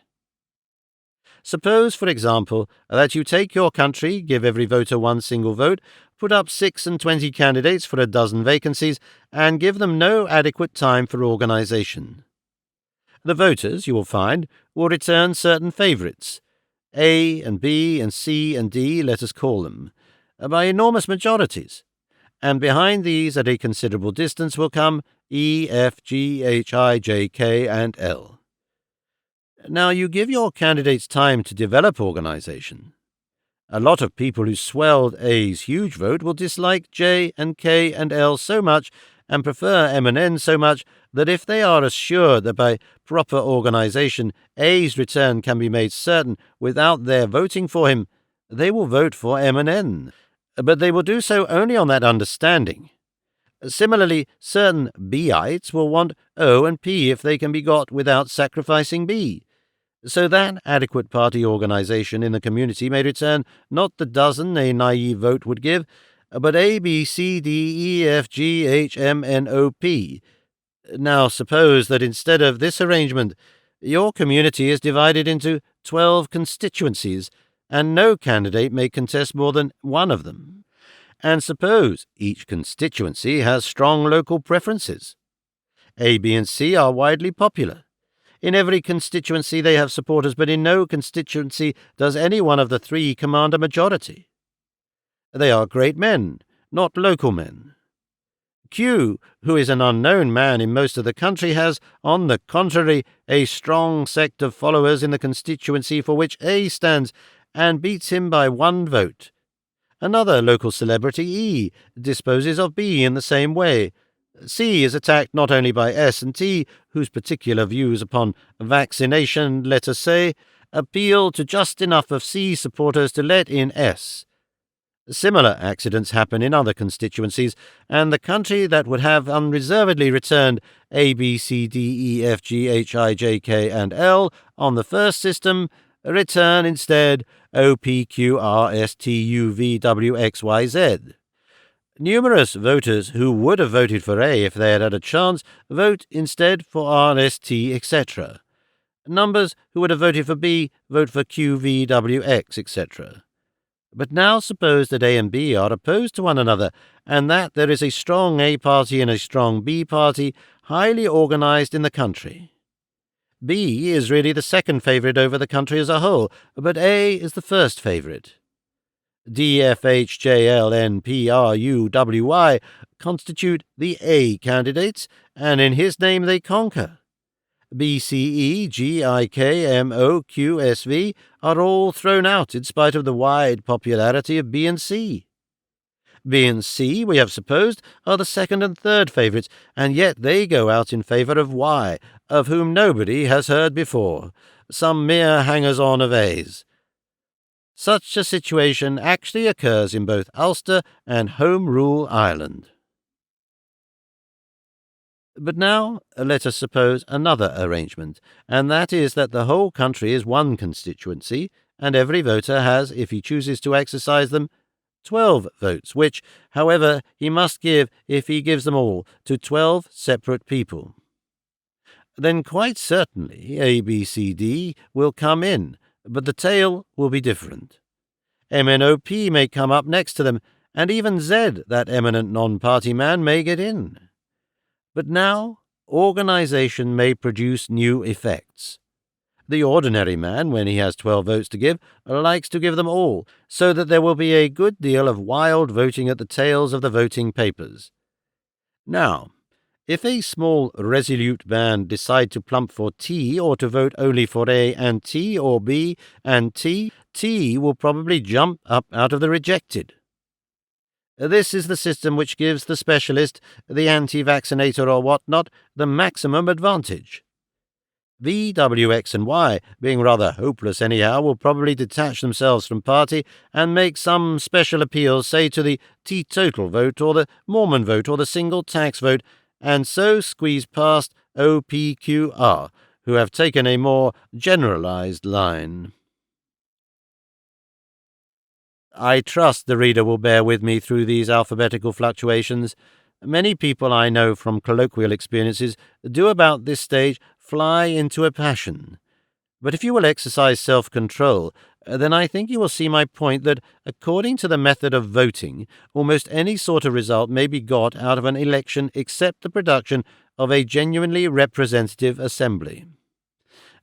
Speaker 1: Suppose, for example, that you take your country, give every voter one single vote, put up 26 candidates for a dozen vacancies, and give them no adequate time for organization. The voters, you will find, will return certain favourites, A and B and C and D, let us call them, by enormous majorities, and behind these at a considerable distance will come E, F, G, H, I, J, K, and L. Now you give your candidates time to develop organization. A lot of people who swelled A's huge vote will dislike J and K and L so much and prefer M and N so much that if they are assured that by proper organization A's return can be made certain without their voting for him, they will vote for M and N. But they will do so only on that understanding. Similarly, certain Bites will want O and P if they can be got without sacrificing B. So that adequate party organization in the community may return not the dozen a naive vote would give, but A, B, C, D, E, F, G, H, M, N, O, P. Now suppose that instead of this arrangement, your community is divided into 12 constituencies, and no candidate may contest more than one of them. And suppose each constituency has strong local preferences. A, B, and C are widely popular. In every constituency they have supporters, but in no constituency does any one of the three command a majority. They are great men, not local men. Q, who is an unknown man in most of the country, has, on the contrary, a strong sect of followers in the constituency for which A stands, and beats him by one vote. Another local celebrity, E, disposes of B in the same way. C is attacked not only by S and T, whose particular views upon vaccination, let us say, appeal to just enough of C supporters to let in S. Similar accidents happen in other constituencies, and the country that would have unreservedly returned A, B, C, D, E, F, G, H, I, J, K, and L on the first system return instead O, P, Q, R, S, T, U, V, W, X, Y, Z. Numerous voters who would have voted for A if they had had a chance vote instead for R, S, T, etc. Numbers who would have voted for B vote for Q, V, W, X, etc. But now suppose that A and B are opposed to one another, and that there is a strong A party and a strong B party, highly organized in the country. B is really the second favorite over the country as a whole, but A is the first favorite. D, F, H, J, L, N, P, R, U, W, Y constitute the A candidates, and in his name they conquer. B, C, E, G, I, K, M, O, Q, S, V are all thrown out in spite of the wide popularity of B and C. B and C, we have supposed, are the second and third favourites, and yet they go out in favour of Y, of whom nobody has heard before, some mere hangers-on of A's. Such a situation actually occurs in both Ulster and Home Rule Ireland. But now let us suppose another arrangement, and that is that the whole country is one constituency, and every voter has, if he chooses to exercise them, 12 votes, which, however, he must give, if he gives them all, to 12 separate people. Then quite certainly A, B, C, D will come in, but the tale will be different. M, N, O, P may come up next to them, and even Z, that eminent non-party man, may get in. But now organization may produce new effects. The ordinary man, when he has 12 votes to give, likes to give them all, so that there will be a good deal of wild voting at the tails of the voting papers. Now, if a small resolute band decide to plump for T or to vote only for A and T or B and T, T will probably jump up out of the rejected. This is the system which gives the specialist, the anti-vaccinator or what-not, the maximum advantage. V, W, X, and Y, being rather hopeless anyhow, will probably detach themselves from party and make some special appeal, say to the teetotal vote or the Mormon vote or the single tax vote, and so squeeze past O, P, Q, R, who have taken a more generalized line. I trust the reader will bear with me through these alphabetical fluctuations. Many people I know from colloquial experiences do about this stage fly into a passion. But if you will exercise self-control, then I think you will see my point that, according to the method of voting, almost any sort of result may be got out of an election except the production of a genuinely representative assembly.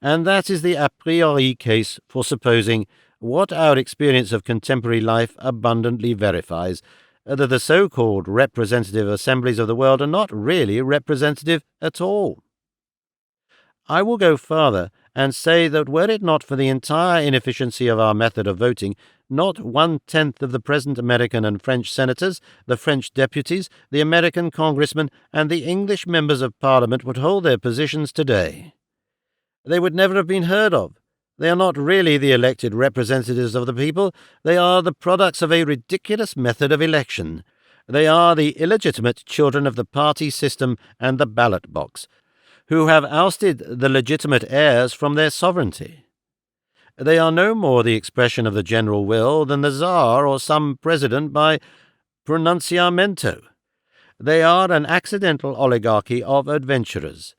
Speaker 1: And that is the a priori case for supposing, what our experience of contemporary life abundantly verifies, that the so-called representative assemblies of the world are not really representative at all. I will go farther and say that were it not for the entire inefficiency of our method of voting, not 1/10 of the present American and French senators, the French deputies, the American congressmen, and the English members of Parliament would hold their positions today. They would never have been heard of. They are not really the elected representatives of the people. They are the products of a ridiculous method of election. They are the illegitimate children of the party system and the ballot box, who have ousted the legitimate heirs from their sovereignty. They are no more the expression of the general will than the Tsar or some president by pronunciamento. They are an accidental oligarchy of adventurers.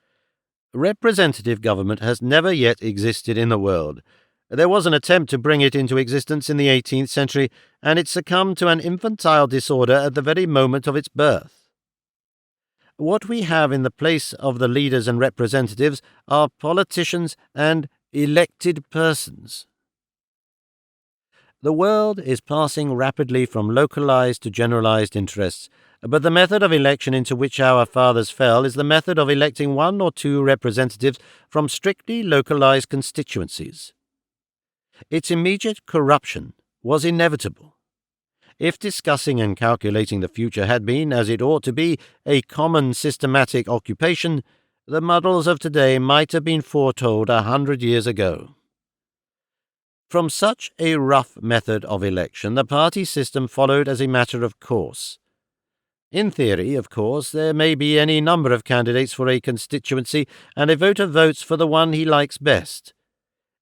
Speaker 1: Representative government has never yet existed in the world. There was an attempt to bring it into existence in the 18th century, and it succumbed to an infantile disorder at the very moment of its birth. What we have in the place of the leaders and representatives are politicians and elected persons. The world is passing rapidly from localized to generalized interests, but the method of election into which our fathers fell is the method of electing one or two representatives from strictly localized constituencies. Its immediate corruption was inevitable. If discussing and calculating the future had been, as it ought to be, a common systematic occupation, the muddles of today might have been foretold 100 years ago. From such a rough method of election, the party system followed as a matter of course. In theory, of course, there may be any number of candidates for a constituency, and a voter votes for the one he likes best.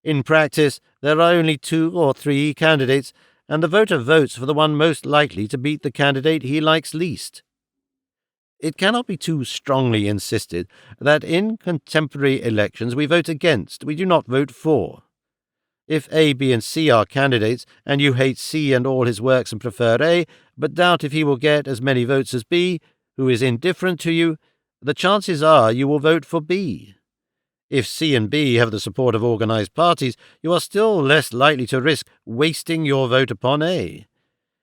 Speaker 1: In practice, there are only 2 or 3 candidates, and the voter votes for the one most likely to beat the candidate he likes least. It cannot be too strongly insisted that in contemporary elections we vote against, we do not vote for. If A, B, and C are candidates, and you hate C and all his works and prefer A, but doubt if he will get as many votes as B, who is indifferent to you, the chances are you will vote for B. If C and B have the support of organized parties, you are still less likely to risk wasting your vote upon A.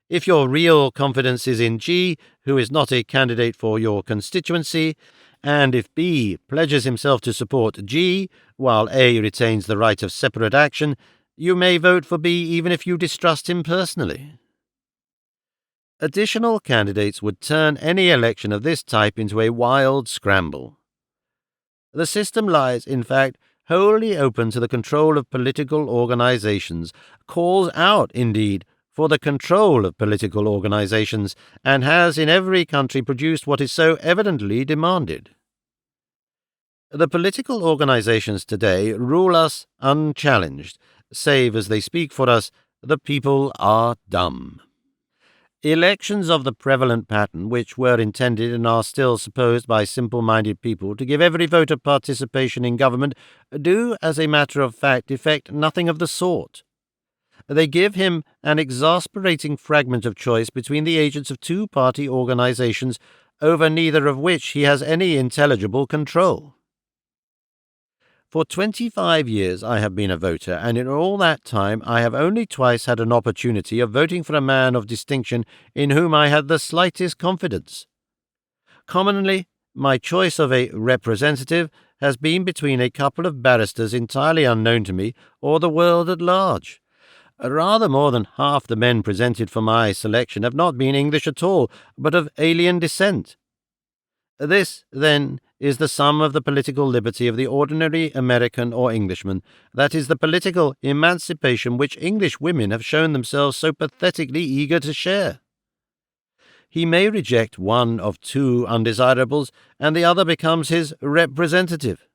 Speaker 1: If your real confidence is in G, who is not a candidate for your constituency, and if B pledges himself to support G, while A retains the right of separate action, you may vote for B even if you distrust him personally. Additional candidates would turn any election of this type into a wild scramble. The system lies, in fact, wholly open to the control of political organizations, calls out, indeed, for the control of political organizations, and has in every country produced what is so evidently demanded. The political organizations today rule us unchallenged, save as they speak for us, the people are dumb. Elections of the prevalent pattern, which were intended and are still supposed by simple-minded people to give every voter participation in government, do, as a matter of fact, effect nothing of the sort. They give him an exasperating fragment of choice between the agents of 2 party organizations, over neither of which he has any intelligible control. For 25 years I have been a voter, and in all that time I have only twice had an opportunity of voting for a man of distinction in whom I had the slightest confidence. Commonly, my choice of a representative has been between a couple of barristers entirely unknown to me or the world at large. Rather more than half the men presented for my selection have not been English at all, but of alien descent. This, then, is the sum of the political liberty of the ordinary American or Englishman, that is, the political emancipation which English women have shown themselves so pathetically eager to share. He may reject one of 2 undesirables, and the other becomes his representative.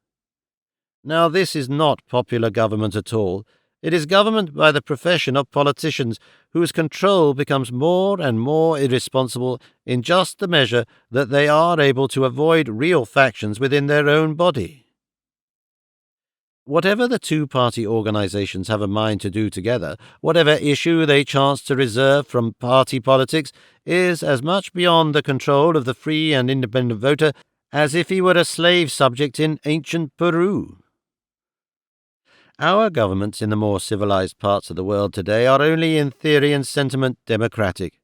Speaker 1: Now this is not popular government at all. It is government by the profession of politicians, whose control becomes more and more irresponsible in just the measure that they are able to avoid real factions within their own body. Whatever the 2 party organizations have a mind to do together, whatever issue they chance to reserve from party politics, is as much beyond the control of the free and independent voter as if he were a slave subject in ancient Peru. Our governments in the more civilized parts of the world today are only in theory and sentiment democratic.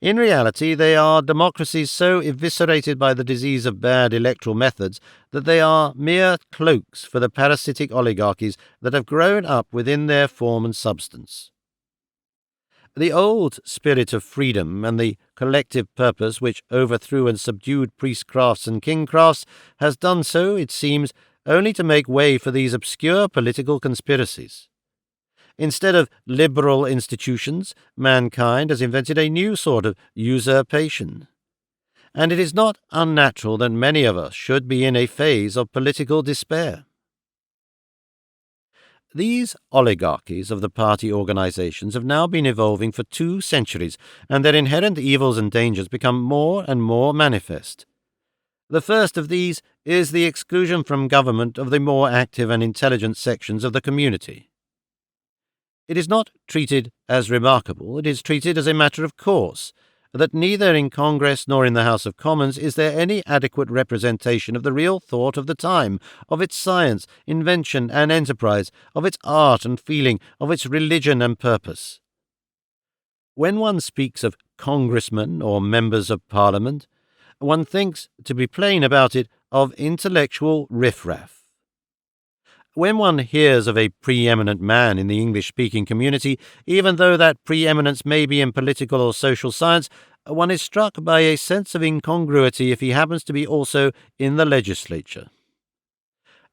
Speaker 1: In reality, they are democracies so eviscerated by the disease of bad electoral methods that they are mere cloaks for the parasitic oligarchies that have grown up within their form and substance. The old spirit of freedom and the collective purpose which overthrew and subdued priestcrafts and kingcrafts has done so, it seems, only to make way for these obscure political conspiracies. Instead of liberal institutions, mankind has invented a new sort of usurpation. And it is not unnatural that many of us should be in a phase of political despair. These oligarchies of the party organizations have now been evolving for 2 centuries, and their inherent evils and dangers become more and more manifest. The first of these is the exclusion from government of the more active and intelligent sections of the community. It is not treated as remarkable, it is treated as a matter of course, that neither in Congress nor in the House of Commons is there any adequate representation of the real thought of the time, of its science, invention, and enterprise, of its art and feeling, of its religion and purpose. When one speaks of congressmen or members of Parliament, one thinks, to be plain about it, of intellectual riffraff. When one hears of a preeminent man in the English-speaking community, even though that preeminence may be in political or social science, one is struck by a sense of incongruity if he happens to be also in the legislature.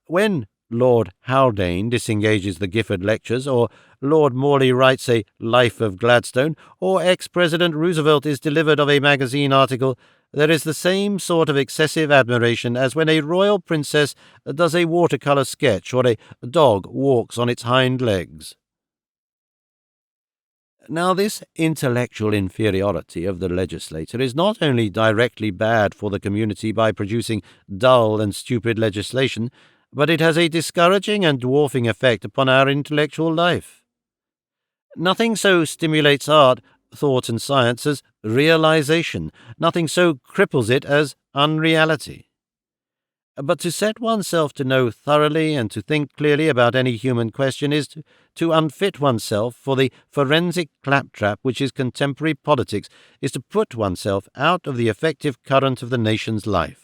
Speaker 1: When Lord Haldane disengages the Gifford Lectures, or Lord Morley writes a Life of Gladstone, or ex-President Roosevelt is delivered of a magazine article, there is the same sort of excessive admiration as when a royal princess does a watercolour sketch or a dog walks on its hind legs. Now, this intellectual inferiority of the legislator is not only directly bad for the community by producing dull and stupid legislation, but it has a discouraging and dwarfing effect upon our intellectual life. Nothing so stimulates art, thought, and science as realization. Nothing so cripples it as unreality. But to set oneself to know thoroughly and to think clearly about any human question is to unfit oneself for the forensic claptrap which is contemporary politics, is to put oneself out of the effective current of the nation's life.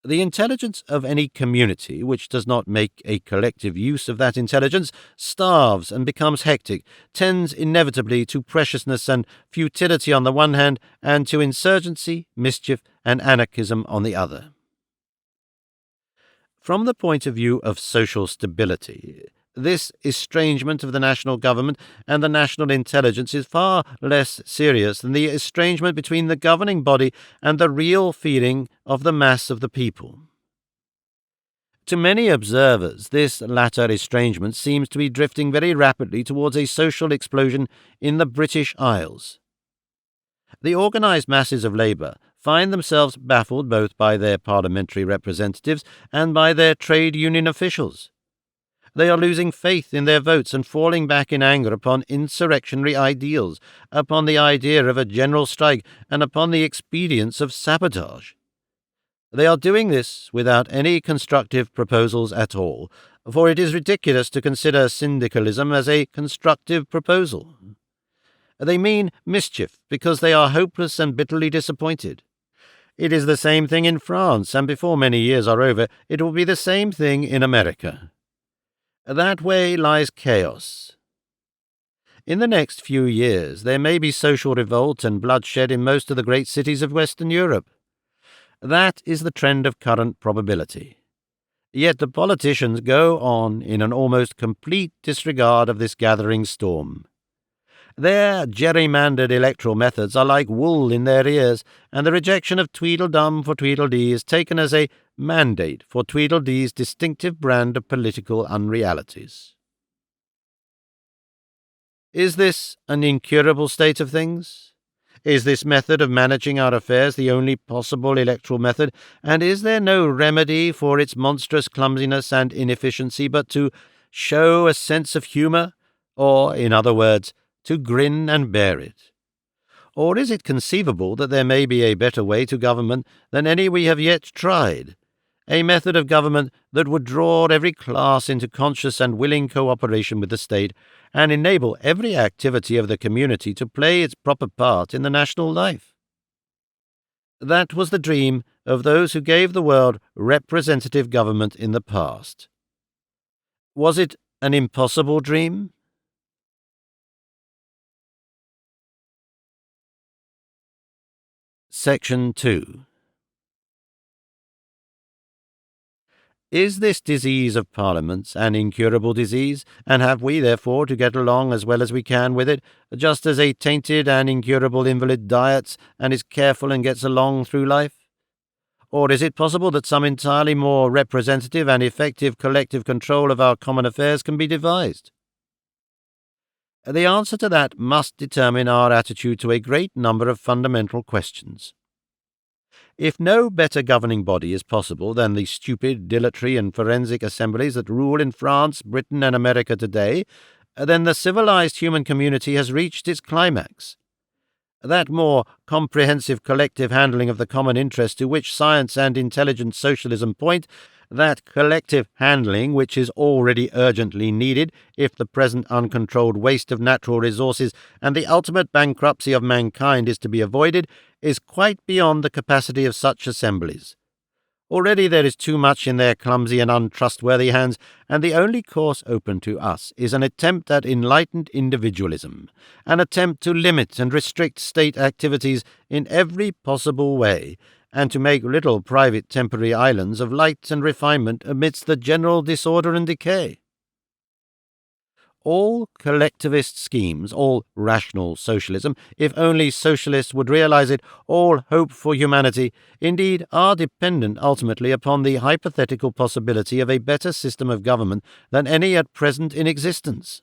Speaker 1: The intelligence of any community which does not make a collective use of that intelligence starves and becomes hectic, tends inevitably to preciousness and futility on the one hand, and to insurgency, mischief, and anarchism on the other. From the point of view of social stability, this estrangement of the national government and the national intelligence is far less serious than the estrangement between the governing body and the real feeling of the mass of the people. To many observers, this latter estrangement seems to be drifting very rapidly towards a social explosion in the British Isles. The organised masses of labour find themselves baffled both by their parliamentary representatives and by their trade union officials. They are losing faith in their votes and falling back in anger upon insurrectionary ideals, upon the idea of a general strike, and upon the expedients of sabotage. They are doing this without any constructive proposals at all, for it is ridiculous to consider syndicalism as a constructive proposal. They mean mischief because they are hopeless and bitterly disappointed. It is the same thing in France, and before many years are over, it will be the same thing in America. That way lies chaos. In the next few years, there may be social revolt and bloodshed in most of the great cities of Western Europe. That is the trend of current probability. Yet the politicians go on in an almost complete disregard of this gathering storm. Their gerrymandered electoral methods are like wool in their ears, and the rejection of Tweedledum for Tweedledee is taken as a mandate for Tweedledee's distinctive brand of political unrealities. Is this an incurable state of things? Is this method of managing our affairs the only possible electoral method, and is there no remedy for its monstrous clumsiness and inefficiency but to show a sense of humour, or, in other words, to grin and bear it? Or is it conceivable that there may be a better way to government than any we have yet tried, a method of government that would draw every class into conscious and willing cooperation with the state and enable every activity of the community to play its proper part in the national life. That was the dream of those who gave the world representative government in the past. Was it an impossible dream? Section 2. Is this disease of parliaments an incurable disease, and have we, therefore, to get along as well as we can with it, just as a tainted and incurable invalid diets and is careful and gets along through life? Or is it possible that some entirely more representative and effective collective control of our common affairs can be devised? The answer to that must determine our attitude to a great number of fundamental questions. If no better governing body is possible than the stupid, dilatory, and forensic assemblies that rule in France, Britain, and America today, then the civilized human community has reached its climax. That more comprehensive collective handling of the common interest to which science and intelligent socialism point, that collective handling which is already urgently needed if the present uncontrolled waste of natural resources and the ultimate bankruptcy of mankind is to be avoided, is quite beyond the capacity of such assemblies. Already there is too much in their clumsy and untrustworthy hands, and the only course open to us is an attempt at enlightened individualism, an attempt to limit and restrict state activities in every possible way, and to make little private temporary islands of light and refinement amidst the general disorder and decay. All collectivist schemes, all rational socialism, if only socialists would realize it, all hope for humanity, indeed, are dependent ultimately upon the hypothetical possibility of a better system of government than any at present in existence.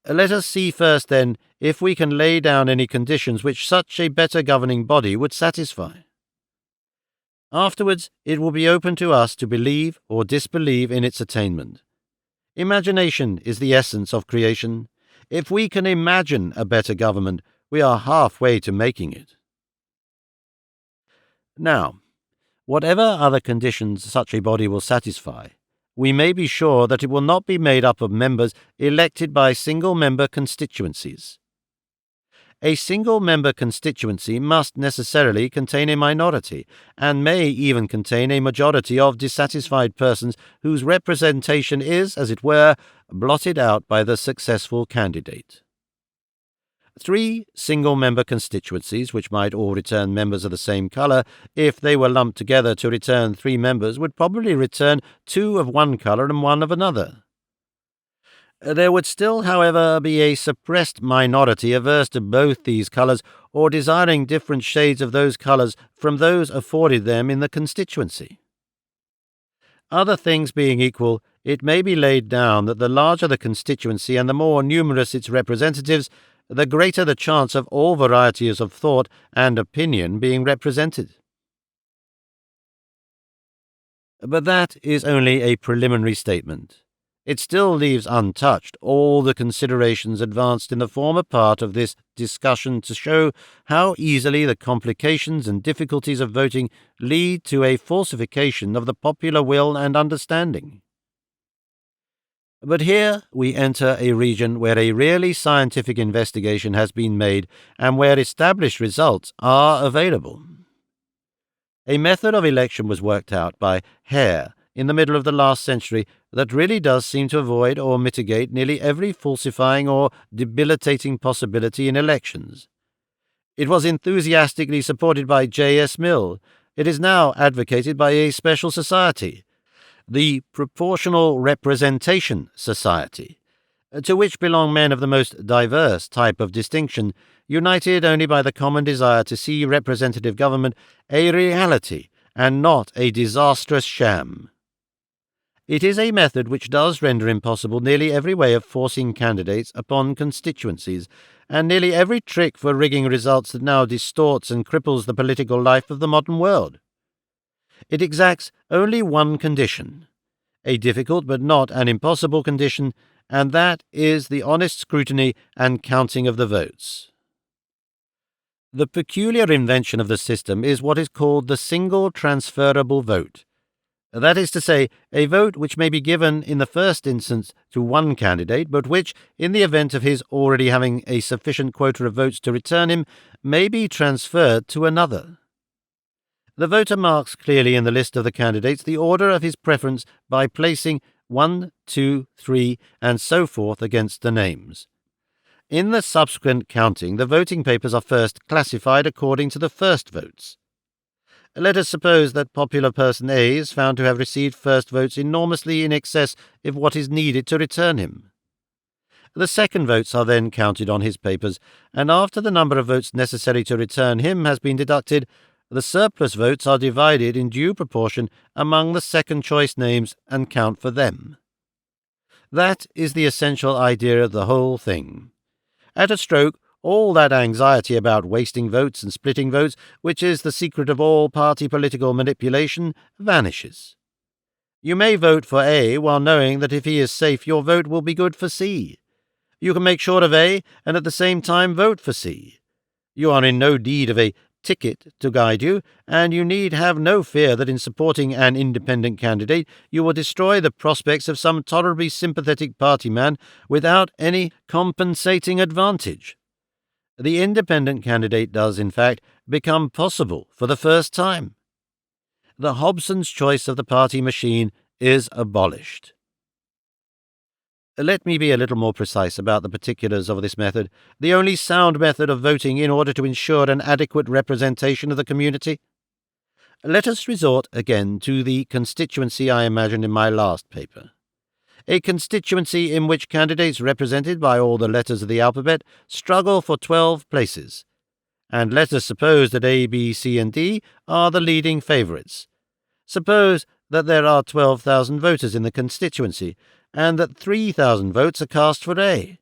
Speaker 1: Let us see first, then, if we can lay down any conditions which such a better governing body would satisfy. Afterwards, it will be open to us to believe or disbelieve in its attainment. Imagination is the essence of creation. If we can imagine a better government, we are halfway to making it. Now, whatever other conditions such a body will satisfy, we may be sure that it will not be made up of members elected by single-member constituencies. A single-member constituency must necessarily contain a minority, and may even contain a majority of dissatisfied persons whose representation is, as it were, blotted out by the successful candidate. 3 single-member constituencies, which might all return members of the same colour, if they were lumped together to return 3 members, would probably return 2 of one colour and 1 of another. There would still, however, be a suppressed minority averse to both these colours, or desiring different shades of those colours from those afforded them in the constituency. Other things being equal, it may be laid down that the larger the constituency and the more numerous its representatives, the greater the chance of all varieties of thought and opinion being represented. But that is only a preliminary statement. It still leaves untouched all the considerations advanced in the former part of this discussion to show how easily the complications and difficulties of voting lead to a falsification of the popular will and understanding. But here we enter a region where a really scientific investigation has been made and where established results are available. A method of election was worked out by Hare in the middle of the last century that really does seem to avoid or mitigate nearly every falsifying or debilitating possibility in elections. It was enthusiastically supported by J.S. Mill. It is now advocated by a special society, the Proportional Representation Society, to which belong men of the most diverse type of distinction, united only by the common desire to see representative government a reality and not a disastrous sham. It is a method which does render impossible nearly every way of forcing candidates upon constituencies, and nearly every trick for rigging results that now distorts and cripples the political life of the modern world. It exacts only one condition, a difficult but not an impossible condition, and that is the honest scrutiny and counting of the votes. The peculiar invention of the system is what is called the single transferable vote. That is to say, a vote which may be given in the first instance to one candidate, but which, in the event of his already having a sufficient quota of votes to return him, may be transferred to another. The voter marks clearly in the list of the candidates the order of his preference by placing 1, 2, 3, and so forth against the names. In the subsequent counting, the voting papers are first classified according to the first votes. Let us suppose that popular person A is found to have received first votes enormously in excess of what is needed to return him. The second votes are then counted on his papers, and after the number of votes necessary to return him has been deducted, the surplus votes are divided in due proportion among the second-choice names and count for them. That is the essential idea of the whole thing. At a stroke, all that anxiety about wasting votes and splitting votes, which is the secret of all party political manipulation, vanishes. You may vote for A while knowing that if he is safe your vote will be good for C. You can make sure of A and at the same time vote for C. You are in no need of a ticket to guide you, and you need have no fear that in supporting an independent candidate you will destroy the prospects of some tolerably sympathetic party man without any compensating advantage. The independent candidate does, in fact, become possible for the first time. The Hobson's choice of the party machine is abolished. Let me be a little more precise about the particulars of this method, the only sound method of voting in order to ensure an adequate representation of the community. Let us resort again to the constituency I imagined in my last paper. A constituency in which candidates represented by all the letters of the alphabet struggle for 12 places. And let us suppose that A, B, C, and D are the leading favourites. Suppose that there are 12,000 voters in the constituency, and that 3,000 votes are cast for A.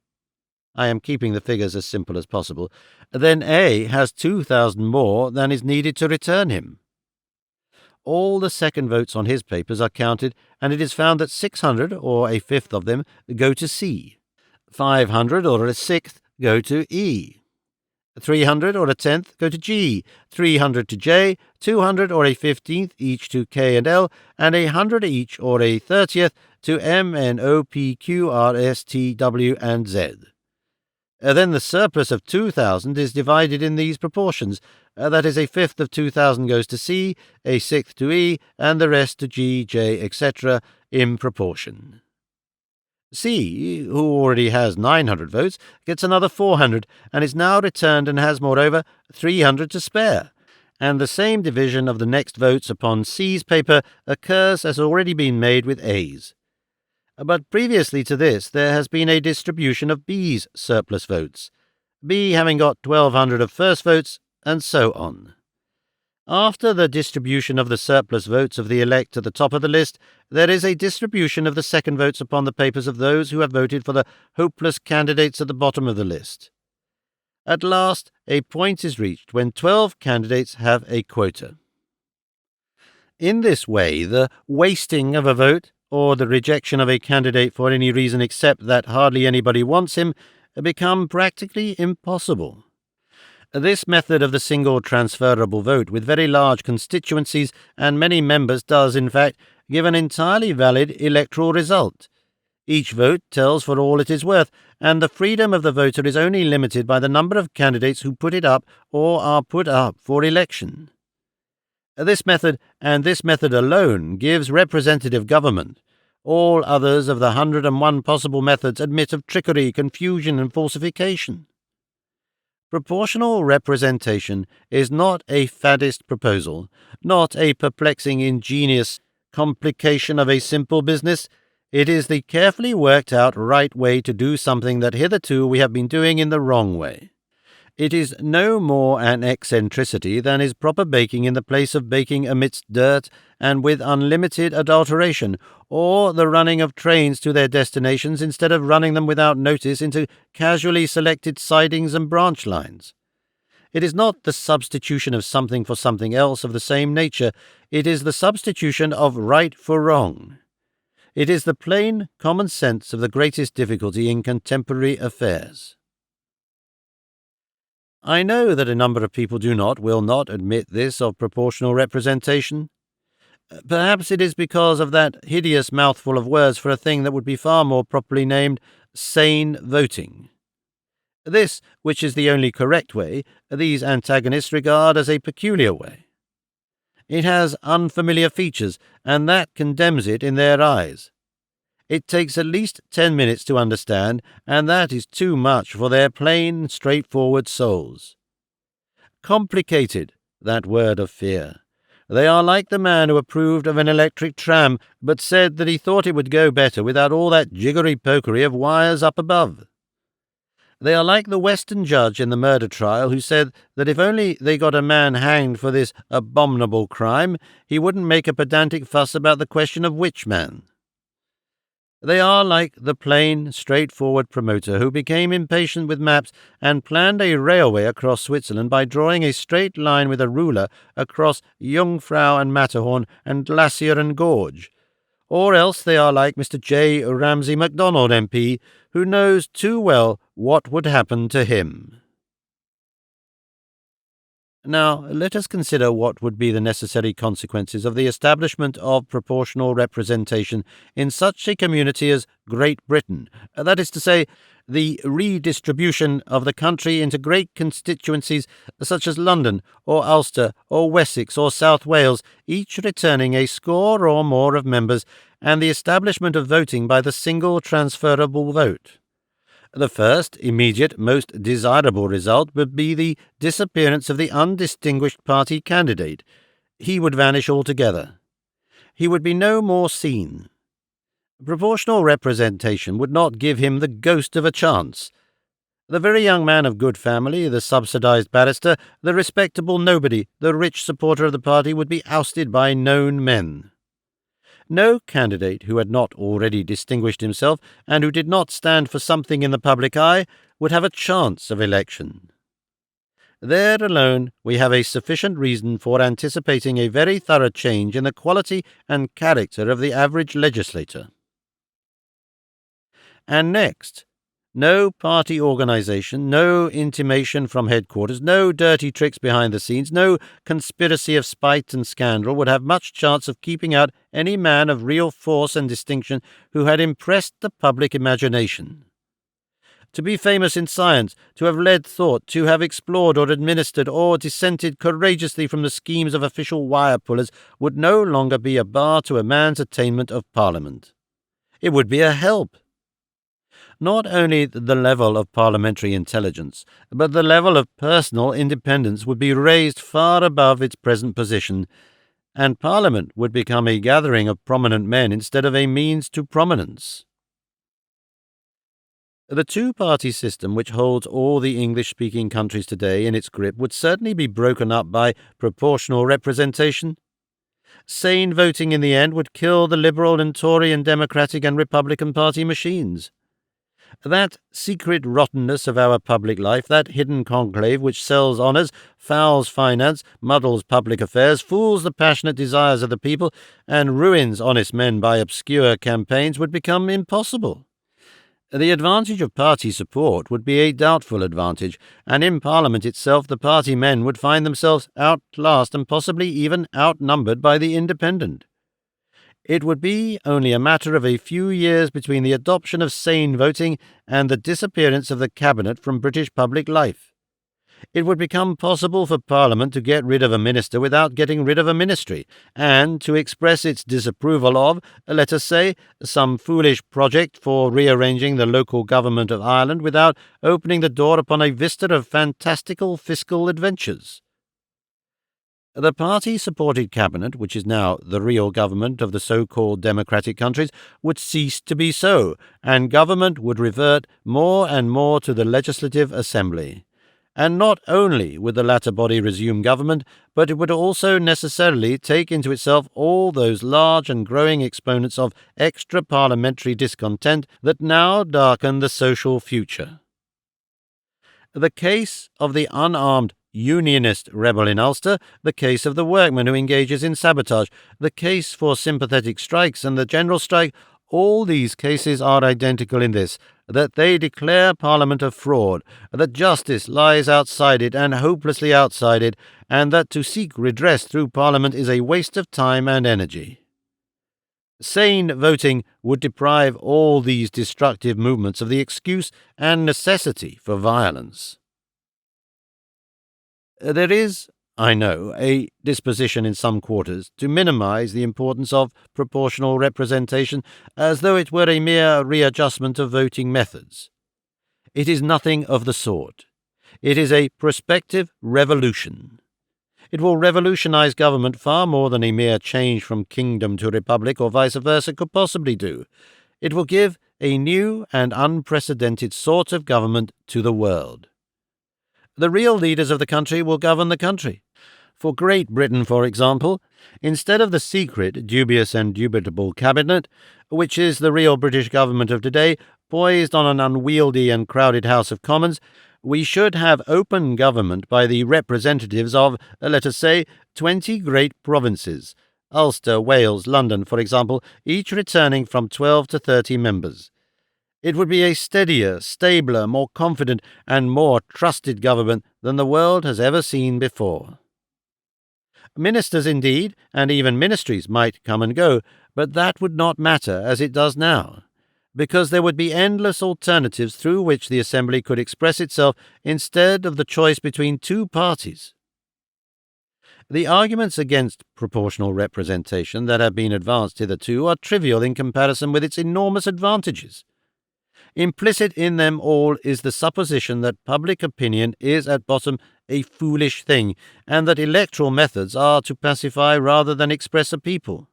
Speaker 1: I am keeping the figures as simple as possible. Then A has 2,000 more than is needed to return him. All the second votes on his papers are counted, and it is found that 600, or a fifth of them, go to C. 500, or a sixth, go to E. 300, or a tenth, go to G. 300 to J. 200, or a 15th, each to K and L, and 100 each, or a 30th, to M, N, O, P, Q, R, S, T, W, and Z. Then the surplus of 2,000 is divided in these proportions. That is, a fifth of 2,000 goes to C, a sixth to E, and the rest to G, J, etc., in proportion. C, who already has 900 votes, gets another 400, and is now returned and has, moreover, 300 to spare. And the same division of the next votes upon C's paper occurs as already been made with A's. But previously to this there has been a distribution of B's surplus votes, B having got 1,200 of first votes, and so on. After the distribution of the surplus votes of the elect at the top of the list, there is a distribution of the second votes upon the papers of those who have voted for the hopeless candidates at the bottom of the list. At last, a point is reached when 12 candidates have a quota. In this way, the wasting of a vote, or the rejection of a candidate for any reason except that hardly anybody wants him, become practically impossible. This method of the single transferable vote with very large constituencies and many members does, in fact, give an entirely valid electoral result. Each vote tells for all it is worth, and the freedom of the voter is only limited by the number of candidates who put it up or are put up for election. This method, and this method alone, gives representative government. All others of the 101 possible methods admit of trickery, confusion, and falsification. Proportional representation is not a faddist proposal, not a perplexing, ingenious complication of a simple business. It is the carefully worked-out right way to do something that hitherto we have been doing in the wrong way. It is no more an eccentricity than is proper baking in the place of baking amidst dirt and with unlimited adulteration, or the running of trains to their destinations instead of running them without notice into casually selected sidings and branch lines. It is not the substitution of something for something else of the same nature. It is the substitution of right for wrong. It is the plain common sense of the greatest difficulty in contemporary affairs. I know that a number of people will not admit this of proportional representation. Perhaps it is because of that hideous mouthful of words for a thing that would be far more properly named sane voting. This, which is the only correct way, these antagonists regard as a peculiar way. It has unfamiliar features, and that condemns it in their eyes. It takes at least 10 minutes to understand, and that is too much for their plain, straightforward souls. Complicated, that word of fear. They are like the man who approved of an electric tram, but said that he thought it would go better without all that jiggery-pokery of wires up above. They are like the Western judge in the murder trial who said that if only they got a man hanged for this abominable crime, he wouldn't make a pedantic fuss about the question of which man. They are like the plain, straightforward promoter who became impatient with maps and planned a railway across Switzerland by drawing a straight line with a ruler across Jungfrau and Matterhorn and Glacier and Gorge. Or else they are like Mr. J. Ramsay MacDonald MP, who knows too well what would happen to him. Now, let us consider what would be the necessary consequences of the establishment of proportional representation in such a community as Great Britain, that is to say, the redistribution of the country into great constituencies such as London, or Ulster, or Wessex, or South Wales, each returning a score or more of members, and the establishment of voting by the single transferable vote. The first, immediate, most desirable result would be the disappearance of the undistinguished party candidate. He would vanish altogether. He would be no more seen. Proportional representation would not give him the ghost of a chance. The very young man of good family, the subsidized barrister, the respectable nobody, the rich supporter of the party would be ousted by known men. No candidate who had not already distinguished himself and who did not stand for something in the public eye would have a chance of election. There alone we have a sufficient reason for anticipating a very thorough change in the quality and character of the average legislator. And next, no party organization, no intimation from headquarters, no dirty tricks behind the scenes, no conspiracy of spite and scandal would have much chance of keeping out any man of real force and distinction who had impressed the public imagination. To be famous in science, to have led thought, to have explored or administered or dissented courageously from the schemes of official wire-pullers would no longer be a bar to a man's attainment of Parliament. It would be a help. Not only the level of parliamentary intelligence, but the level of personal independence would be raised far above its present position, and Parliament would become a gathering of prominent men instead of a means to prominence. The two-party system which holds all the English-speaking countries today in its grip would certainly be broken up by proportional representation. Sane voting in the end would kill the Liberal and Tory and Democratic and Republican Party machines. That secret rottenness of our public life, that hidden conclave which sells honours, fouls finance, muddles public affairs, fools the passionate desires of the people, and ruins honest men by obscure campaigns, would become impossible. The advantage of party support would be a doubtful advantage, and in Parliament itself the party men would find themselves outclassed and possibly even outnumbered by the independent. It would be only a matter of a few years between the adoption of sane voting and the disappearance of the Cabinet from British public life. It would become possible for Parliament to get rid of a minister without getting rid of a ministry, and to express its disapproval of, let us say, some foolish project for rearranging the local government of Ireland without opening the door upon a vista of fantastical fiscal adventures. The party-supported cabinet, which is now the real government of the so-called democratic countries, would cease to be so, and government would revert more and more to the legislative assembly. And not only would the latter body resume government, but it would also necessarily take into itself all those large and growing exponents of extra-parliamentary discontent that now darken the social future. The case of the unarmed Unionist rebel in Ulster, the case of the workman who engages in sabotage, the case for sympathetic strikes and the general strike, All these cases are identical in this, that they declare Parliament a fraud, that justice lies outside it and hopelessly outside it, and that to seek redress through Parliament is a waste of time and energy. Sane voting would deprive all these destructive movements of the excuse and necessity for violence. There is, I know, a disposition in some quarters to minimize the importance of proportional representation as though it were a mere readjustment of voting methods. It is nothing of the sort. It is a prospective revolution. It will revolutionize government far more than a mere change from kingdom to republic or vice versa could possibly do. It will give a new and unprecedented sort of government to the world. The real leaders of the country will govern the country. For Great Britain, for example, instead of the secret, dubious and dubitable cabinet, which is the real British government of today, poised on an unwieldy and crowded House of Commons, we should have open government by the representatives of, let us say, 20 great provinces, Ulster, Wales, London, for example, each returning from 12 to 30 members. It would be a steadier, stabler, more confident, and more trusted government than the world has ever seen before. Ministers, indeed, and even ministries might come and go, but that would not matter as it does now, because there would be endless alternatives through which the Assembly could express itself instead of the choice between two parties. The arguments against proportional representation that have been advanced hitherto are trivial in comparison with its enormous advantages. Implicit in them all is the supposition that public opinion is at bottom a foolish thing, and that electoral methods are to pacify rather than express a people.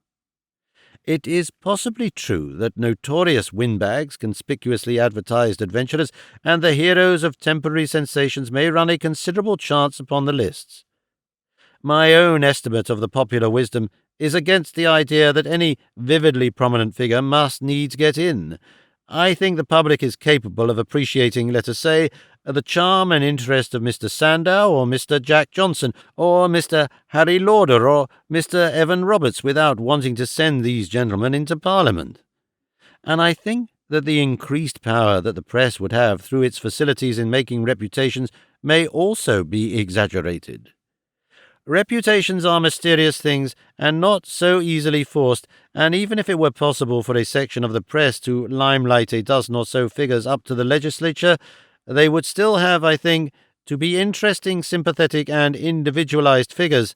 Speaker 1: It is possibly true that notorious windbags, conspicuously advertised adventurers, and the heroes of temporary sensations may run a considerable chance upon the lists. My own estimate of the popular wisdom is against the idea that any vividly prominent figure must needs get in. I think the public is capable of appreciating, let us say, the charm and interest of Mr. Sandow, or Mr. Jack Johnson, or Mr. Harry Lauder, or Mr. Evan Roberts, without wanting to send these gentlemen into Parliament. And I think that the increased power that the press would have through its facilities in making reputations may also be exaggerated. Reputations are mysterious things, and not so easily forced, and even if it were possible for a section of the press to limelight a dozen or so figures up to the legislature, they would still have, I think, to be interesting, sympathetic, and individualized figures,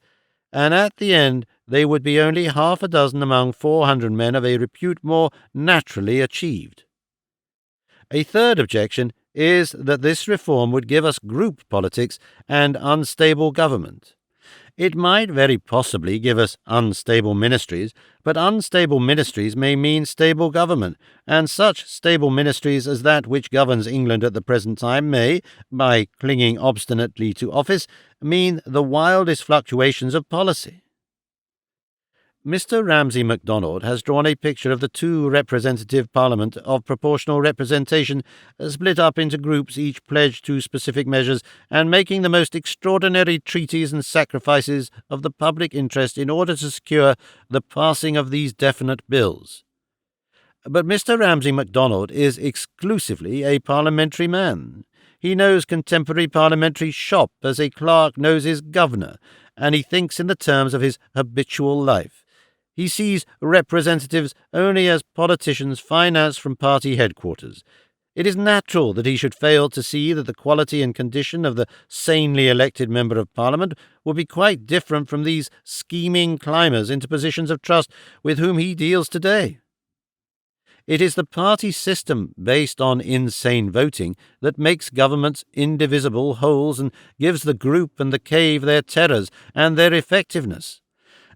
Speaker 1: and at the end they would be only half a dozen among 400 men of a repute more naturally achieved. A third objection is that this reform would give us group politics and unstable government. It might very possibly give us unstable ministries, but unstable ministries may mean stable government, and such stable ministries as that which governs England at the present time may, by clinging obstinately to office, mean the wildest fluctuations of policy. Mr. Ramsay MacDonald has drawn a picture of the two representative parliament of proportional representation, split up into groups each pledged to specific measures and making the most extraordinary treaties and sacrifices of the public interest in order to secure the passing of these definite bills. But Mr. Ramsay MacDonald is exclusively a parliamentary man. He knows contemporary parliamentary shop as a clerk knows his governor, and he thinks in the terms of his habitual life. He sees representatives only as politicians financed from party headquarters. It is natural that he should fail to see that the quality and condition of the sanely elected Member of Parliament will be quite different from these scheming climbers into positions of trust with whom he deals today. It is the party system based on insane voting that makes governments indivisible wholes and gives the group and the cave their terrors and their effectiveness.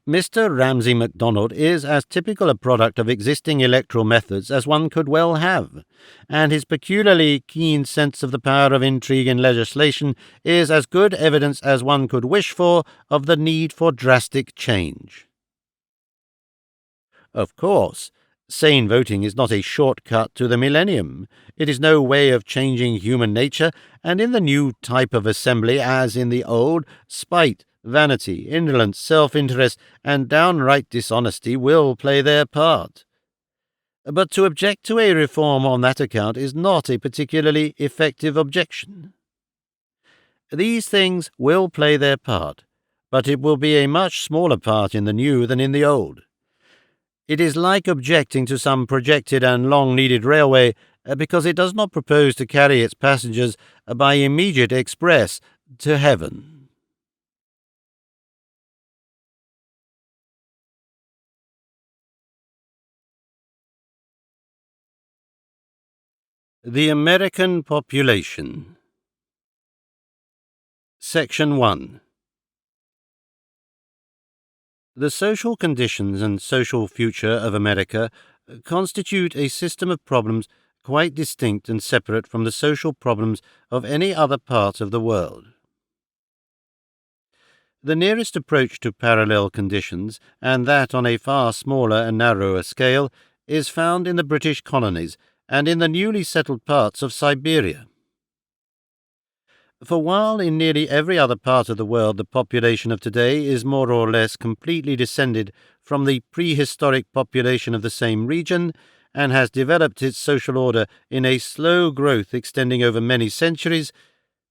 Speaker 1: Mr. Ramsay MacDonald is as typical a product of existing electoral methods as one could well have, and his peculiarly keen sense of the power of intrigue in legislation is as good evidence as one could wish for of the need for drastic change. Of course, sane voting is not a shortcut to the millennium. It is no way of changing human nature, and in the new type of assembly, as in the old, spite, vanity, indolence, self-interest, and downright dishonesty will play their part. But to object to a reform on that account is not a particularly effective objection. These things will play their part, but it will be a much smaller part in the new than in the old. It is like objecting to some projected and long-needed railway because it does not propose to carry its passengers by immediate express to heaven. The American Population. Section 1. The social conditions and social future of America constitute a system of problems quite distinct and separate from the social problems of any other part of the world. The nearest approach to parallel conditions, and that on a far smaller and narrower scale, is found in the British colonies and in the newly settled parts of Siberia. For while in nearly every other part of the world the population of today is more or less completely descended from the prehistoric population of the same region, and has developed its social order in a slow growth extending over many centuries,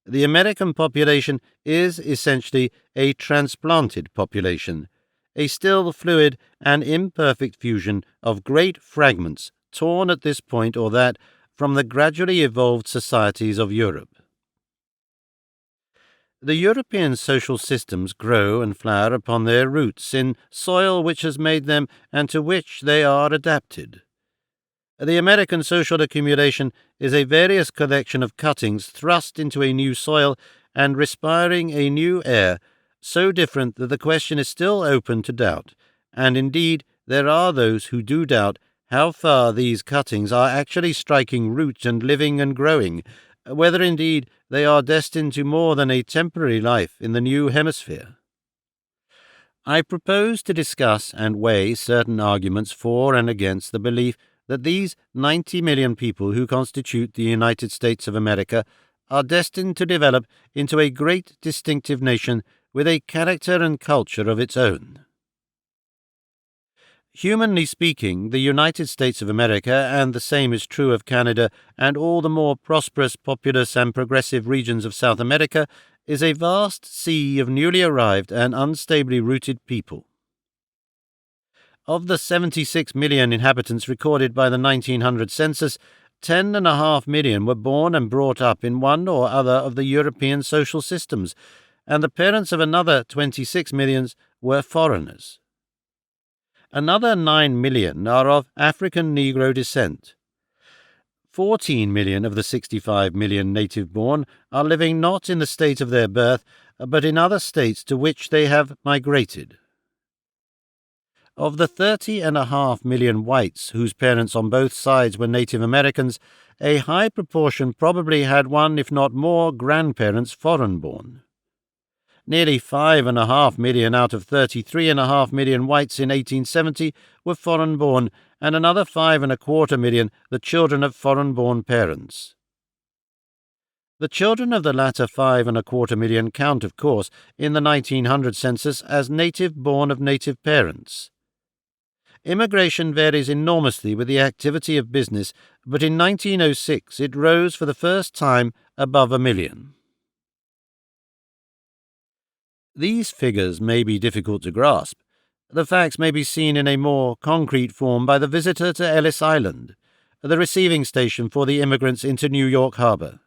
Speaker 1: the American population is essentially a transplanted population, a still fluid and imperfect fusion of great fragments torn at this point or that from the gradually evolved societies of Europe. The European social systems grow and flower upon their roots in soil which has made them and to which they are adapted. The American social accumulation is a various collection of cuttings thrust into a new soil and respiring a new air, so different that the question is still open to doubt, and indeed there are those who do doubt how far these cuttings are actually striking root and living and growing, whether indeed they are destined to more than a temporary life in the new hemisphere. I propose to discuss and weigh certain arguments for and against the belief that these 90 million people who constitute the United States of America are destined to develop into a great distinctive nation with a character and culture of its own. Humanly speaking, the United States of America, and the same is true of Canada and all the more prosperous, populous, and progressive regions of South America, is a vast sea of newly arrived and unstably rooted people. Of the 76 million inhabitants recorded by the 1900 census, 10.5 million were born and brought up in one or other of the European social systems, and the parents of another 26 millions were foreigners. Another 9 million are of African Negro descent. 14 million of the 65 million native-born are living not in the state of their birth, but in other states to which they have migrated. Of the 30.5 million whites whose parents on both sides were Native Americans, a high proportion probably had one, if not more, grandparents foreign-born. Nearly 5.5 million out of 33.5 million whites in 1870 were foreign-born, and another 5.25 million the children of foreign-born parents. The children of the latter 5.25 million count, of course, in the 1900 census as native-born of native parents. Immigration varies enormously with the activity of business, but in 1906 it rose for the first time above 1 million. These figures may be difficult to grasp. The facts may be seen in a more concrete form by the visitor to Ellis Island, the receiving station for the immigrants into New York Harbor.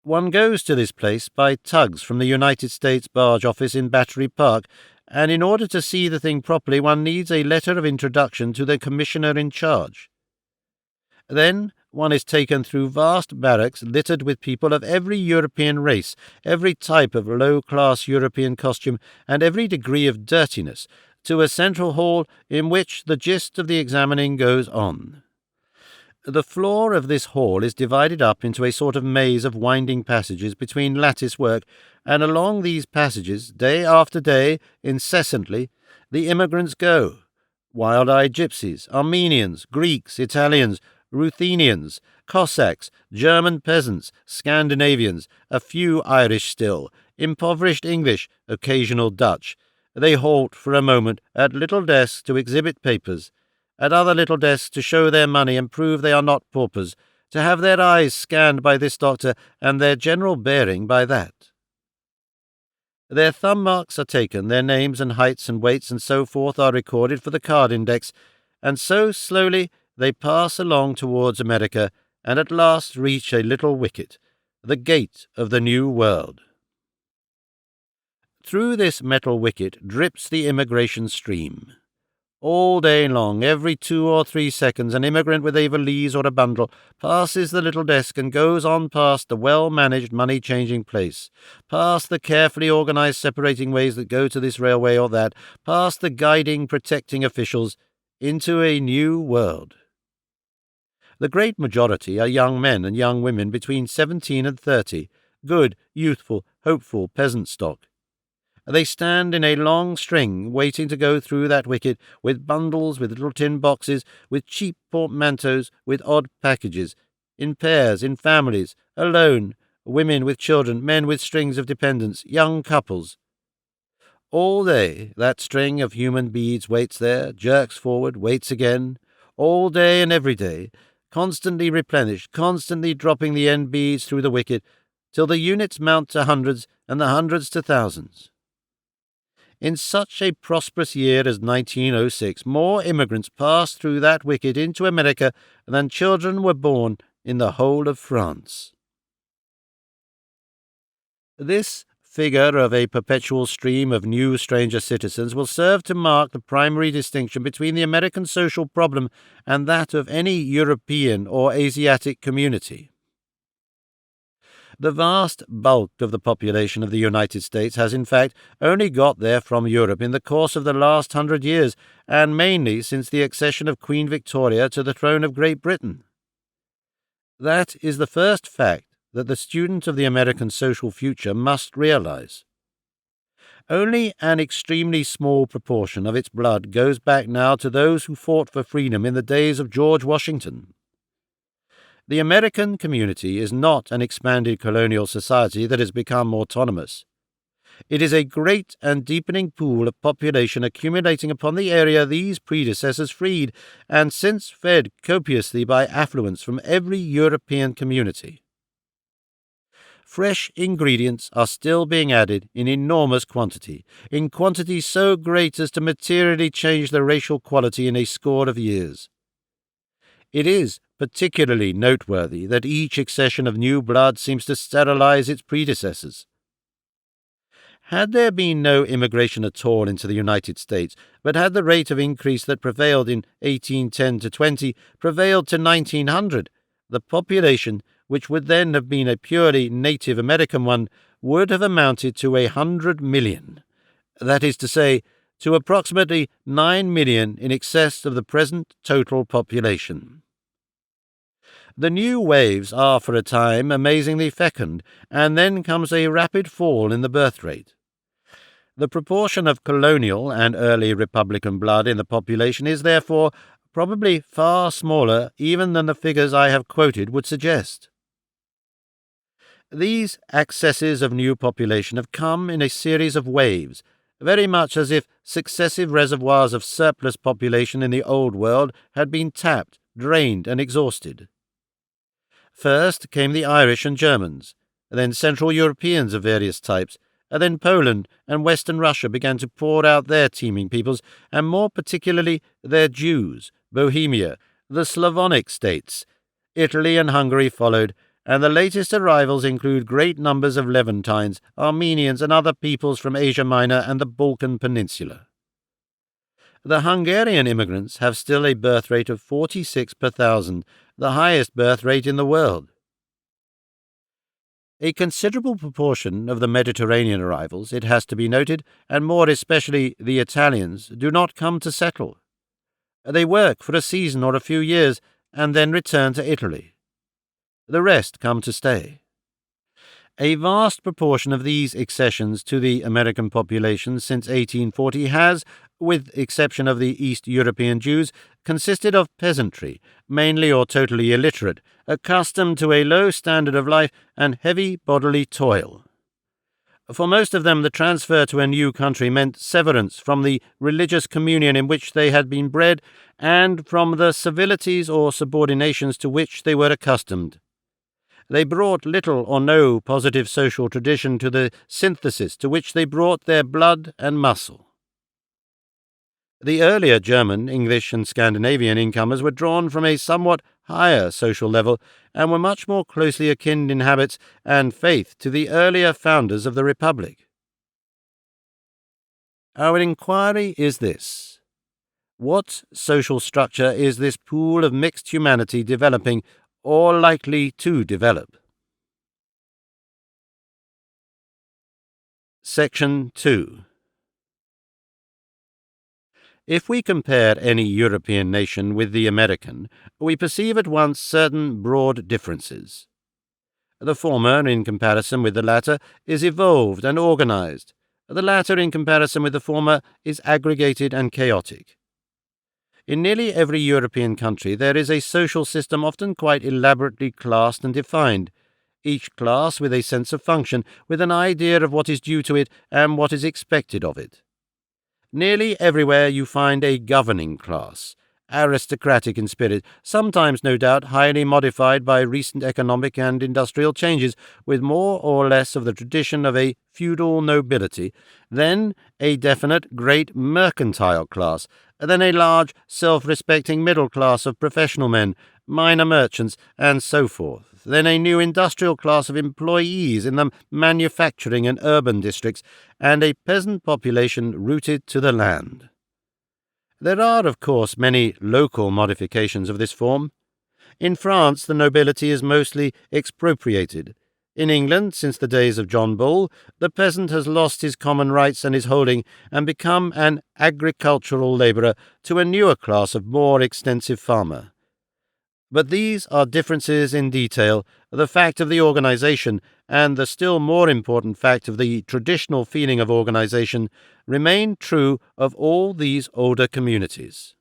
Speaker 1: One goes to this place by tugs from the United States Barge Office in Battery Park, and in order to see the thing properly one needs a letter of introduction to the commissioner in charge. Then one is taken through vast barracks littered with people of every European race, every type of low-class European costume, and every degree of dirtiness, to a central hall in which the gist of the examining goes on. The floor of this hall is divided up into a sort of maze of winding passages between lattice work, and along these passages, day after day, incessantly, the immigrants go. Wild-eyed gypsies, Armenians, Greeks, Italians, Ruthenians, Cossacks, German peasants, Scandinavians, a few Irish still, impoverished English, occasional Dutch. They halt for a moment at little desks to exhibit papers, at other little desks to show their money and prove they are not paupers, to have their eyes scanned by this doctor and their general bearing by that. Their thumb marks are taken, their names and heights and weights and so forth are recorded for the card index, and so slowly they pass along towards America and at last reach a little wicket, the gate of the New World. Through this metal wicket drips the immigration stream. All day long, every 2 or 3 seconds, an immigrant with a valise or a bundle passes the little desk and goes on past the well-managed money-changing place, past the carefully organized separating ways that go to this railway or that, past the guiding, protecting officials, into a new world. The great majority are young men and young women between 17 and 30, good, youthful, hopeful peasant stock. They stand in a long string, waiting to go through that wicket, with bundles, with little tin boxes, with cheap portmanteaus, with odd packages, in pairs, in families, alone, women with children, men with strings of dependents, young couples. All day that string of human beads waits there, jerks forward, waits again, all day and every day, constantly replenished, constantly dropping the end beads through the wicket, till the units mount to hundreds and the hundreds to thousands. In such a prosperous year as 1906, more immigrants passed through that wicket into America than children were born in the whole of France. This figure of a perpetual stream of new stranger citizens will serve to mark the primary distinction between the American social problem and that of any European or Asiatic community. The vast bulk of the population of the United States has in fact only got there from Europe in the course of the last 100 years, and mainly since the accession of Queen Victoria to the throne of Great Britain. That is the first fact that the student of the American social future must realize. Only an extremely small proportion of its blood goes back now to those who fought for freedom in the days of George Washington. The American community is not an expanded colonial society that has become autonomous. It is a great and deepening pool of population accumulating upon the area these predecessors freed, and since fed copiously by affluence from every European community. Fresh ingredients are still being added in enormous quantity, in quantity so great as to materially change the racial quality in a score of years. It is particularly noteworthy that each accession of new blood seems to sterilize its predecessors. Had there been no immigration at all into the United States, but had the rate of increase that prevailed in 1810 to 20 prevailed to 1900, the population, which would then have been a purely native American one, would have amounted to 100 million. That is to say, to approximately 9 million in excess of the present total population. The new waves are for a time amazingly fecund, and then comes a rapid fall in the birth rate. The proportion of colonial and early republican blood in the population is therefore probably far smaller even than the figures I have quoted would suggest. These accesses of new population have come in a series of waves, very much as if successive reservoirs of surplus population in the Old World had been tapped, drained, and exhausted. First came the Irish and Germans, then Central Europeans of various types, and then Poland and Western Russia began to pour out their teeming peoples, and more particularly their Jews, Bohemia, the Slavonic states. Italy and Hungary followed, and the latest arrivals include great numbers of Levantines, Armenians, and other peoples from Asia Minor and the Balkan Peninsula. The Hungarian immigrants have still a birth rate of 46 per thousand, the highest birth rate in the world. A considerable proportion of the Mediterranean arrivals, it has to be noted, and more especially the Italians, do not come to settle. They work for a season or a few years, and then return to Italy. The rest come to stay. A vast proportion of these accessions to the American population since 1840 has, with exception of the East European Jews, consisted of peasantry, mainly or totally illiterate, accustomed to a low standard of life and heavy bodily toil. For most of them, the transfer to a new country meant severance from the religious communion in which they had been bred and from the civilities or subordinations to which they were accustomed. They brought little or no positive social tradition to the synthesis to which they brought their blood and muscle. The earlier German, English, and Scandinavian incomers were drawn from a somewhat higher social level and were much more closely akin in habits and faith to the earlier founders of the Republic. Our inquiry is this: what social structure is this pool of mixed humanity developing or likely to develop? Section 2. If we compare any European nation with the American, we perceive at once certain broad differences. The former, in comparison with the latter, is evolved and organized. The latter, in comparison with the former, is aggregated and chaotic. In nearly every European country there is a social system often quite elaborately classed and defined, each class with a sense of function, with an idea of what is due to it and what is expected of it. Nearly everywhere you find a governing class, aristocratic in spirit, sometimes no doubt highly modified by recent economic and industrial changes, with more or less of the tradition of a feudal nobility, then a definite great mercantile class, then a large self-respecting middle class of professional men, minor merchants, and so forth, then a new industrial class of employees in the manufacturing and urban districts, and a peasant population rooted to the land. There are, of course, many local modifications of this form. In France, the nobility is mostly expropriated. In England, since the days of John Bull, the peasant has lost his common rights and his holding and become an agricultural labourer to a newer class of more extensive farmer. But these are differences in detail. The fact of the organization, and the still more important fact of the traditional feeling of organization, remain true of all these older communities.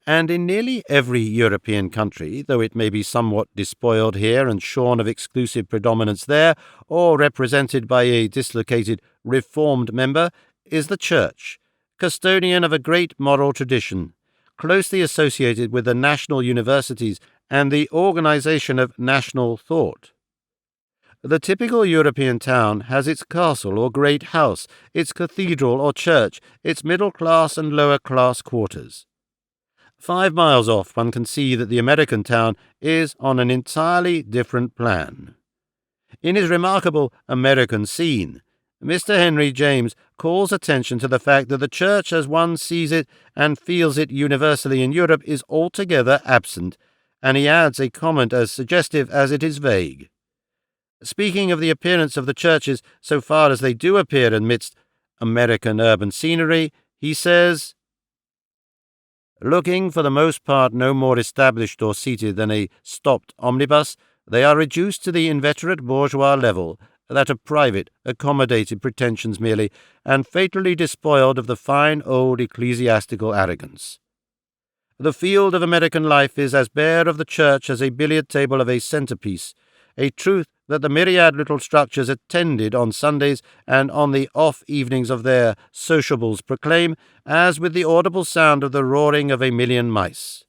Speaker 1: And in nearly every European country, though it may be somewhat despoiled here and shorn of exclusive predominance there, or represented by a dislocated reformed member, is the Church, custodian of a great moral tradition, closely associated with the national universities and the organization of national thought. The typical European town has its castle or great house, its cathedral or church, its middle-class and lower-class quarters. 5 miles off, one can see that the American town is on an entirely different plan. In his remarkable American Scene, Mr. Henry James calls attention to the fact that the church as one sees it and feels it universally in Europe is altogether absent, and he adds a comment as suggestive as it is vague. Speaking of the appearance of the churches so far as they do appear amidst American urban scenery, he says, "Looking for the most part no more established or seated than a stopped omnibus, they are reduced to the inveterate bourgeois level, that of private, accommodated pretensions merely, and fatally despoiled of the fine old ecclesiastical arrogance. The field of American life is as bare of the church as a billiard table of a centrepiece, a truth that the myriad little structures attended on Sundays and on the off evenings of their sociables proclaim, as with the audible sound of the roaring of a million mice.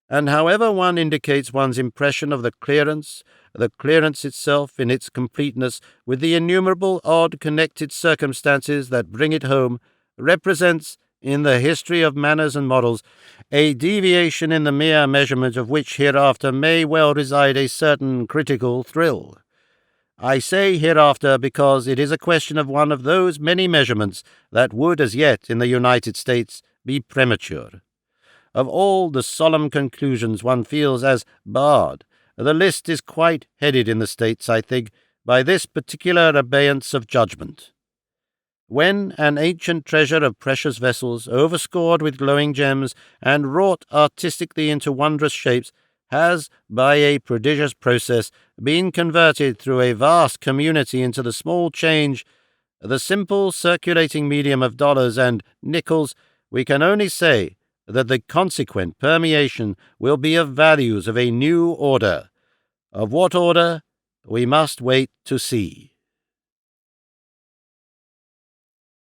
Speaker 1: And however one indicates one's impression of the clearance itself in its completeness, with the innumerable odd connected circumstances that bring it home, represents, in the history of manners and models, a deviation in the mere measurement of which hereafter may well reside a certain critical thrill. I say hereafter because it is a question of one of those many measurements that would as yet in the United States be premature. Of all the solemn conclusions one feels as barred, the list is quite headed in the States, I think, by this particular abeyance of judgment. When an ancient treasure of precious vessels, overscored with glowing gems, and wrought artistically into wondrous shapes, has, by a prodigious process, been converted through a vast community into the small change, the simple circulating medium of dollars and nickels, we can only say that the consequent permeation will be of values of a new order. Of what order? We must wait to see.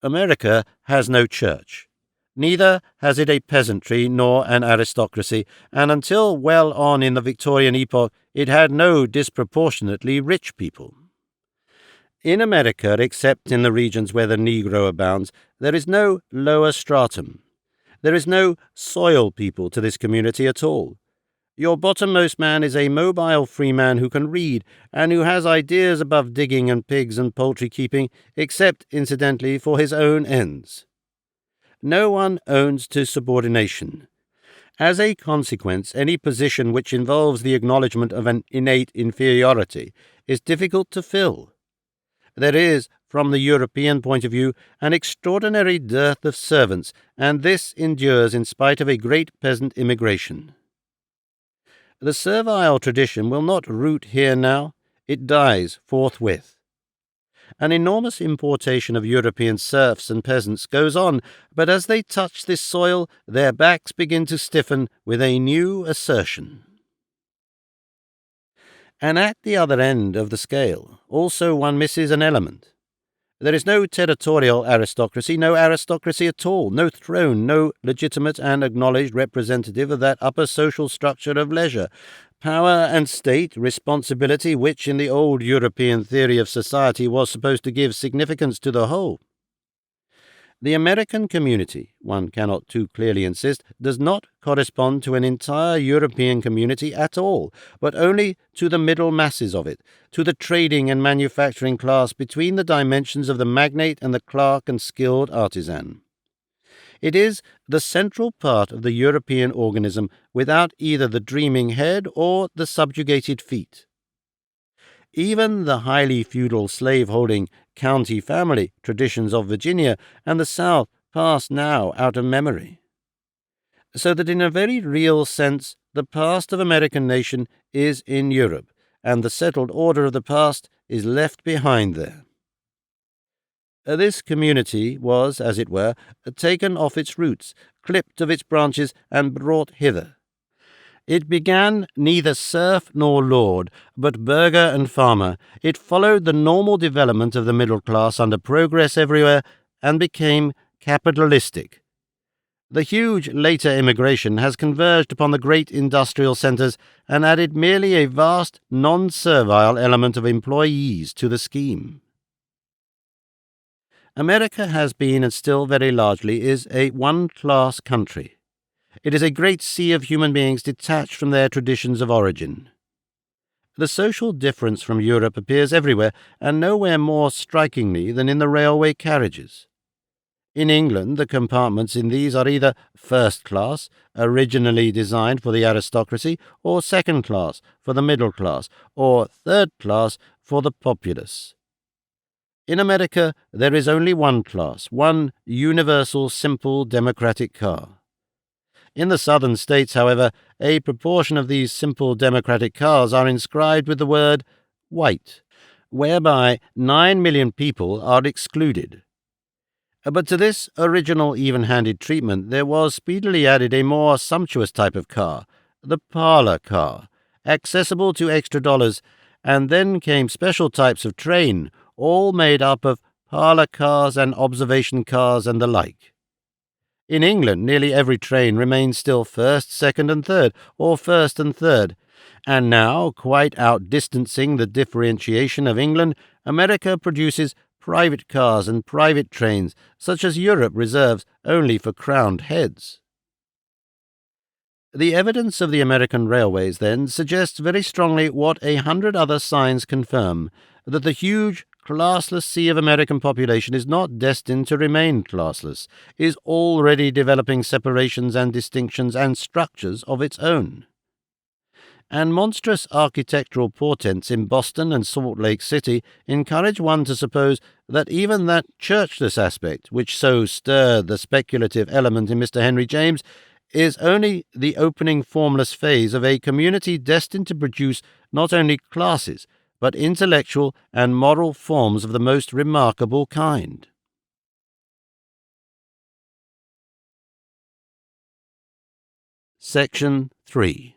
Speaker 1: America has no church. Neither has it a peasantry nor an aristocracy, and until well on in the Victorian epoch it had no disproportionately rich people. In America, except in the regions where the Negro abounds, there is no lower stratum. There is no soil people to this community at all. Your bottommost man is a mobile free man who can read, and who has ideas above digging and pigs and poultry keeping, except, incidentally, for his own ends. No one owns to subordination. As a consequence, any position which involves the acknowledgment of an innate inferiority is difficult to fill. There is, from the European point of view, an extraordinary dearth of servants, and this endures in spite of a great peasant immigration. The servile tradition will not root here now, it dies forthwith. An enormous importation of European serfs and peasants goes on, but as they touch this soil, their backs begin to stiffen with a new assertion. And at the other end of the scale, also one misses an element. There is no territorial aristocracy, no aristocracy at all, no throne, no legitimate and acknowledged representative of that upper social structure of leisure, power and state, responsibility, which in the old European theory of society was supposed to give significance to the whole. The American community, one cannot too clearly insist, does not correspond to an entire European community at all, but only to the middle masses of it, to the trading and manufacturing class between the dimensions of the magnate and the clerk and skilled artisan. It is the central part of the European organism without either the dreaming head or the subjugated feet. Even the highly feudal slave-holding county family traditions of Virginia and the South pass now out of memory. So that in a very real sense, the past of American nation is in Europe, and the settled order of the past is left behind there. This community was, as it were, taken off its roots, clipped of its branches, and brought hither. It began neither serf nor lord, but burgher and farmer. It followed the normal development of the middle class under progress everywhere, and became capitalistic. The huge later immigration has converged upon the great industrial centres and added merely a vast, non-servile element of employees to the scheme. America has been, and still very largely is, a one-class country. It is a great sea of human beings detached from their traditions of origin. The social difference from Europe appears everywhere, and nowhere more strikingly than in the railway carriages. In England, the compartments in these are either first class, originally designed for the aristocracy, or second class, for the middle class, or third class, for the populace. In America, there is only one class, one universal, simple, democratic car. In the southern states, however, a proportion of these simple democratic cars are inscribed with the word white, whereby 9 million people are excluded. But to this original even-handed treatment there was speedily added a more sumptuous type of car, the parlor car, accessible to extra dollars, and then came special types of train, all made up of parlor cars and observation cars and the like. In England, nearly every train remains still first, second, and third, or first and third. And now, quite outdistancing the differentiation of England, America produces private cars and private trains, such as Europe reserves only for crowned heads. The evidence of the American railways, then, suggests very strongly what 100 other signs confirm, that the huge classless sea of American population is not destined to remain classless, is already developing separations and distinctions and structures of its own. And monstrous architectural portents in Boston and Salt Lake City encourage one to suppose that even that churchless aspect, which so stirred the speculative element in Mr. Henry James, is only the opening formless phase of a community destined to produce not only classes, but intellectual and moral forms of the most remarkable kind. Section 3.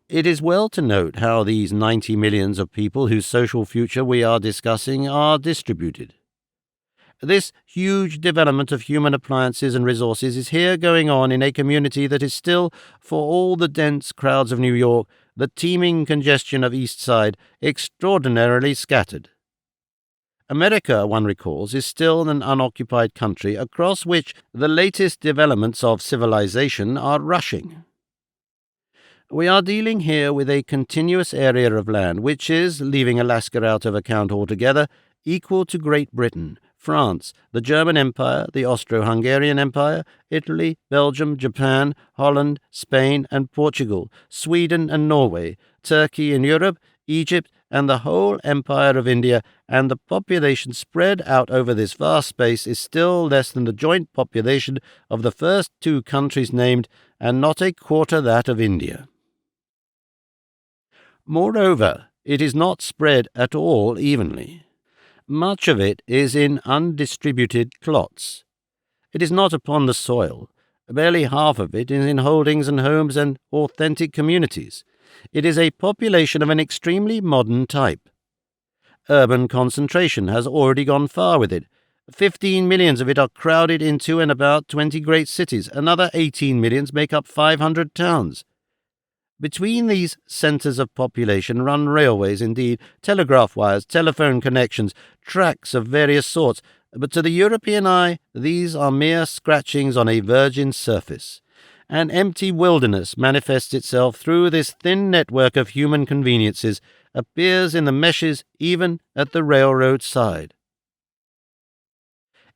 Speaker 1: It is well to note how these 90 millions of people whose social future we are discussing are distributed. This huge development of human appliances and resources is here going on in a community that is still, for all the dense crowds of New York, the teeming congestion of East Side, extraordinarily scattered. America, one recalls, is still an unoccupied country across which the latest developments of civilization are rushing. We are dealing here with a continuous area of land which is, leaving Alaska out of account altogether, equal to Great Britain, France, the German Empire, the Austro-Hungarian Empire, Italy, Belgium, Japan, Holland, Spain and Portugal, Sweden and Norway, Turkey in Europe, Egypt, and the whole Empire of India, and the population spread out over this vast space is still less than the joint population of the first two countries named, and not a quarter that of India. Moreover, it is not spread at all evenly. Much of it is in undistributed clots. It is not upon the soil. Barely half of it is in holdings and homes and authentic communities. It is a population of an extremely modern type. Urban concentration has already gone far with it. 15 millions of it are crowded into and about 20 great cities. Another 18 millions make up 500 towns. Between these centres of population run railways indeed, telegraph wires, telephone connections, tracks of various sorts, but to the European eye these are mere scratchings on a virgin surface. An empty wilderness manifests itself through this thin network of human conveniences, appears in the meshes even at the railroad side.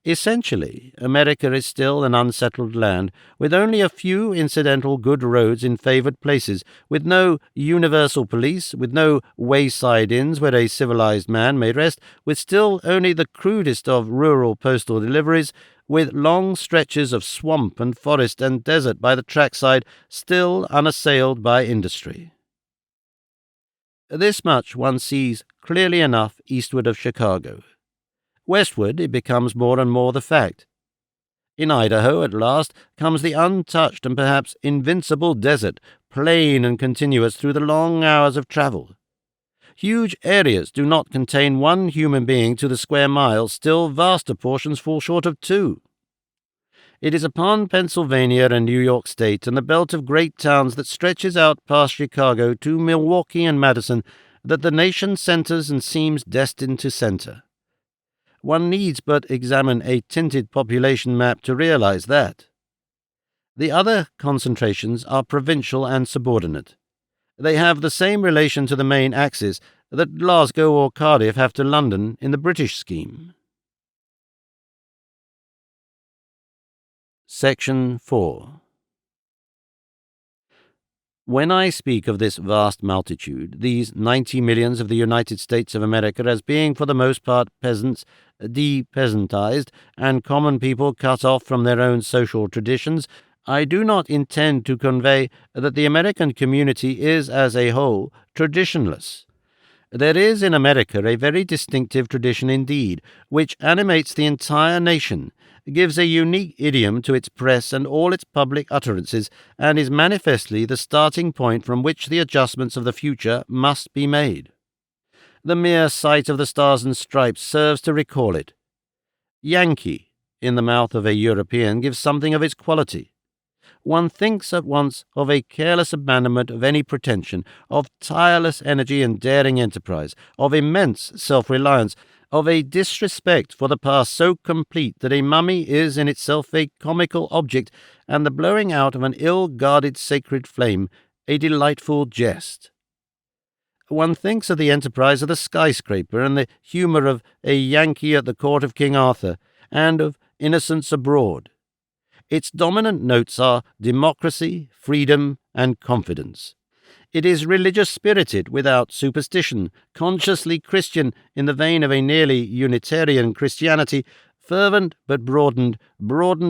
Speaker 1: Essentially, America is still an unsettled land, with only a few incidental good roads in favoured places, with no universal police, with no wayside inns where a civilized man may rest, with still only the crudest of rural postal deliveries, with long stretches of swamp and forest and desert by the trackside, still unassailed by industry. This much one sees clearly enough eastward of Chicago. Westward it becomes more and more the fact. In Idaho, at last, comes the untouched and perhaps invincible desert, plain and continuous through the long hours of travel. Huge areas do not contain one human being to the square mile, still vaster portions fall short of two. It is upon Pennsylvania and New York State and the belt of great towns that stretches out past Chicago to Milwaukee and Madison that the nation centers and seems destined to center. One needs but examine a tinted population map to realize that. The other concentrations are provincial and subordinate. They have the same relation to the main axis that Glasgow or Cardiff have to London in the British scheme. Section 4. When I speak of this vast multitude, these 90 millions of the United States of America, as being for the most part peasants, de-peasantized, and common people cut off from their own social traditions, I do not intend to convey that the American community is, as a whole, traditionless. There is in America a very distinctive tradition indeed, which animates the entire nation, gives a unique idiom to its press and all its public utterances, and is manifestly the starting point from which the adjustments of the future must be made. The mere sight of the stars and stripes serves to recall it. Yankee, in the mouth of a European, gives something of its quality. One thinks at once of a careless abandonment of any pretension, of tireless energy and daring enterprise, of immense self-reliance, of a disrespect for the past so complete that a mummy is in itself a comical object, and the blowing out of an ill-guarded sacred flame a delightful jest. One thinks of the enterprise of the skyscraper and the humour of a Yankee at the court of King Arthur, and of Innocents Abroad. Its dominant notes are democracy, freedom, and confidence. It is religious-spirited without superstition, consciously Christian in the vein of a nearly Unitarian Christianity, fervent but broadened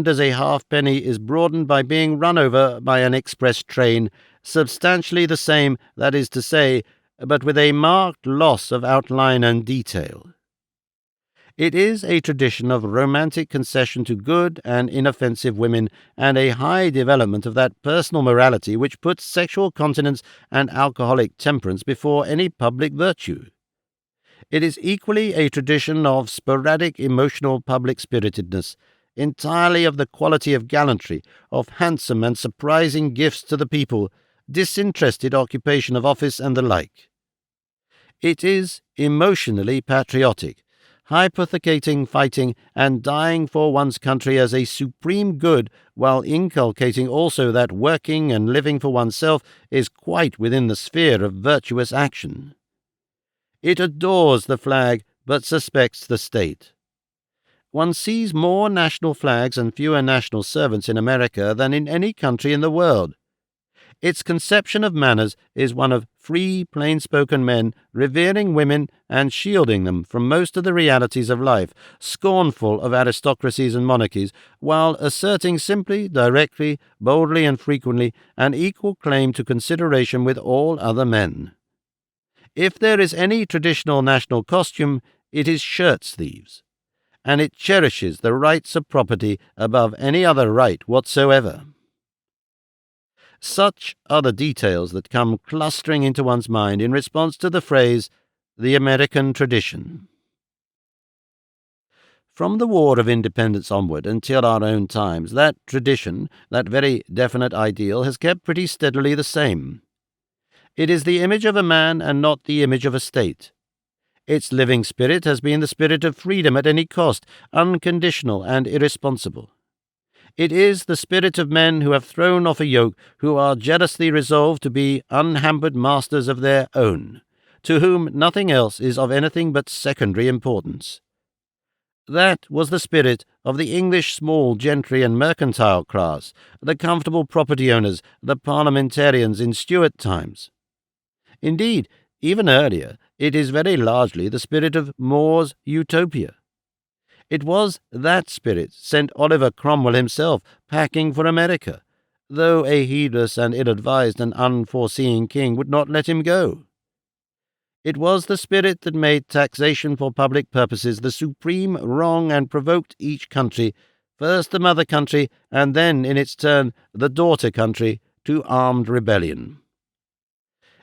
Speaker 1: as a halfpenny is broadened by being run over by an express train, substantially the same, that is to say, but with a marked loss of outline and detail. It is a tradition of romantic concession to good and inoffensive women and a high development of that personal morality which puts sexual continence and alcoholic temperance before any public virtue. It is equally a tradition of sporadic emotional public-spiritedness, entirely of the quality of gallantry, of handsome and surprising gifts to the people, disinterested occupation of office and the like. It is emotionally patriotic, hypothecating fighting and dying for one's country as a supreme good, while inculcating also that working and living for oneself is quite within the sphere of virtuous action. It adores the flag, but suspects the state. One sees more national flags and fewer national servants in America than in any country in the world. Its conception of manners is one of free, plain-spoken men revering women and shielding them from most of the realities of life, scornful of aristocracies and monarchies, while asserting simply, directly, boldly and frequently an equal claim to consideration with all other men. If there is any traditional national costume, it is shirt-sleeves, and it cherishes the rights of property above any other right whatsoever. Such are the details that come clustering into one's mind in response to the phrase, the American tradition. From the War of Independence onward until our own times, that tradition, that very definite ideal, has kept pretty steadily the same. It is the image of a man and not the image of a state. Its living spirit has been the spirit of freedom at any cost, unconditional and irresponsible. It is the spirit of men who have thrown off a yoke, who are jealously resolved to be unhampered masters of their own, to whom nothing else is of anything but secondary importance. That was the spirit of the English small gentry and mercantile class, the comfortable property owners, the parliamentarians in Stuart times. Indeed, even earlier, it is very largely the spirit of More's Utopia. It was that spirit sent Oliver Cromwell himself packing for America, though a heedless and ill-advised and unforeseeing king would not let him go. It was the spirit that made taxation for public purposes the supreme wrong and provoked each country, first the mother country and then, in its turn, the daughter country, to armed rebellion.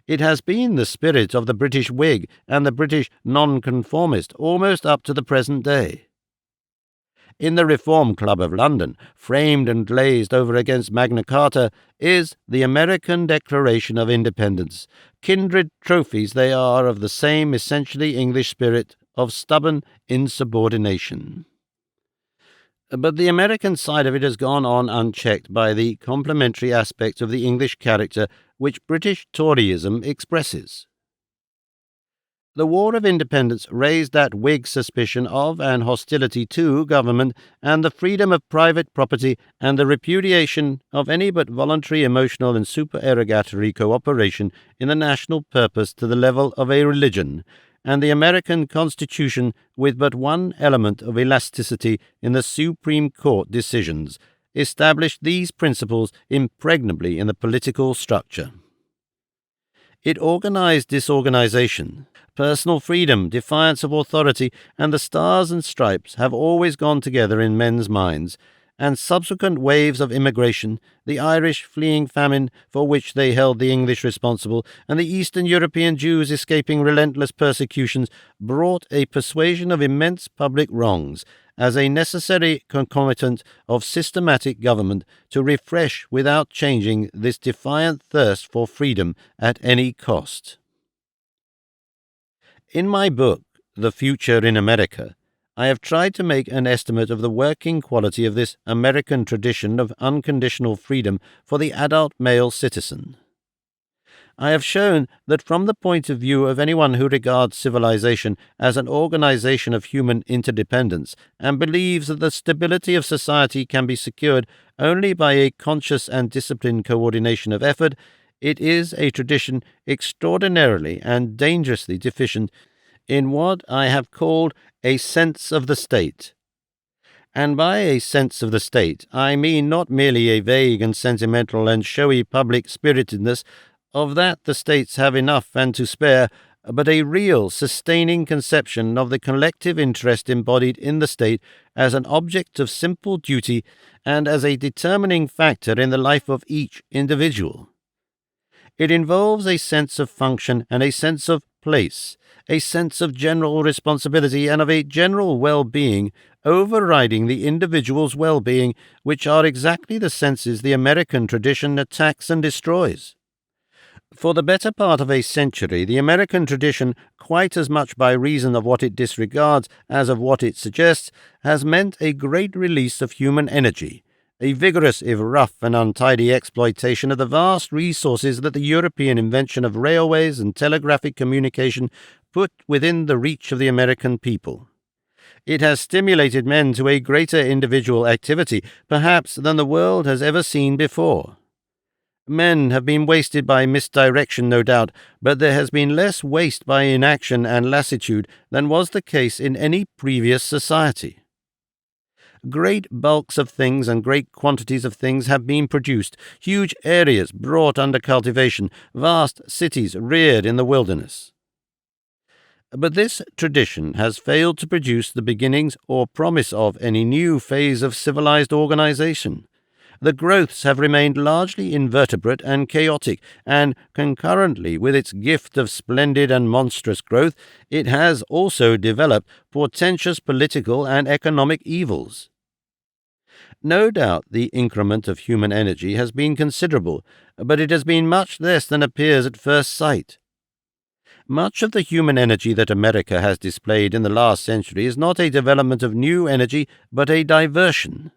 Speaker 1: It has been the spirit of the British Whig and the British Nonconformist almost up to the present day. In the Reform Club of London, framed and glazed over against Magna Carta, is the American Declaration of Independence. Kindred trophies they are of the same essentially English spirit of stubborn insubordination. But the American side of it has gone on unchecked by the complementary aspect of the English character which British Toryism expresses. The War of Independence raised that Whig suspicion of and hostility to government and the freedom of private property and the repudiation of any but voluntary emotional and supererogatory cooperation in the national purpose to the level of a religion, and the American Constitution, with but one element of elasticity in the Supreme Court decisions, established these principles impregnably in the political structure. It organized disorganization. Personal freedom, defiance of authority, and the stars and stripes have always gone together in men's minds, and subsequent waves of immigration, the Irish fleeing famine for which they held the English responsible, and the Eastern European Jews escaping relentless persecutions, brought a persuasion of immense public wrongs, as a necessary concomitant of systematic government to refresh without changing this defiant thirst for freedom at any cost. In my book, The Future in America, I have tried to make an estimate of the working quality of this American tradition of unconditional freedom for the adult male citizen. I have shown that from the point of view of anyone who regards civilization as an organization of human interdependence and believes that the stability of society can be secured only by a conscious and disciplined coordination of effort, it is a tradition extraordinarily and dangerously deficient in what I have called a sense of the state. And by a sense of the state, I mean not merely a vague and sentimental and showy public spiritedness, of that the states have enough and to spare, but a real, sustaining conception of the collective interest embodied in the state as an object of simple duty and as a determining factor in the life of each individual. It involves a sense of function and a sense of place, a sense of general responsibility and of a general well-being overriding the individual's well-being, which are exactly the senses the American tradition attacks and destroys. For the better part of a century, the American tradition, quite as much by reason of what it disregards as of what it suggests, has meant a great release of human energy, a vigorous if rough and untidy exploitation of the vast resources that the European invention of railways and telegraphic communication put within the reach of the American people. It has stimulated men to a greater individual activity, perhaps, than the world has ever seen before. Men have been wasted by misdirection, no doubt, but there has been less waste by inaction and lassitude than was the case in any previous society. Great bulks of things and great quantities of things have been produced, huge areas brought under cultivation, vast cities reared in the wilderness. But this tradition has failed to produce the beginnings or promise of any new phase of civilized organization. The growths have remained largely invertebrate and chaotic, and concurrently with its gift of splendid and monstrous growth, it has also developed portentous political and economic evils. No doubt the increment of human energy has been considerable, but it has been much less than appears at first sight. Much of the human energy that America has displayed in the last century is not a development of new energy, but a diversion.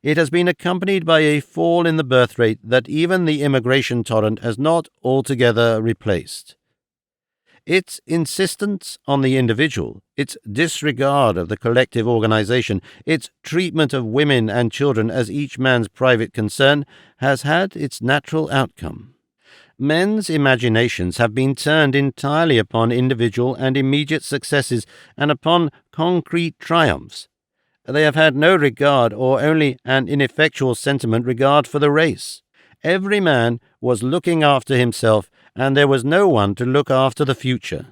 Speaker 1: It has been accompanied by a fall in the birth rate that even the immigration torrent has not altogether replaced. Its insistence on the individual, its disregard of the collective organization, its treatment of women and children as each man's private concern, has had its natural outcome. Men's imaginations have been turned entirely upon individual and immediate successes and upon concrete triumphs. They have had no regard, or only an ineffectual sentiment regard for the race. Every man was looking after himself, and there was no one to look after the future.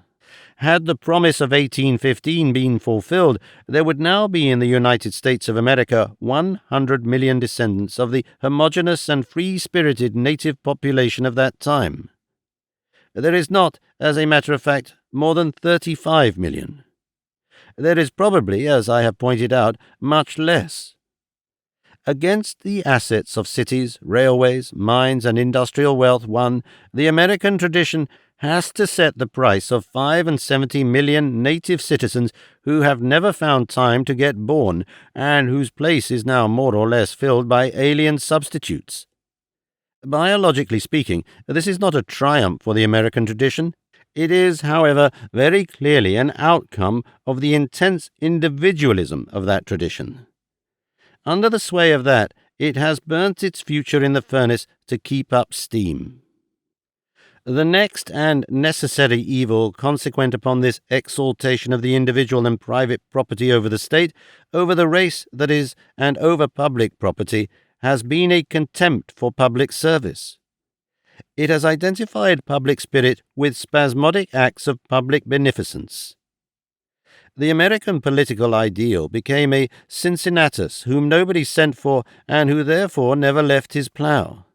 Speaker 1: Had the promise of 1815 been fulfilled, there would now be in the United States of America 100 million descendants of the homogeneous and free-spirited native population of that time. There is not, as a matter of fact, more than 35 million. There is probably, as I have pointed out, much less. Against the assets of cities, railways, mines, and industrial wealth won, the American tradition has to set the price of 75 million native citizens who have never found time to get born, and whose place is now more or less filled by alien substitutes. Biologically speaking, this is not a triumph for the American tradition. It is, however, very clearly an outcome of the intense individualism of that tradition. Under the sway of that, it has burnt its future in the furnace to keep up steam. The next and necessary evil consequent upon this exaltation of the individual and private property over the state, over the race, that is, and over public property, has been a contempt for public service. It has identified public spirit with spasmodic acts of public beneficence. The American political ideal became a Cincinnatus whom nobody sent for and who therefore never left his plough.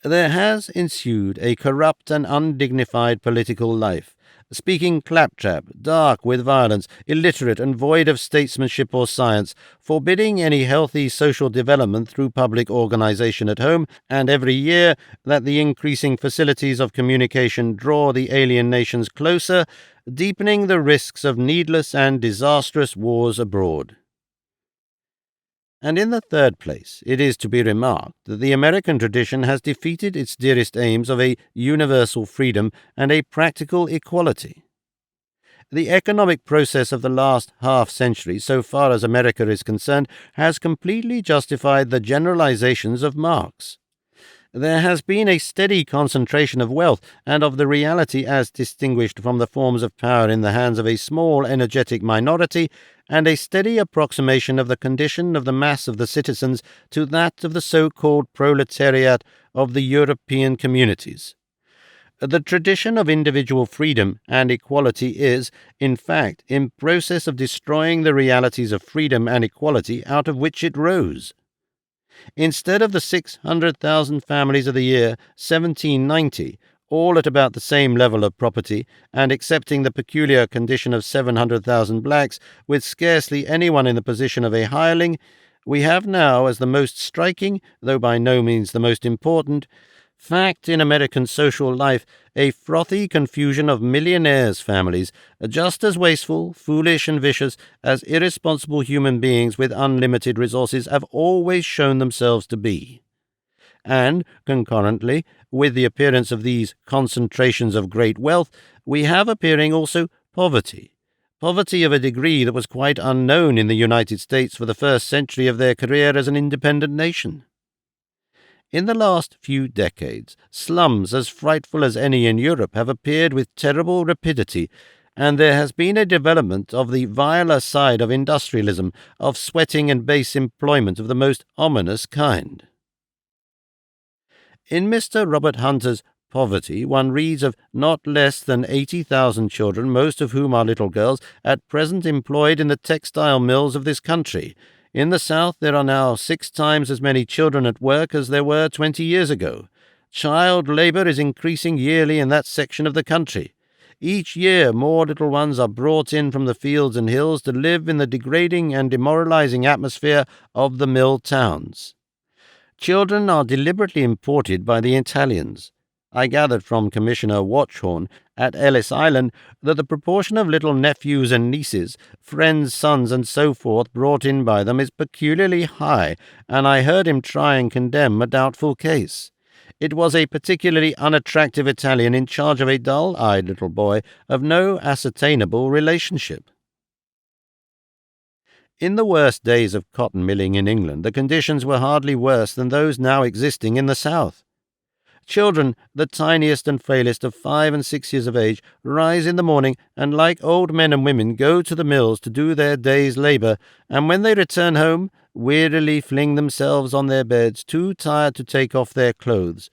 Speaker 1: There has ensued a corrupt and undignified political life, speaking claptrap, dark with violence, illiterate and void of statesmanship or science, forbidding any healthy social development through public organization at home, and every year that the increasing facilities of communication draw the alien nations closer, deepening the risks of needless and disastrous wars abroad. And in the third place, it is to be remarked that the American tradition has defeated its dearest aims of a universal freedom and a practical equality. The economic process of the last half-century, so far as America is concerned, has completely justified the generalizations of Marx. There has been a steady concentration of wealth and of the reality as distinguished from the forms of power in the hands of a small, energetic minority, and a steady approximation of the condition of the mass of the citizens to that of the so-called proletariat of the European communities. The tradition of individual freedom and equality is, in fact, in process of destroying the realities of freedom and equality out of which it rose. Instead of the 600,000 families of the year 1790, all at about the same level of property, and accepting the peculiar condition of 700,000 blacks, with scarcely anyone in the position of a hireling, we have now, as the most striking, though by no means the most important, fact in American social life, a frothy confusion of millionaires' families, just as wasteful, foolish, and vicious as irresponsible human beings with unlimited resources have always shown themselves to be. And, concurrently, with the appearance of these concentrations of great wealth, we have appearing also poverty. Poverty of a degree that was quite unknown in the United States for the first century of their career as an independent nation. In the last few decades, slums as frightful as any in Europe have appeared with terrible rapidity, and there has been a development of the viler side of industrialism, of sweating and base employment of the most ominous kind. In Mr. Robert Hunter's Poverty, one reads of not less than 80,000 children, most of whom are little girls, at present employed in the textile mills of this country. In the South there are now 6 times as many children at work as there were 20 years ago. Child labor is increasing yearly in that section of the country. Each year more little ones are brought in from the fields and hills to live in the degrading and demoralizing atmosphere of the mill towns. Children are deliberately imported by the Italians. I gathered from Commissioner Watchorn at Ellis Island that the proportion of little nephews and nieces, friends' sons, and so forth brought in by them is peculiarly high, and I heard him try and condemn a doubtful case. It was a particularly unattractive Italian in charge of a dull-eyed little boy of no ascertainable relationship. In the worst days of cotton milling in England, the conditions were hardly worse than those now existing in the South. Children, the tiniest and frailest of 5 and 6 years of age, rise in the morning and, like old men and women, go to the mills to do their day's labor, and when they return home, wearily fling themselves on their beds, too tired to take off their clothes.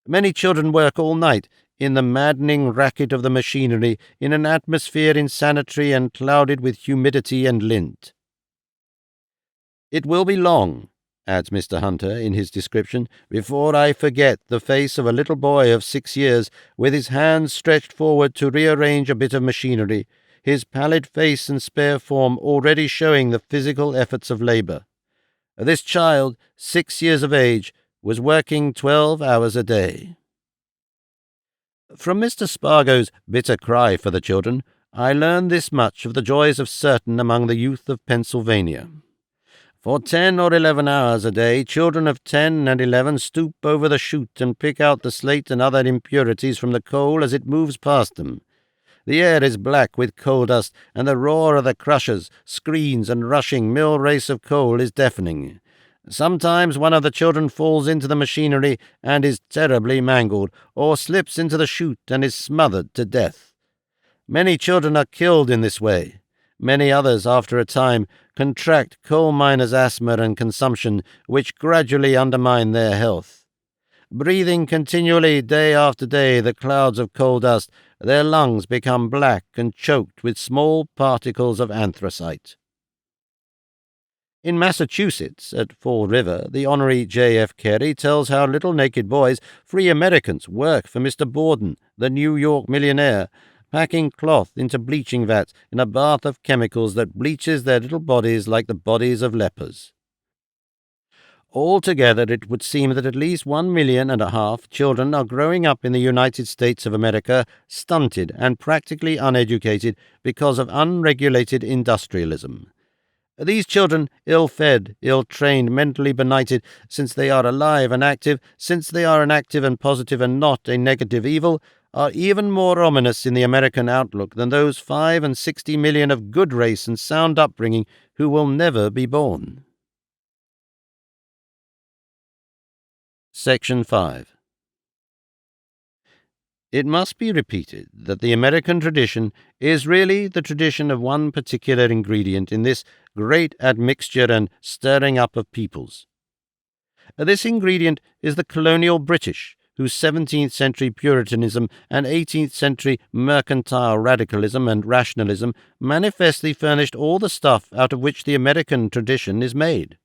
Speaker 1: Many children work all night, in the maddening racket of the machinery, in an atmosphere insanitary and clouded with humidity and lint. It will be long, adds Mr. Hunter in his description, before I forget the face of a little boy of 6 years, with his hands stretched forward to rearrange a bit of machinery, his pallid face and spare form already showing the physical efforts of labor. This child, 6 years of age, was working 12 hours a day. From Mr. Spargo's bitter cry for the children, I learn this much of the joys of certain among the youth of Pennsylvania. For 10 or 11 hours a day, children of 10 and 11 stoop over the chute and pick out the slate and other impurities from the coal as it moves past them. The air is black with coal dust, and the roar of the crushers, screens, and rushing mill race of coal is deafening. Sometimes one of the children falls into the machinery and is terribly mangled, or slips into the chute and is smothered to death. Many children are killed in this way. Many others, after a time, contract coal miners' asthma and consumption, which gradually undermine their health. Breathing continually day after day the clouds of coal dust, their lungs become black and choked with small particles of anthracite. In Massachusetts, at Fall River, the Honorary J.F. Carey tells how little naked boys, free Americans, work for Mr. Borden, the New York millionaire, packing cloth into bleaching vats in a bath of chemicals that bleaches their little bodies like the bodies of lepers. Altogether, it would seem that at least 1.5 million children are growing up in the United States of America stunted and practically uneducated because of unregulated industrialism. These children, ill-fed, ill-trained, mentally benighted, since they are alive and active, since they are an active and positive and not a negative evil, are even more ominous in the American outlook than those 5 and 60 million of good race and sound upbringing who will never be born. Section 5. It must be repeated that the American tradition is really the tradition of one particular ingredient in this great admixture and stirring up of peoples. This ingredient is the colonial British, whose 17th century Puritanism and 18th century mercantile radicalism and rationalism manifestly furnished all the stuff out of which the American tradition is made.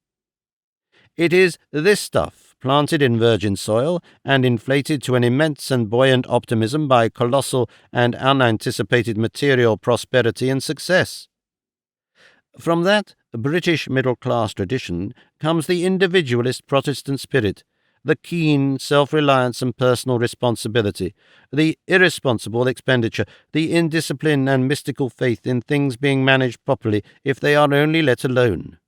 Speaker 1: It is this stuff, planted in virgin soil and inflated to an immense and buoyant optimism by colossal and unanticipated material prosperity and success. From that British middle-class tradition comes the individualist Protestant spirit, the keen self-reliance and personal responsibility, the irresponsible expenditure, the indiscipline and mystical faith in things being managed properly if they are only let alone.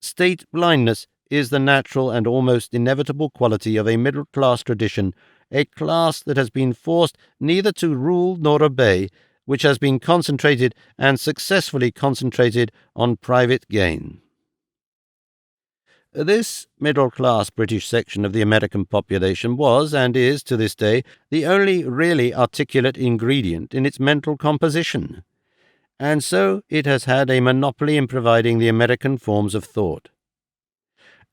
Speaker 1: State blindness is the natural and almost inevitable quality of a middle-class tradition, a class that has been forced neither to rule nor obey, which has been concentrated and successfully concentrated on private gain. This middle-class British section of the American population was, and is to this day, the only really articulate ingredient in its mental composition, and so it has had a monopoly in providing the American forms of thought.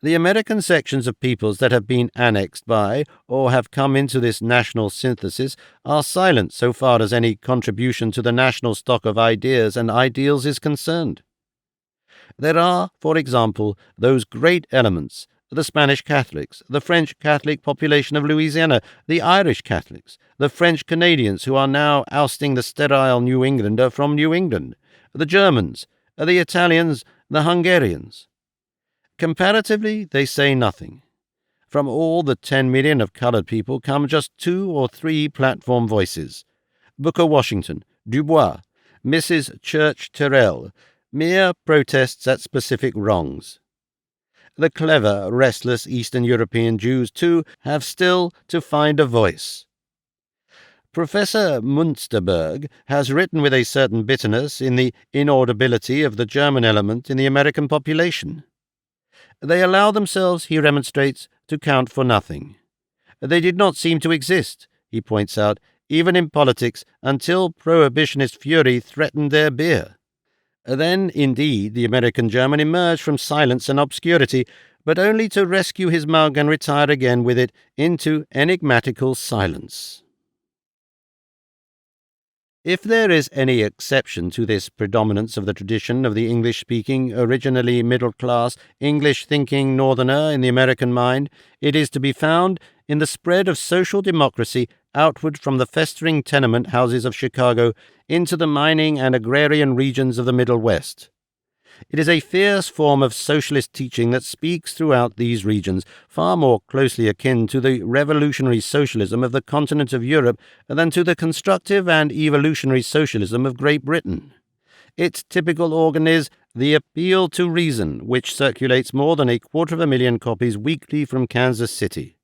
Speaker 1: The American sections of peoples that have been annexed by or have come into this national synthesis are silent so far as any contribution to the national stock of ideas and ideals is concerned. There are, for example, those great elements, the Spanish Catholics, the French Catholic population of Louisiana, the Irish Catholics, the French Canadians who are now ousting the sterile New Englander from New England, the Germans, the Italians, the Hungarians. Comparatively, they say nothing. From all the 10 million of colored people come just 2 or 3 platform voices. Booker Washington, Dubois, Mrs. Church Terrell, mere protests at specific wrongs. The clever, restless Eastern European Jews, too, have still to find a voice. Professor Münsterberg has written with a certain bitterness in the inaudibility of the German element in the American population. They allow themselves, he remonstrates, to count for nothing. They did not seem to exist, he points out, even in politics, until prohibitionist fury threatened their beer. Then, indeed, the American German emerged from silence and obscurity, but only to rescue his mug and retire again with it into enigmatical silence. If there is any exception to this predominance of the tradition of the English-speaking, originally middle-class, English-thinking Northerner in the American mind, it is to be found in the spread of social democracy outward from the festering tenement houses of Chicago into the mining and agrarian regions of the Middle West. It is a fierce form of socialist teaching that speaks throughout these regions, far more closely akin to the revolutionary socialism of the continent of Europe than to the constructive and evolutionary socialism of Great Britain. Its typical organ is the appeal to reason, which circulates more than 250,000 copies weekly from Kansas City.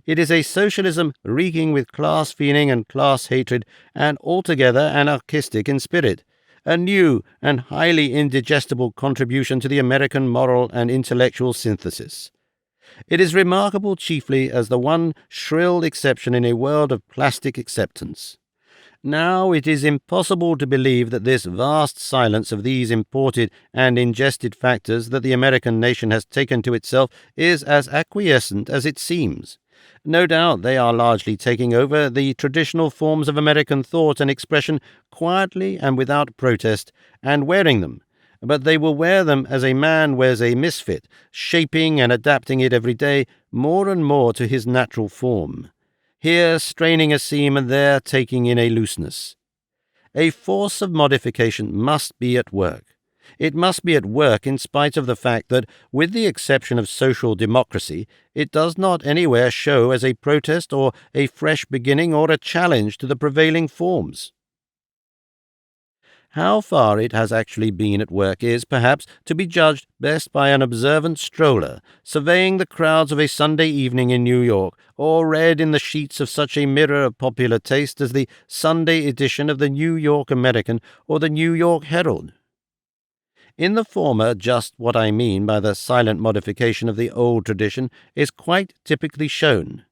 Speaker 1: It is a socialism reeking with class feeling and class hatred, and altogether anarchistic in spirit, a new and highly indigestible contribution to the American moral and intellectual synthesis. It is remarkable chiefly as the one shrill exception in a world of plastic acceptance. Now it is impossible to believe that this vast silence of these imported and ingested factors that the American nation has taken to itself is as acquiescent as it seems. No doubt they are largely taking over the traditional forms of American thought and expression quietly and without protest, and wearing them, but they will wear them as a man wears a misfit, shaping and adapting it every day more and more to his natural form, here straining a seam and there taking in a looseness. A force of modification must be at work. It must be at work in spite of the fact that, with the exception of social democracy, it does not anywhere show as a protest or a fresh beginning or a challenge to the prevailing forms. How far it has actually been at work is, perhaps, to be judged best by an observant stroller, surveying the crowds of a Sunday evening in New York, or read in the sheets of such a mirror of popular taste as the Sunday edition of the New York American or the New York Herald. In the former, just what I mean by the silent modification of the old tradition is quite typically shown.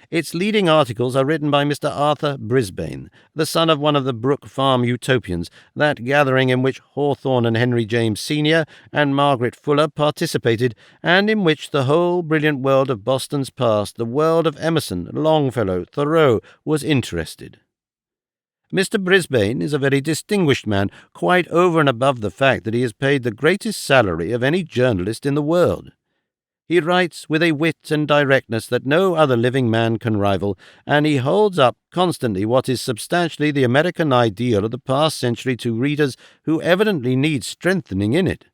Speaker 1: Its leading articles are written by Mr. Arthur Brisbane, the son of one of the Brook Farm Utopians, that gathering in which Hawthorne and Henry James Sr. and Margaret Fuller participated, and in which the whole brilliant world of Boston's past, the world of Emerson, Longfellow, Thoreau, was interested. Mr. Brisbane is a very distinguished man, quite over and above the fact that he is paid the greatest salary of any journalist in the world. He writes with a wit and directness that no other living man can rival, and he holds up constantly what is substantially the American ideal of the past century to readers who evidently need strengthening in it.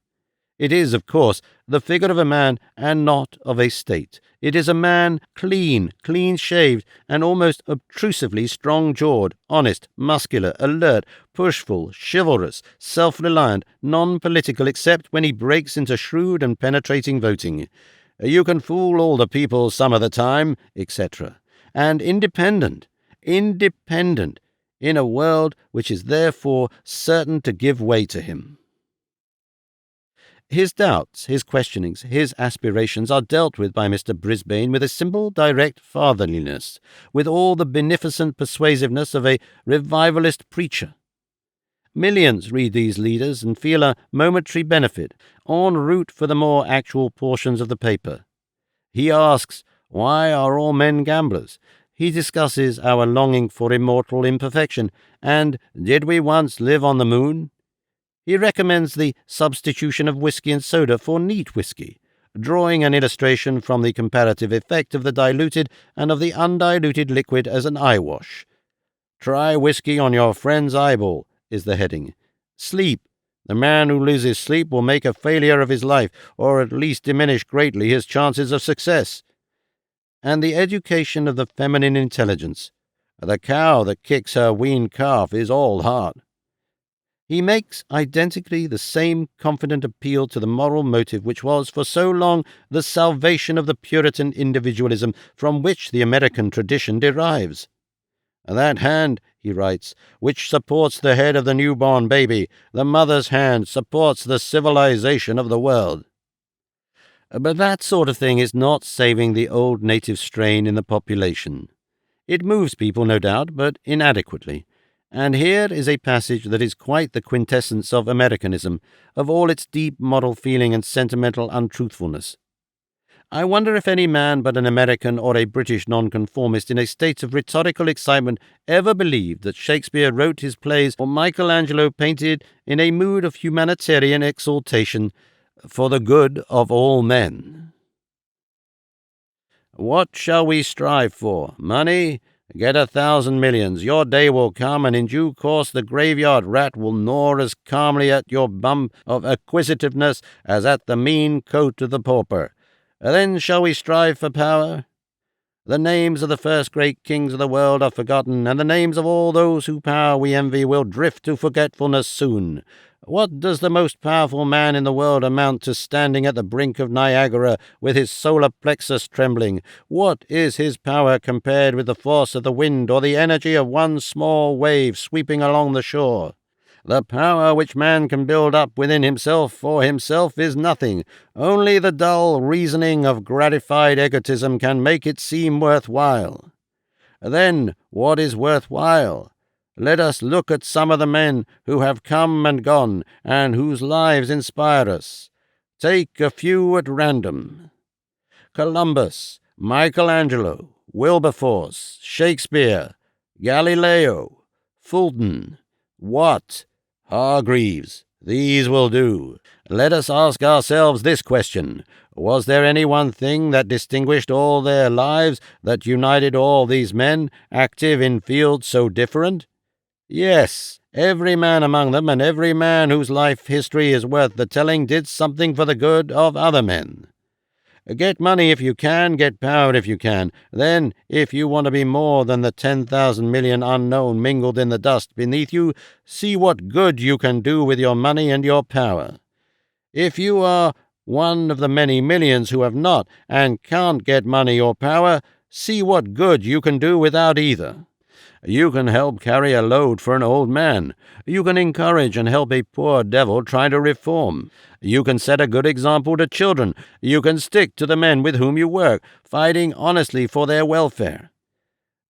Speaker 1: It is, of course, the figure of a man and not of a state. It is a man clean-shaved, and almost obtrusively strong-jawed, honest, muscular, alert, pushful, chivalrous, self-reliant, non-political except when he breaks into shrewd and penetrating voting. You can fool all the people some of the time, etc. And independent, in a world which is therefore certain to give way to him. His doubts, his questionings, his aspirations are dealt with by Mr. Brisbane with a simple, direct fatherliness, with all the beneficent persuasiveness of a revivalist preacher. Millions read these leaders and feel a momentary benefit, en route for the more actual portions of the paper. He asks, why are all men gamblers? He discusses our longing for immortal imperfection, and did we once live on the moon? He recommends the substitution of whiskey and soda for neat whiskey, drawing an illustration from the comparative effect of the diluted and of the undiluted liquid as an eyewash. Try whiskey on your friend's eyeball, is the heading. Sleep. The man who loses sleep will make a failure of his life, or at least diminish greatly his chances of success. And the education of the feminine intelligence. The cow that kicks her weaned calf is all heart. He makes identically the same confident appeal to the moral motive which was for so long the salvation of the Puritan individualism from which the American tradition derives. That hand, he writes, which supports the head of the newborn baby, the mother's hand, supports the civilization of the world. But that sort of thing is not saving the old native strain in the population. It moves people, no doubt, but inadequately. And here is a passage that is quite the quintessence of Americanism, of all its deep moral feeling and sentimental untruthfulness. I wonder if any man but an American or a British nonconformist in a state of rhetorical excitement ever believed that Shakespeare wrote his plays or Michelangelo painted in a mood of humanitarian exaltation for the good of all men. What shall we strive for? Money? Get 1,000 millions. Your day will come, and in due course the graveyard rat will gnaw as calmly at your bum of acquisitiveness as at the mean coat of the pauper. Then shall we strive for power? The names of the first great kings of the world are forgotten, and the names of all those whose power we envy will drift to forgetfulness soon. What does the most powerful man in the world amount to standing at the brink of Niagara with his solar plexus trembling? What is his power compared with the force of the wind or the energy of one small wave sweeping along the shore? The power which man can build up within himself for himself is nothing. Only the dull reasoning of gratified egotism can make it seem worthwhile. Then, what is worthwhile? Let us look at some of the men who have come and gone, and whose lives inspire us. Take a few at random. Columbus, Michelangelo, Wilberforce, Shakespeare, Galileo, Fulton, Watt, Hargreaves. These will do. Let us ask ourselves this question. Was there any one thing that distinguished all their lives, that united all these men, active in fields so different? Yes, every man among them, and every man whose life history is worth the telling, did something for the good of other men. Get money if you can, get power if you can. Then, if you want to be more than the 10,000 million unknown mingled in the dust beneath you, see what good you can do with your money and your power. If you are one of the many millions who have not and can't get money or power, see what good you can do without either. You can help carry a load for an old man. You can encourage and help a poor devil trying to reform. You can set a good example to children. You can stick to the men with whom you work, fighting honestly for their welfare.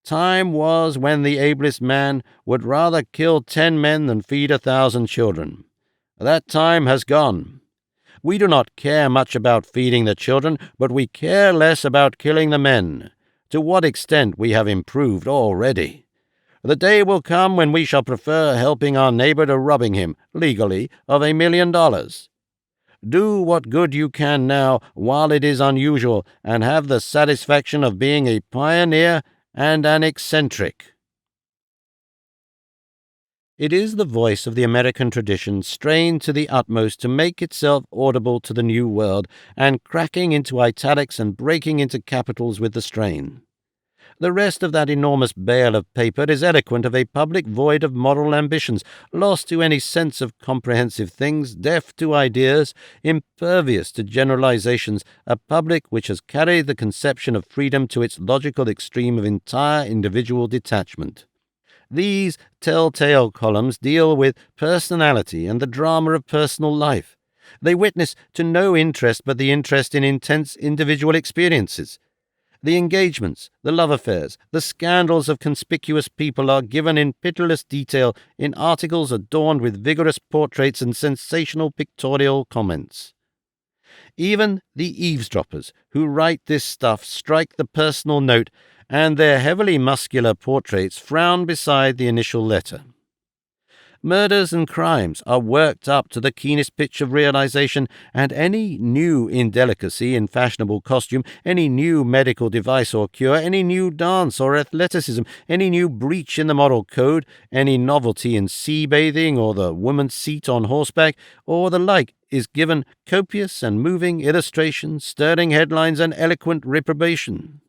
Speaker 1: Time was when the ablest man would rather kill 10 men than feed 1,000 children. That time has gone. We do not care much about feeding the children, but we care less about killing the men. To what extent we have improved already. The day will come when we shall prefer helping our neighbor to robbing him, legally, of $1,000,000. Do what good you can now while it is unusual, and have the satisfaction of being a pioneer and an eccentric. It is the voice of the American tradition strained to the utmost to make itself audible to the New World, and cracking into italics and breaking into capitals with the strain. The rest of that enormous bale of paper is eloquent of a public void of moral ambitions, lost to any sense of comprehensive things, deaf to ideas, impervious to generalizations, a public which has carried the conception of freedom to its logical extreme of entire individual detachment. These telltale columns deal with personality and the drama of personal life. They witness to no interest but the interest in intense individual experiences. The engagements, the love affairs, the scandals of conspicuous people are given in pitiless detail in articles adorned with vigorous portraits and sensational pictorial comments. Even the eavesdroppers who write this stuff strike the personal note, and their heavily muscular portraits frown beside the initial letter. Murders and crimes are worked up to the keenest pitch of realization, and any new indelicacy in fashionable costume, any new medical device or cure, any new dance or athleticism, any new breach in the moral code, any novelty in sea-bathing or the woman's seat on horseback, or the like, is given copious and moving illustration, stirring headlines, and eloquent reprobation.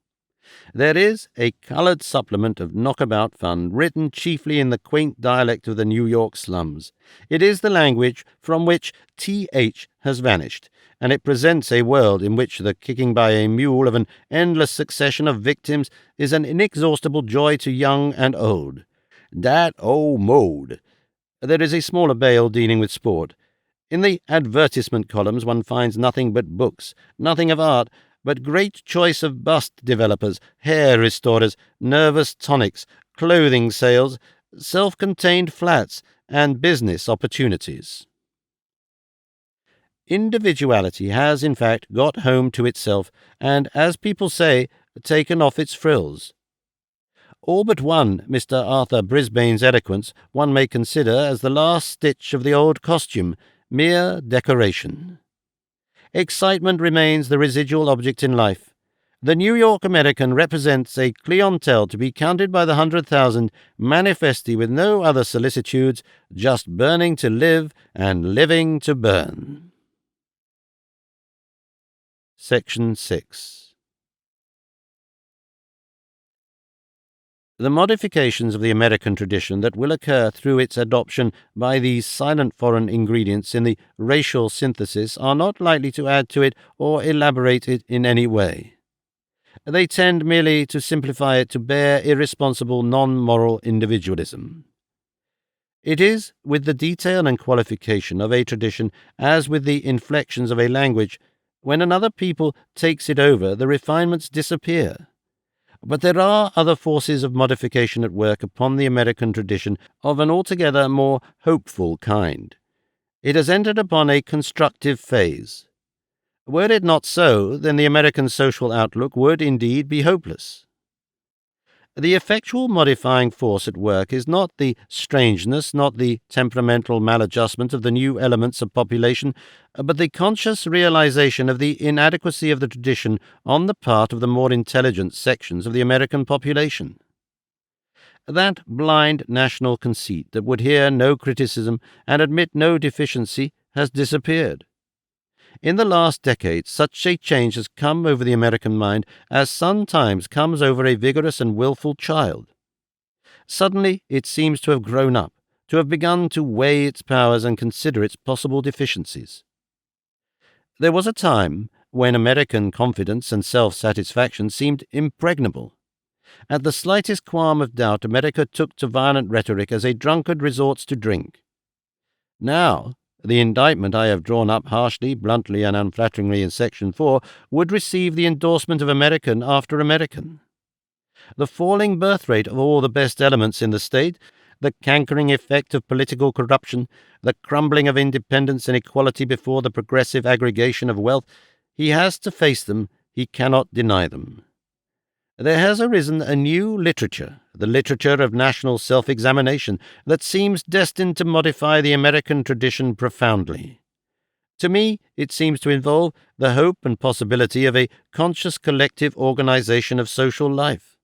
Speaker 1: There is a coloured supplement of knockabout fun, written chiefly in the quaint dialect of the New York slums. It is the language from which TH has vanished, and it presents a world in which the kicking by a mule of an endless succession of victims is an inexhaustible joy to young and old. Dat old mode. There is a smaller bale dealing with sport. In the advertisement columns one finds nothing but books, nothing of art, but great choice of bust developers, hair restorers, nervous tonics, clothing sales, self-contained flats, and business opportunities. Individuality has, in fact, got home to itself, and, as people say, taken off its frills. All but one, Mr. Arthur Brisbane's eloquence, one may consider as the last stitch of the old costume, mere decoration. Excitement remains the residual object in life. The New York American represents a clientele to be counted by the 100,000, manifestly with no other solicitudes, just burning to live and living to burn. Section 6. The modifications of the American tradition that will occur through its adoption by these silent foreign ingredients in the racial synthesis are not likely to add to it or elaborate it in any way. They tend merely to simplify it to bare, irresponsible, non-moral individualism. It is with the detail and qualification of a tradition as with the inflections of a language. When another people takes it over, the refinements disappear. But there are other forces of modification at work upon the American tradition of an altogether more hopeful kind. It has entered upon a constructive phase. Were it not so, then the American social outlook would indeed be hopeless. The effectual modifying force at work is not the strangeness, not the temperamental maladjustment of the new elements of population, but the conscious realization of the inadequacy of the tradition on the part of the more intelligent sections of the American population. That blind national conceit that would hear no criticism and admit no deficiency has disappeared. In the last decade, such a change has come over the American mind as sometimes comes over a vigorous and willful child. Suddenly it seems to have grown up, to have begun to weigh its powers and consider its possible deficiencies. There was a time when American confidence and self-satisfaction seemed impregnable. At the slightest qualm of doubt, America took to violent rhetoric as a drunkard resorts to drink. Now, the indictment I have drawn up harshly, bluntly, and unflatteringly in Section 4 would receive the endorsement of American after American. the falling birth rate of all the best elements in the state, the cankering effect of political corruption, the crumbling of independence and equality before the progressive aggregation of wealth, he has to face them, he cannot deny them. There has arisen a new literature, the literature of national self-examination, that seems destined to modify the American tradition profoundly. To me, it seems to involve the hope and possibility of a conscious collective organization of social life.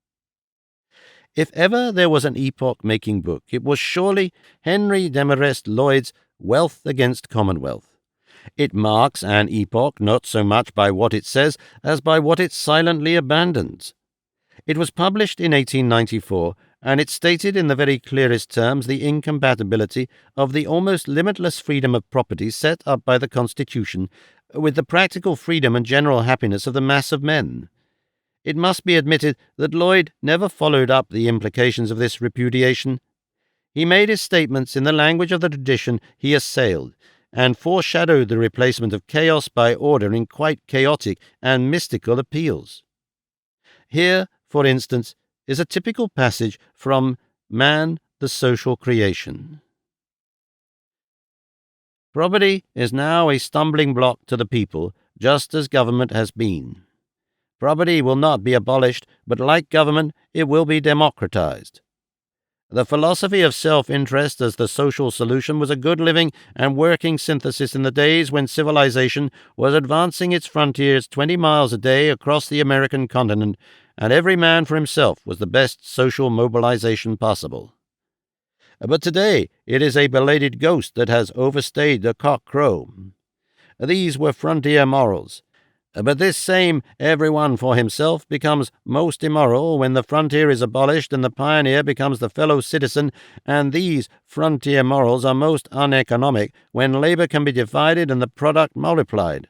Speaker 1: If ever there was an epoch-making book, it was surely Henry Demarest Lloyd's Wealth Against Commonwealth. It marks an epoch not so much by what it says as by what it silently abandons. It was published in 1894, and it stated in the very clearest terms the incompatibility of the almost limitless freedom of property set up by the Constitution with the practical freedom and general happiness of the mass of men. It must be admitted that Lloyd never followed up the implications of this repudiation. He made his statements in the language of the tradition he assailed, and foreshadowed the replacement of chaos by order in quite chaotic and mystical appeals. Here, for instance, is a typical passage from Man, the Social Creation. Property is now a stumbling block to the people, just as government has been. Property will not be abolished, but like government, it will be democratized. The philosophy of self-interest as the social solution was a good living and working synthesis in the days when civilization was advancing its frontiers 20 miles a day across the American continent, and every man for himself was the best social mobilization possible. But today it is a belated ghost that has overstayed the cock-crow. These were frontier morals. But this same everyone for himself becomes most immoral when the frontier is abolished and the pioneer becomes the fellow citizen, and these frontier morals are most uneconomic when labor can be divided and the product multiplied.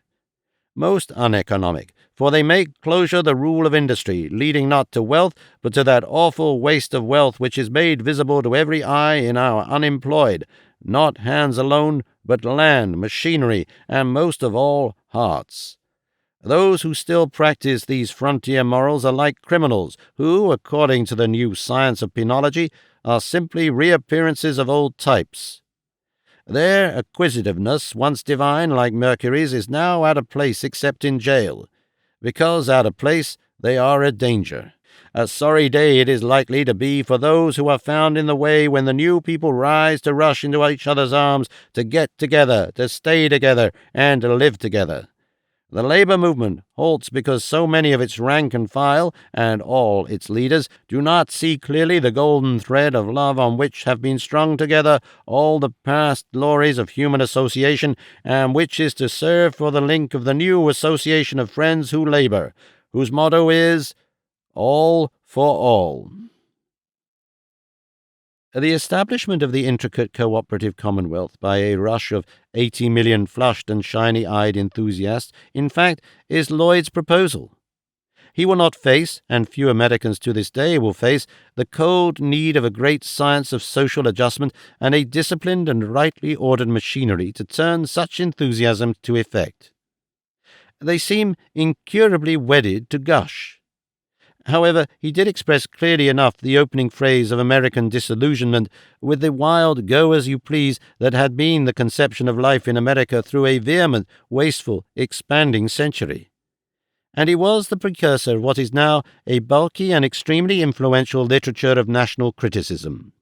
Speaker 1: Most uneconomic, for they make closure the rule of industry, leading not to wealth, but to that awful waste of wealth which is made visible to every eye in our unemployed, not hands alone, but land, machinery, and most of all, hearts. Those who still practice these frontier morals are like criminals who, according to the new science of penology, are simply reappearances of old types. Their acquisitiveness, once divine like Mercury's, is now out of place except in jail. Because out of place, they are a danger. A sorry day it is likely to be for those who are found in the way when the new people rise to rush into each other's arms, to get together, to stay together, and to live together. The labor movement halts because so many of its rank and file, and all its leaders, do not see clearly the golden thread of love on which have been strung together all the past glories of human association, and which is to serve for the link of the new association of friends who labor, whose motto is, All for All. The establishment of the intricate cooperative commonwealth by a rush of 80 million flushed and shiny-eyed enthusiasts, in fact, is Lloyd's proposal. He will not face, and few Americans to this day will face, the cold need of a great science of social adjustment and a disciplined and rightly ordered machinery to turn such enthusiasm to effect. They seem incurably wedded to gush. However, he did express clearly enough the opening phrase of American disillusionment with the wild go-as-you-please that had been the conception of life in America through a vehement, wasteful, expanding century. And he was the precursor of what is now a bulky and extremely influential literature of national criticism.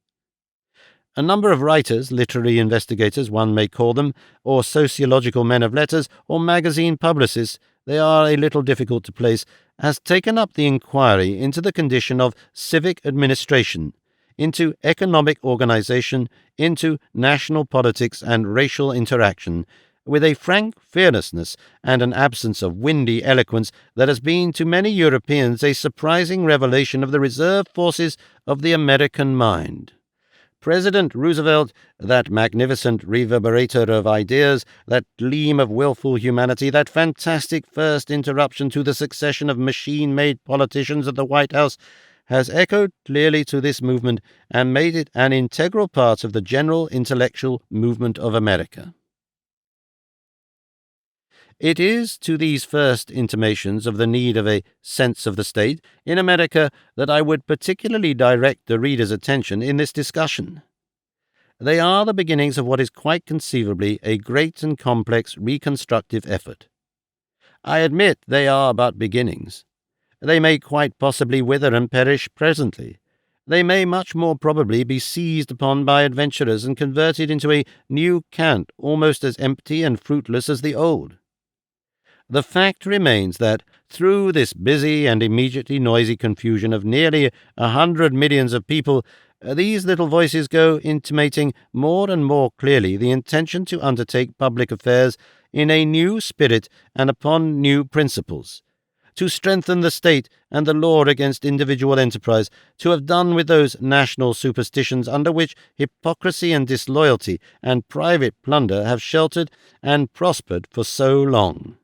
Speaker 1: A number of writers, literary investigators one may call them, or sociological men of letters, or magazine publicists, they are a little difficult to place, has taken up the inquiry into the condition of civic administration, into economic organization, into national politics and racial interaction, with a frank fearlessness and an absence of windy eloquence that has been to many Europeans a surprising revelation of the reserve forces of the American mind. President Roosevelt, that magnificent reverberator of ideas, that gleam of willful humanity, that fantastic first interruption to the succession of machine-made politicians at the White House, has echoed clearly to this movement and made it an integral part of the general intellectual movement of America. It is to these first intimations of the need of a sense of the state in America that I would particularly direct the reader's attention in this discussion. They are the beginnings of what is quite conceivably a great and complex reconstructive effort. I admit they are but beginnings. They may quite possibly wither and perish presently. They may much more probably be seized upon by adventurers and converted into a new cant almost as empty and fruitless as the old. The fact remains that, through this busy and immediately noisy confusion of nearly 100 millions of people, these little voices go intimating more and more clearly the intention to undertake public affairs in a new spirit and upon new principles, to strengthen the state and the law against individual enterprise, to have done with those national superstitions under which hypocrisy and disloyalty and private plunder have sheltered and prospered for so long.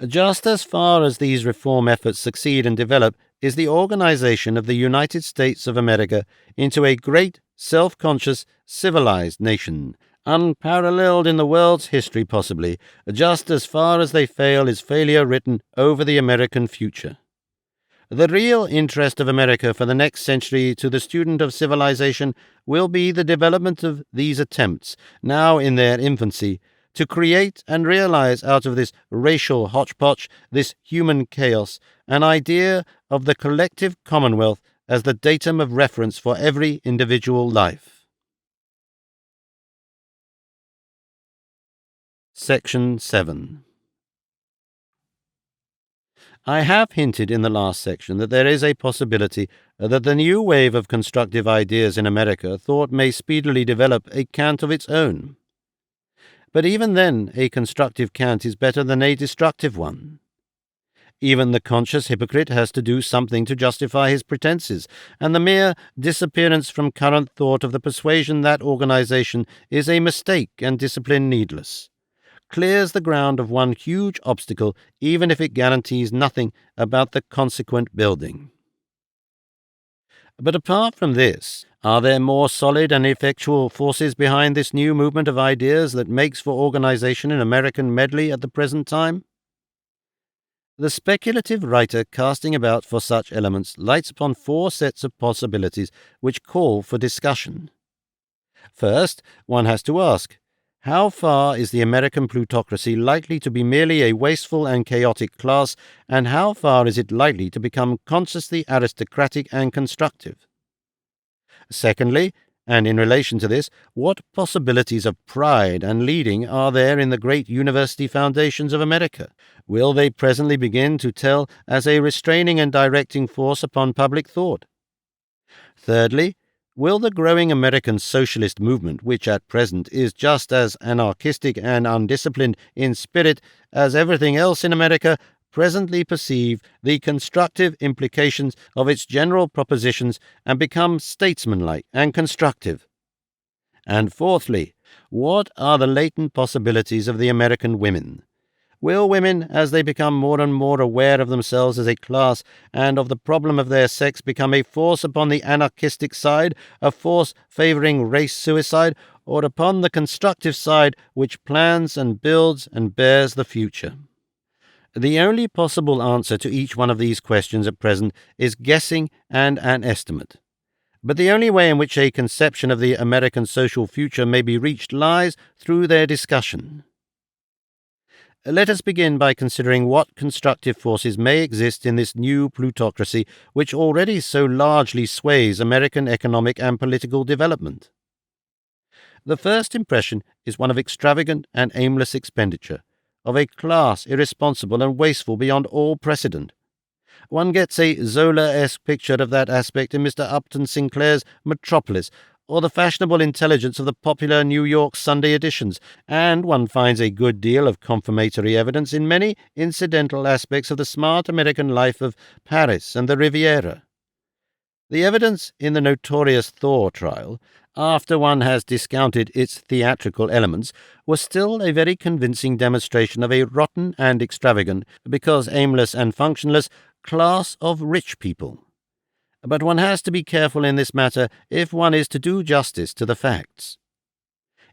Speaker 1: Just as far as these reform efforts succeed and develop is the organization of the United States of America into a great, self-conscious, civilized nation, unparalleled in the world's history possibly. Just as far as they fail is failure written over the American future. The real interest of America for the next century to the student of civilization will be the development of these attempts, now in their infancy, to create and realize out of this racial hodgepodge, this human chaos, an idea of the collective commonwealth as the datum of reference for every individual life. Section 7. I have hinted in the last section that there is a possibility that the new wave of constructive ideas in America thought may speedily develop a cant of its own. But even then, a constructive cant is better than a destructive one. Even the conscious hypocrite has to do something to justify his pretenses, and the mere disappearance from current thought of the persuasion that organization is a mistake and discipline needless clears the ground of one huge obstacle, even if it guarantees nothing about the consequent building. But apart from this, are there more solid and effectual forces behind this new movement of ideas that makes for organization in American medley at the present time? The speculative writer casting about for such elements lights upon 4 sets of possibilities which call for discussion. First, one has to ask, how far is the American plutocracy likely to be merely a wasteful and chaotic class, and how far is it likely to become consciously aristocratic and constructive? Secondly, and in relation to this, what possibilities of pride and leading are there in the great university foundations of America? Will they presently begin to tell as a restraining and directing force upon public thought? Thirdly, will the growing American socialist movement, which at present is just as anarchistic and undisciplined in spirit as everything else in America, presently perceive the constructive implications of its general propositions and become statesmanlike and constructive? And fourthly, what are the latent possibilities of the American women? Will women, as they become more and more aware of themselves as a class and of the problem of their sex, become a force upon the anarchistic side, a force favoring race suicide, or upon the constructive side which plans and builds and bears the future? The only possible answer to each one of these questions at present is guessing and an estimate. But the only way in which a conception of the American social future may be reached lies through their discussion. Let us begin by considering what constructive forces may exist in this new plutocracy which already so largely sways American economic and political development. The first impression is one of extravagant and aimless expenditure, of a class irresponsible and wasteful beyond all precedent. One gets a Zola-esque picture of that aspect in Mr. Upton Sinclair's Metropolis, or the fashionable intelligence of the popular New York Sunday editions, and one finds a good deal of confirmatory evidence in many incidental aspects of the smart American life of Paris and the Riviera. The evidence in the notorious Thor trial, after one has discounted its theatrical elements, was still a very convincing demonstration of a rotten and extravagant, because aimless and functionless, class of rich people. But one has to be careful in this matter if one is to do justice to the facts.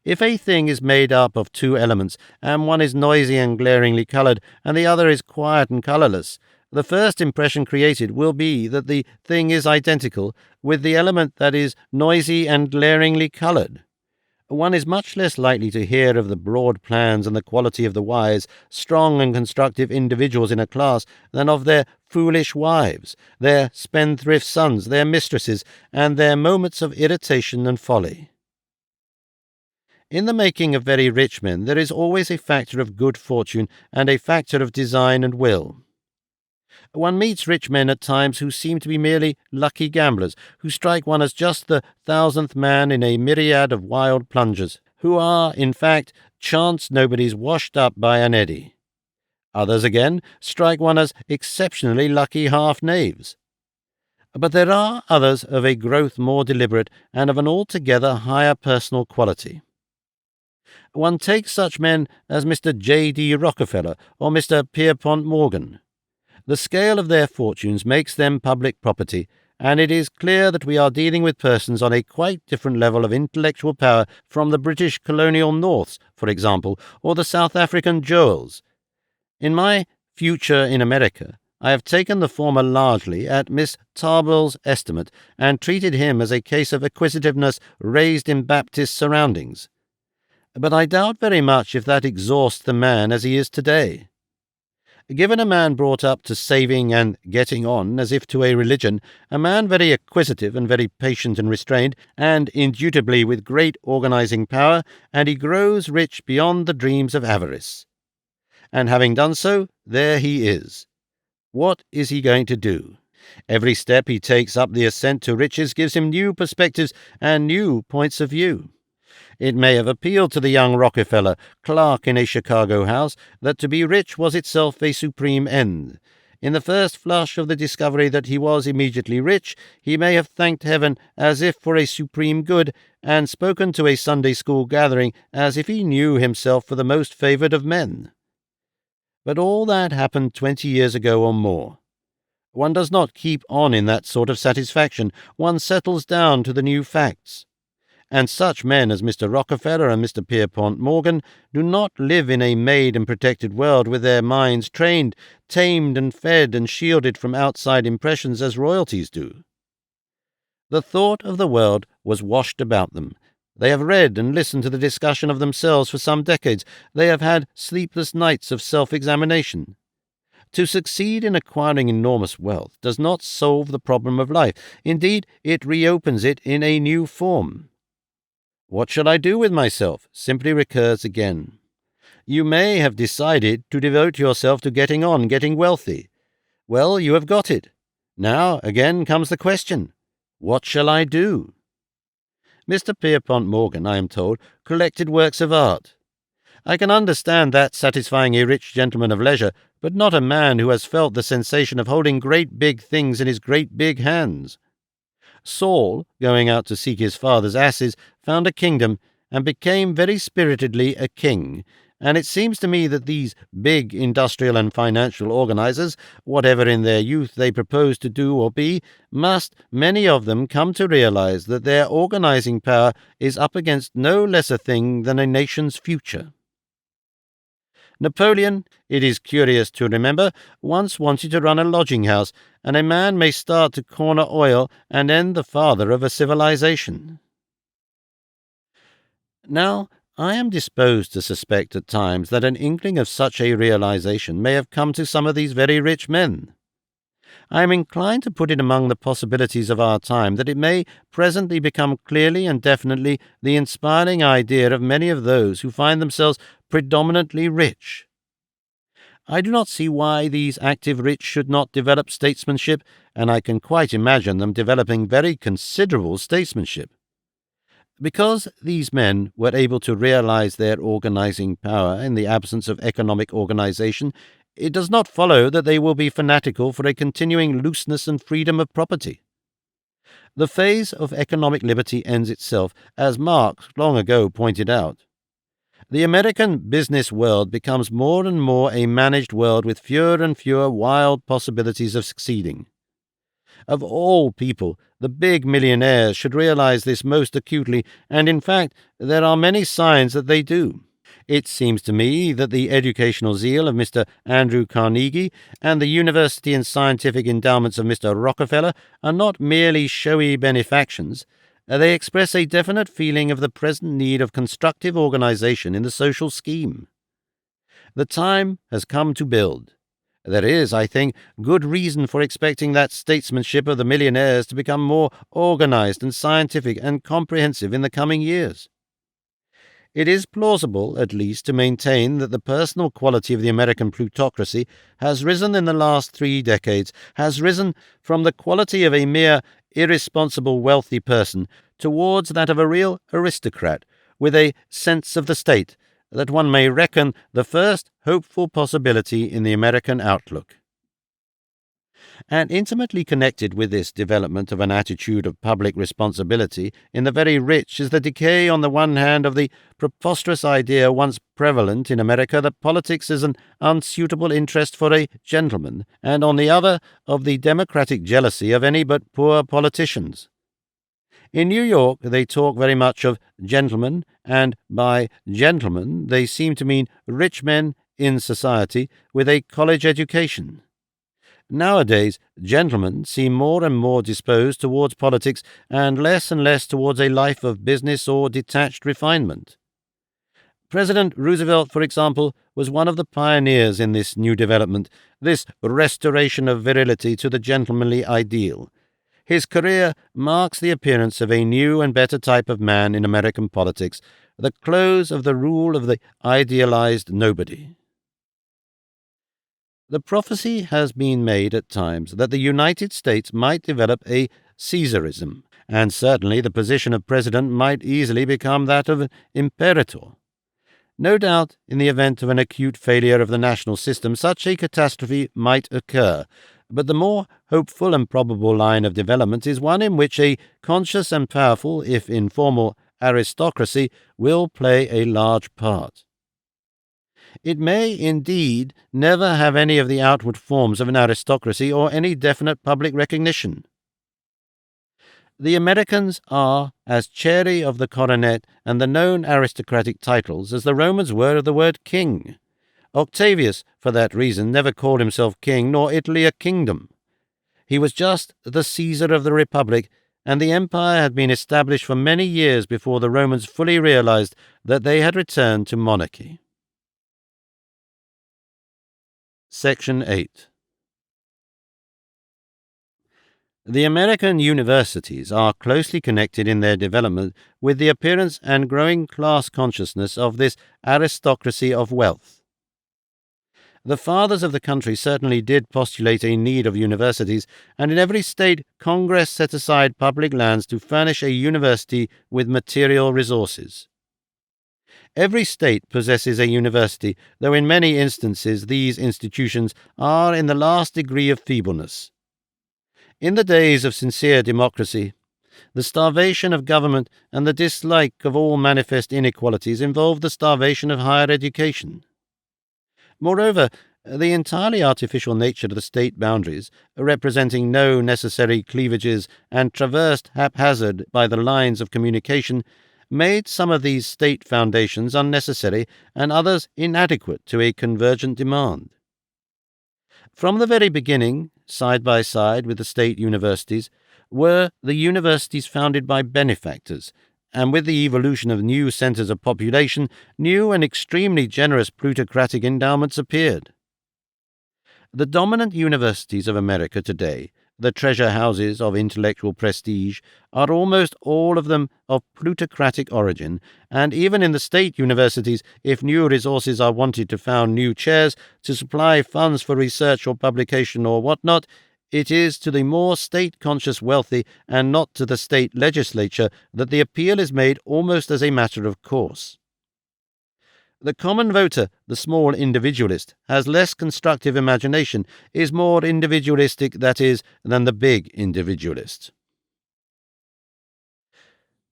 Speaker 1: If a thing is made up of two elements, and one is noisy and glaringly colored, and the other is quiet and colorless, the first impression created will be that the thing is identical with the element that is noisy and glaringly colored. One is much less likely to hear of the broad plans and the quality of the wise, strong and constructive individuals in a class than of their foolish wives, their spendthrift sons, their mistresses, and their moments of irritation and folly. In the making of very rich men there is always a factor of good fortune and a factor of design and will. One meets rich men at times who seem to be merely lucky gamblers, who strike one as just the thousandth man in a myriad of wild plungers, who are, in fact, chance nobodies washed up by an eddy. Others, again, strike one as exceptionally lucky half-knaves. But there are others of a growth more deliberate and of an altogether higher personal quality. One takes such men as Mr. J.D. Rockefeller or Mr. Pierpont Morgan. The scale of their fortunes makes them public property, and it is clear that we are dealing with persons on a quite different level of intellectual power from the British colonial Norths, for example, or the South African Joels. In my Future in America, I have taken the former largely at Miss Tarbell's estimate and treated him as a case of acquisitiveness raised in Baptist surroundings. But I doubt very much if that exhausts the man as he is today. Given a man brought up to saving and getting on as if to a religion, a man very acquisitive and very patient and restrained, and indubitably with great organizing power, and he grows rich beyond the dreams of avarice. And having done so, there he is. What is he going to do? Every step he takes up the ascent to riches gives him new perspectives and new points of view. It may have appealed to the young Rockefeller, clerk in a Chicago house, that to be rich was itself a supreme end. In the first flush of the discovery that he was immediately rich, he may have thanked heaven as if for a supreme good, and spoken to a Sunday school gathering as if he knew himself for the most favored of men. But all that happened 20 years ago or more. One does not keep on in that sort of satisfaction. One settles down to the new facts. And such men as Mr. Rockefeller and Mr. Pierpont Morgan do not live in a made and protected world with their minds trained, tamed and fed and shielded from outside impressions as royalties do. The thought of the world was washed about them. They have read and listened to the discussion of themselves for some decades. They have had sleepless nights of self-examination. To succeed in acquiring enormous wealth does not solve the problem of life. Indeed, it reopens it in a new form. What shall I do with myself? Simply recurs again. You may have decided to devote yourself to getting on, getting wealthy. Well, you have got it. Now, again comes the question, what shall I do? Mr. Pierpont Morgan, I am told, collected works of art. I can understand that satisfying a rich gentleman of leisure, but not a man who has felt the sensation of holding great big things in his great big hands. Saul, going out to seek his father's asses, found a kingdom, and became very spiritedly a king, and it seems to me that these big industrial and financial organizers, whatever in their youth they propose to do or be, must, many of them, come to realize that their organizing power is up against no less a thing than a nation's future. Napoleon, it is curious to remember, once wanted to run a lodging-house, and a man may start to corner oil and end the father of a civilization. Now, I am disposed to suspect at times that an inkling of such a realization may have come to some of these very rich men. I am inclined to put it among the possibilities of our time that it may presently become clearly and definitely the inspiring idea of many of those who find themselves predominantly rich. I do not see why these active rich should not develop statesmanship, and I can quite imagine them developing very considerable statesmanship. Because these men were able to realize their organizing power in the absence of economic organization, it does not follow that they will be fanatical for a continuing looseness and freedom of property. The phase of economic liberty ends itself, as Marx long ago pointed out. The American business world becomes more and more a managed world with fewer and fewer wild possibilities of succeeding. Of all people, the big millionaires should realize this most acutely, and in fact, there are many signs that they do. It seems to me that the educational zeal of Mr. Andrew Carnegie and the university and scientific endowments of Mr. Rockefeller are not merely showy benefactions. They express a definite feeling of the present need of constructive organization in the social scheme. The time has come to build. There is, I think, good reason for expecting that statesmanship of the millionaires to become more organized and scientific and comprehensive in the coming years. It is plausible, at least, to maintain that the personal quality of the American plutocracy has risen in the last 3 decades, has risen from the quality of a mere irresponsible wealthy person towards that of a real aristocrat, with a sense of the state, that one may reckon the first hopeful possibility in the American outlook. And intimately connected with this development of an attitude of public responsibility in the very rich is the decay on the one hand of the preposterous idea once prevalent in America that politics is an unsuitable interest for a gentleman, and on the other of the democratic jealousy of any but poor politicians. In New York they talk very much of gentlemen, and by gentlemen they seem to mean rich men in society with a college education. Nowadays, gentlemen seem more and more disposed towards politics and less towards a life of business or detached refinement. President Roosevelt, for example, was one of the pioneers in this new development, this restoration of virility to the gentlemanly ideal. His career marks the appearance of a new and better type of man in American politics, the close of the rule of the idealized nobody. The prophecy has been made at times that the United States might develop a Caesarism, and certainly the position of president might easily become that of an imperator. No doubt, in the event of an acute failure of the national system, such a catastrophe might occur, but the more hopeful and probable line of development is one in which a conscious and powerful, if informal, aristocracy will play a large part. It may, indeed, never have any of the outward forms of an aristocracy or any definite public recognition. The Americans are as chary of the coronet and the known aristocratic titles as the Romans were of the word king. Octavius, for that reason, never called himself king, nor Italy a kingdom. He was just the Caesar of the Republic, and the empire had been established for many years before the Romans fully realized that they had returned to monarchy. Section 8. The American universities are closely connected in their development with the appearance and growing class consciousness of this aristocracy of wealth. The fathers of the country certainly did postulate a need of universities, and in every state Congress set aside public lands to furnish a university with material resources. Every state possesses a university, though in many instances these institutions are in the last degree of feebleness. In the days of sincere democracy, the starvation of government and the dislike of all manifest inequalities involved the starvation of higher education. Moreover, the entirely artificial nature of the state boundaries, representing no necessary cleavages and traversed haphazard by the lines of communication, made some of these state foundations unnecessary and others inadequate to a convergent demand. From the very beginning, side by side with the state universities, were the universities founded by benefactors, and with the evolution of new centers of population, new and extremely generous plutocratic endowments appeared. The dominant universities of America today, the treasure houses of intellectual prestige, are almost all of them of plutocratic origin, and even in the state universities, if new resources are wanted to found new chairs, to supply funds for research or publication or what not, it is to the more state-conscious wealthy and not to the state legislature that the appeal is made almost as a matter of course. The common voter, the small individualist, has less constructive imagination, is more individualistic, that is, than the big individualist.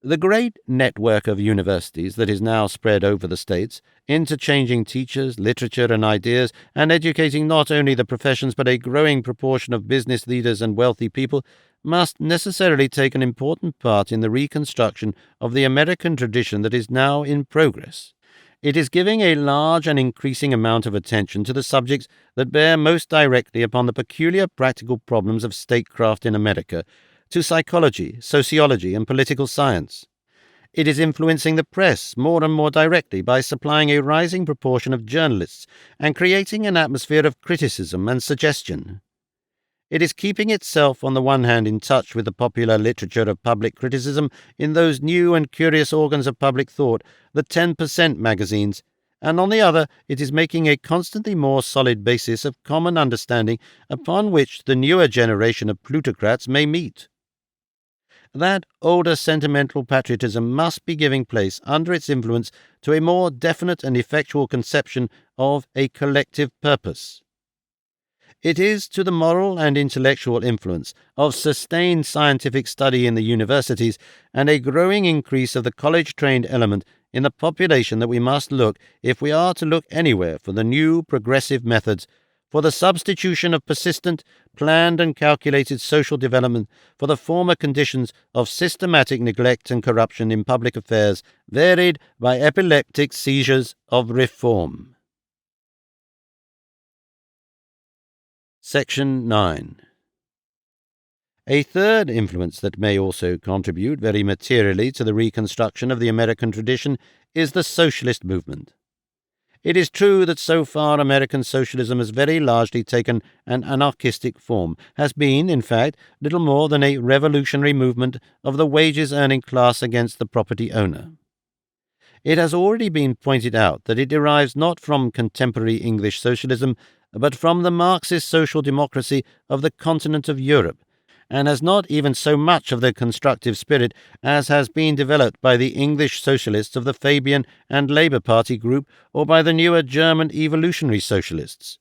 Speaker 1: The great network of universities that is now spread over the states, interchanging teachers, literature, and ideas, and educating not only the professions but a growing proportion of business leaders and wealthy people, must necessarily take an important part in the reconstruction of the American tradition that is now in progress. It is giving a large and increasing amount of attention to the subjects that bear most directly upon the peculiar practical problems of statecraft in America, to psychology, sociology, and political science. It is influencing the press more and more directly by supplying a rising proportion of journalists and creating an atmosphere of criticism and suggestion. It is keeping itself on the one hand in touch with the popular literature of public criticism in those new and curious organs of public thought, the 10% magazines, and on the other it is making a constantly more solid basis of common understanding upon which the newer generation of plutocrats may meet. That older sentimental patriotism must be giving place under its influence to a more definite and effectual conception of a collective purpose. It is to the moral and intellectual influence of sustained scientific study in the universities and a growing increase of the college-trained element in the population that we must look if we are to look anywhere for the new progressive methods, for the substitution of persistent, planned and calculated social development for the former conditions of systematic neglect and corruption in public affairs, varied by epileptic seizures of reform. Section 9. A third influence that may also contribute very materially to the reconstruction of the American tradition is the socialist movement. It is true that so far American socialism has very largely taken an anarchistic form, has been, in fact, little more than a revolutionary movement of the wages-earning class against the property owner. It has already been pointed out that it derives not from contemporary English socialism, but from the Marxist social democracy of the continent of Europe, and has not even so much of the constructive spirit as has been developed by the English socialists of the Fabian and Labour Party group or by the newer German evolutionary socialists.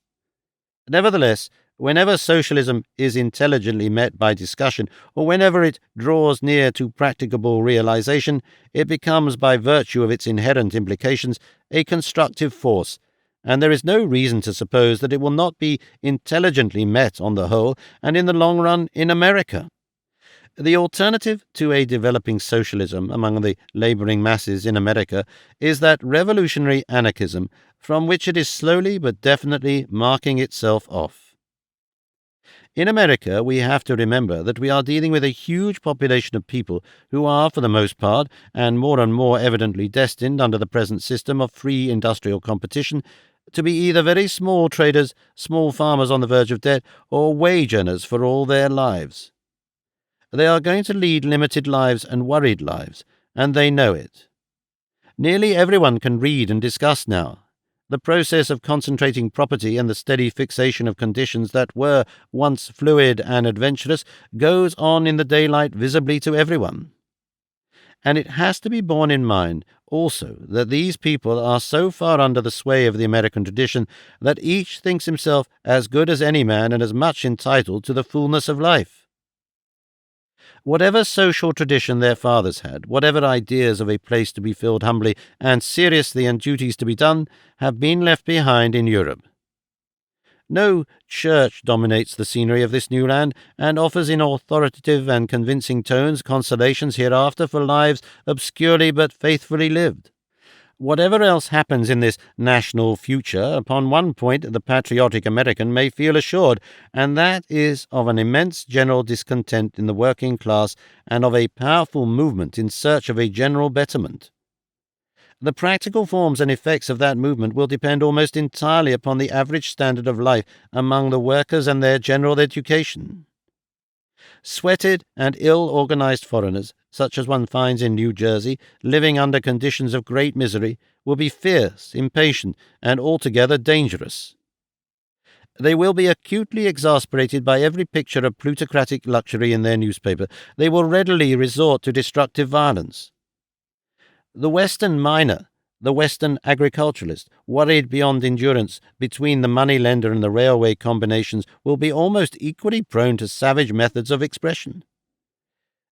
Speaker 1: Nevertheless, whenever socialism is intelligently met by discussion, or whenever it draws near to practicable realization, it becomes, by virtue of its inherent implications, a constructive force, and there is no reason to suppose that it will not be intelligently met on the whole and in the long run in America. The alternative to a developing socialism among the laboring masses in America is that revolutionary anarchism from which it is slowly but definitely marking itself off. In America, we have to remember that we are dealing with a huge population of people who are, for the most part, and more evidently destined under the present system of free industrial competition, to be either very small traders, small farmers on the verge of debt, or wage earners for all their lives. They are going to lead limited lives and worried lives, and they know it. Nearly everyone can read and discuss now. The process of concentrating property and the steady fixation of conditions that were once fluid and adventurous goes on in the daylight visibly to everyone. And it has to be borne in mind also that these people are so far under the sway of the American tradition that each thinks himself as good as any man and as much entitled to the fullness of life. Whatever social tradition their fathers had, whatever ideas of a place to be filled humbly and seriously and duties to be done, have been left behind in Europe. No church dominates the scenery of this new land and offers in authoritative and convincing tones consolations hereafter for lives obscurely but faithfully lived. Whatever else happens in this national future, upon one point the patriotic American may feel assured, and that is of an immense general discontent in the working class and of a powerful movement in search of a general betterment. The practical forms and effects of that movement will depend almost entirely upon the average standard of life among the workers and their general education. Sweated and ill-organized foreigners, such as one finds in New Jersey, living under conditions of great misery, will be fierce, impatient, and altogether dangerous. They will be acutely exasperated by every picture of plutocratic luxury in their newspaper. They will readily resort to destructive violence. The Western miner, the Western agriculturalist, worried beyond endurance between the money-lender and the railway combinations, will be almost equally prone to savage methods of expression.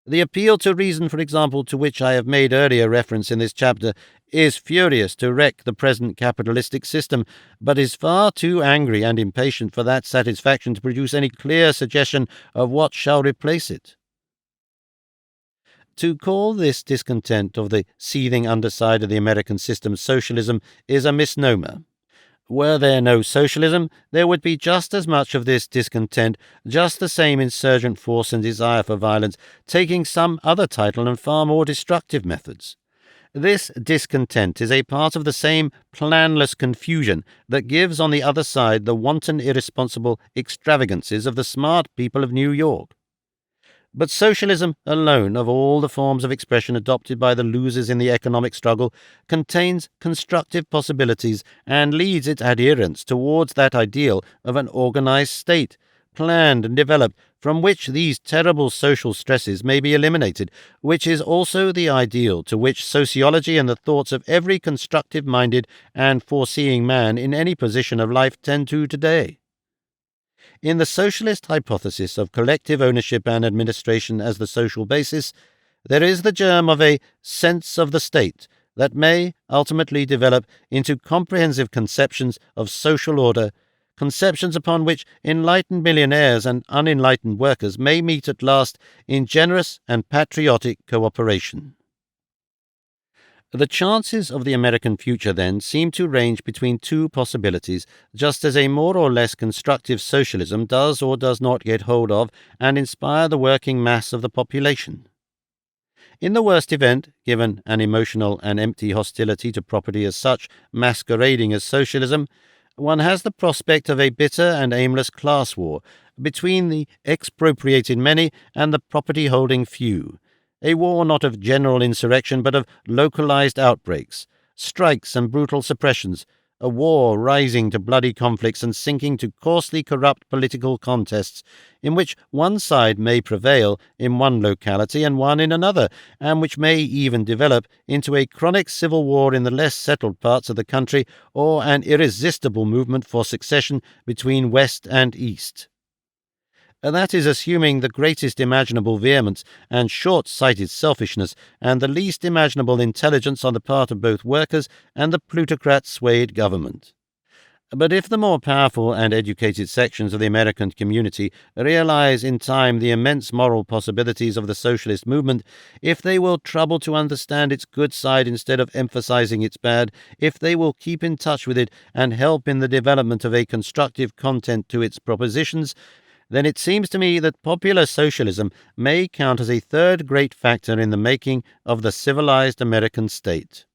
Speaker 1: The appeal to reason, for example, to which I have made earlier reference in this chapter, is furious to wreck the present capitalistic system, but is far too angry and impatient for that satisfaction to produce any clear suggestion of what shall replace it. To call this discontent of the seething underside of the American system socialism is a misnomer. Were there no socialism, there would be just as much of this discontent, just the same insurgent force and desire for violence, taking some other title and far more destructive methods. This discontent is a part of the same planless confusion that gives on the other side the wanton irresponsible extravagances of the smart people of New York. But socialism alone, of all the forms of expression adopted by the losers in the economic struggle, contains constructive possibilities and leads its adherents towards that ideal of an organized state, planned and developed, from which these terrible social stresses may be eliminated, which is also the ideal to which sociology and the thoughts of every constructive-minded and foreseeing man in any position of life tend to today. In the socialist hypothesis of collective ownership and administration as the social basis, there is the germ of a sense of the state that may ultimately develop into comprehensive conceptions of social order, conceptions upon which enlightened millionaires and unenlightened workers may meet at last in generous and patriotic cooperation. The chances of the American future, then, seem to range between two possibilities, just as a more or less constructive socialism does or does not get hold of and inspire the working mass of the population. In the worst event, given an emotional and empty hostility to property as such, masquerading as socialism, one has the prospect of a bitter and aimless class war between the expropriated many and the property-holding few, a war not of general insurrection but of localized outbreaks, strikes and brutal suppressions, a war rising to bloody conflicts and sinking to coarsely corrupt political contests, in which one side may prevail in one locality and one in another, and which may even develop into a chronic civil war in the less settled parts of the country, or an irresistible movement for succession between West and East. That is assuming the greatest imaginable vehemence and short-sighted selfishness and the least imaginable intelligence on the part of both workers and the plutocrat-swayed government. But if the more powerful and educated sections of the American community realize in time the immense moral possibilities of the socialist movement, if they will trouble to understand its good side instead of emphasizing its bad, if they will keep in touch with it and help in the development of a constructive content to its propositions, then it seems to me that popular socialism may count as a third great factor in the making of the civilized American state.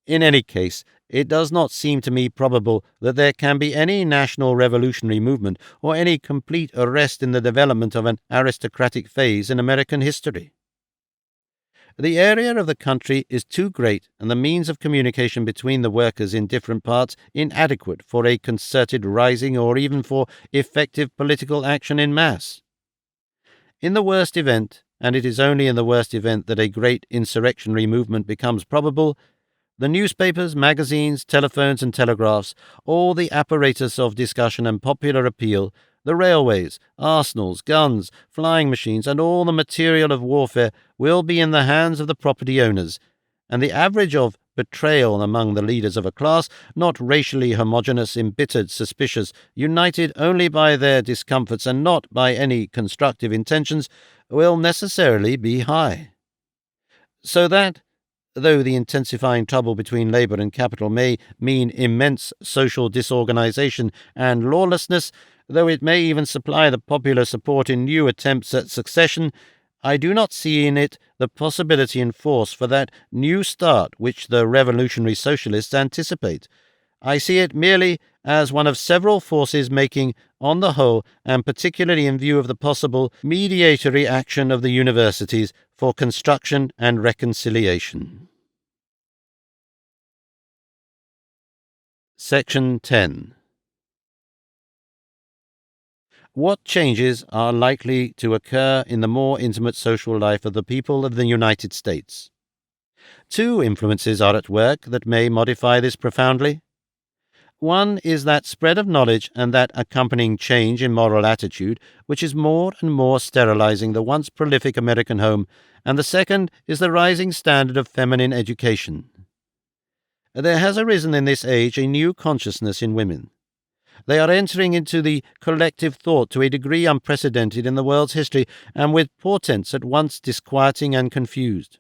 Speaker 1: In any case, it does not seem to me probable that there can be any national revolutionary movement or any complete arrest in the development of an aristocratic phase in American history. The area of the country is too great and the means of communication between the workers in different parts inadequate for a concerted rising or even for effective political action in mass. In the worst event, and it is only in the worst event that a great insurrectionary movement becomes probable, the newspapers, magazines, telephones and telegraphs, all the apparatus of discussion and popular appeal, the railways, arsenals, guns, flying machines, and all the material of warfare will be in the hands of the property owners, and the average of betrayal among the leaders of a class, not racially homogeneous, embittered, suspicious, united only by their discomforts and not by any constructive intentions, will necessarily be high. So that, though the intensifying trouble between labor and capital may mean immense social disorganization and lawlessness, though it may even supply the popular support in new attempts at succession, I do not see in it the possibility and force for that new start which the revolutionary socialists anticipate. I see it merely as one of several forces making, on the whole, and particularly in view of the possible mediatory action of the universities, for construction and reconciliation. Section 10. What changes are likely to occur in the more intimate social life of the people of the United States? Two influences are at work that may modify this profoundly. One is that spread of knowledge and that accompanying change in moral attitude, which is more and more sterilizing the once prolific American home, and the second is the rising standard of feminine education. There has arisen in this age a new consciousness in women. They are entering into the collective thought to a degree unprecedented in the world's history, and with portents at once disquieting and confused.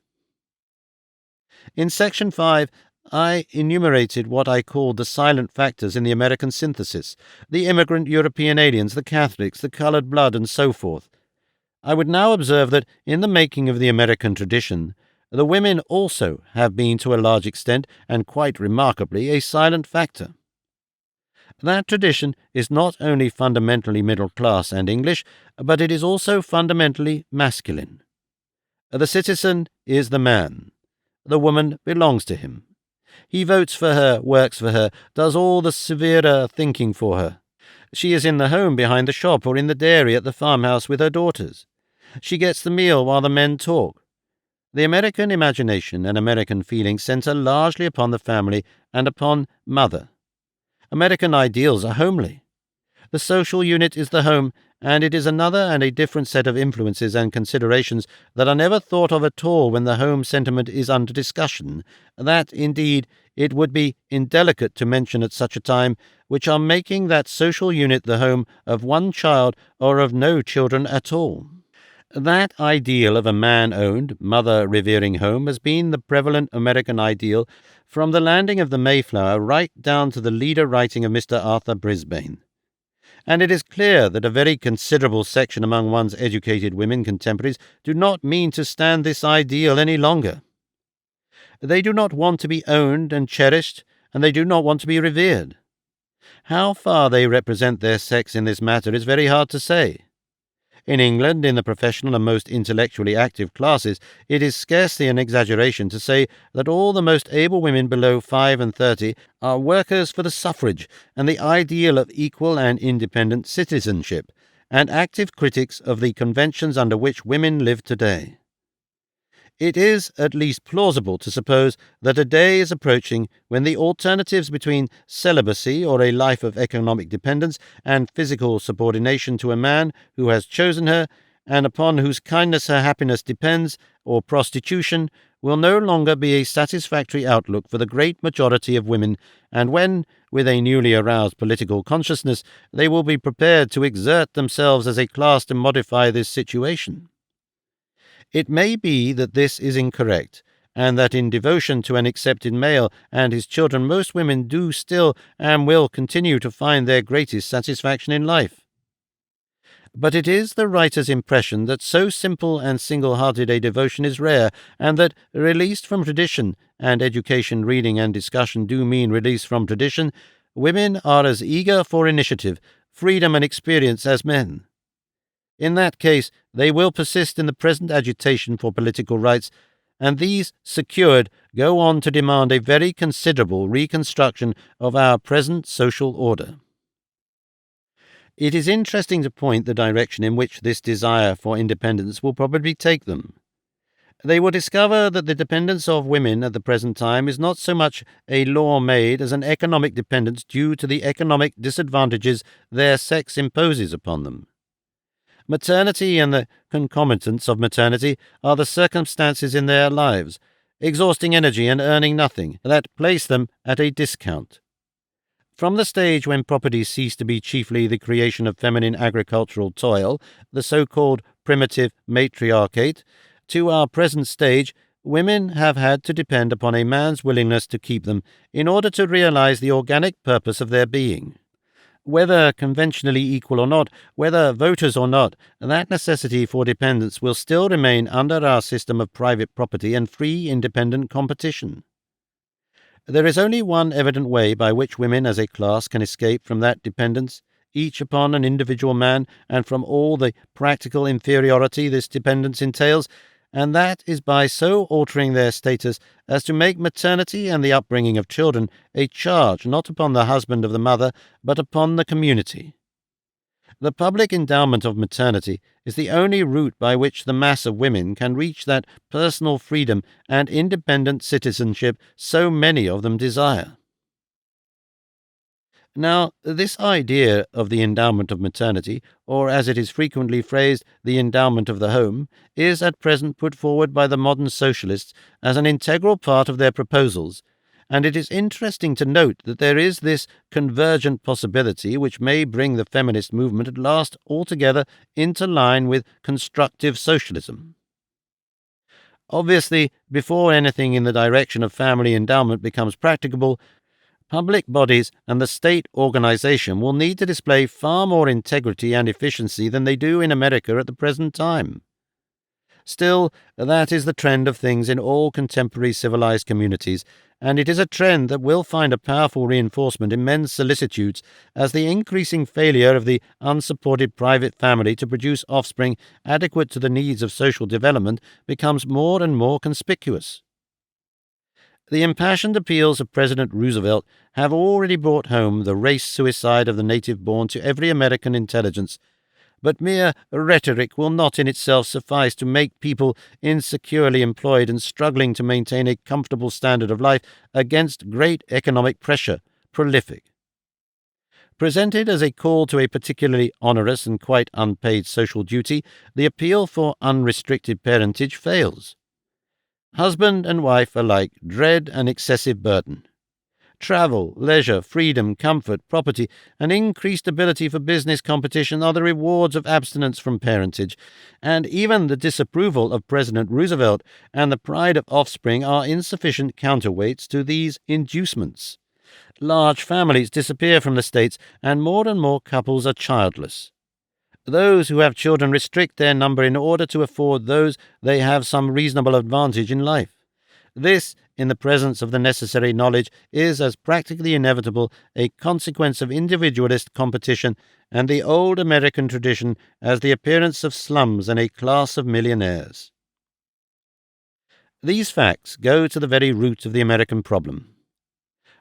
Speaker 1: In Section 5, I enumerated what I called the silent factors in the American synthesis, the immigrant European aliens, the Catholics, the colored blood, and so forth. I would now observe that in the making of the American tradition, the women also have been to a large extent, and quite remarkably, a silent factor. That tradition is not only fundamentally middle class and English, but it is also fundamentally masculine. The citizen is the man. The woman belongs to him. He votes for her, works for her, does all the severer thinking for her. She is in the home behind the shop or in the dairy at the farmhouse with her daughters. She gets the meal while the men talk. The American imagination and American feeling center largely upon the family and upon mother. American ideals are homely. The social unit is the home, and it is another and a different set of influences and considerations that are never thought of at all when the home sentiment is under discussion, that, indeed, it would be indelicate to mention at such a time, which are making that social unit the home of one child or of no children at all. That ideal of a man-owned, mother-revering home has been the prevalent American ideal from the landing of the Mayflower right down to the leader writing of Mr. Arthur Brisbane. And it is clear that a very considerable section among one's educated women contemporaries do not mean to stand this ideal any longer. They do not want to be owned and cherished, and they do not want to be revered. How far they represent their sex in this matter is very hard to say. In England, in the professional and most intellectually active classes, it is scarcely an exaggeration to say that all the most able women below 35 are workers for the suffrage and the ideal of equal and independent citizenship, and active critics of the conventions under which women live today. It is at least plausible to suppose that a day is approaching when the alternatives between celibacy or a life of economic dependence and physical subordination to a man who has chosen her and upon whose kindness her happiness depends, or prostitution, will no longer be a satisfactory outlook for the great majority of women, and when, with a newly aroused political consciousness, they will be prepared to exert themselves as a class to modify this situation. It may be that this is incorrect, and that in devotion to an accepted male and his children most women do still and will continue to find their greatest satisfaction in life. But it is the writer's impression that so simple and single-hearted a devotion is rare, and that, released from tradition, and education, reading, and discussion do mean release from tradition, women are as eager for initiative, freedom, and experience as men. In that case, they will persist in the present agitation for political rights, and these secured, go on to demand a very considerable reconstruction of our present social order. It is interesting to point the direction in which this desire for independence will probably take them. They will discover that the dependence of women at the present time is not so much a law made as an economic dependence due to the economic disadvantages their sex imposes upon them. Maternity and the concomitants of maternity are the circumstances in their lives, exhausting energy and earning nothing, that place them at a discount. From the stage when property ceased to be chiefly the creation of feminine agricultural toil, the so-called primitive matriarchate, to our present stage, women have had to depend upon a man's willingness to keep them in order to realize the organic purpose of their being. Whether conventionally equal or not, whether voters or not, that necessity for dependence will still remain under our system of private property and free independent competition. There is only one evident way by which women as a class can escape from that dependence, each upon an individual man, and from all the practical inferiority this dependence entails, and that is by so altering their status as to make maternity and the upbringing of children a charge not upon the husband of the mother, but upon the community. The public endowment of maternity is the only route by which the mass of women can reach that personal freedom and independent citizenship so many of them desire. Now, this idea of the endowment of maternity, or as it is frequently phrased, the endowment of the home, is at present put forward by the modern socialists as an integral part of their proposals, and it is interesting to note that there is this convergent possibility which may bring the feminist movement at last altogether into line with constructive socialism. Obviously, before anything in the direction of family endowment becomes practicable, public bodies and the state organization will need to display far more integrity and efficiency than they do in America at the present time. Still, that is the trend of things in all contemporary civilized communities, and it is a trend that will find a powerful reinforcement in men's solicitudes as the increasing failure of the unsupported private family to produce offspring adequate to the needs of social development becomes more and more conspicuous. The impassioned appeals of President Roosevelt have already brought home the race suicide of the native born to every American intelligence, but mere rhetoric will not in itself suffice to make people insecurely employed and struggling to maintain a comfortable standard of life against great economic pressure prolific. Presented as a call to a particularly onerous and quite unpaid social duty, the appeal for unrestricted parentage fails. Husband and wife alike dread an excessive burden. Travel, leisure, freedom, comfort, property, and increased ability for business competition are the rewards of abstinence from parentage, and even the disapproval of President Roosevelt and the pride of offspring are insufficient counterweights to these inducements. Large families disappear from the states, and more couples are childless. Those who have children restrict their number in order to afford those they have some reasonable advantage in life. This, in the presence of the necessary knowledge, is as practically inevitable a consequence of individualist competition and the old American tradition as the appearance of slums and a class of millionaires. These facts go to the very root of the American problem.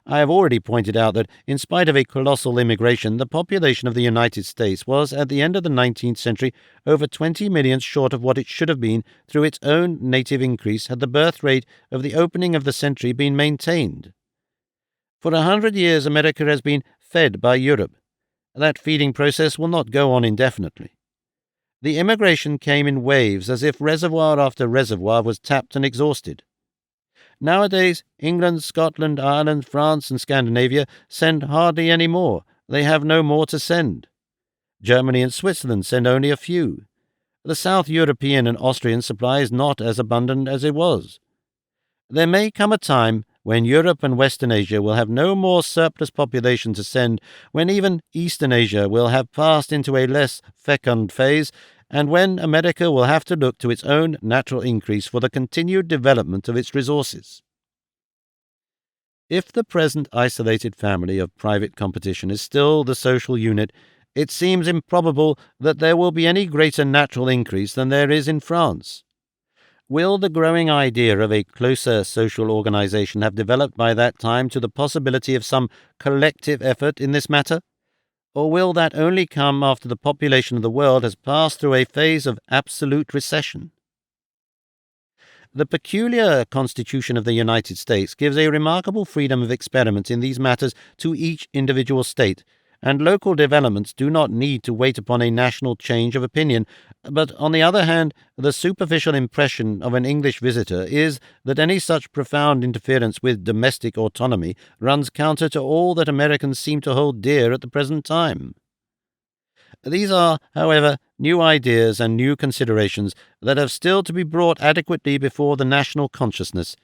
Speaker 1: I have already pointed out that, in spite of a colossal immigration, the population of the United States was, at the end of the 19th century, over 20 million short of what it should have been through its own native increase had the birth rate of the opening of the century been maintained. For 100 years, America has been fed by Europe. That feeding process will not go on indefinitely. The immigration came in waves, as if reservoir after reservoir was tapped and exhausted. Nowadays, England, Scotland, Ireland, France, and Scandinavia send hardly any more. They have no more to send. Germany and Switzerland send only a few. The South European and Austrian supply is not as abundant as it was. There may come a time when Europe and Western Asia will have no more surplus population to send, when even Eastern Asia will have passed into a less fecund phase, and when America will have to look to its own natural increase for the continued development of its resources. If the present isolated family of private competition is still the social unit, it seems improbable that there will be any greater natural increase than there is in France. Will the growing idea of a closer social organization have developed by that time to the possibility of some collective effort in this matter? Or will that only come after the population of the world has passed through a phase of absolute recession? The peculiar constitution of the United States gives a remarkable freedom of experiment in these matters to each individual state, and local developments do not need to wait upon a national change of opinion, but on the other hand, the superficial impression of an English visitor is that any such profound interference with domestic autonomy runs counter to all that Americans seem to hold dear at the present time. These are, however, new ideas and new considerations that have still to be brought adequately before the national consciousness,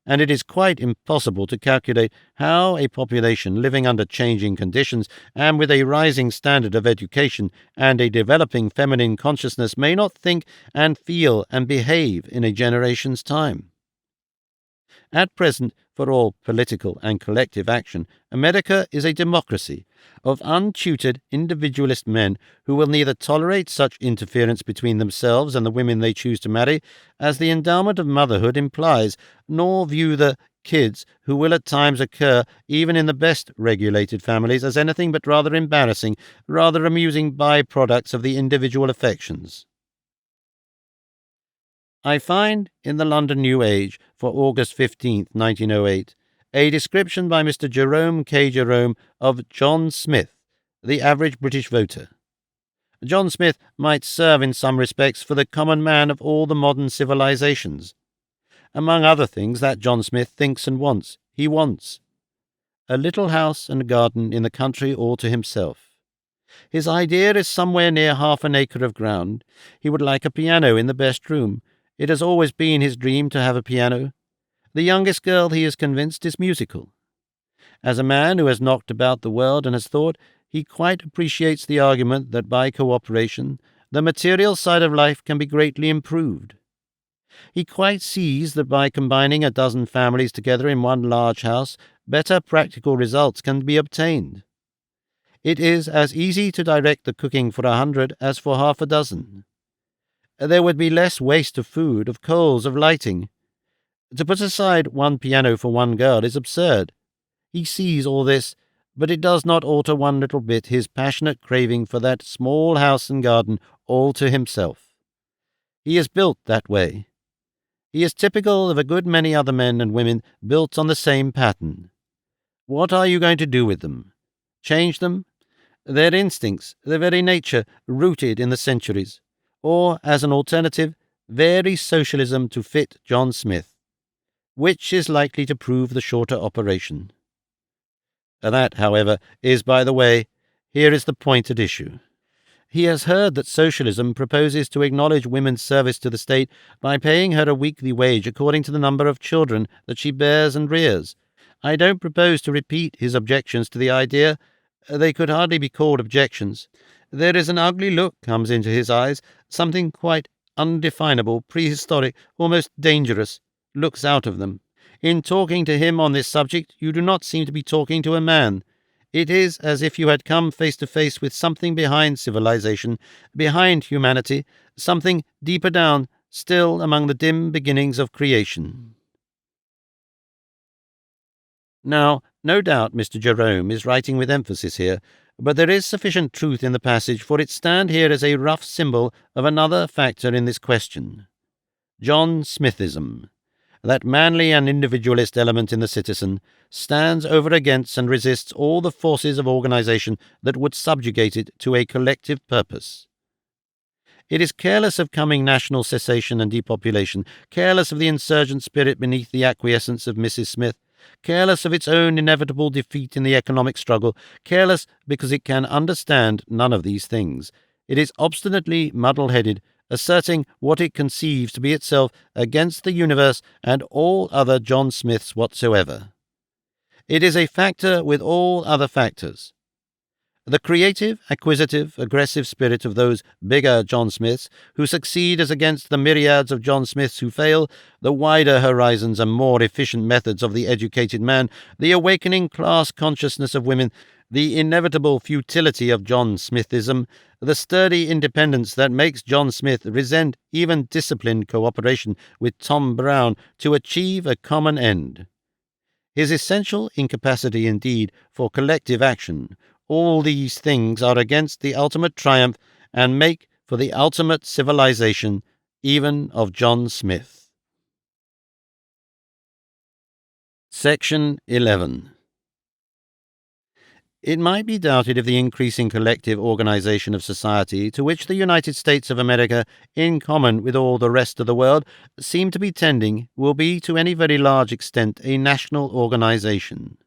Speaker 1: and it is quite impossible to calculate how a population living under changing conditions and with a rising standard of education and a developing feminine consciousness may not think and feel and behave in a generation's time. At present, for all political and collective action, America is a democracy of untutored individualist men who will neither tolerate such interference between themselves and the women they choose to marry as the endowment of motherhood implies, nor view the kids who will at times occur even in the best regulated families as anything but rather embarrassing, rather amusing by-products of the individual affections. I find in the London New Age for August 15, 1908, a description by Mr. Jerome K. Jerome of John Smith, the average British voter. John Smith might serve in some respects for the common man of all the modern civilizations. Among other things, that John Smith thinks and wants, he wants a little house and garden in the country all to himself. His idea is somewhere near 1/2 acre of ground. He would like a piano in the best room. It has always been his dream to have a piano. The youngest girl, he is convinced, is musical. As a man who has knocked about the world and has thought, he quite appreciates the argument that by cooperation, the material side of life can be greatly improved. He quite sees that by combining a dozen families together in one large house, better practical results can be obtained. It is as easy to direct the cooking for 100 as for 6. There would be less waste of food, of coals, of lighting. To put aside one piano for one girl is absurd. He sees all this, but it does not alter one little bit his passionate craving for that small house and garden all to himself. He is built that way. He is typical of a good many other men and women built on the same pattern. What are you going to do with them? Change them? Their instincts, their very nature, rooted in the centuries. Or, as an alternative, vary socialism to fit John Smith. Which is likely to prove the shorter operation? That, however, is by the way. Here is the point at issue. He has heard that socialism proposes to acknowledge women's service to the state by paying her a weekly wage according to the number of children that she bears and rears. I don't propose to repeat his objections to the idea. They could hardly be called objections. There is an ugly look comes into his eyes, something quite undefinable, prehistoric, almost dangerous, looks out of them. In talking to him on this subject, you do not seem to be talking to a man. It is as if you had come face to face with something behind civilization, behind humanity, something deeper down, still among the dim beginnings of creation. Now, no doubt Mr. Jerome is writing with emphasis here, but there is sufficient truth in the passage for it stand here as a rough symbol of another factor in this question. John Smithism, that manly and individualist element in the citizen, stands over against and resists all the forces of organization that would subjugate it to a collective purpose. It is careless of coming national cessation and depopulation, careless of the insurgent spirit beneath the acquiescence of Mrs. Smith, careless of its own inevitable defeat in the economic struggle, careless because it can understand none of these things. It is obstinately muddle-headed, asserting what it conceives to be itself against the universe and all other John Smiths whatsoever. It is a factor with all other factors. The creative, acquisitive, aggressive spirit of those bigger John Smiths who succeed as against the myriads of John Smiths who fail, the wider horizons and more efficient methods of the educated man, the awakening class consciousness of women, the inevitable futility of John Smithism, the sturdy independence that makes John Smith resent even disciplined cooperation with Tom Brown to achieve a common end. His essential incapacity, indeed, for collective action, all these things are against the ultimate triumph and make for the ultimate civilization, even of John Smith. Section 11. It might be doubted if the increasing collective organization of society to which the United States of America, in common with all the rest of the world, seem to be tending, will be to any very large extent a national organization.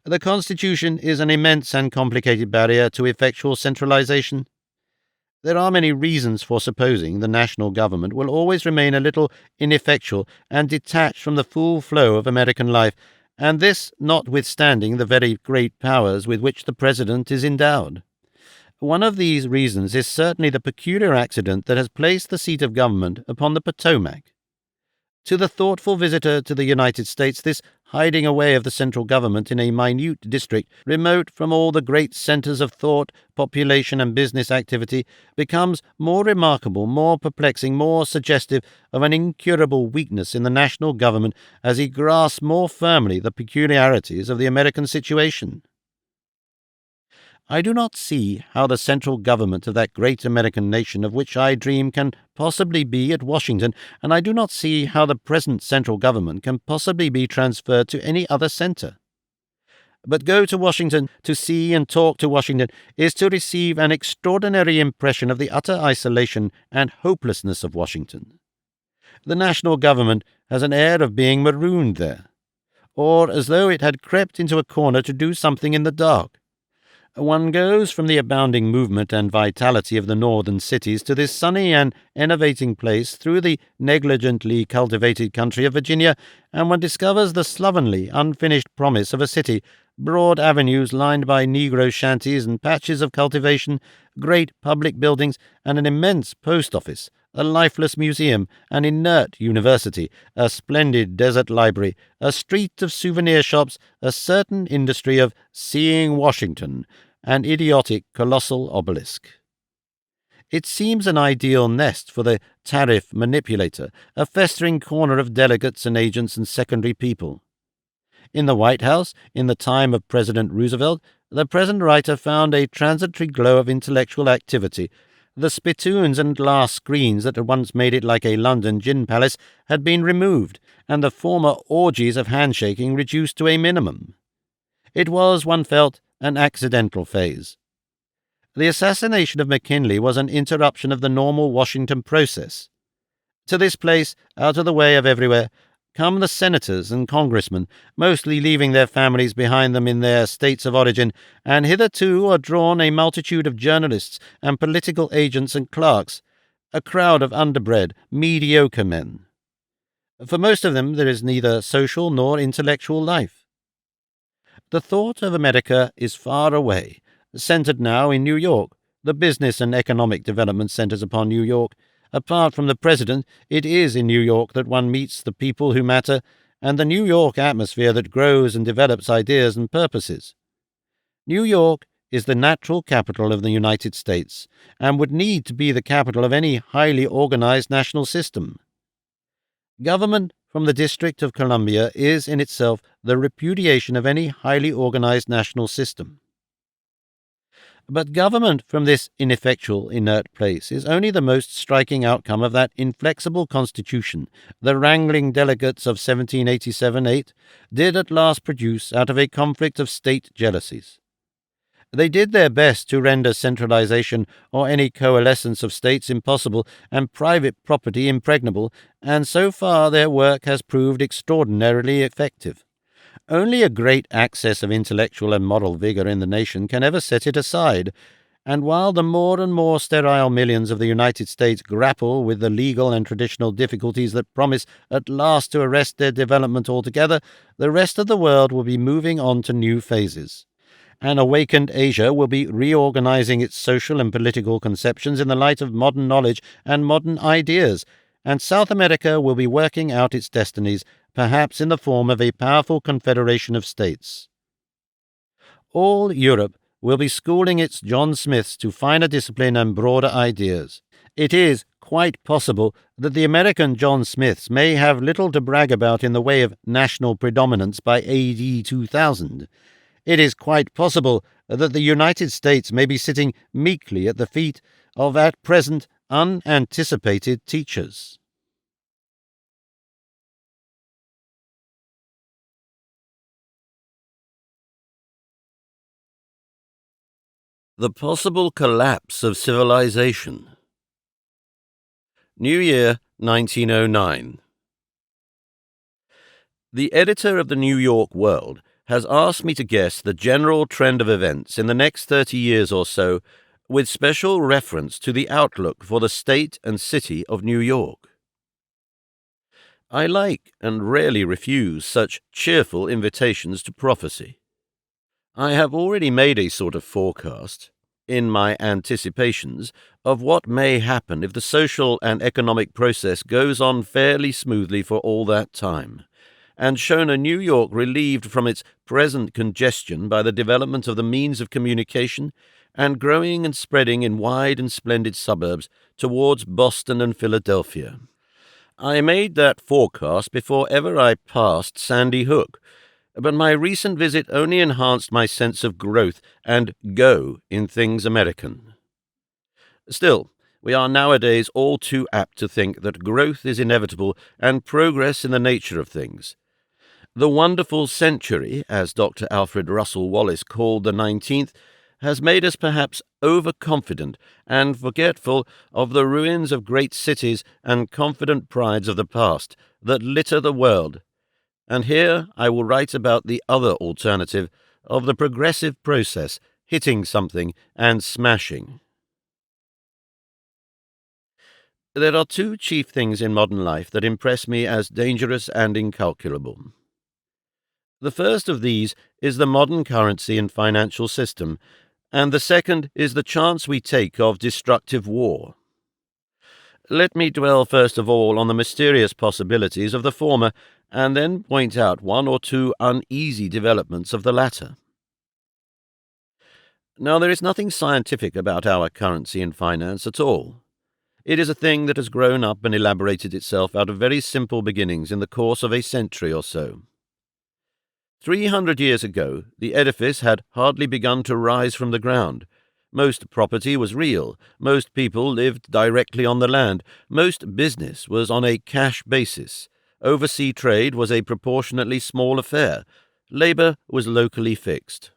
Speaker 1: The Constitution is an immense and complicated barrier to effectual centralization. There are many reasons for supposing the national government will always remain a little ineffectual and detached from the full flow of American life, and this notwithstanding the very great powers with which the President is endowed. One of these reasons is certainly the peculiar accident that has placed the seat of government upon the Potomac. To the thoughtful visitor to the United States, this hiding away of the central government in a minute district, remote from all the great centers of thought, population, and business activity, becomes more remarkable, more perplexing, more suggestive of an incurable weakness in the national government as he grasps more firmly the peculiarities of the American situation. I do not see how the central government of that great American nation of which I dream can possibly be at Washington, and I do not see how the present central government can possibly be transferred to any other center. But go to Washington, to see and talk to Washington, is to receive an extraordinary impression of the utter isolation and hopelessness of Washington. The national government has an air of being marooned there, or as though it had crept into a corner to do something in the dark. One goes from the abounding movement and vitality of the northern cities to this sunny and enervating place through the negligently cultivated country of Virginia, and one discovers the slovenly, unfinished promise of a city, broad avenues lined by Negro shanties and patches of cultivation, great public buildings, and an immense post office, a lifeless museum, an inert university, a splendid desert library, a street of souvenir shops, a certain industry of seeing Washington, an idiotic colossal obelisk. It seems an ideal nest for the tariff manipulator, a festering corner of delegates and agents and secondary people. In the White House, in the time of President Roosevelt, the present writer found a transitory glow of intellectual activity. The spittoons and glass screens that had once made it like a London gin palace had been removed, and the former orgies of handshaking reduced to a minimum. It was, one felt, an accidental phase. The assassination of McKinley was an interruption of the normal Washington process. To this place, out of the way of everywhere, come the senators and congressmen, mostly leaving their families behind them in their states of origin, and hitherto are drawn a multitude of journalists and political agents and clerks, a crowd of underbred, mediocre men. For most of them there is neither social nor intellectual life. The thought of America is far away, centered now in New York. The business and economic development centers upon New York. Apart from the president, it is in New York that one meets the people who matter, and the New York atmosphere that grows and develops ideas and purposes. New York is the natural capital of the United States, and would need to be the capital of any highly organized national system. Government from the District of Columbia is in itself the repudiation of any highly organized national system. But government from this ineffectual, inert place is only the most striking outcome of that inflexible constitution the wrangling delegates of 1787-8 did at last produce out of a conflict of state jealousies. They did their best to render centralization or any coalescence of states impossible and private property impregnable, and so far their work has proved extraordinarily effective. Only a great access of intellectual and moral vigor in the nation can ever set it aside, and while the more and more sterile millions of the United States grapple with the legal and traditional difficulties that promise at last to arrest their development altogether, the rest of the world will be moving on to new phases. An awakened Asia will be reorganizing its social and political conceptions in the light of modern knowledge and modern ideas, and South America will be working out its destinies, perhaps in the form of a powerful confederation of states. All Europe will be schooling its John Smiths to finer discipline and broader ideas. It is quite possible that the American John Smiths may have little to brag about in the way of national predominance by AD 2000. It is quite possible that the United States may be sitting meekly at the feet of at present unanticipated teachers. The possible collapse of civilization. New Year, 1909. The editor of the New York World has asked me to guess the general trend of events in the next 30 years or so, with special reference to the outlook for the state and city of New York. I like and rarely refuse such cheerful invitations to prophecy. I have already made a sort of forecast, in my anticipations, of what may happen if the social and economic process goes on fairly smoothly for all that time, and shown a New York relieved from its present congestion by the development of the means of communication, and growing and spreading in wide and splendid suburbs towards Boston and Philadelphia. I made that forecast before ever I passed Sandy Hook, but my recent visit only enhanced my sense of growth and go in things American. Still, we are nowadays all too apt to think that growth is inevitable and progress in the nature of things. The wonderful century, as Dr. Alfred Russel Wallace called the 19th, has made us perhaps overconfident and forgetful of the ruins of great cities and confident prides of the past that litter the world. And here I will write about the other alternative of the progressive process, hitting something and smashing. There are two chief things in modern life that impress me as dangerous and incalculable. The first of these is the modern currency and financial system, and the second is the chance we take of destructive war. Let me dwell first of all on the mysterious possibilities of the former, and then point out one or two uneasy developments of the latter. Now, there is nothing scientific about our currency and finance at all. It is a thing that has grown up and elaborated itself out of very simple beginnings in the course of a century or so. 300 years ago, the edifice had hardly begun to rise from the ground. Most property was real, most people lived directly on the land, most business was on a cash basis, oversea trade was a proportionately small affair, labor was locally fixed.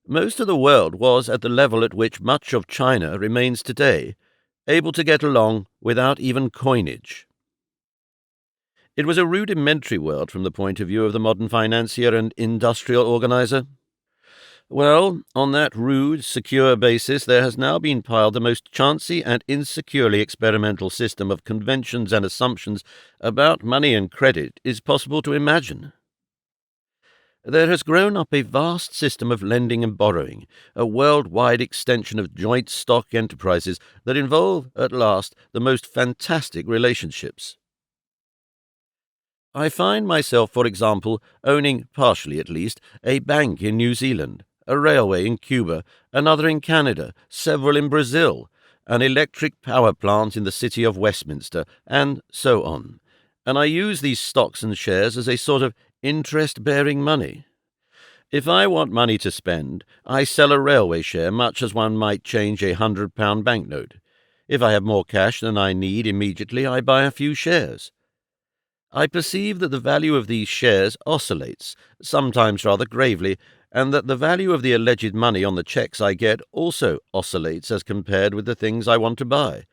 Speaker 1: Most of the world was at the level at which much of China remains today, able to get along without even coinage. It was a rudimentary world from the point of view of the modern financier and industrial organizer. Well, on that rude, secure basis there has now been piled the most chancy and insecurely experimental system of conventions and assumptions about money and credit is possible to imagine. There has grown up a vast system of lending and borrowing, a worldwide extension of joint stock enterprises that involve, at last, the most fantastic relationships. I find myself, for example, owning, partially at least, a bank in New Zealand, a railway in Cuba, another in Canada, several in Brazil, an electric power plant in the city of Westminster, and so on. And I use these stocks and shares as a sort of interest-bearing money. If I want money to spend, I sell a railway share much as one might change a £100 banknote. If I have more cash than I need immediately, I buy a few shares. I perceive that the value of these shares oscillates, sometimes rather gravely, and that the value of the alleged money on the cheques I get also oscillates as compared with the things I want to buy.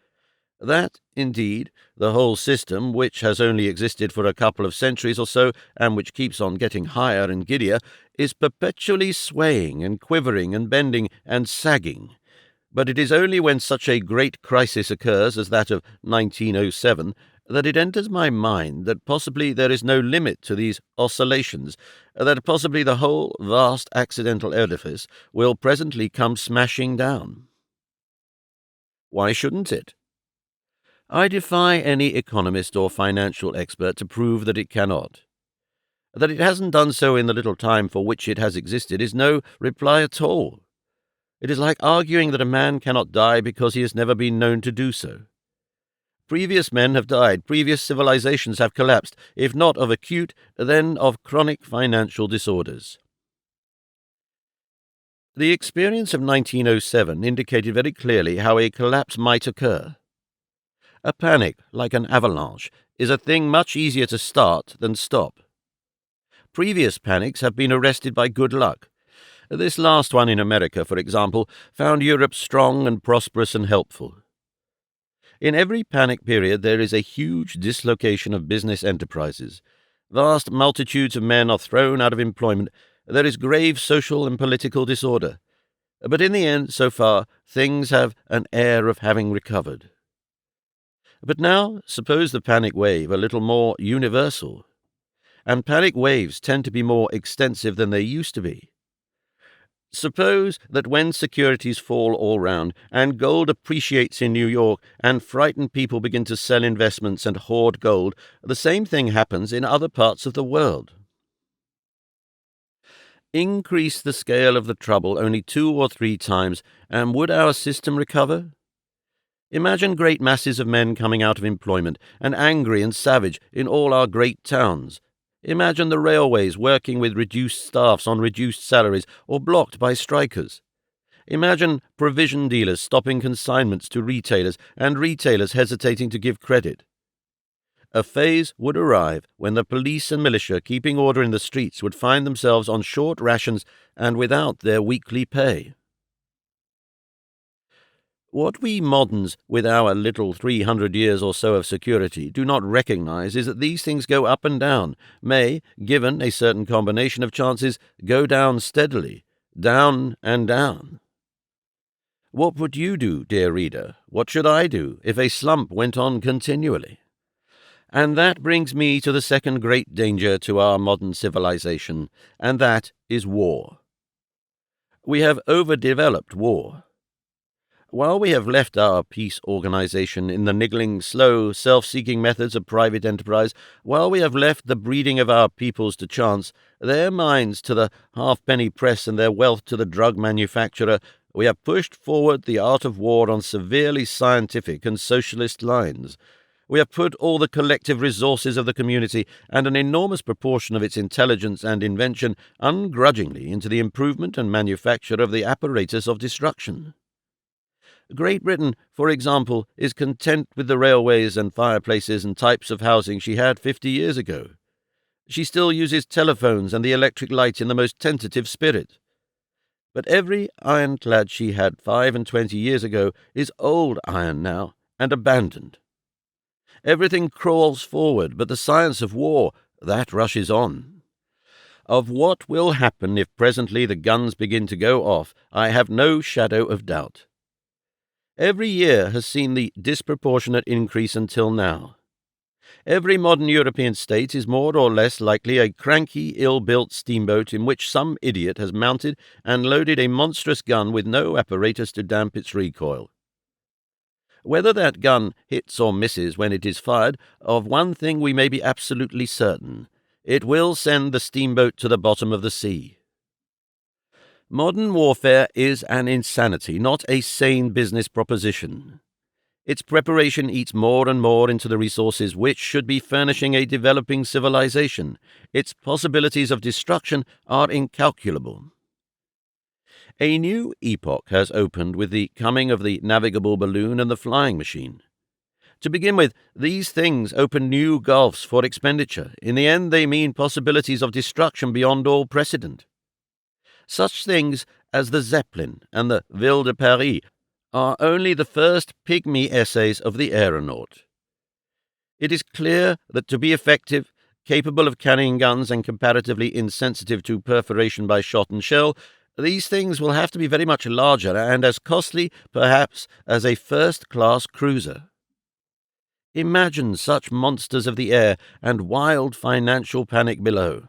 Speaker 1: That, indeed, the whole system, which has only existed for a couple of centuries or so, and which keeps on getting higher and giddier, is perpetually swaying and quivering and bending and sagging. But it is only when such a great crisis occurs as that of 1907 that it enters my mind that possibly there is no limit to these oscillations, that possibly the whole vast accidental edifice will presently come smashing down. Why shouldn't it? I defy any economist or financial expert to prove that it cannot. That it hasn't done so in the little time for which it has existed is no reply at all. It is like arguing that a man cannot die because he has never been known to do so. Previous men have died, previous civilizations have collapsed, if not of acute, then of chronic financial disorders. The experience of 1907 indicated very clearly how a collapse might occur. A panic, like an avalanche, is a thing much easier to start than stop. Previous panics have been arrested by good luck. This last one in America, for example, found Europe strong and prosperous and helpful. In every panic period there is a huge dislocation of business enterprises. Vast multitudes of men are thrown out of employment. There is grave social and political disorder. But in the end, so far, things have an air of having recovered. But now, suppose the panic wave a little more universal. And panic waves tend to be more extensive than they used to be. Suppose that when securities fall all round, and gold appreciates in New York, and frightened people begin to sell investments and hoard gold, the same thing happens in other parts of the world. Increase the scale of the trouble only 2 or 3 times, and would our system recover? Imagine great masses of men coming out of employment, and angry and savage in all our great towns. Imagine the railways working with reduced staffs on reduced salaries or blocked by strikers. Imagine provision dealers stopping consignments to retailers and retailers hesitating to give credit. A phase would arrive when the police and militia keeping order in the streets would find themselves on short rations and without their weekly pay. What we moderns, with our little 300 years or so of security, do not recognize is that these things go up and down, may, given a certain combination of chances, go down steadily, down and down. What would you do, dear reader? What should I do if a slump went on continually? And that brings me to the second great danger to our modern civilization, and that is war. We have overdeveloped war. While we have left our peace organization in the niggling, slow, self-seeking methods of private enterprise, while we have left the breeding of our peoples to chance, their minds to the halfpenny press and their wealth to the drug manufacturer, we have pushed forward the art of war on severely scientific and socialist lines. We have put all the collective resources of the community and an enormous proportion of its intelligence and invention ungrudgingly into the improvement and manufacture of the apparatus of destruction. Great Britain, for example, is content with the railways and fireplaces and types of housing she had 50 years ago. She still uses telephones and the electric light in the most tentative spirit. But every ironclad she had 25 years ago is old iron now and abandoned. Everything crawls forward, but the science of war, that rushes on. Of what will happen if presently the guns begin to go off, I have no shadow of doubt. Every year has seen the disproportionate increase until now. Every modern European state is more or less likely a cranky, ill-built steamboat in which some idiot has mounted and loaded a monstrous gun with no apparatus to damp its recoil. Whether that gun hits or misses when it is fired, of one thing we may be absolutely certain: it will send the steamboat to the bottom of the sea. Modern warfare is an insanity, not a sane business proposition. Its preparation eats more and more into the resources which should be furnishing a developing civilization. Its possibilities of destruction are incalculable. A new epoch has opened with the coming of the navigable balloon and the flying machine. To begin with, these things open new gulfs for expenditure. In the end, they mean possibilities of destruction beyond all precedent. Such things as the Zeppelin and the Ville de Paris are only the first pygmy essays of the aeronaut. It is clear that to be effective, capable of carrying guns and comparatively insensitive to perforation by shot and shell, these things will have to be very much larger and as costly, perhaps, as a first-class cruiser. Imagine such monsters of the air and wild financial panic below.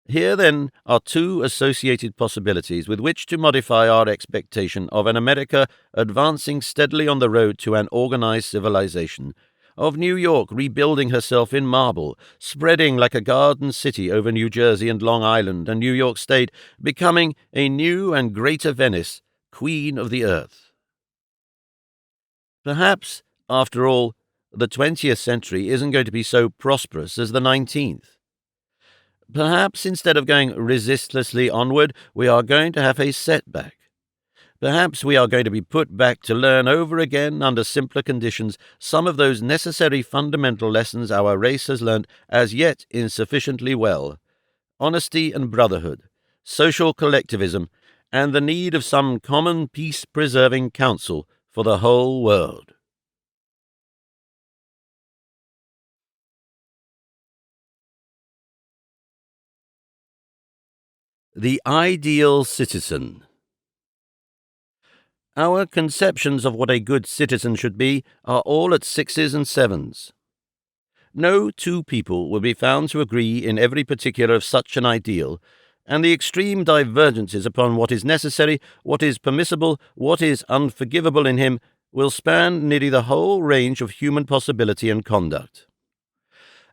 Speaker 1: Here, then, are two associated possibilities with which to modify our expectation of an America advancing steadily on the road to an organized civilization, of New York rebuilding herself in marble, spreading like a garden city over New Jersey and Long Island and New York State, becoming a new and greater Venice, queen of the earth. Perhaps, after all, the 20th century isn't going to be so prosperous as the 19th. Perhaps instead of going resistlessly onward, we are going to have a setback. Perhaps we are going to be put back to learn over again under simpler conditions some of those necessary fundamental lessons our race has learnt as yet insufficiently well: honesty and brotherhood, social collectivism, and the need of some common peace-preserving counsel for the whole world. The ideal citizen. Our conceptions of what a good citizen should be are all at 6s and 7s. No two people will be found to agree in every particular of such an ideal, and the extreme divergences upon what is necessary, what is permissible, what is unforgivable in him will span nearly the whole range of human possibility and conduct.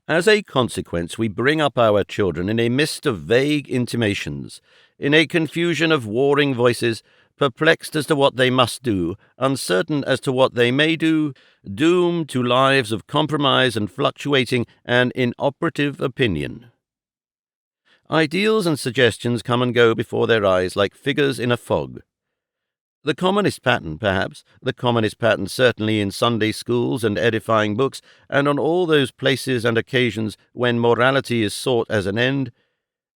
Speaker 1: As a consequence, we bring up our children in a mist of vague intimations, in a confusion of warring voices, perplexed as to what they must do, uncertain as to what they may do, doomed to lives of compromise and fluctuating and inoperative opinion. Ideals and suggestions come and go before their eyes like figures in a fog. The commonest pattern, perhaps, the commonest pattern certainly in Sunday schools and edifying books, and on all those places and occasions when morality is sought as an end,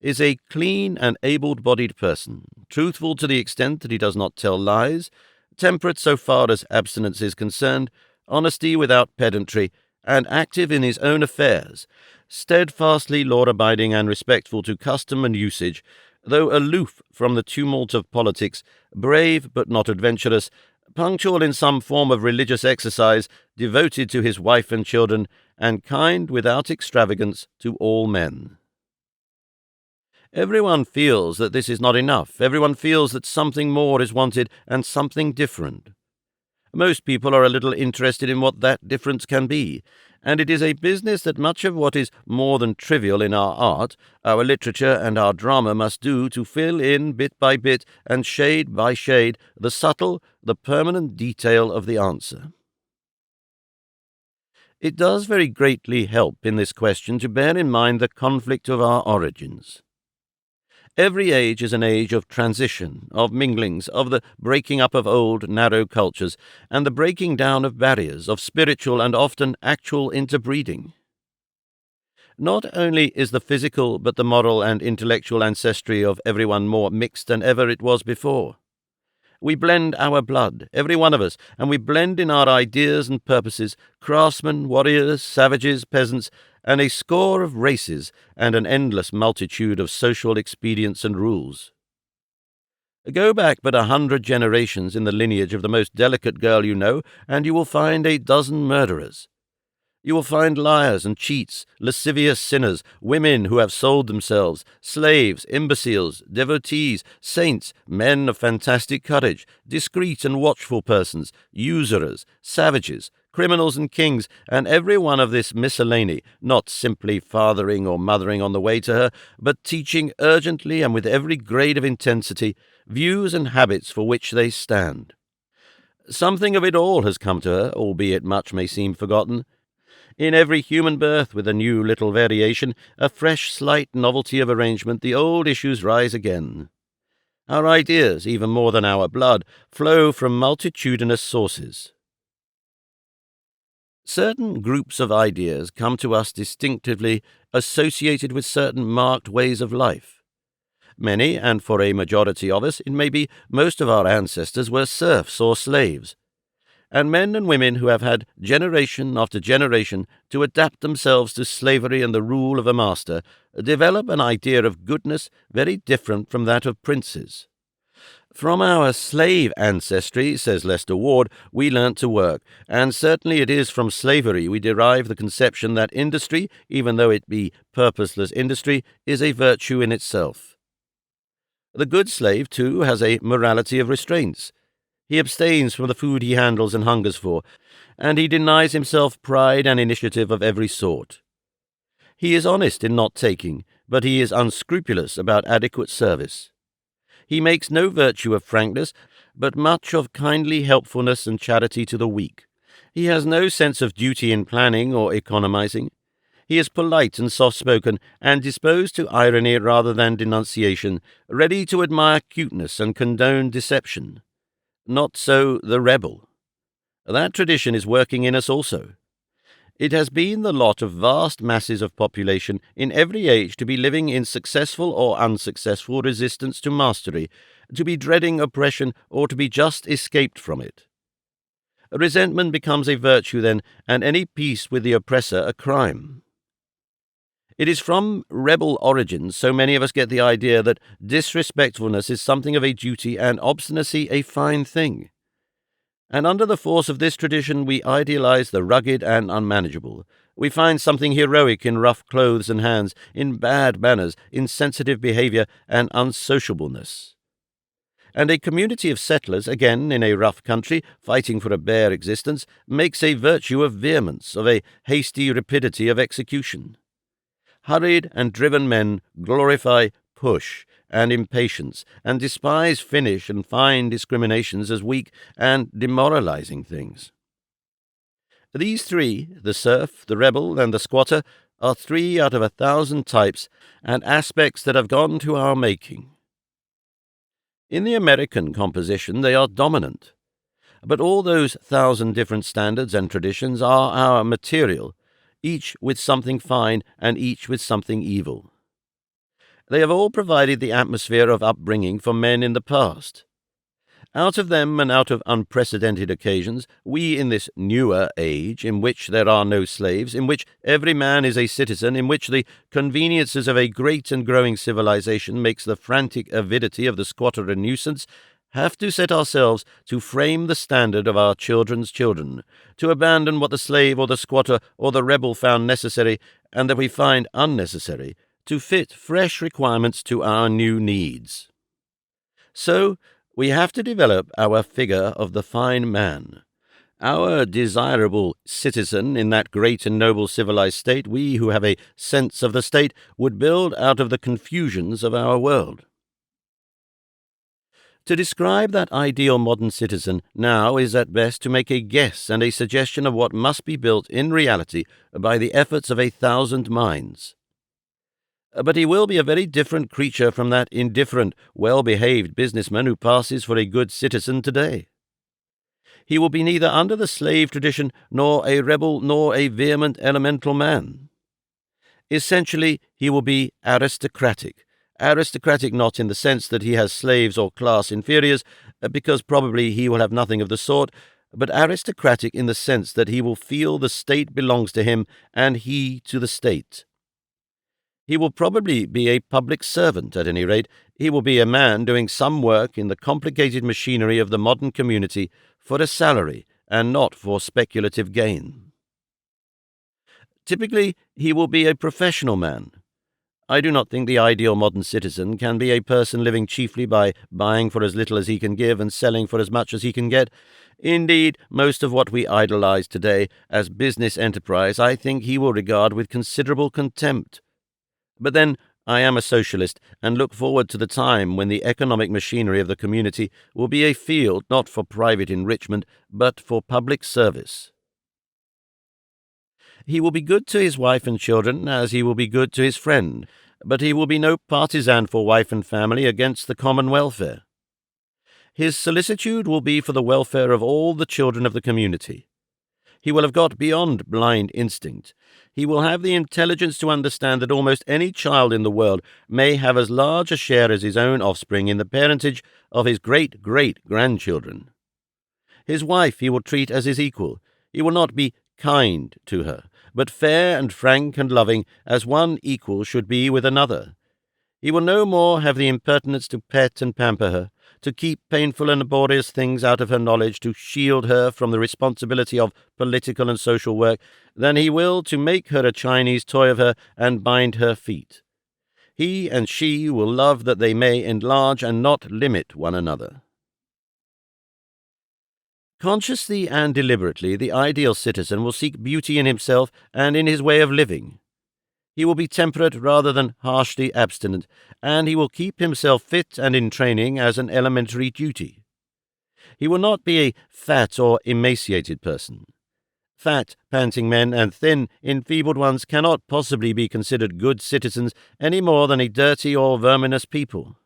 Speaker 1: is a clean and able-bodied person, truthful to the extent that he does not tell lies, temperate so far as abstinence is concerned, honesty without pedantry, and active in his own affairs, steadfastly law-abiding and respectful to custom and usage, though aloof from the tumult of politics, brave but not adventurous, punctual in some form of religious exercise, devoted to his wife and children, and kind without extravagance to all men. Everyone feels that this is not enough. Everyone feels that something more is wanted and something different. Most people are a little interested in what that difference can be, and it is a business that much of what is more than trivial in our art, our literature, and our drama must do to fill in bit by bit and shade by shade the subtle, the permanent detail of the answer. It does very greatly help in this question to bear in mind the conflict of our origins. Every age is an age of transition, of minglings, of the breaking up of old, narrow cultures, and the breaking down of barriers, of spiritual and often actual interbreeding. Not only is the physical, but the moral and intellectual ancestry of everyone more mixed than ever it was before. We blend our blood, every one of us, and we blend in our ideas and purposes, craftsmen, warriors, savages, peasants, and a score of races, and an endless multitude of social expedients and rules. Go back but 100 generations in the lineage of the most delicate girl you know, and you will find a dozen murderers. You will find liars and cheats, lascivious sinners, women who have sold themselves, slaves, imbeciles, devotees, saints, men of fantastic courage, discreet and watchful persons, usurers, savages, criminals and kings, and every one of this miscellany, not simply fathering or mothering on the way to her, but teaching urgently and with every grade of intensity views and habits for which they stand. Something of it all has come to her, albeit much may seem forgotten. In every human birth, with a new little variation, a fresh slight novelty of arrangement, the old issues rise again. Our ideas, even more than our blood, flow from multitudinous sources. Certain groups of ideas come to us distinctively associated with certain marked ways of life. Many, and for a majority of us, it may be most of our ancestors, were serfs or slaves, and men and women who have had generation after generation to adapt themselves to slavery and the rule of a master develop an idea of goodness very different from that of princes. From our slave ancestry, says Lester Ward, we learnt to work, and certainly it is from slavery we derive the conception that industry, even though it be purposeless industry, is a virtue in itself. The good slave, too, has a morality of restraints. He abstains from the food he handles and hungers for, and he denies himself pride and initiative of every sort. He is honest in not taking, but he is unscrupulous about adequate service. He makes no virtue of frankness, but much of kindly helpfulness and charity to the weak. He has no sense of duty in planning or economizing. He is polite and soft-spoken, and disposed to irony rather than denunciation, ready to admire cuteness and condone deception. Not so the rebel. That tradition is working in us also. It has been the lot of vast masses of population in every age to be living in successful or unsuccessful resistance to mastery, to be dreading oppression, or to be just escaped from it. Resentment becomes a virtue then, and any peace with the oppressor a crime. It is from rebel origins so many of us get the idea that disrespectfulness is something of a duty and obstinacy a fine thing. And under the force of this tradition we idealize the rugged and unmanageable. We find something heroic in rough clothes and hands, in bad manners, insensitive behavior, and unsociableness. And a community of settlers, again in a rough country, fighting for a bare existence, makes a virtue of vehemence, of a hasty rapidity of execution. Hurried and driven men glorify push and impatience, and despise finish and fine discriminations as weak and demoralizing things. These three, the serf, the rebel, and the squatter, are 3 out of 1,000 types and aspects that have gone to our making. In the American composition they are dominant, but all those 1,000 different standards and traditions are our material, each with something fine and each with something evil. They have all provided the atmosphere of upbringing for men in the past. Out of them and out of unprecedented occasions, we in this newer age, in which there are no slaves, in which every man is a citizen, in which the conveniences of a great and growing civilization makes the frantic avidity of the squatter a nuisance, have to set ourselves to frame the standard of our children's children, to abandon what the slave or the squatter or the rebel found necessary, and that we find unnecessary, to fit fresh requirements to our new needs. So, we have to develop our figure of the fine man, our desirable citizen in that great and noble civilized state we who have a sense of the state would build out of the confusions of our world. To describe that ideal modern citizen now is at best to make a guess and a suggestion of what must be built in reality by the efforts of 1,000 minds. But he will be a very different creature from that indifferent, well-behaved businessman who passes for a good citizen today. He will be neither under the slave tradition, nor a rebel, nor a vehement elemental man. Essentially, he will be aristocratic not in the sense that he has slaves or class inferiors, because probably he will have nothing of the sort, but aristocratic in the sense that he will feel the state belongs to him and he to the state. He will probably be a public servant, at any rate. He will be a man doing some work in the complicated machinery of the modern community for a salary and not for speculative gain. Typically, he will be a professional man. I do not think the ideal modern citizen can be a person living chiefly by buying for as little as he can give and selling for as much as he can get. Indeed, most of what we idolize today as business enterprise I think he will regard with considerable contempt. But then, I am a socialist, and look forward to the time when the economic machinery of the community will be a field not for private enrichment, but for public service. He will be good to his wife and children, as he will be good to his friend, but he will be no partisan for wife and family against the common welfare. His solicitude will be for the welfare of all the children of the community. He will have got beyond blind instinct. He will have the intelligence to understand that almost any child in the world may have as large a share as his own offspring in the parentage of his great-great-grandchildren. His wife he will treat as his equal. He will not be kind to her, but fair and frank and loving, as one equal should be with another. He will no more have the impertinence to pet and pamper her, to keep painful and laborious things out of her knowledge, to shield her from the responsibility of political and social work, than he will to make her a Chinese toy of her and bind her feet. He and she will love that they may enlarge and not limit one another. Consciously and deliberately, the ideal citizen will seek beauty in himself and in his way of living. He will be temperate rather than harshly abstinent, and he will keep himself fit and in training as an elementary duty. He will not be a fat or emaciated person. Fat, panting men and thin, enfeebled ones cannot possibly be considered good citizens any more than a dirty or verminous people.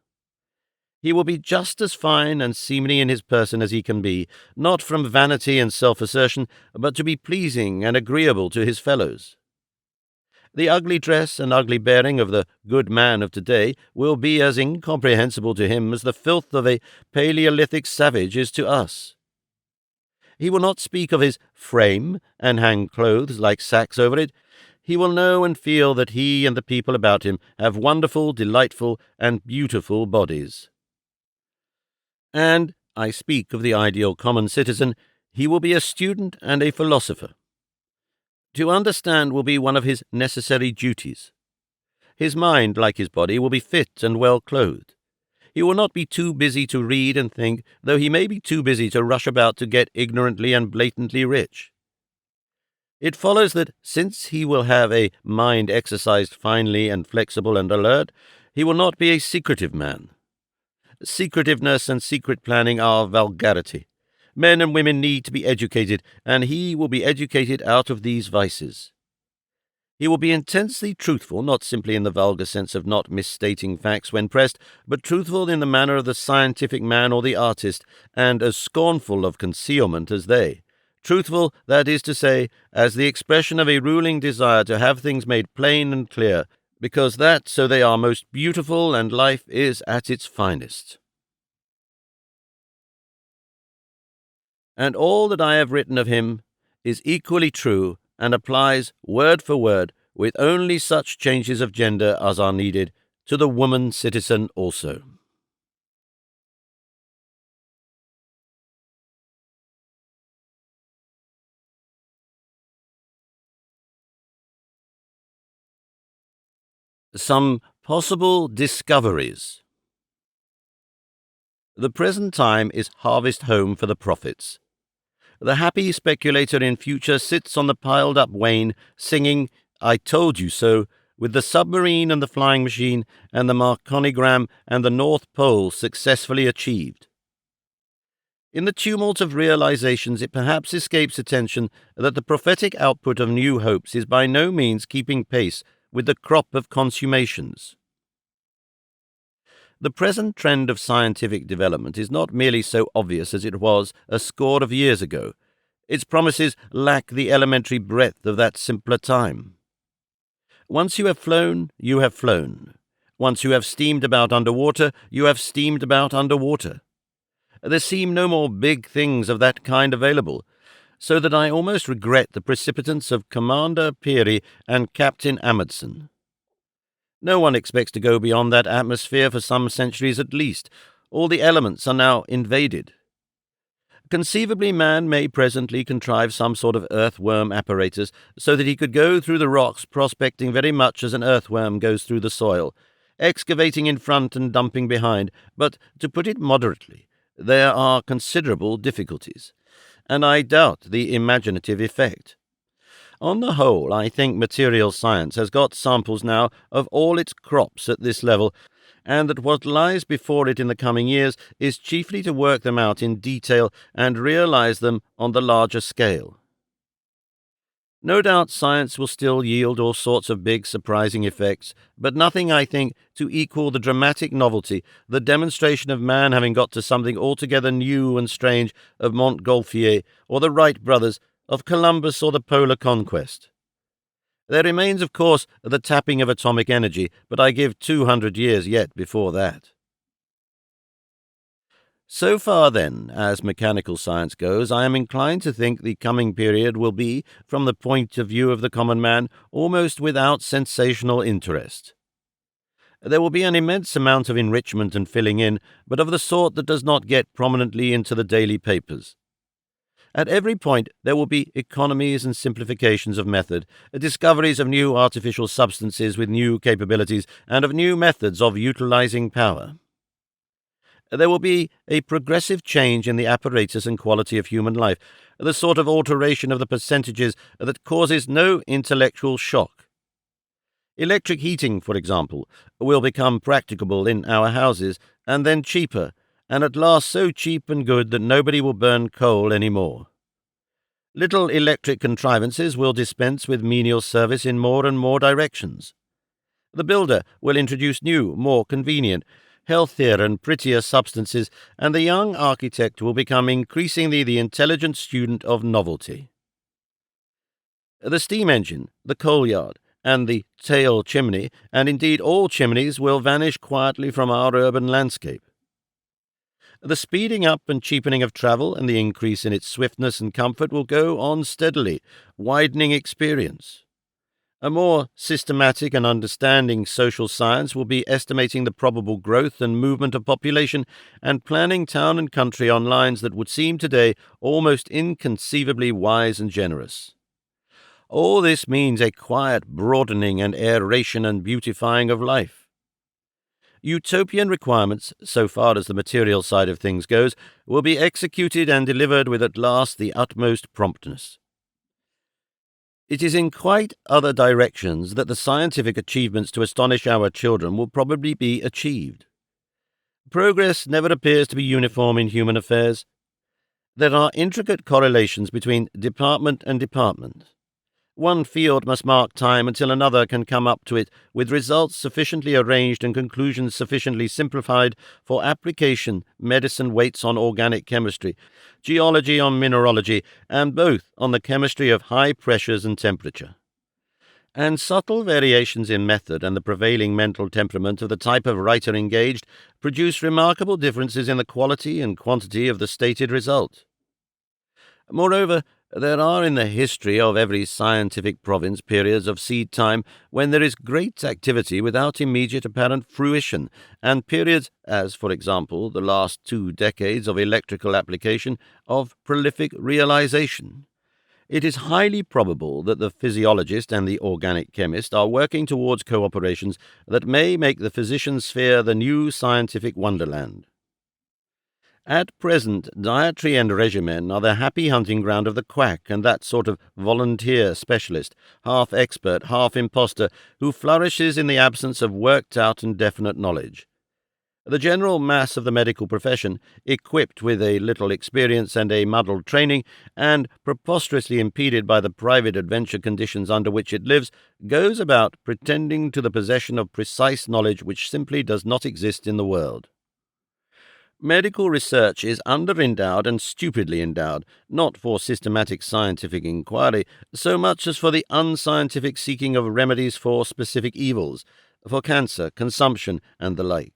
Speaker 1: He will be just as fine and seemly in his person as he can be, not from vanity and self-assertion, but to be pleasing and agreeable to his fellows. The ugly dress and ugly bearing of the good man of today will be as incomprehensible to him as the filth of a Paleolithic savage is to us. He will not speak of his frame and hang clothes like sacks over it. He will know and feel that he and the people about him have wonderful, delightful, and beautiful bodies. And, I speak of the ideal common citizen, he will be a student and a philosopher. To understand will be one of his necessary duties. His mind, like his body, will be fit and well clothed. He will not be too busy to read and think, though he may be too busy to rush about to get ignorantly and blatantly rich. It follows that, since he will have a mind exercised finely and flexible and alert, he will not be a secretive man. Secretiveness and secret planning are vulgarity. Men and women need to be educated, and he will be educated out of these vices. He will be intensely truthful, not simply in the vulgar sense of not misstating facts when pressed, but truthful in the manner of the scientific man or the artist, and as scornful of concealment as they. Truthful, that is to say, as the expression of a ruling desire to have things made plain and clear, because that so they are most beautiful and life is at its finest. And all that I have written of him is equally true and applies word for word, with only such changes of gender as are needed, to the woman citizen also. Some possible discoveries. The present time is harvest home for the prophets. The happy speculator in future sits on the piled-up wain, singing, "I told you so," with the submarine and the flying machine and the Marconigram and the North Pole successfully achieved. In the tumult of realizations, it perhaps escapes attention that the prophetic output of new hopes is by no means keeping pace with the crop of consummations. The present trend of scientific development is not merely so obvious as it was a score of years ago. Its promises lack the elementary breadth of that simpler time. Once you have flown, you have flown. Once you have steamed about underwater, you have steamed about underwater. There seem no more big things of that kind available, so that I almost regret the precipitance of Commander Peary and Captain Amundsen. No one expects to go beyond that atmosphere for some centuries at least. All the elements are now invaded. Conceivably, man may presently contrive some sort of earthworm apparatus so that he could go through the rocks prospecting very much as an earthworm goes through the soil, excavating in front and dumping behind, but, to put it moderately, there are considerable difficulties, and I doubt the imaginative effect. On the whole, I think material science has got samples now of all its crops at this level, and that what lies before it in the coming years is chiefly to work them out in detail and realize them on the larger scale. No doubt science will still yield all sorts of big, surprising effects, but nothing, I think, to equal the dramatic novelty, the demonstration of man having got to something altogether new and strange, of Montgolfier or the Wright brothers, of Columbus or the polar conquest. There remains, of course, the tapping of atomic energy, but I give 200 years yet before that. So far, then, as mechanical science goes, I am inclined to think the coming period will be, from the point of view of the common man, almost without sensational interest. There will be an immense amount of enrichment and filling in, but of the sort that does not get prominently into the daily papers. At every point there will be economies and simplifications of method, discoveries of new artificial substances with new capabilities, and of new methods of utilizing power. There will be a progressive change in the apparatus and quality of human life, the sort of alteration of the percentages that causes no intellectual shock. Electric heating, for example, will become practicable in our houses, and then cheaper, and at last so cheap and good that nobody will burn coal any more. Little electric contrivances will dispense with menial service in more and more directions. The builder will introduce new, more convenient, healthier and prettier substances, and the young architect will become increasingly the intelligent student of novelty. The steam engine, the coal yard, and the tail chimney, and indeed all chimneys, will vanish quietly from our urban landscape. The speeding up and cheapening of travel and the increase in its swiftness and comfort will go on steadily, widening experience. A more systematic and understanding social science will be estimating the probable growth and movement of population and planning town and country on lines that would seem today almost inconceivably wise and generous. All this means a quiet broadening and aeration and beautifying of life. Utopian requirements, so far as the material side of things goes, will be executed and delivered with at last the utmost promptness. It is in quite other directions that the scientific achievements to astonish our children will probably be achieved. Progress never appears to be uniform in human affairs. There are intricate correlations between department and department. One field must mark time until another can come up to it with results sufficiently arranged and conclusions sufficiently simplified for application. Medicine waits on organic chemistry, geology on mineralogy, and both on the chemistry of high pressures and temperature. And subtle variations in method and the prevailing mental temperament of the type of writer engaged produce remarkable differences in the quality and quantity of the stated result. Moreover, there are in the history of every scientific province periods of seed time when there is great activity without immediate apparent fruition, and periods, as for example the last 2 decades of electrical application, of prolific realization. It is highly probable that the physiologist and the organic chemist are working towards cooperations that may make the physician sphere the new scientific wonderland. At present, dietary and regimen are the happy hunting ground of the quack and that sort of volunteer specialist, half expert, half impostor, who flourishes in the absence of worked-out and definite knowledge. The general mass of the medical profession, equipped with a little experience and a muddled training, and preposterously impeded by the private adventure conditions under which it lives, goes about pretending to the possession of precise knowledge which simply does not exist in the world. Medical research is under-endowed and stupidly endowed, not for systematic scientific inquiry, so much as for the unscientific seeking of remedies for specific evils, for cancer, consumption, and the like.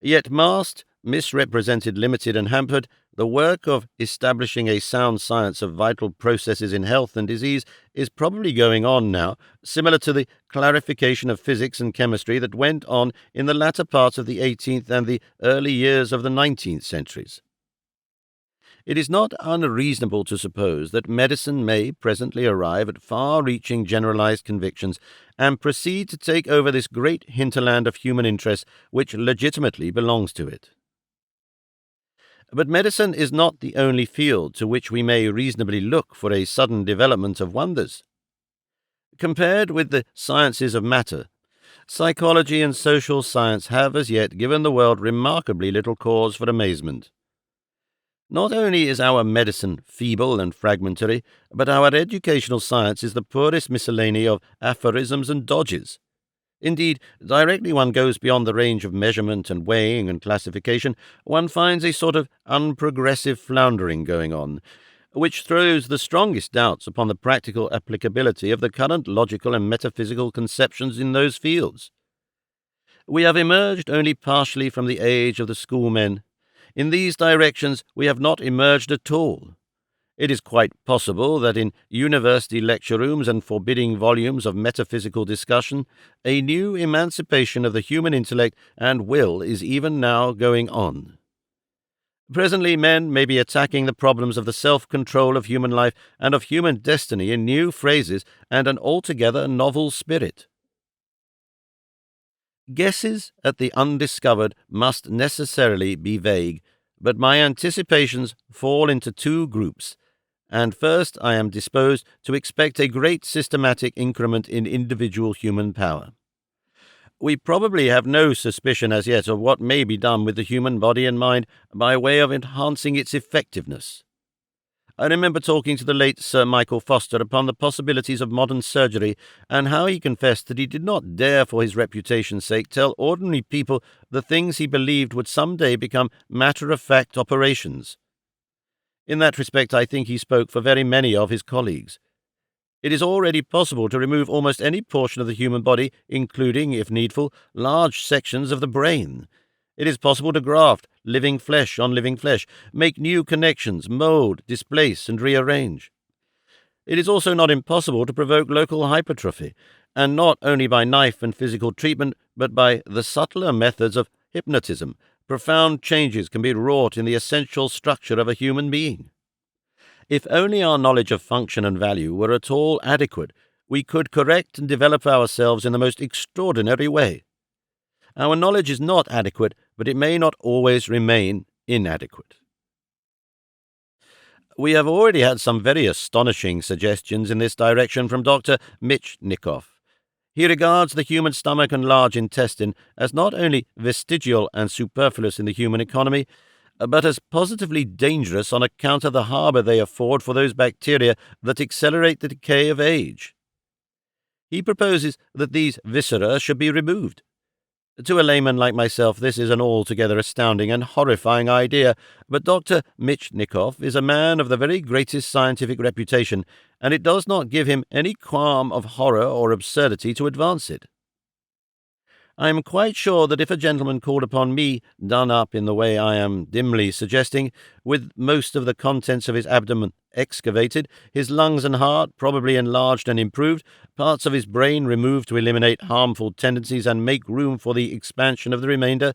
Speaker 1: Yet masked, misrepresented, limited, and hampered, the work of establishing a sound science of vital processes in health and disease is probably going on now, similar to the clarification of physics and chemistry that went on in the latter parts of the 18th and the early years of the 19th centuries. It is not unreasonable to suppose that medicine may presently arrive at far-reaching generalized convictions and proceed to take over this great hinterland of human interest which legitimately belongs to it. But medicine is not the only field to which we may reasonably look for a sudden development of wonders. Compared with the sciences of matter, psychology and social science have as yet given the world remarkably little cause for amazement. Not only is our medicine feeble and fragmentary, but our educational science is the poorest miscellany of aphorisms and dodges. Indeed, directly one goes beyond the range of measurement and weighing and classification, one finds a sort of unprogressive floundering going on, which throws the strongest doubts upon the practical applicability of the current logical and metaphysical conceptions in those fields. We have emerged only partially from the age of the schoolmen. In these directions we have not emerged at all. It is quite possible that in university lecture rooms and forbidding volumes of metaphysical discussion, a new emancipation of the human intellect and will is even now going on. Presently men may be attacking the problems of the self-control of human life and of human destiny in new phrases and an altogether novel spirit. Guesses at the undiscovered must necessarily be vague, but my anticipations fall into 2 groups. And first, I am disposed to expect a great systematic increment in individual human power. We probably have no suspicion as yet of what may be done with the human body and mind by way of enhancing its effectiveness. I remember talking to the late Sir Michael Foster upon the possibilities of modern surgery, and how he confessed that he did not dare for his reputation's sake tell ordinary people the things he believed would some day become matter-of-fact operations. In that respect, I think he spoke for very many of his colleagues. It is already possible to remove almost any portion of the human body, including, if needful, large sections of the brain. It is possible to graft living flesh on living flesh, make new connections, mold, displace, and rearrange. It is also not impossible to provoke local hypertrophy, and not only by knife and physical treatment, but by the subtler methods of hypnotism. Profound changes can be wrought in the essential structure of a human being. If only our knowledge of function and value were at all adequate, we could correct and develop ourselves in the most extraordinary way. Our knowledge is not adequate, but it may not always remain inadequate. We have already had some very astonishing suggestions in this direction from Dr. Mitchnikoff. He regards the human stomach and large intestine as not only vestigial and superfluous in the human economy, but as positively dangerous on account of the harbour they afford for those bacteria that accelerate the decay of age. He proposes that these viscera should be removed. To a layman like myself, this is an altogether astounding and horrifying idea, but Dr. Michnikov is a man of the very greatest scientific reputation, and it does not give him any qualm of horror or absurdity to advance it. I am quite sure that if a gentleman called upon me, done up in the way I am dimly suggesting, with most of the contents of his abdomen excavated, his lungs and heart probably enlarged and improved, parts of his brain removed to eliminate harmful tendencies and make room for the expansion of the remainder,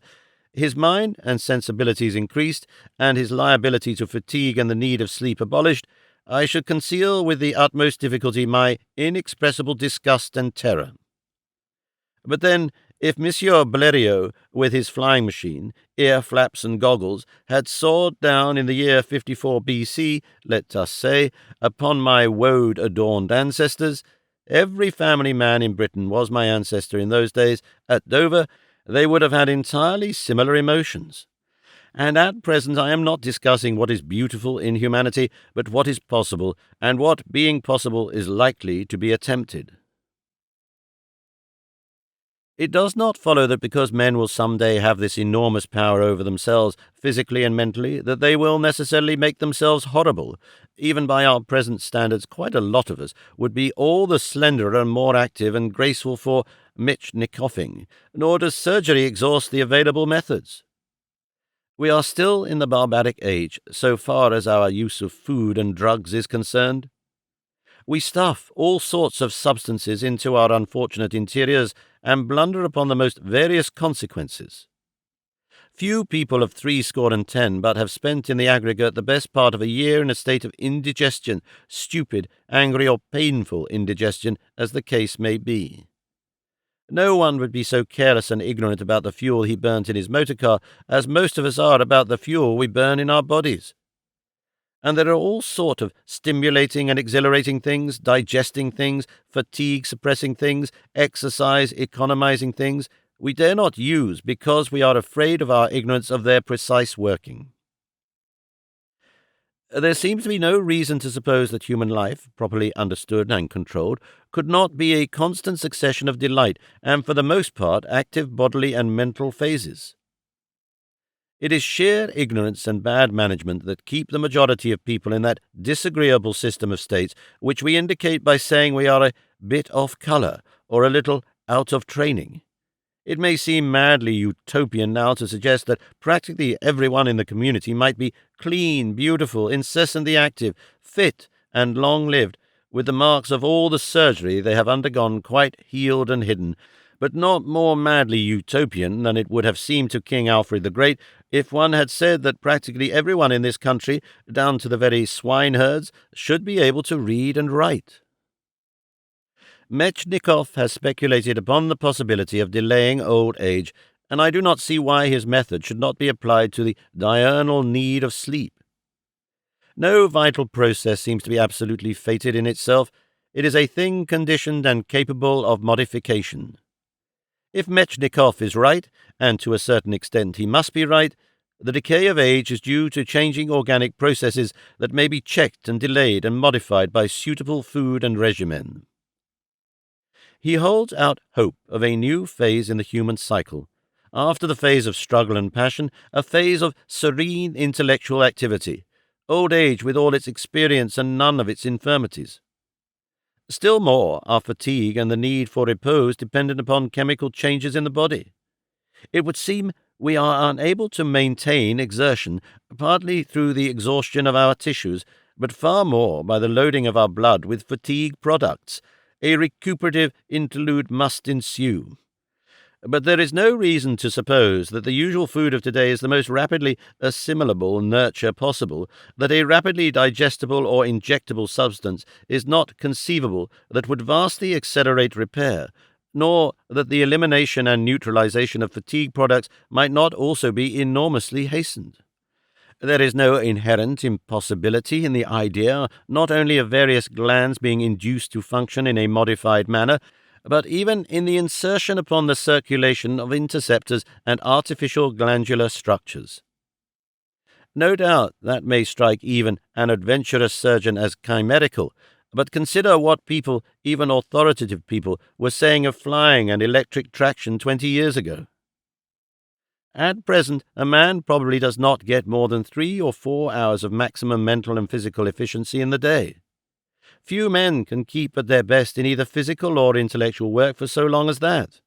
Speaker 1: his mind and sensibilities increased, and his liability to fatigue and the need of sleep abolished, I should conceal with the utmost difficulty my inexpressible disgust and terror. But then, if Monsieur Blériot, with his flying machine, ear flaps and goggles, had soared down in the year 54 B.C., let us say, upon my woad-adorned ancestors, every family man in Britain was my ancestor in those days, at Dover, they would have had entirely similar emotions. And at present I am not discussing what is beautiful in humanity, but what is possible, and what, being possible, is likely to be attempted. It does not follow that because men will some day have this enormous power over themselves, physically and mentally, that they will necessarily make themselves horrible. Even by our present standards, quite a lot of us would be all the slenderer and more active and graceful for Michnikofing, nor does surgery exhaust the available methods. We are still in the barbaric age, so far as our use of food and drugs is concerned. We stuff all sorts of substances into our unfortunate interiors and blunder upon the most various consequences. Few people of 70 but have spent in the aggregate the best part of a year in a state of indigestion, stupid, angry, or painful indigestion, as the case may be. No one would be so careless and ignorant about the fuel he burnt in his motor car as most of us are about the fuel we burn in our bodies. And there are all sorts of stimulating and exhilarating things, digesting things, fatigue-suppressing things, exercise-economizing things we dare not use because we are afraid of our ignorance of their precise working. There seems to be no reason to suppose that human life, properly understood and controlled, could not be a constant succession of delight and, for the most part, active bodily and mental phases. It is sheer ignorance and bad management that keep the majority of people in that disagreeable system of states which we indicate by saying we are a bit off colour or a little out of training. It may seem madly utopian now to suggest that practically everyone in the community might be clean, beautiful, incessantly active, fit, and long-lived, with the marks of all the surgery they have undergone quite healed and hidden, but not more madly utopian than it would have seemed to King Alfred the Great if one had said that practically everyone in this country, down to the very swineherds, should be able to read and write. Metchnikoff has speculated upon the possibility of delaying old age, and I do not see why his method should not be applied to the diurnal need of sleep. No vital process seems to be absolutely fated in itself. It is a thing conditioned and capable of modification. If Metchnikoff is right, and to a certain extent he must be right, the decay of age is due to changing organic processes that may be checked and delayed and modified by suitable food and regimen. He holds out hope of a new phase in the human cycle. After the phase of struggle and passion, a phase of serene intellectual activity, old age with all its experience and none of its infirmities. Still more are fatigue and the need for repose dependent upon chemical changes in the body. It would seem we are unable to maintain exertion, partly through the exhaustion of our tissues, but far more by the loading of our blood with fatigue products. A recuperative interlude must ensue. But there is no reason to suppose that the usual food of today is the most rapidly assimilable nurture possible, that a rapidly digestible or injectable substance is not conceivable that would vastly accelerate repair, nor that the elimination and neutralization of fatigue products might not also be enormously hastened. There is no inherent impossibility in the idea not only of various glands being induced to function in a modified manner, but even in the insertion upon the circulation of interceptors and artificial glandular structures. No doubt that may strike even an adventurous surgeon as chimerical, but consider what people, even authoritative people, were saying of flying and electric traction 20 years ago. At present, a man probably does not get more than 3 or 4 hours of maximum mental and physical efficiency in the day. Few men can keep at their best in either physical or intellectual work for so long as that.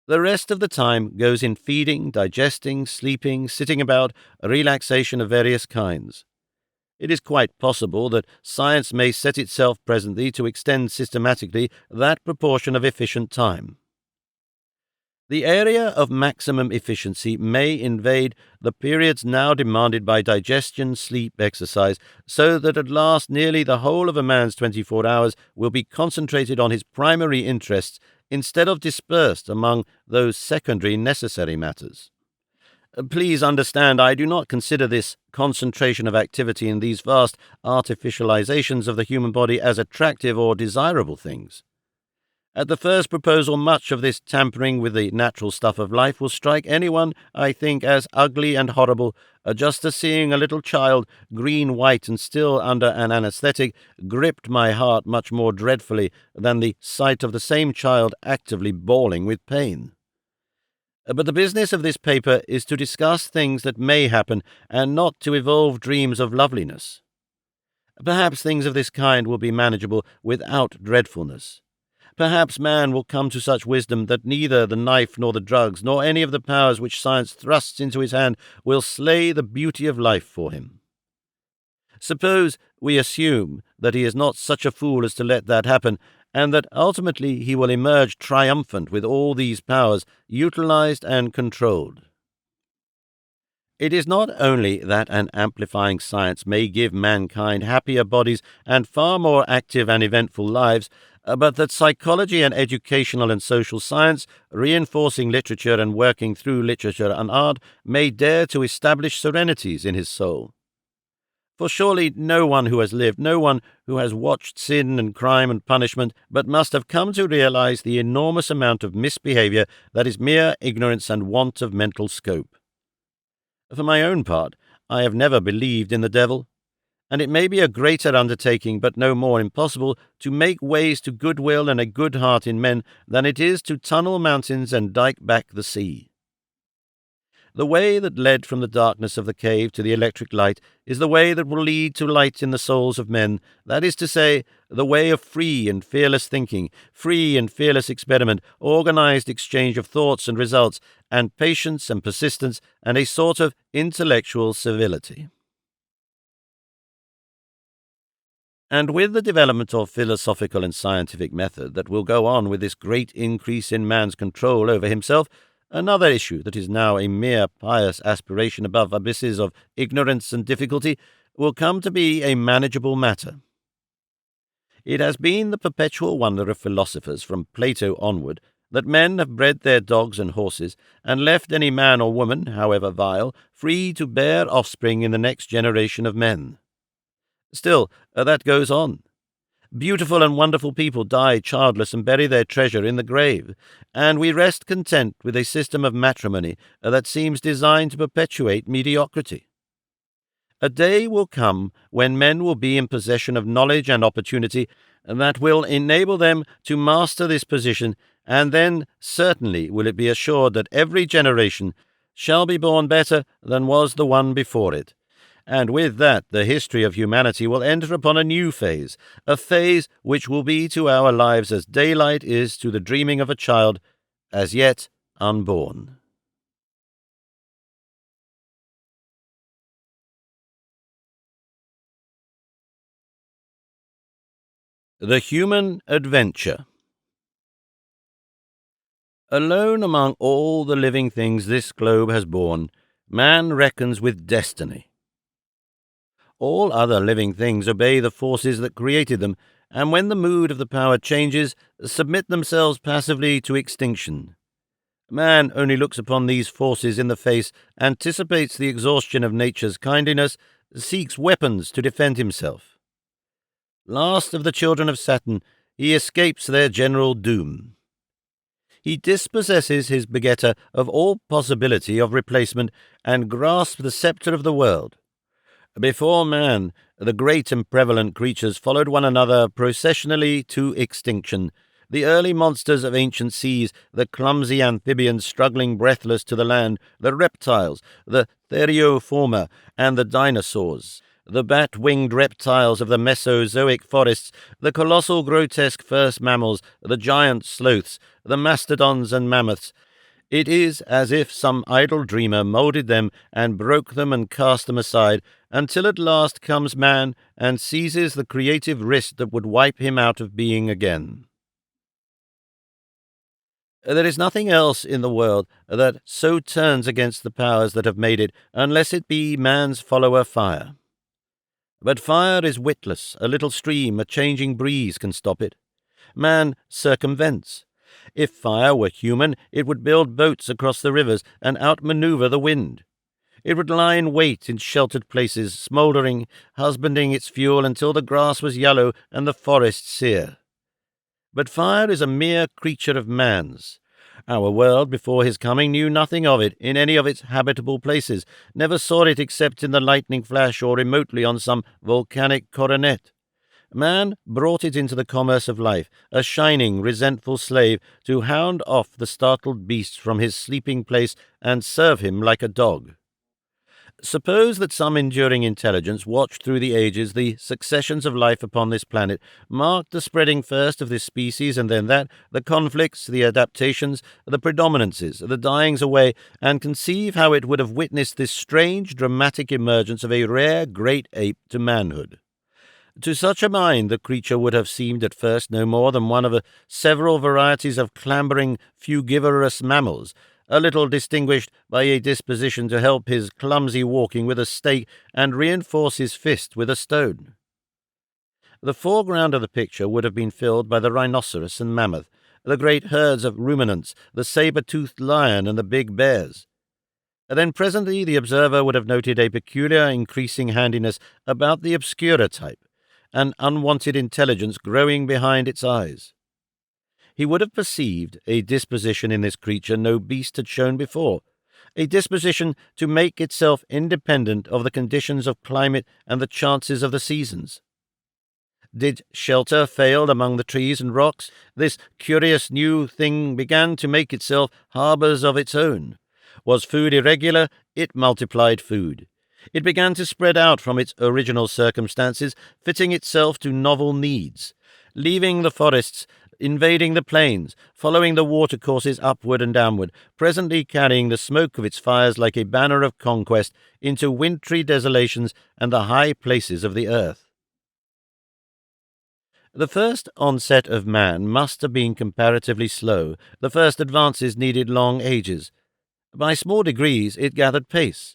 Speaker 1: The rest of the time goes in feeding, digesting, sleeping, sitting about, relaxation of various kinds. It is quite possible that science may set itself presently to extend systematically that proportion of efficient time. The area of maximum efficiency may invade the periods now demanded by digestion, sleep, exercise, so that at last nearly the whole of a man's 24 hours will be concentrated on his primary interests instead of dispersed among those secondary necessary matters. Please understand, I do not consider this concentration of activity in these vast artificializations of the human body as attractive or desirable things. At the first proposal, much of this tampering with the natural stuff of life will strike anyone, I think, as ugly and horrible, just as seeing a little child, green, white, and still under an anesthetic, gripped my heart much more dreadfully than the sight of the same child actively bawling with pain. But the business of this paper is to discuss things that may happen, and not to evolve dreams of loveliness. Perhaps things of this kind will be manageable without dreadfulness. Perhaps man will come to such wisdom that neither the knife nor the drugs, nor any of the powers which science thrusts into his hand, will slay the beauty of life for him. Suppose we assume that he is not such a fool as to let that happen, and that ultimately he will emerge triumphant with all these powers utilized and controlled. It is not only that an amplifying science may give mankind happier bodies and far more active and eventful lives, but that psychology and educational and social science, reinforcing literature and working through literature and art, may dare to establish serenities in his soul. For surely no one who has lived, no one who has watched sin and crime and punishment, but must have come to realize the enormous amount of misbehavior that is mere ignorance and want of mental scope. For my own part, I have never believed in the devil, and it may be a greater undertaking, but no more impossible, to make ways to goodwill and a good heart in men than it is to tunnel mountains and dike back the sea. The way that led from the darkness of the cave to the electric light is the way that will lead to light in the souls of men, that is to say, the way of free and fearless thinking, free and fearless experiment, organized exchange of thoughts and results, and patience and persistence, and a sort of intellectual civility. And with the development of philosophical and scientific method that will go on with this great increase in man's control over himself, another issue that is now a mere pious aspiration above abysses of ignorance and difficulty will come to be a manageable matter. It has been the perpetual wonder of philosophers from Plato onward that men have bred their dogs and horses, and left any man or woman, however vile, free to bear offspring in the next generation of men. Still, that goes on. Beautiful and wonderful people die childless and bury their treasure in the grave, and we rest content with a system of matrimony that seems designed to perpetuate mediocrity. A day will come when men will be in possession of knowledge and opportunity that will enable them to master this position, and then certainly will it be assured that every generation shall be born better than was the one before it. And with that, the history of humanity will enter upon a new phase, a phase which will be to our lives as daylight is to the dreaming of a child as yet unborn. The Human Adventure. Alone among all the living things this globe has borne, man reckons with destiny. All other living things obey the forces that created them, and when the mood of the power changes, submit themselves passively to extinction. Man only looks upon these forces in the face, anticipates the exhaustion of nature's kindliness, seeks weapons to defend himself. Last of the children of Saturn, he escapes their general doom. He dispossesses his begetter of all possibility of replacement and grasps the sceptre of the world. Before man, the great and prevalent creatures followed one another processionally to extinction. The early monsters of ancient seas, the clumsy amphibians struggling breathless to the land, the reptiles, the therioforma, and the dinosaurs, the bat-winged reptiles of the Mesozoic forests, the colossal grotesque first mammals, the giant sloths, the mastodons and mammoths. It is as if some idle dreamer moulded them and broke them and cast them aside, until at last comes man and seizes the creative wrist that would wipe him out of being again. There is nothing else in the world that so turns against the powers that have made it, unless it be man's follower fire. But fire is witless. A little stream, a changing breeze can stop it. Man circumvents. If fire were human, it would build boats across the rivers and outmaneuver the wind. It would lie in wait in sheltered places, smouldering, husbanding its fuel until the grass was yellow and the forest sere. But fire is a mere creature of man's. Our world, before his coming, knew nothing of it in any of its habitable places, never saw it except in the lightning flash or remotely on some volcanic coronet. Man brought it into the commerce of life, a shining, resentful slave, to hound off the startled beast from his sleeping place and serve him like a dog. Suppose that some enduring intelligence watched through the ages the successions of life upon this planet, marked the spreading first of this species and then that, the conflicts, the adaptations, the predominances, the dyings away, and conceive how it would have witnessed this strange, dramatic emergence of a rare great ape to manhood. To such a mind the creature would have seemed at first no more than one of several varieties of clambering, frugivorous mammals, a little distinguished by a disposition to help his clumsy walking with a stake and reinforce his fist with a stone. The foreground of the picture would have been filled by the rhinoceros and mammoth, the great herds of ruminants, the saber-toothed lion and the big bears. Then presently the observer would have noted a peculiar increasing handiness about the obscurer type, an unwanted intelligence growing behind its eyes. He would have perceived a disposition in this creature no beast had shown before, a disposition to make itself independent of the conditions of climate and the chances of the seasons. Did shelter fail among the trees and rocks, this curious new thing began to make itself harbours of its own. Was food irregular, it multiplied food. It began to spread out from its original circumstances, fitting itself to novel needs, leaving the forests, invading the plains, following the watercourses upward and downward, presently carrying the smoke of its fires like a banner of conquest into wintry desolations and the high places of the earth. The first onset of man must have been comparatively slow. The first advances needed long ages. By small degrees it gathered pace.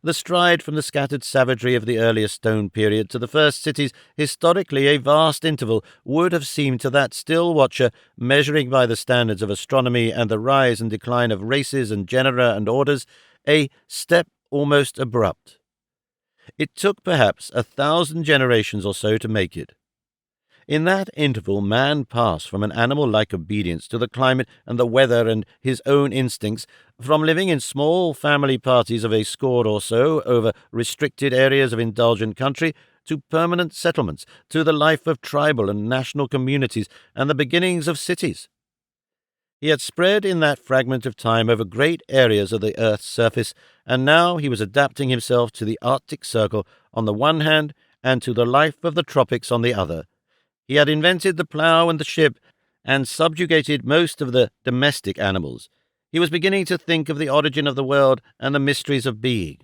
Speaker 1: The stride from the scattered savagery of the earlier stone period to the first cities, historically a vast interval, would have seemed to that still watcher, measuring by the standards of astronomy and the rise and decline of races and genera and orders, a step almost abrupt. It took perhaps 1,000 generations or so to make it. In that interval man passed from an animal-like obedience to the climate and the weather and his own instincts, from living in small family parties of a score or so over restricted areas of indulgent country, to permanent settlements, to the life of tribal and national communities and the beginnings of cities. He had spread in that fragment of time over great areas of the earth's surface, and now he was adapting himself to the Arctic Circle on the one hand and to the life of the tropics on the other. He had invented the plough and the ship, and subjugated most of the domestic animals. He was beginning to think of the origin of the world and the mysteries of being.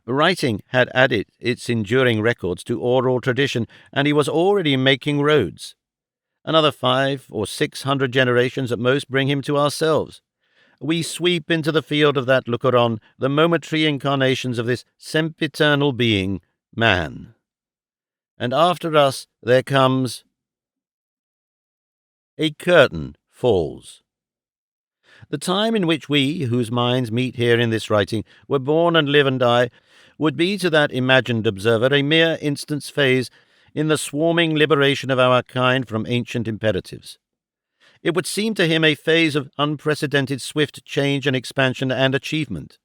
Speaker 1: Writing had added its enduring records to oral tradition, and he was already making roads. Another 500 or 600 generations at most bring him to ourselves. We sweep into the field of that looker-on, the momentary incarnations of this sempiternal being, man. And after us there comes... A curtain falls. The time in which we, whose minds meet here in this writing, were born and live and die, would be to that imagined observer a mere instant's phase in the swarming liberation of our kind from ancient imperatives. It would seem to him a phase of unprecedented swift change and expansion and achievement.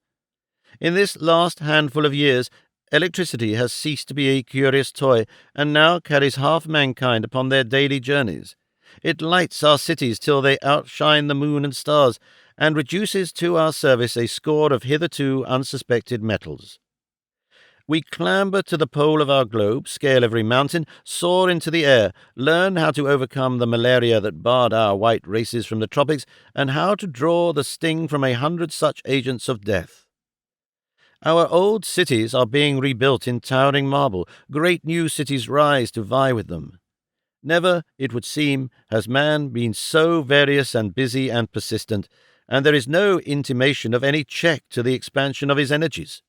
Speaker 1: In this last handful of years, electricity has ceased to be a curious toy, and now carries half mankind upon their daily journeys. It lights our cities till they outshine the moon and stars, and reduces to our service a score of hitherto unsuspected metals. We clamber to the pole of our globe, scale every mountain, soar into the air, learn how to overcome the malaria that barred our white races from the tropics, and how to draw the sting from 100 such agents of death. Our old cities are being rebuilt in towering marble. Great new cities rise to vie with them. Never, it would seem, has man been so various and busy and persistent, and there is no intimation of any check to the expansion of his energies.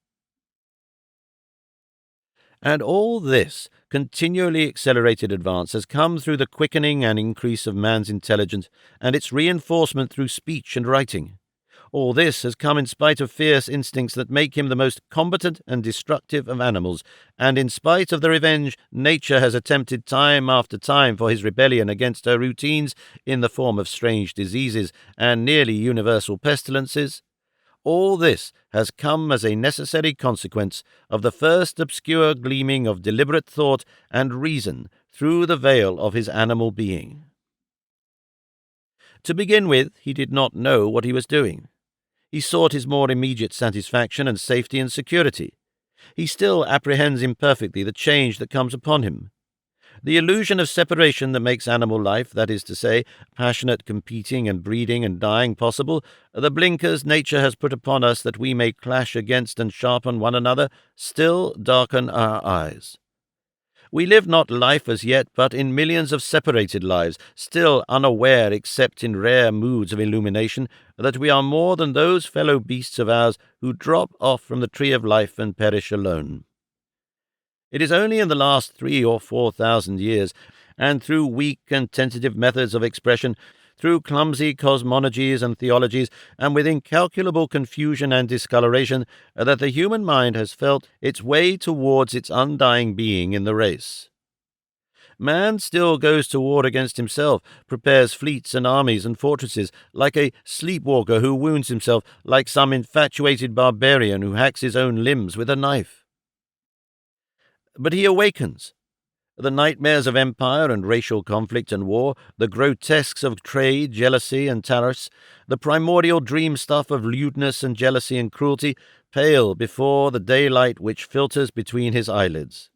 Speaker 1: And all this continually accelerated advance has come through the quickening and increase of man's intelligence, and its reinforcement through speech and writing. All this has come in spite of fierce instincts that make him the most combatant and destructive of animals, and in spite of the revenge nature has attempted time after time for his rebellion against her routines in the form of strange diseases and nearly universal pestilences. All this has come as a necessary consequence of the first obscure gleaming of deliberate thought and reason through the veil of his animal being. To begin with, he did not know what he was doing. He sought his more immediate satisfaction and safety and security. He still apprehends imperfectly the change that comes upon him. The illusion of separation that makes animal life, that is to say, passionate competing and breeding and dying possible, the blinkers nature has put upon us that we may clash against and sharpen one another, still darken our eyes. We live not life as yet, but in millions of separated lives, still unaware except in rare moods of illumination, that we are more than those fellow beasts of ours who drop off from the tree of life and perish alone. It is only in the last 3,000 or 4,000 years, and through weak and tentative methods of expression, through clumsy cosmologies and theologies, and with incalculable confusion and discoloration, that the human mind has felt its way towards its undying being in the race. Man still goes to war against himself, prepares fleets and armies and fortresses, like a sleepwalker who wounds himself, like some infatuated barbarian who hacks his own limbs with a knife. But he awakens. The nightmares of empire and racial conflict and war, the grotesques of trade, jealousy, and tariffs, the primordial dream stuff of lewdness and jealousy and cruelty, pale before the daylight which filters between his eyelids.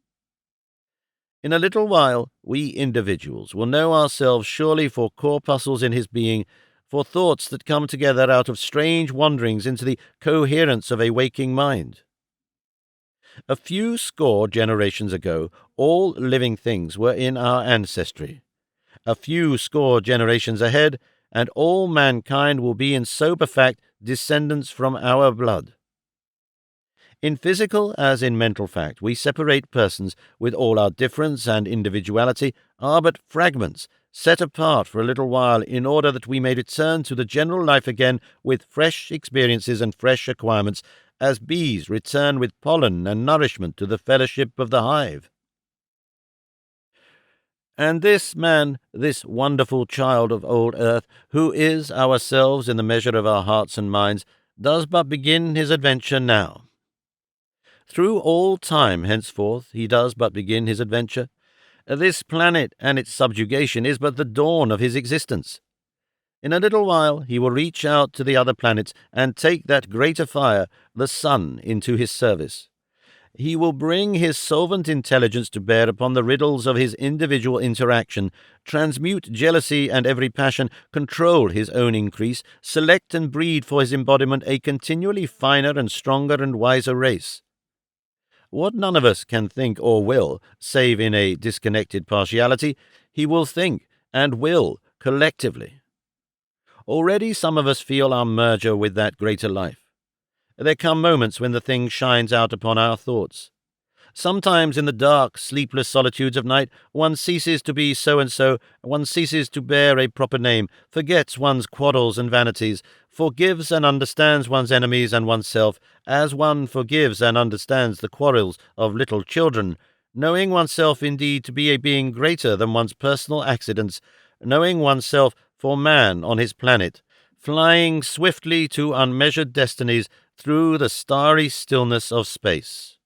Speaker 1: In a little while, we individuals will know ourselves surely for corpuscles in his being, for thoughts that come together out of strange wanderings into the coherence of a waking mind. A few score generations ago, all living things were in our ancestry. A few score generations ahead, and all mankind will be in sober fact descendants from our blood. In physical as in mental fact, we separate persons, with all our difference and individuality, are but fragments, set apart for a little while in order that we may return to the general life again with fresh experiences and fresh acquirements, as bees return with pollen and nourishment to the fellowship of the hive. And this man, this wonderful child of old earth, who is ourselves in the measure of our hearts and minds, does but begin his adventure now. Through all time henceforth he does but begin his adventure. This planet and its subjugation is but the dawn of his existence. In a little while he will reach out to the other planets and take that greater fire, the sun, into his service. He will bring his solvent intelligence to bear upon the riddles of his individual interaction, transmute jealousy and every passion, control his own increase, select and breed for his embodiment a continually finer and stronger and wiser race. What none of us can think or will, save in a disconnected partiality, he will think and will collectively. Already some of us feel our merger with that greater life. There come moments when the thing shines out upon our thoughts. Sometimes in the dark, sleepless solitudes of night, one ceases to be so-and-so, one ceases to bear a proper name, forgets one's quarrels and vanities, forgives and understands one's enemies and oneself, as one forgives and understands the quarrels of little children, knowing oneself indeed to be a being greater than one's personal accidents, knowing oneself for man on his planet, flying swiftly to unmeasured destinies through the starry stillness of space.